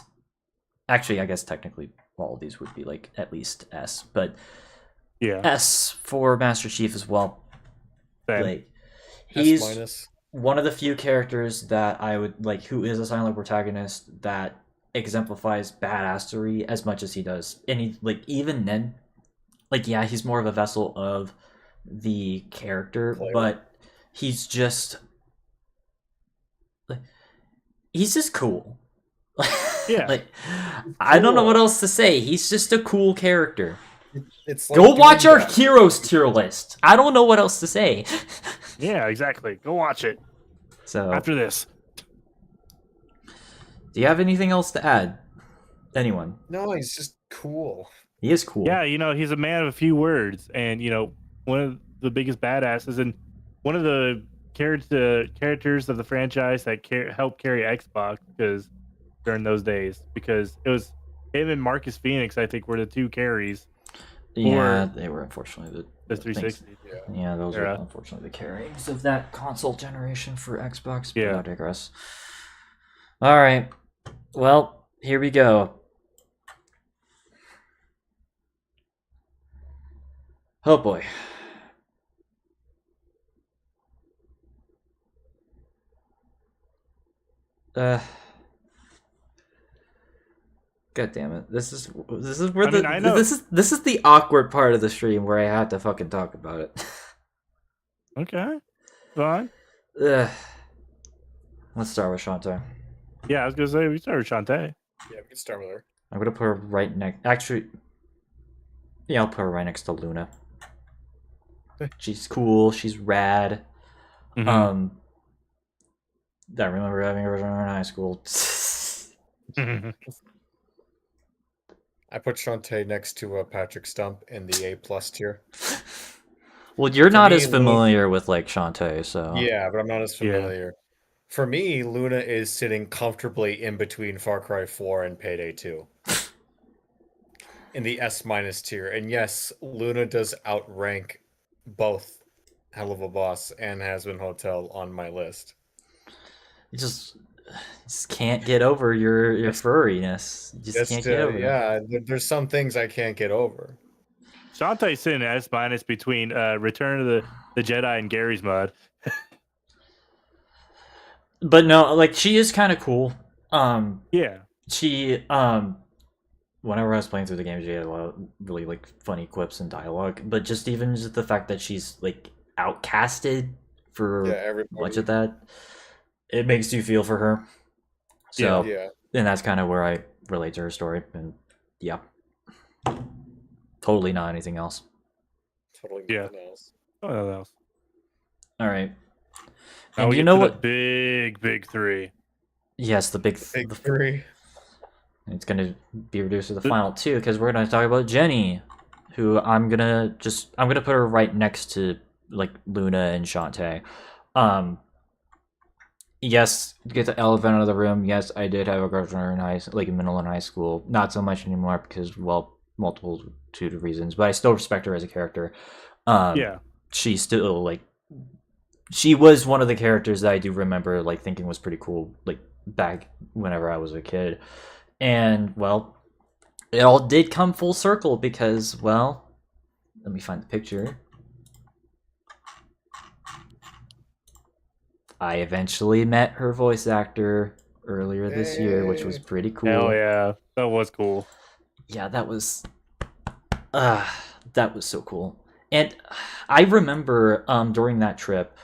actually, I guess technically all of these would be like at least S, but Yeah. S for Master Chief as well. Same. Like S he's minus. one of the few characters that I would like who is a silent protagonist that exemplifies badassery as much as he does. And he like even then, like yeah, he's more of a vessel of the character, Player. but he's just cool. Yeah. Like I don't know what else to say. He's just a cool character. It's like Go watch doing our that. heroes tier list. I don't know what else to say. Yeah, exactly. Go watch it So, after this. do you have anything else to add? Anyone? No, he's just cool. He is cool. Yeah, he's a man of a few words, and one of the biggest badasses, and one of the characters of the franchise that helped carry Xbox because during those days, because it was him and Marcus Phoenix, I think, were the two carries. Yeah, Or they were unfortunately The things- 360. Yeah, those era. were unfortunately the carryings of that console generation for Xbox. But Yeah. I digress. All right. Well, here we go. Oh boy. God damn it! This is where I mean, I know- this is the awkward part of the stream where I have to fucking talk about it. Okay, fine. Ugh. Let's start with Shantae. Yeah, I was gonna say we started with Shantae. Yeah, we can start with her. I'm gonna put her right next. Actually, yeah, I'll put her right next to Luna. She's cool. She's rad. Mhm. I remember having her in high school. I put Shantae next to Patrick Stump in the A plus tier. Well, you're not me, as familiar with like Shantae, so Yeah, but I'm not as Yeah. familiar. For me, Luna is sitting comfortably in between Far Cry 4 and Payday 2. in the S- tier. And yes, Luna does outrank both Hell of a Boss and Has Been Hotel on my list. You just can't get over your furriness. You just can't get over it. Yeah, there's some things I can't get over. Shantae's sitting S- between Return of the Jedi and Gary's mod. But no, like she is kind of cool. Yeah. She whenever I was playing through the game, she had a lot of really like funny quips and dialogue. But just the fact that she's like outcasted for everybody. much of that, it makes you feel for her. So Yeah. and that's kind of where I relate to her story. And yeah, totally not anything else. Totally Yeah. nothing else. Oh, no, else. All right. Now And we you get know to what? the big three. Yes, the big Big three. It's gonna be reduced to the final two because we're gonna talk about Jenny, who I'm gonna put her right next to like Luna and Shantae. Yes, to get the elephant out of the room. Yes, I did have a girlfriend in middle and high school. Not so much anymore because multitude of reasons, but I still respect her as a character. Yeah. She's still like she was one of the characters that I do remember like thinking was pretty cool like back whenever I was a kid. And well, it all did come full circle because, well, let me find the picture. I eventually met her voice actor earlier this year, which was pretty cool. Hell yeah. That was cool. Yeah, that was so cool. And I remember during that trip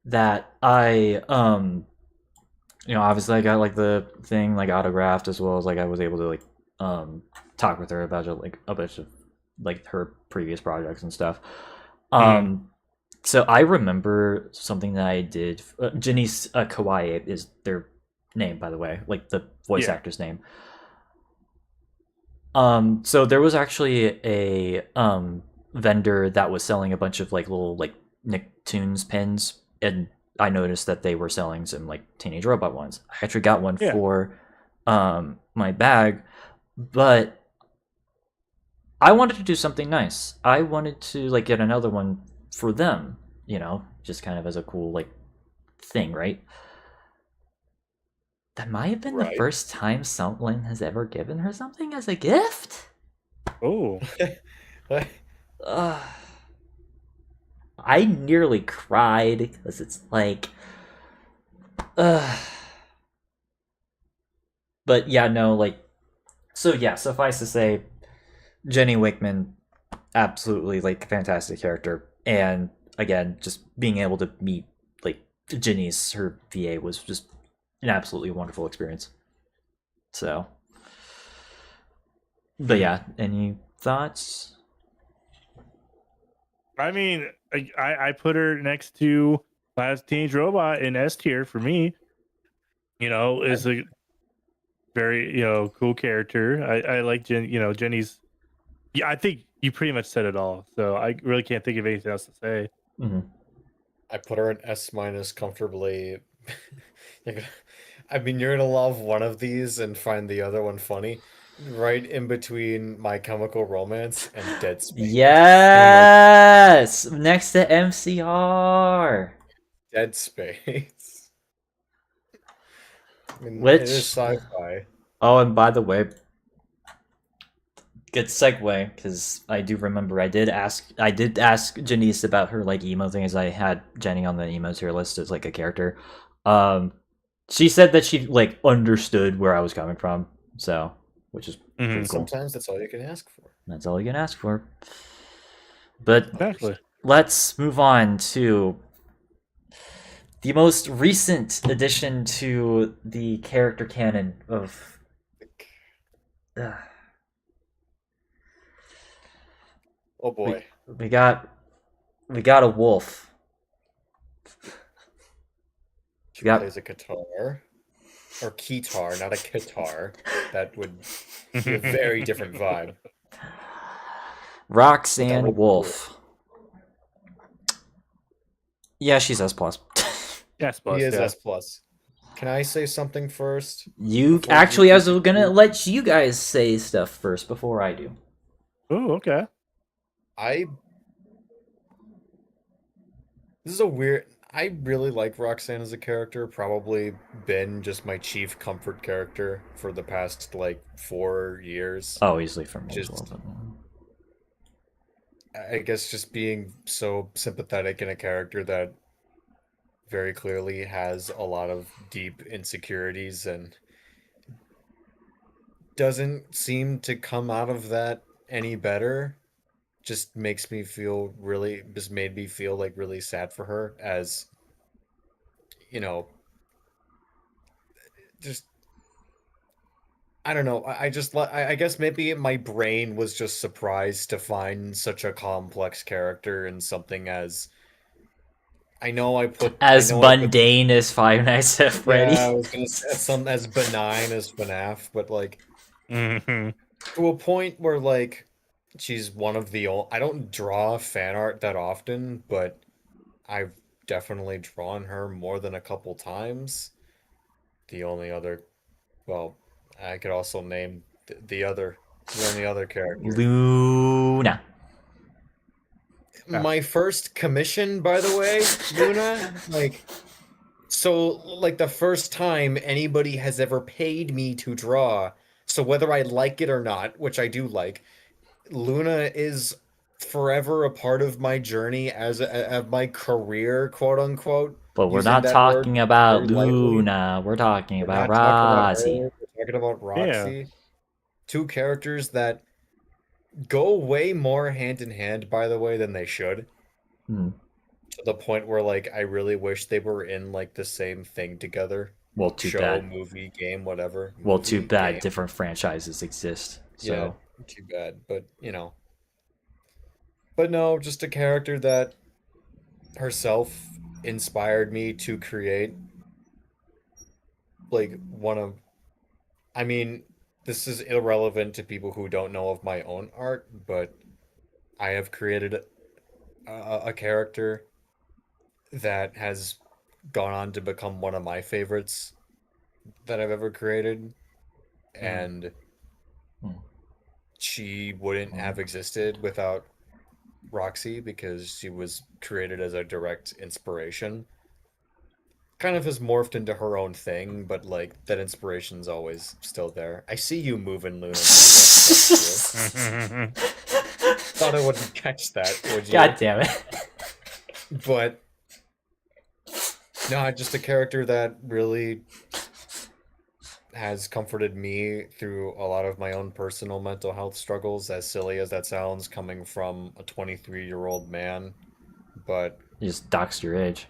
that I obviously I got like the thing like autographed as well as like I was able to like talk with her about like a bunch of like her previous projects and stuff. So I remember something that I did. Janice Kawaii is their name, by the way, like the voice actor's name. So there was actually a vendor that was selling a bunch of like little like Nicktoons pins, and I noticed that they were selling some like Teenage Robot ones. I actually got one for my bag, but I wanted to do something nice. I wanted to like get another one for them, just kind of as a cool like thing, right? That might have been the first time someone has ever given her something as a gift. Oh. I nearly cried because it's like, but yeah, no, like, so yeah, suffice to say, Jenny Wakeman, absolutely like fantastic character, and again, just being able to meet like Jenny's her VA was just an absolutely wonderful experience. So, but yeah, any thoughts? I mean, I put her next to Last Teenage Robot in S tier for me. Is a very cool character. I like Jenny's. Yeah, I think you pretty much said it all. So I really can't think of anything else to say. Mm-hmm. I put her in S- comfortably. I mean, you're gonna love one of these and find the other one funny. Right in between My Chemical Romance and Dead Space. Yes, next to MCR. Dead Space. I mean, Which it is sci-fi. Oh, and by the way, good segue because I do remember I did ask Janice about her like emo thing as I had Jenny on the emo tier list as like a character. She said that she like understood where I was coming from, so which is pretty cool. Sometimes that's all you can ask for. That's all you can ask for. But Exactly. Let's move on to the most recent addition to the character canon of. Oh boy. We got a wolf. She plays a guitar. Or keytar, not a guitar. That would be a very different vibe. Roxanne Wolf. Yeah, she's S+. S+. He is S+. Can I say something first? I was gonna let you guys say stuff first before I do. Oh, okay. This is a weird. I really like Roxanne as a character. Probably been just my chief comfort character for the past like 4 years. Oh, easily for me as Just- well. But... I guess just being so sympathetic in a character that very clearly has a lot of deep insecurities and doesn't seem to come out of that any better. Just makes me feel really, just made me feel like really sad for her as, you know, just, I don't know. I guess maybe my brain was just surprised to find such a complex character in something as, I know I put, As I know I put, mundane as Five Nights at Freddy's. yeah, I was gonna say some as benign as FNAF, but like, Mm-hmm. to a point where like she's one of the I don't draw fan art that often, but I've definitely drawn her more than a couple times. The only other, well, I could also name the only other character. Luna. My first commission, by the way, Luna, like, so like the first time anybody has ever paid me to draw. So whether I like it or not, which I do like, Luna is forever a part of my journey as of my career, quote unquote. But we're using not that word talking about very lightly. Luna. We're talking We're about not talking about Rosie. her, we're talking about Yeah. Roxy. Two characters that go way more hand in hand, by the way, than they should. Hmm. To the point where, like, I really wish they were in like the same thing together. Well, too Show, bad. movie, game, whatever. Well, Movie, too bad. game. Different franchises exist. So. Yeah, too bad. But you know. But no, just a character that herself inspired me to create like one of, I mean, this is irrelevant to people who don't know of my own art, but I have created a character that has gone on to become one of my favorites that I've ever created, and she wouldn't have existed without Roxy because she was created as a direct inspiration. Kind of has morphed into her own thing, but like that inspiration's always still there. I see you moving, Luna. Thought I wouldn't catch that, would you? God damn it. But no, just a character that really has comforted me through a lot of my own personal mental health struggles, as silly as that sounds coming from a 23-year-old man. But You just doxed your age.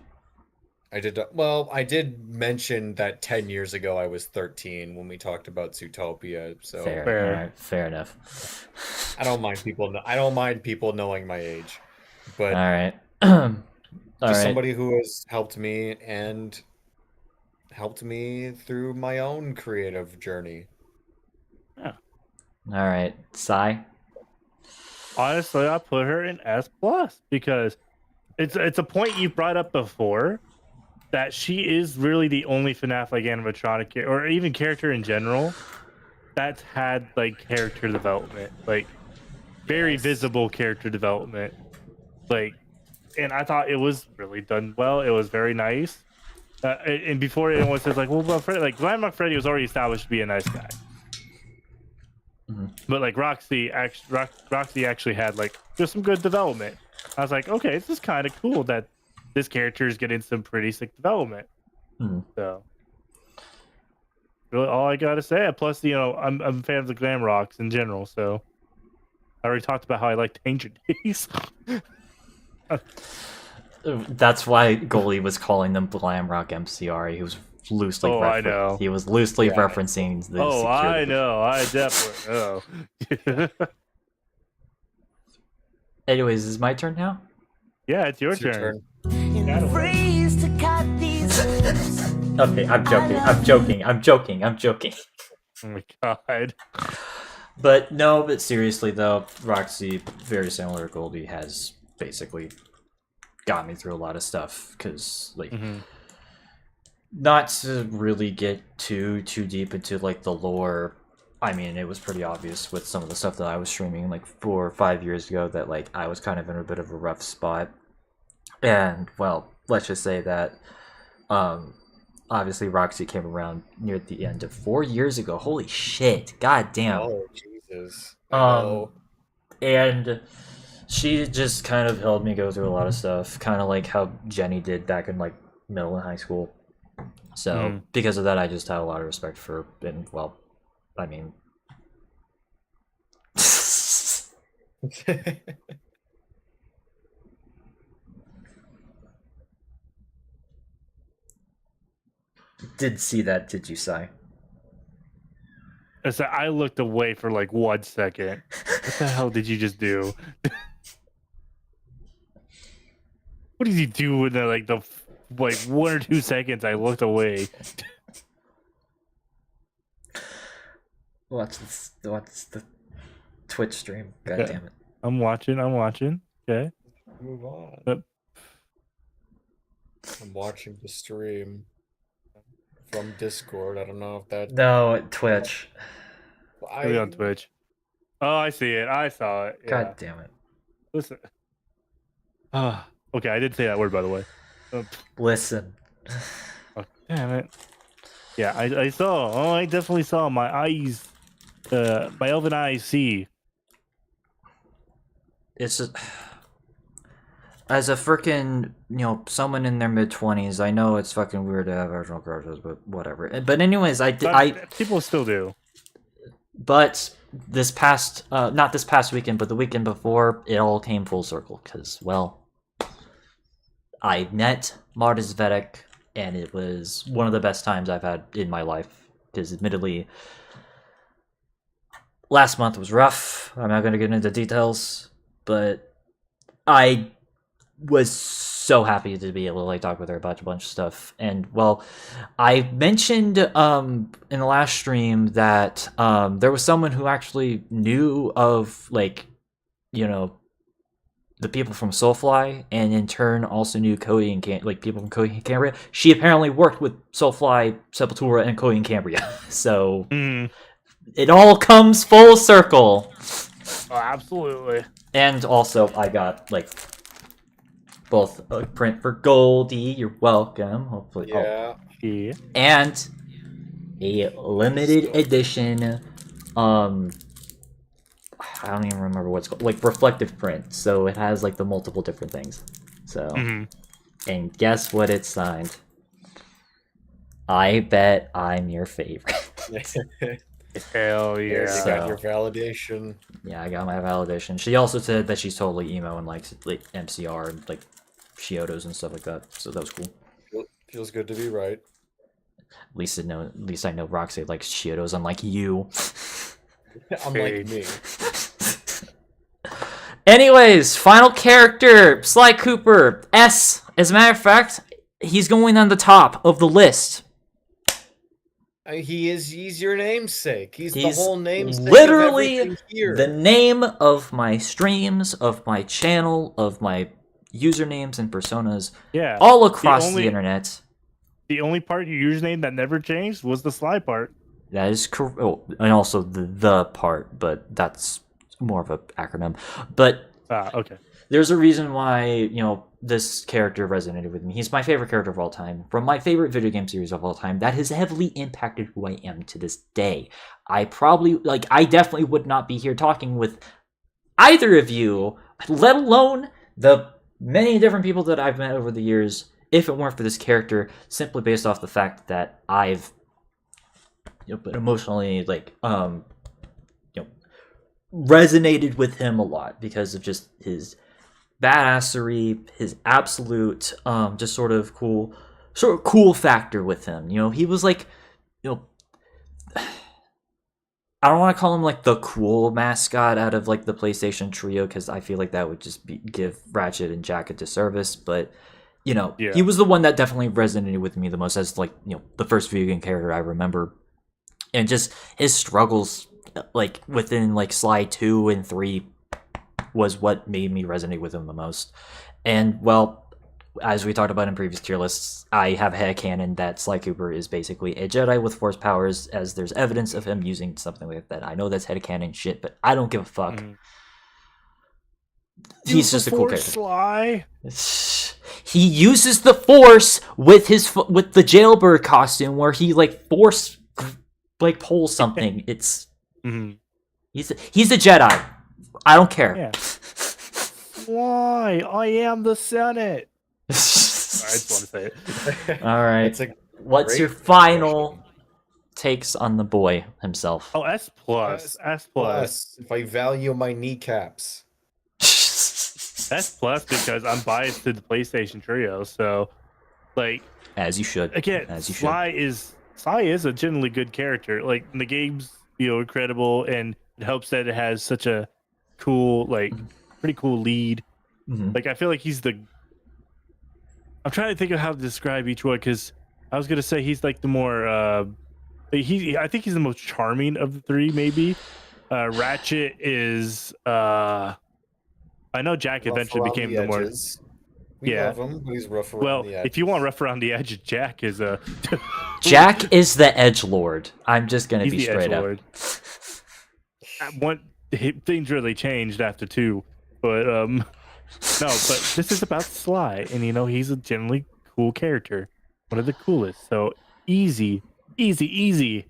I did mention that 10 years ago I was 13 when we talked about Zootopia, so Fair. Fair. All right. Fair enough. I don't mind people knowing my age. But All right. All just right. somebody who has helped me and helped me through my own creative journey. All right. Sai. Honestly, I put her in S plus because it's a point you brought up before that she is really the only FNAF like animatronic or even character in general that's had like character development, like very visible character development, like, and I thought it was really done well. It was very nice. And before anyone says like, well, Freddy, like Landmark Freddy was already established to be a nice guy. But like Roxy actually had like just some good development. I was like, okay, this is kind of cool that this character is getting some pretty sick development. So, really, all I gotta say. Plus, you know, I'm a fan of the glam rocks in general. So, I already talked about how I like Danger Days. That's why Goalie was calling them Glam Rock MCR. He was loosely I know. He was loosely Yeah. referencing the Oh, I security. know. I definitely know. Anyways, is it my turn now? Yeah, it's your It's your turn. Okay, I'm joking. I'm joking. Oh my god. But no, but seriously though, Roxy, very similar to Goldie, has basically got me through a lot of stuff. Because, like, not to really get too deep into, like, the lore I mean, it was pretty obvious with some of the stuff that I was streaming like 4 or 5 years ago that like I was kind of in a bit of a rough spot. And well, let's just say that obviously Roxy came around near the end of 4 years ago. Holy shit. God damn. Oh Jesus. I know. And she just kind of helped me go through a lot of stuff, kind of like how Jenny did back in like middle and high school. So because of that, I just had a lot of respect for her. And well, I mean, did see that? Did you, Sai? So I looked away for like 1 second. What the hell did you just do? What did you do in the like 1 or 2 seconds? I looked away. Watch the Twitch stream. God Okay. damn it. I'm watching. Okay. Move on. Yep. I'm watching the stream from Discord. I don't know if that. No, Twitch. Maybe on Twitch. Oh, I see it. I saw it. Yeah. God damn it. Listen. Okay, I did say that word, by the way. Listen. Oh, damn it. Yeah, I saw. Oh, I definitely saw. My eyes, my elven eyes see. It's just, as a freaking, someone in their mid-20s, I know it's fucking weird to have original crushes, but whatever. But anyways, People still do. But this past, not this past weekend, but the weekend before, it all came full circle. Because, well, I met Martis Vedek, and it was one of the best times I've had in my life. Because admittedly, last month was rough. I'm not going to get into details, but I was so happy to be able to talk with her about a bunch of stuff. And well, I mentioned in the last stream that there was someone who actually knew of the people from Soulfly, and in turn also knew Cody and people from Cody and Cambria. She apparently worked with Soulfly, Sepultura, and Cody and Cambria. So it all comes full circle. Oh, absolutely. And also, I got both a print for Goldie. You're welcome. Hopefully, Yeah. Yeah. and a limited edition. I don't even remember what it's called. Reflective print. So it has the multiple different things. So, and guess what? It's signed. I bet I'm your favorite. Hell yeah. You So- got your validation. Yeah, I got my validation. She also said that she's totally emo and likes MCR and Shiodos and stuff like that. So that was cool. Feels good to be right. At least I know Roxy likes Shiodos, unlike you. Unlike me. Anyways, final character, Sly Cooper, S. As a matter of fact, he's going on the top of the list. He's your namesake. He's the He's whole namesake. literally of everything here. the name of my streams, of my channel, of my usernames and personas, Yeah. all across the internet. The only part of your username that never changed was the Sly part. That is correct. Oh, and also the part, but that's more of an acronym. But Okay. there's a reason why, this character resonated with me. He's my favorite character of all time, from my favorite video game series of all time. That has heavily impacted who I am to this day. I definitely would not be here talking with either of you, let alone the many different people that I've met over the years, if it weren't for this character, simply based off the fact that I've been emotionally resonated with him a lot because of just his badassery, his absolute just sort of cool factor with him. He was I don't want to call him the cool mascot out of the PlayStation trio, because I feel that would just give Ratchet and Jack a disservice, but he was the one that definitely resonated with me the most as the first video game character I remember. And just his struggles within Sly 2 and 3 was what made me resonate with him the most. And well, as we talked about in previous tier lists, I have a headcanon that Sly Cooper is basically a Jedi with Force powers, as there's evidence of him using something like that. I know that's headcanon shit, but I don't give a fuck. He's just a cool character. Sly. He uses the Force with with the Jailbird costume, where he like force like pulls something. It's he's a Jedi. I don't care. Yeah. Why? I am the Senate. I just want to say it. All right. It's a What's great your final takes on the boy himself? Oh, S plus. S plus. Plus, if I value my kneecaps. S plus because I'm biased to the PlayStation trio. So, like, As you should. again, As you should. Sly is a genuinely good character. Like, the game's incredible, and it helps that it has such a cool, like, pretty cool lead. Like, I feel like he's the. I'm trying to think of how to describe each one, because I was gonna say he's like the more. I think he's the most charming of the three, maybe. Ratchet is. I know Jack Rough eventually around became the the more. edges. We Yeah. love him, but he's rough around Well, the edges. if you want rough around the edge, Jack is a. Jack is the edge lord. I'm just gonna He's be the straight up. edgelord. Things really changed after 2, but no, but this is about Sly, and he's a generally cool character, one of the coolest. So easy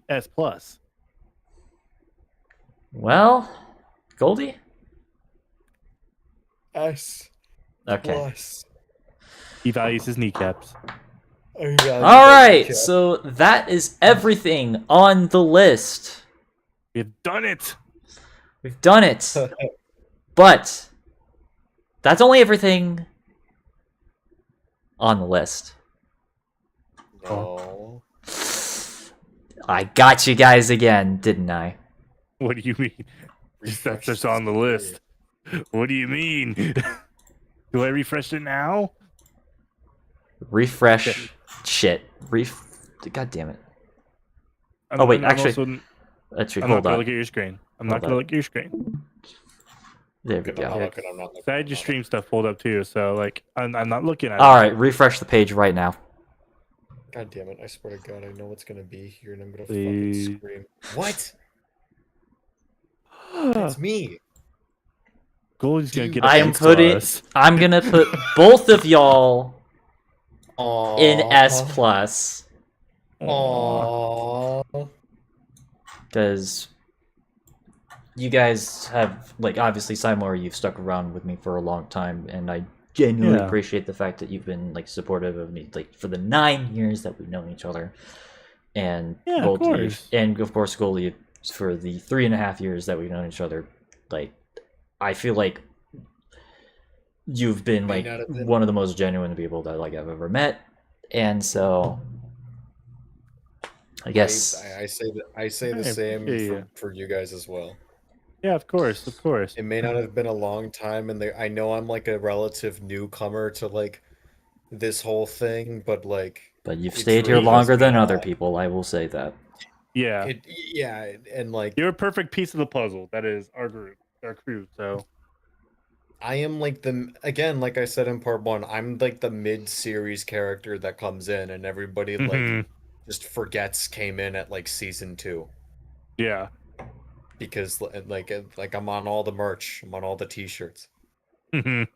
S plus. Well, Goldie. S Okay. plus. He values his kneecaps. All All right. So that is everything on the list. We've done it. We've done it. But that's only everything on the list. No. I got you guys again, didn't I? What do you mean? That's just on the list. What do you mean? Do I refresh it now? Refresh shit. God damn it. I'm wait, I'm actually, also- Let's I'm not hold gonna on. look at your screen. I'm Hold not gonna on. look at your screen. There we I'm go. not looking, I'm not looking, So I had I'm your not stream stuff pulled up too, so like I'm not looking at All it. right, refresh the page right now. God damn it, I swear to God, I know what's gonna be here and I'm gonna Please. fucking scream. What? It's me. Goldie's gonna get I am offense to us. I'm gonna put both of y'all Aww. in S plus Aww. because you guys have obviously Simon, you've stuck around with me for a long time, and I genuinely Yeah. appreciate the fact that you've been supportive of me for the 9 years that we've known each other, and Yeah, of Goldie, course. and of course Goldie for the 3.5 years that we've known each other. I feel like you've been May not have been. one of the most genuine people that I've ever met, and so I guess I say the Yeah, same yeah. for you guys as well. Yeah, of course, of course. It may not have been a long time, and I know I'm a relative newcomer to this whole thing, but but you've It's stayed here really longer just than been other odd. people. I will say that. Yeah, and you're a perfect piece of the puzzle. That is our group, our crew. So I am like I said in part 1, I'm the mid-series character that comes in and everybody Mhm. just forgets came in at season 2 yeah, because I'm on all the merch, I'm on all the t-shirts. Mhm.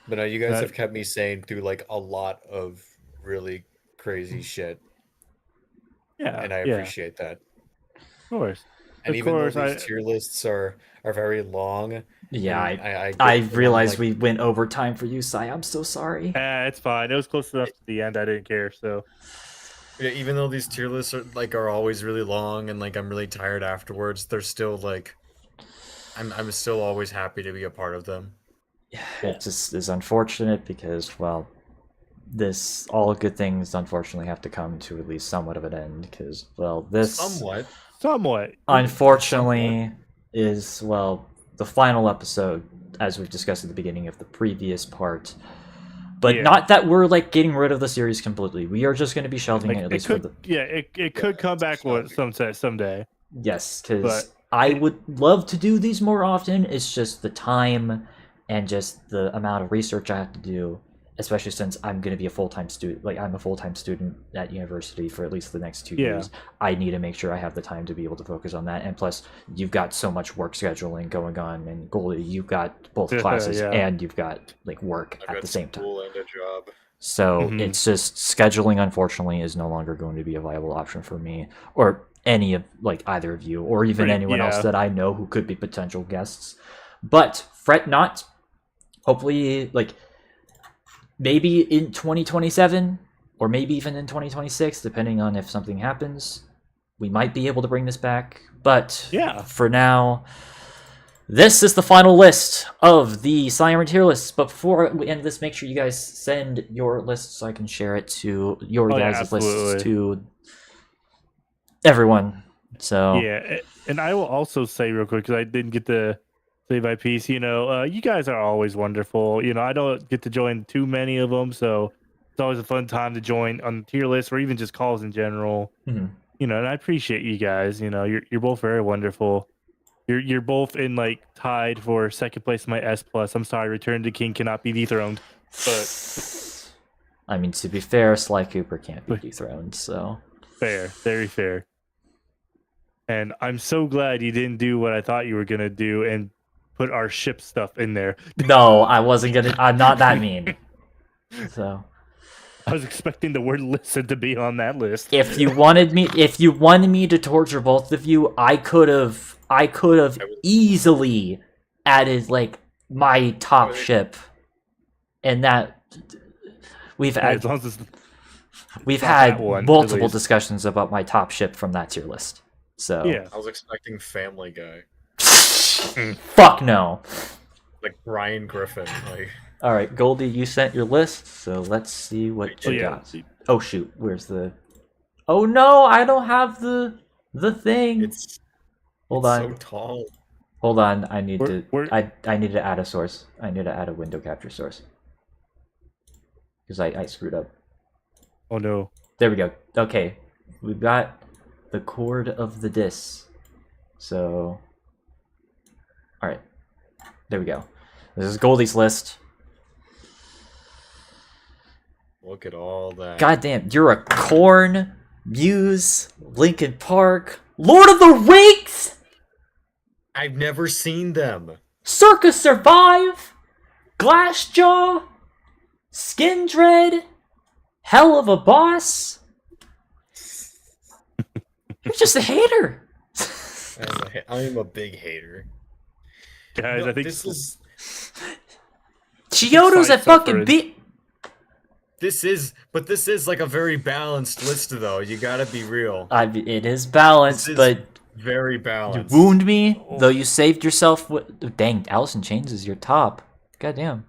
But no, you guys That- have kept me sane through a lot of really crazy shit, yeah, and I yeah, appreciate that. of course. And Of even course, though these tier lists are very long, Yeah, and get I them, I'm realized we went over time for you, Sai. I'm so sorry. It's fine. It was close enough to the end. I didn't care. So yeah, even though these tier lists are always really long and I'm really tired afterwards, they're still I'm still always happy to be a part of them. It just is unfortunate because, all good things unfortunately have to come to at least somewhat of an end. Because, this Somewhat. unfortunately is the final episode, as we've discussed at the beginning of the previous part. But Yeah. not that we're getting rid of the series completely. We are just going to be shelving it at it least could, for the it could come back someday. yes, because But I would love to do these more often. It's just the time and just the amount of research I have to do, especially since I'm going to be a full-time student. Like, I'm a full-time student at university for at least the next 2 Yeah. years. I need to make sure I have the time to be able to focus on that. And plus, you've got so much work scheduling going on, and Goldie, you've got both classes Yeah. and you've got like work I've at got the same time. school and a job. So Mhm. it's just scheduling, unfortunately, is no longer going to be a viable option for me or any of like either of you or even anyone else Yeah. that I know who could be potential guests. But fret not. Hopefully, like maybe in 2027 or maybe even in 2026, depending on if something happens, we might be able to bring this back. But Yeah. for now, this is the final list of the Siren tier lists. But before we end this, make sure you guys send your lists so I can share it to your Oh, yeah, guys' lists absolutely. to everyone. So Yeah, and I will also say real quick because I didn't get to say my piece. You know, you guys are always wonderful. You know, I don't get to join too many of them, so it's always a fun time to join on the tier list or even just calls in general. mhm. You know, and I appreciate you guys. You know, you're both very wonderful. You're both in like tied for second place in my S plus. I'm sorry, Return to King cannot be dethroned, but I mean, to be fair, Sly Cooper can't be But- dethroned, so fair, very fair. And I'm so glad you didn't do what I thought you were gonna do and put our ship stuff in there. no, I wasn't gonna. I'm not that mean. So I was expecting the word "listen" to be on that list. if you wanted me to torture both of you, I could have easily added like my top ship, and that we've As had long as it's we've not had that one, at multiple least. discussions about my top ship from that tier list. So yeah. I was expecting Family Guy, fuck no. like Brian Griffin. Like, All right, Goldie, you sent your list, so let's see what Oh you yeah. got. Oh shoot, where's the? Oh no, I don't have the thing. it's Hold it's on, so tall. hold on. I need We're- to. we're- I need to add a source. I need to add a window capture source because I screwed up. Oh no. There we go. Okay, we've got the chord of the dis. So, all right, there we go. This is Goldie's list. Look at all that. Goddamn, you're a Korn, Muse, Linkin Park, Lord of the Rings, I've never seen them. Circus Survive, Glassjaw, Skin Dread, Hell of a Boss. You're just a hater. I am a big hater. Guys, No, I think this is Chiodo's a Fight fucking sufferance. beat. this is like a very balanced list though. You gotta be real. It is balanced, This is but very you balanced. wound me. Though you saved yourself. Dang, Allison Chains is your top. Goddamn.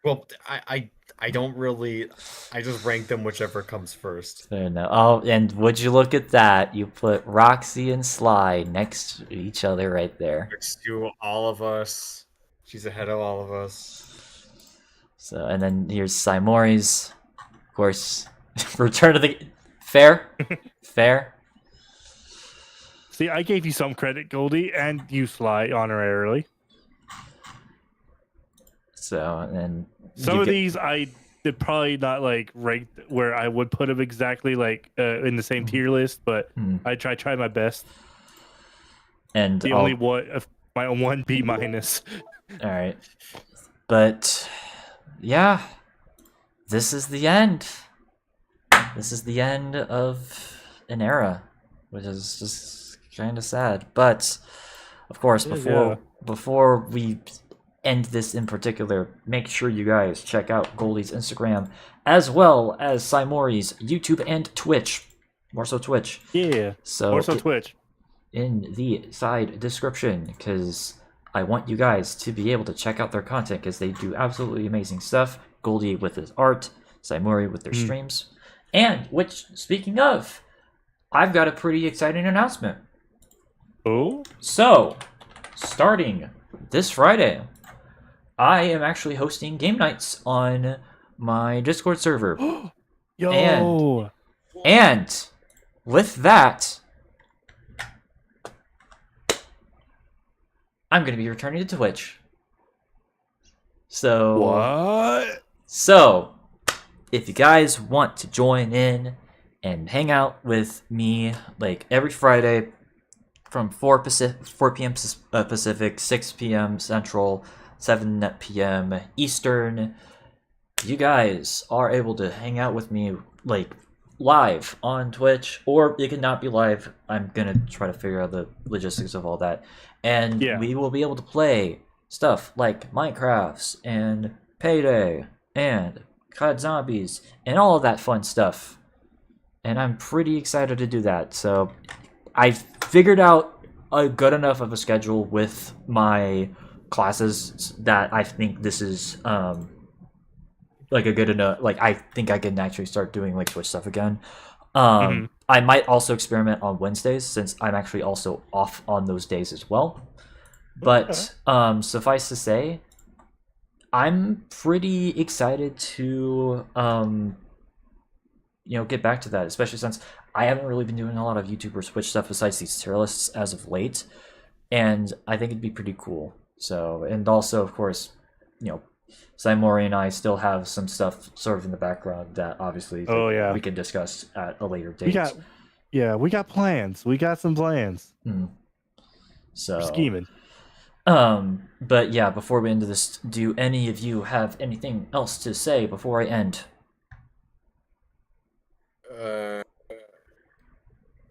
Well, I don't really. I just rank them whichever comes first. Fair enough. Oh, and would you look at that? You put Roxy and Sly next to each other right there. Next to all of us, she's ahead of all of us. So, and then here's Saimori's, of course. Return to the fair, fair. See, I gave you some credit, Goldie, and you Sly honorarily. So, and Some you of get- these I did probably not like ranked where I would put them exactly like in the same tier list, but Mhm. I try my best. and The I'll- only one of my own one B minus. all right, but yeah, this is the end. This is the end of an era, which is just kind of sad. But of course, It is, before we end this in particular, make sure you guys check out Goldie's Instagram as well as Saimori's YouTube and Twitch. More so Twitch. Yeah. So Or so Twitch. in the side description, because I want you guys to be able to check out their content because they do absolutely amazing stuff. Goldie with his art, Saimori with their streams. And, which, speaking of, I've got a pretty exciting announcement. Oh? So, starting this Friday, I am actually hosting game nights on my Discord server. Yo. And with that, I'm going to be returning to Twitch. So, What? So, if you guys want to join in and hang out with me like every Friday from 4 p.m. Pacific, 6 p.m. Central, 7 p.m. Eastern, you guys are able to hang out with me like live on Twitch, or it could not be live. I'm gonna try to figure out the logistics of all that, and we will be able to play stuff like Minecrafts and Payday and COD Zombies and all of that fun stuff. And I'm pretty excited to do that. So I've figured out a good enough of a schedule with my classes that I think this is like a good enough, like I think I can actually start doing like Twitch stuff again. I might also experiment on Wednesdays since I'm actually also off on those days as well. But suffice to say, I'm pretty excited to get back to that, especially since I haven't really been doing a lot of YouTube or Twitch stuff besides these tier lists as of late, and I think it'd be pretty cool. So, and also, of course, Simori and I still have some stuff sort of in the background that obviously we can discuss at a later date. We got plans. We got some plans. So we're scheming. But yeah, before we end this, do any of you have anything else to say before I end?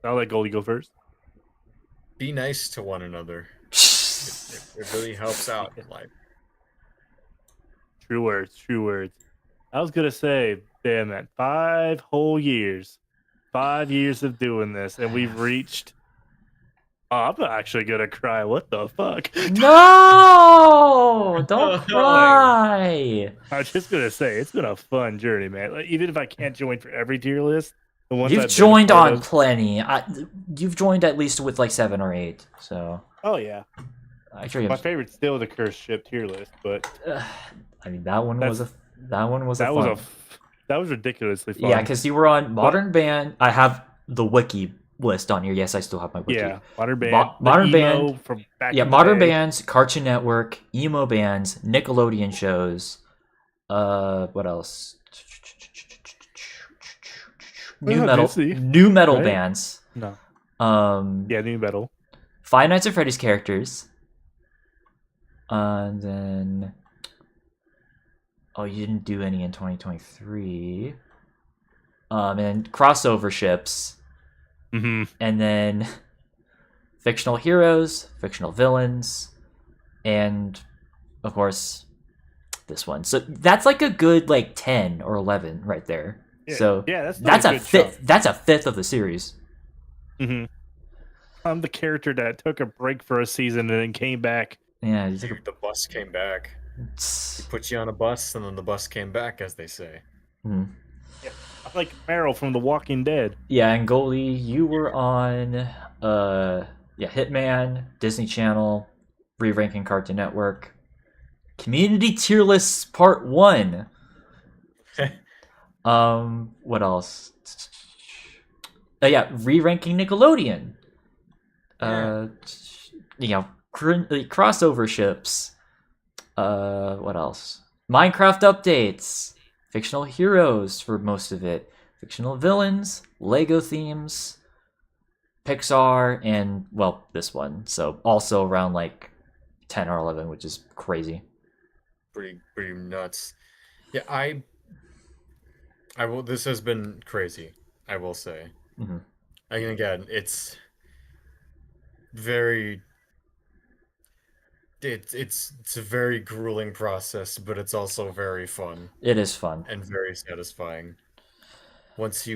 I'll let Goldie go first. Be nice to one another. It really helps out in life. True words, true words. I was gonna say, damn that, 5 whole years. 5 years of doing this, and we've reached... Oh, I'm actually gonna cry. What the fuck? No! Don't cry! I'm just gonna say, it's been a fun journey, man. Like, even if I can't join for every tier list, the ones you've joined on plenty. You've joined at least with like 7 or 8, so... Oh, yeah. Actually, my favorite's still the Cursed Ship tier list, but... I mean, that one was ridiculously fun. Yeah, because you were on Modern Band. I have the wiki list on here. Yes, I still have my wiki. Yeah, Modern Band. Modern Band from back yeah, Modern Bands, Cartoon Network, emo bands, Nickelodeon shows. What else? New metal right? Bands. No. Yeah, new metal. Five Nights at Freddy's characters. And then... Oh, you didn't do any in 2023. And crossover ships. Mm-hmm. And then fictional heroes, fictional villains, and of course this one. So that's like a good 10 or 11 right there. Yeah, so yeah, that's a fifth. That's a fifth of the series. Mm-hmm. I'm the character that took a break for a season and then came back. Yeah, the bus came back. He put you on a bus, and then the bus came back, as they say. Hmm. Yeah, I'm like Meryl from The Walking Dead. Yeah, and Goldie, you were on Hitman, Disney Channel, Re-Ranking Cartoon Network, Community Tier Lists Part 1. What else? Re-Ranking Nickelodeon. Crossover ships. What else? Minecraft updates, fictional heroes for most of it, fictional villains, Lego themes, Pixar, and this one. So also around 10 or 11, which is crazy. Pretty nuts. Yeah, I will. This has been crazy, I will say. Mm-hmm. And again, it's very. It's a very grueling process, but it's also very fun. It is fun and very satisfying. Once I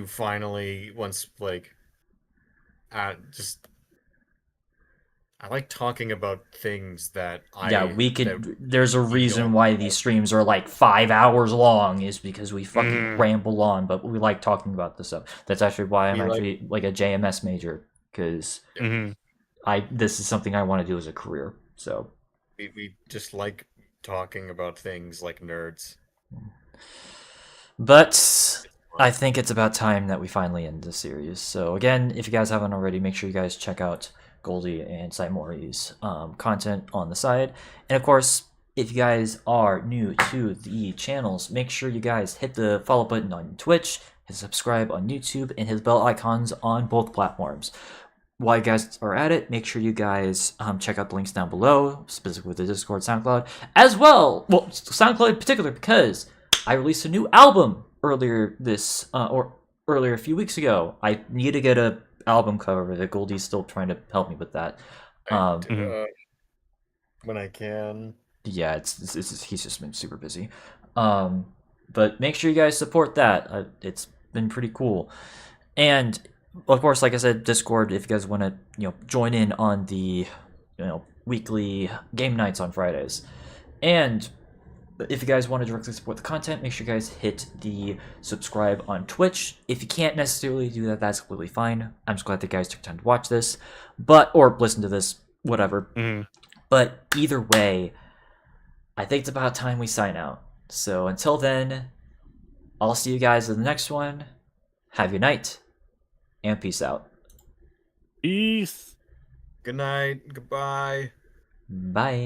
like talking about things that there's a reason why these streams are 5 hours long, is because we fucking ramble on, but we like talking about this stuff. That's actually why I'm actually a JMS major, because this is something I want to do as a career. So we just like talking about things like nerds. But I think it's about time that we finally end this series. So again, if you guys haven't already, make sure you guys check out Goldie and Simori's content on the side. And of course, if you guys are new to the channels, make sure you guys hit the follow button on Twitch, hit subscribe on YouTube, and hit the bell icons on both platforms. While you guys are at it, make sure you guys check out the links down below, specifically with the Discord, SoundCloud, as well. Well, SoundCloud in particular, because I released a new album earlier earlier a few weeks ago. I need to get a album cover. The Goldie's still trying to help me with that. When I can. Yeah, he's just been super busy. But make sure you guys support that. It's been pretty cool. And of course, like I said, Discord, if you guys want to, join in on the, weekly game nights on Fridays. And if you guys want to directly support the content, make sure you guys hit the subscribe on Twitch. If you can't necessarily do that, that's completely fine. I'm just glad that you guys took time to watch this, or listen to this, whatever. But either way, I think it's about time we sign out. So until then, I'll see you guys in the next one. Have your night, and peace out. Peace. Good night. Goodbye. Bye.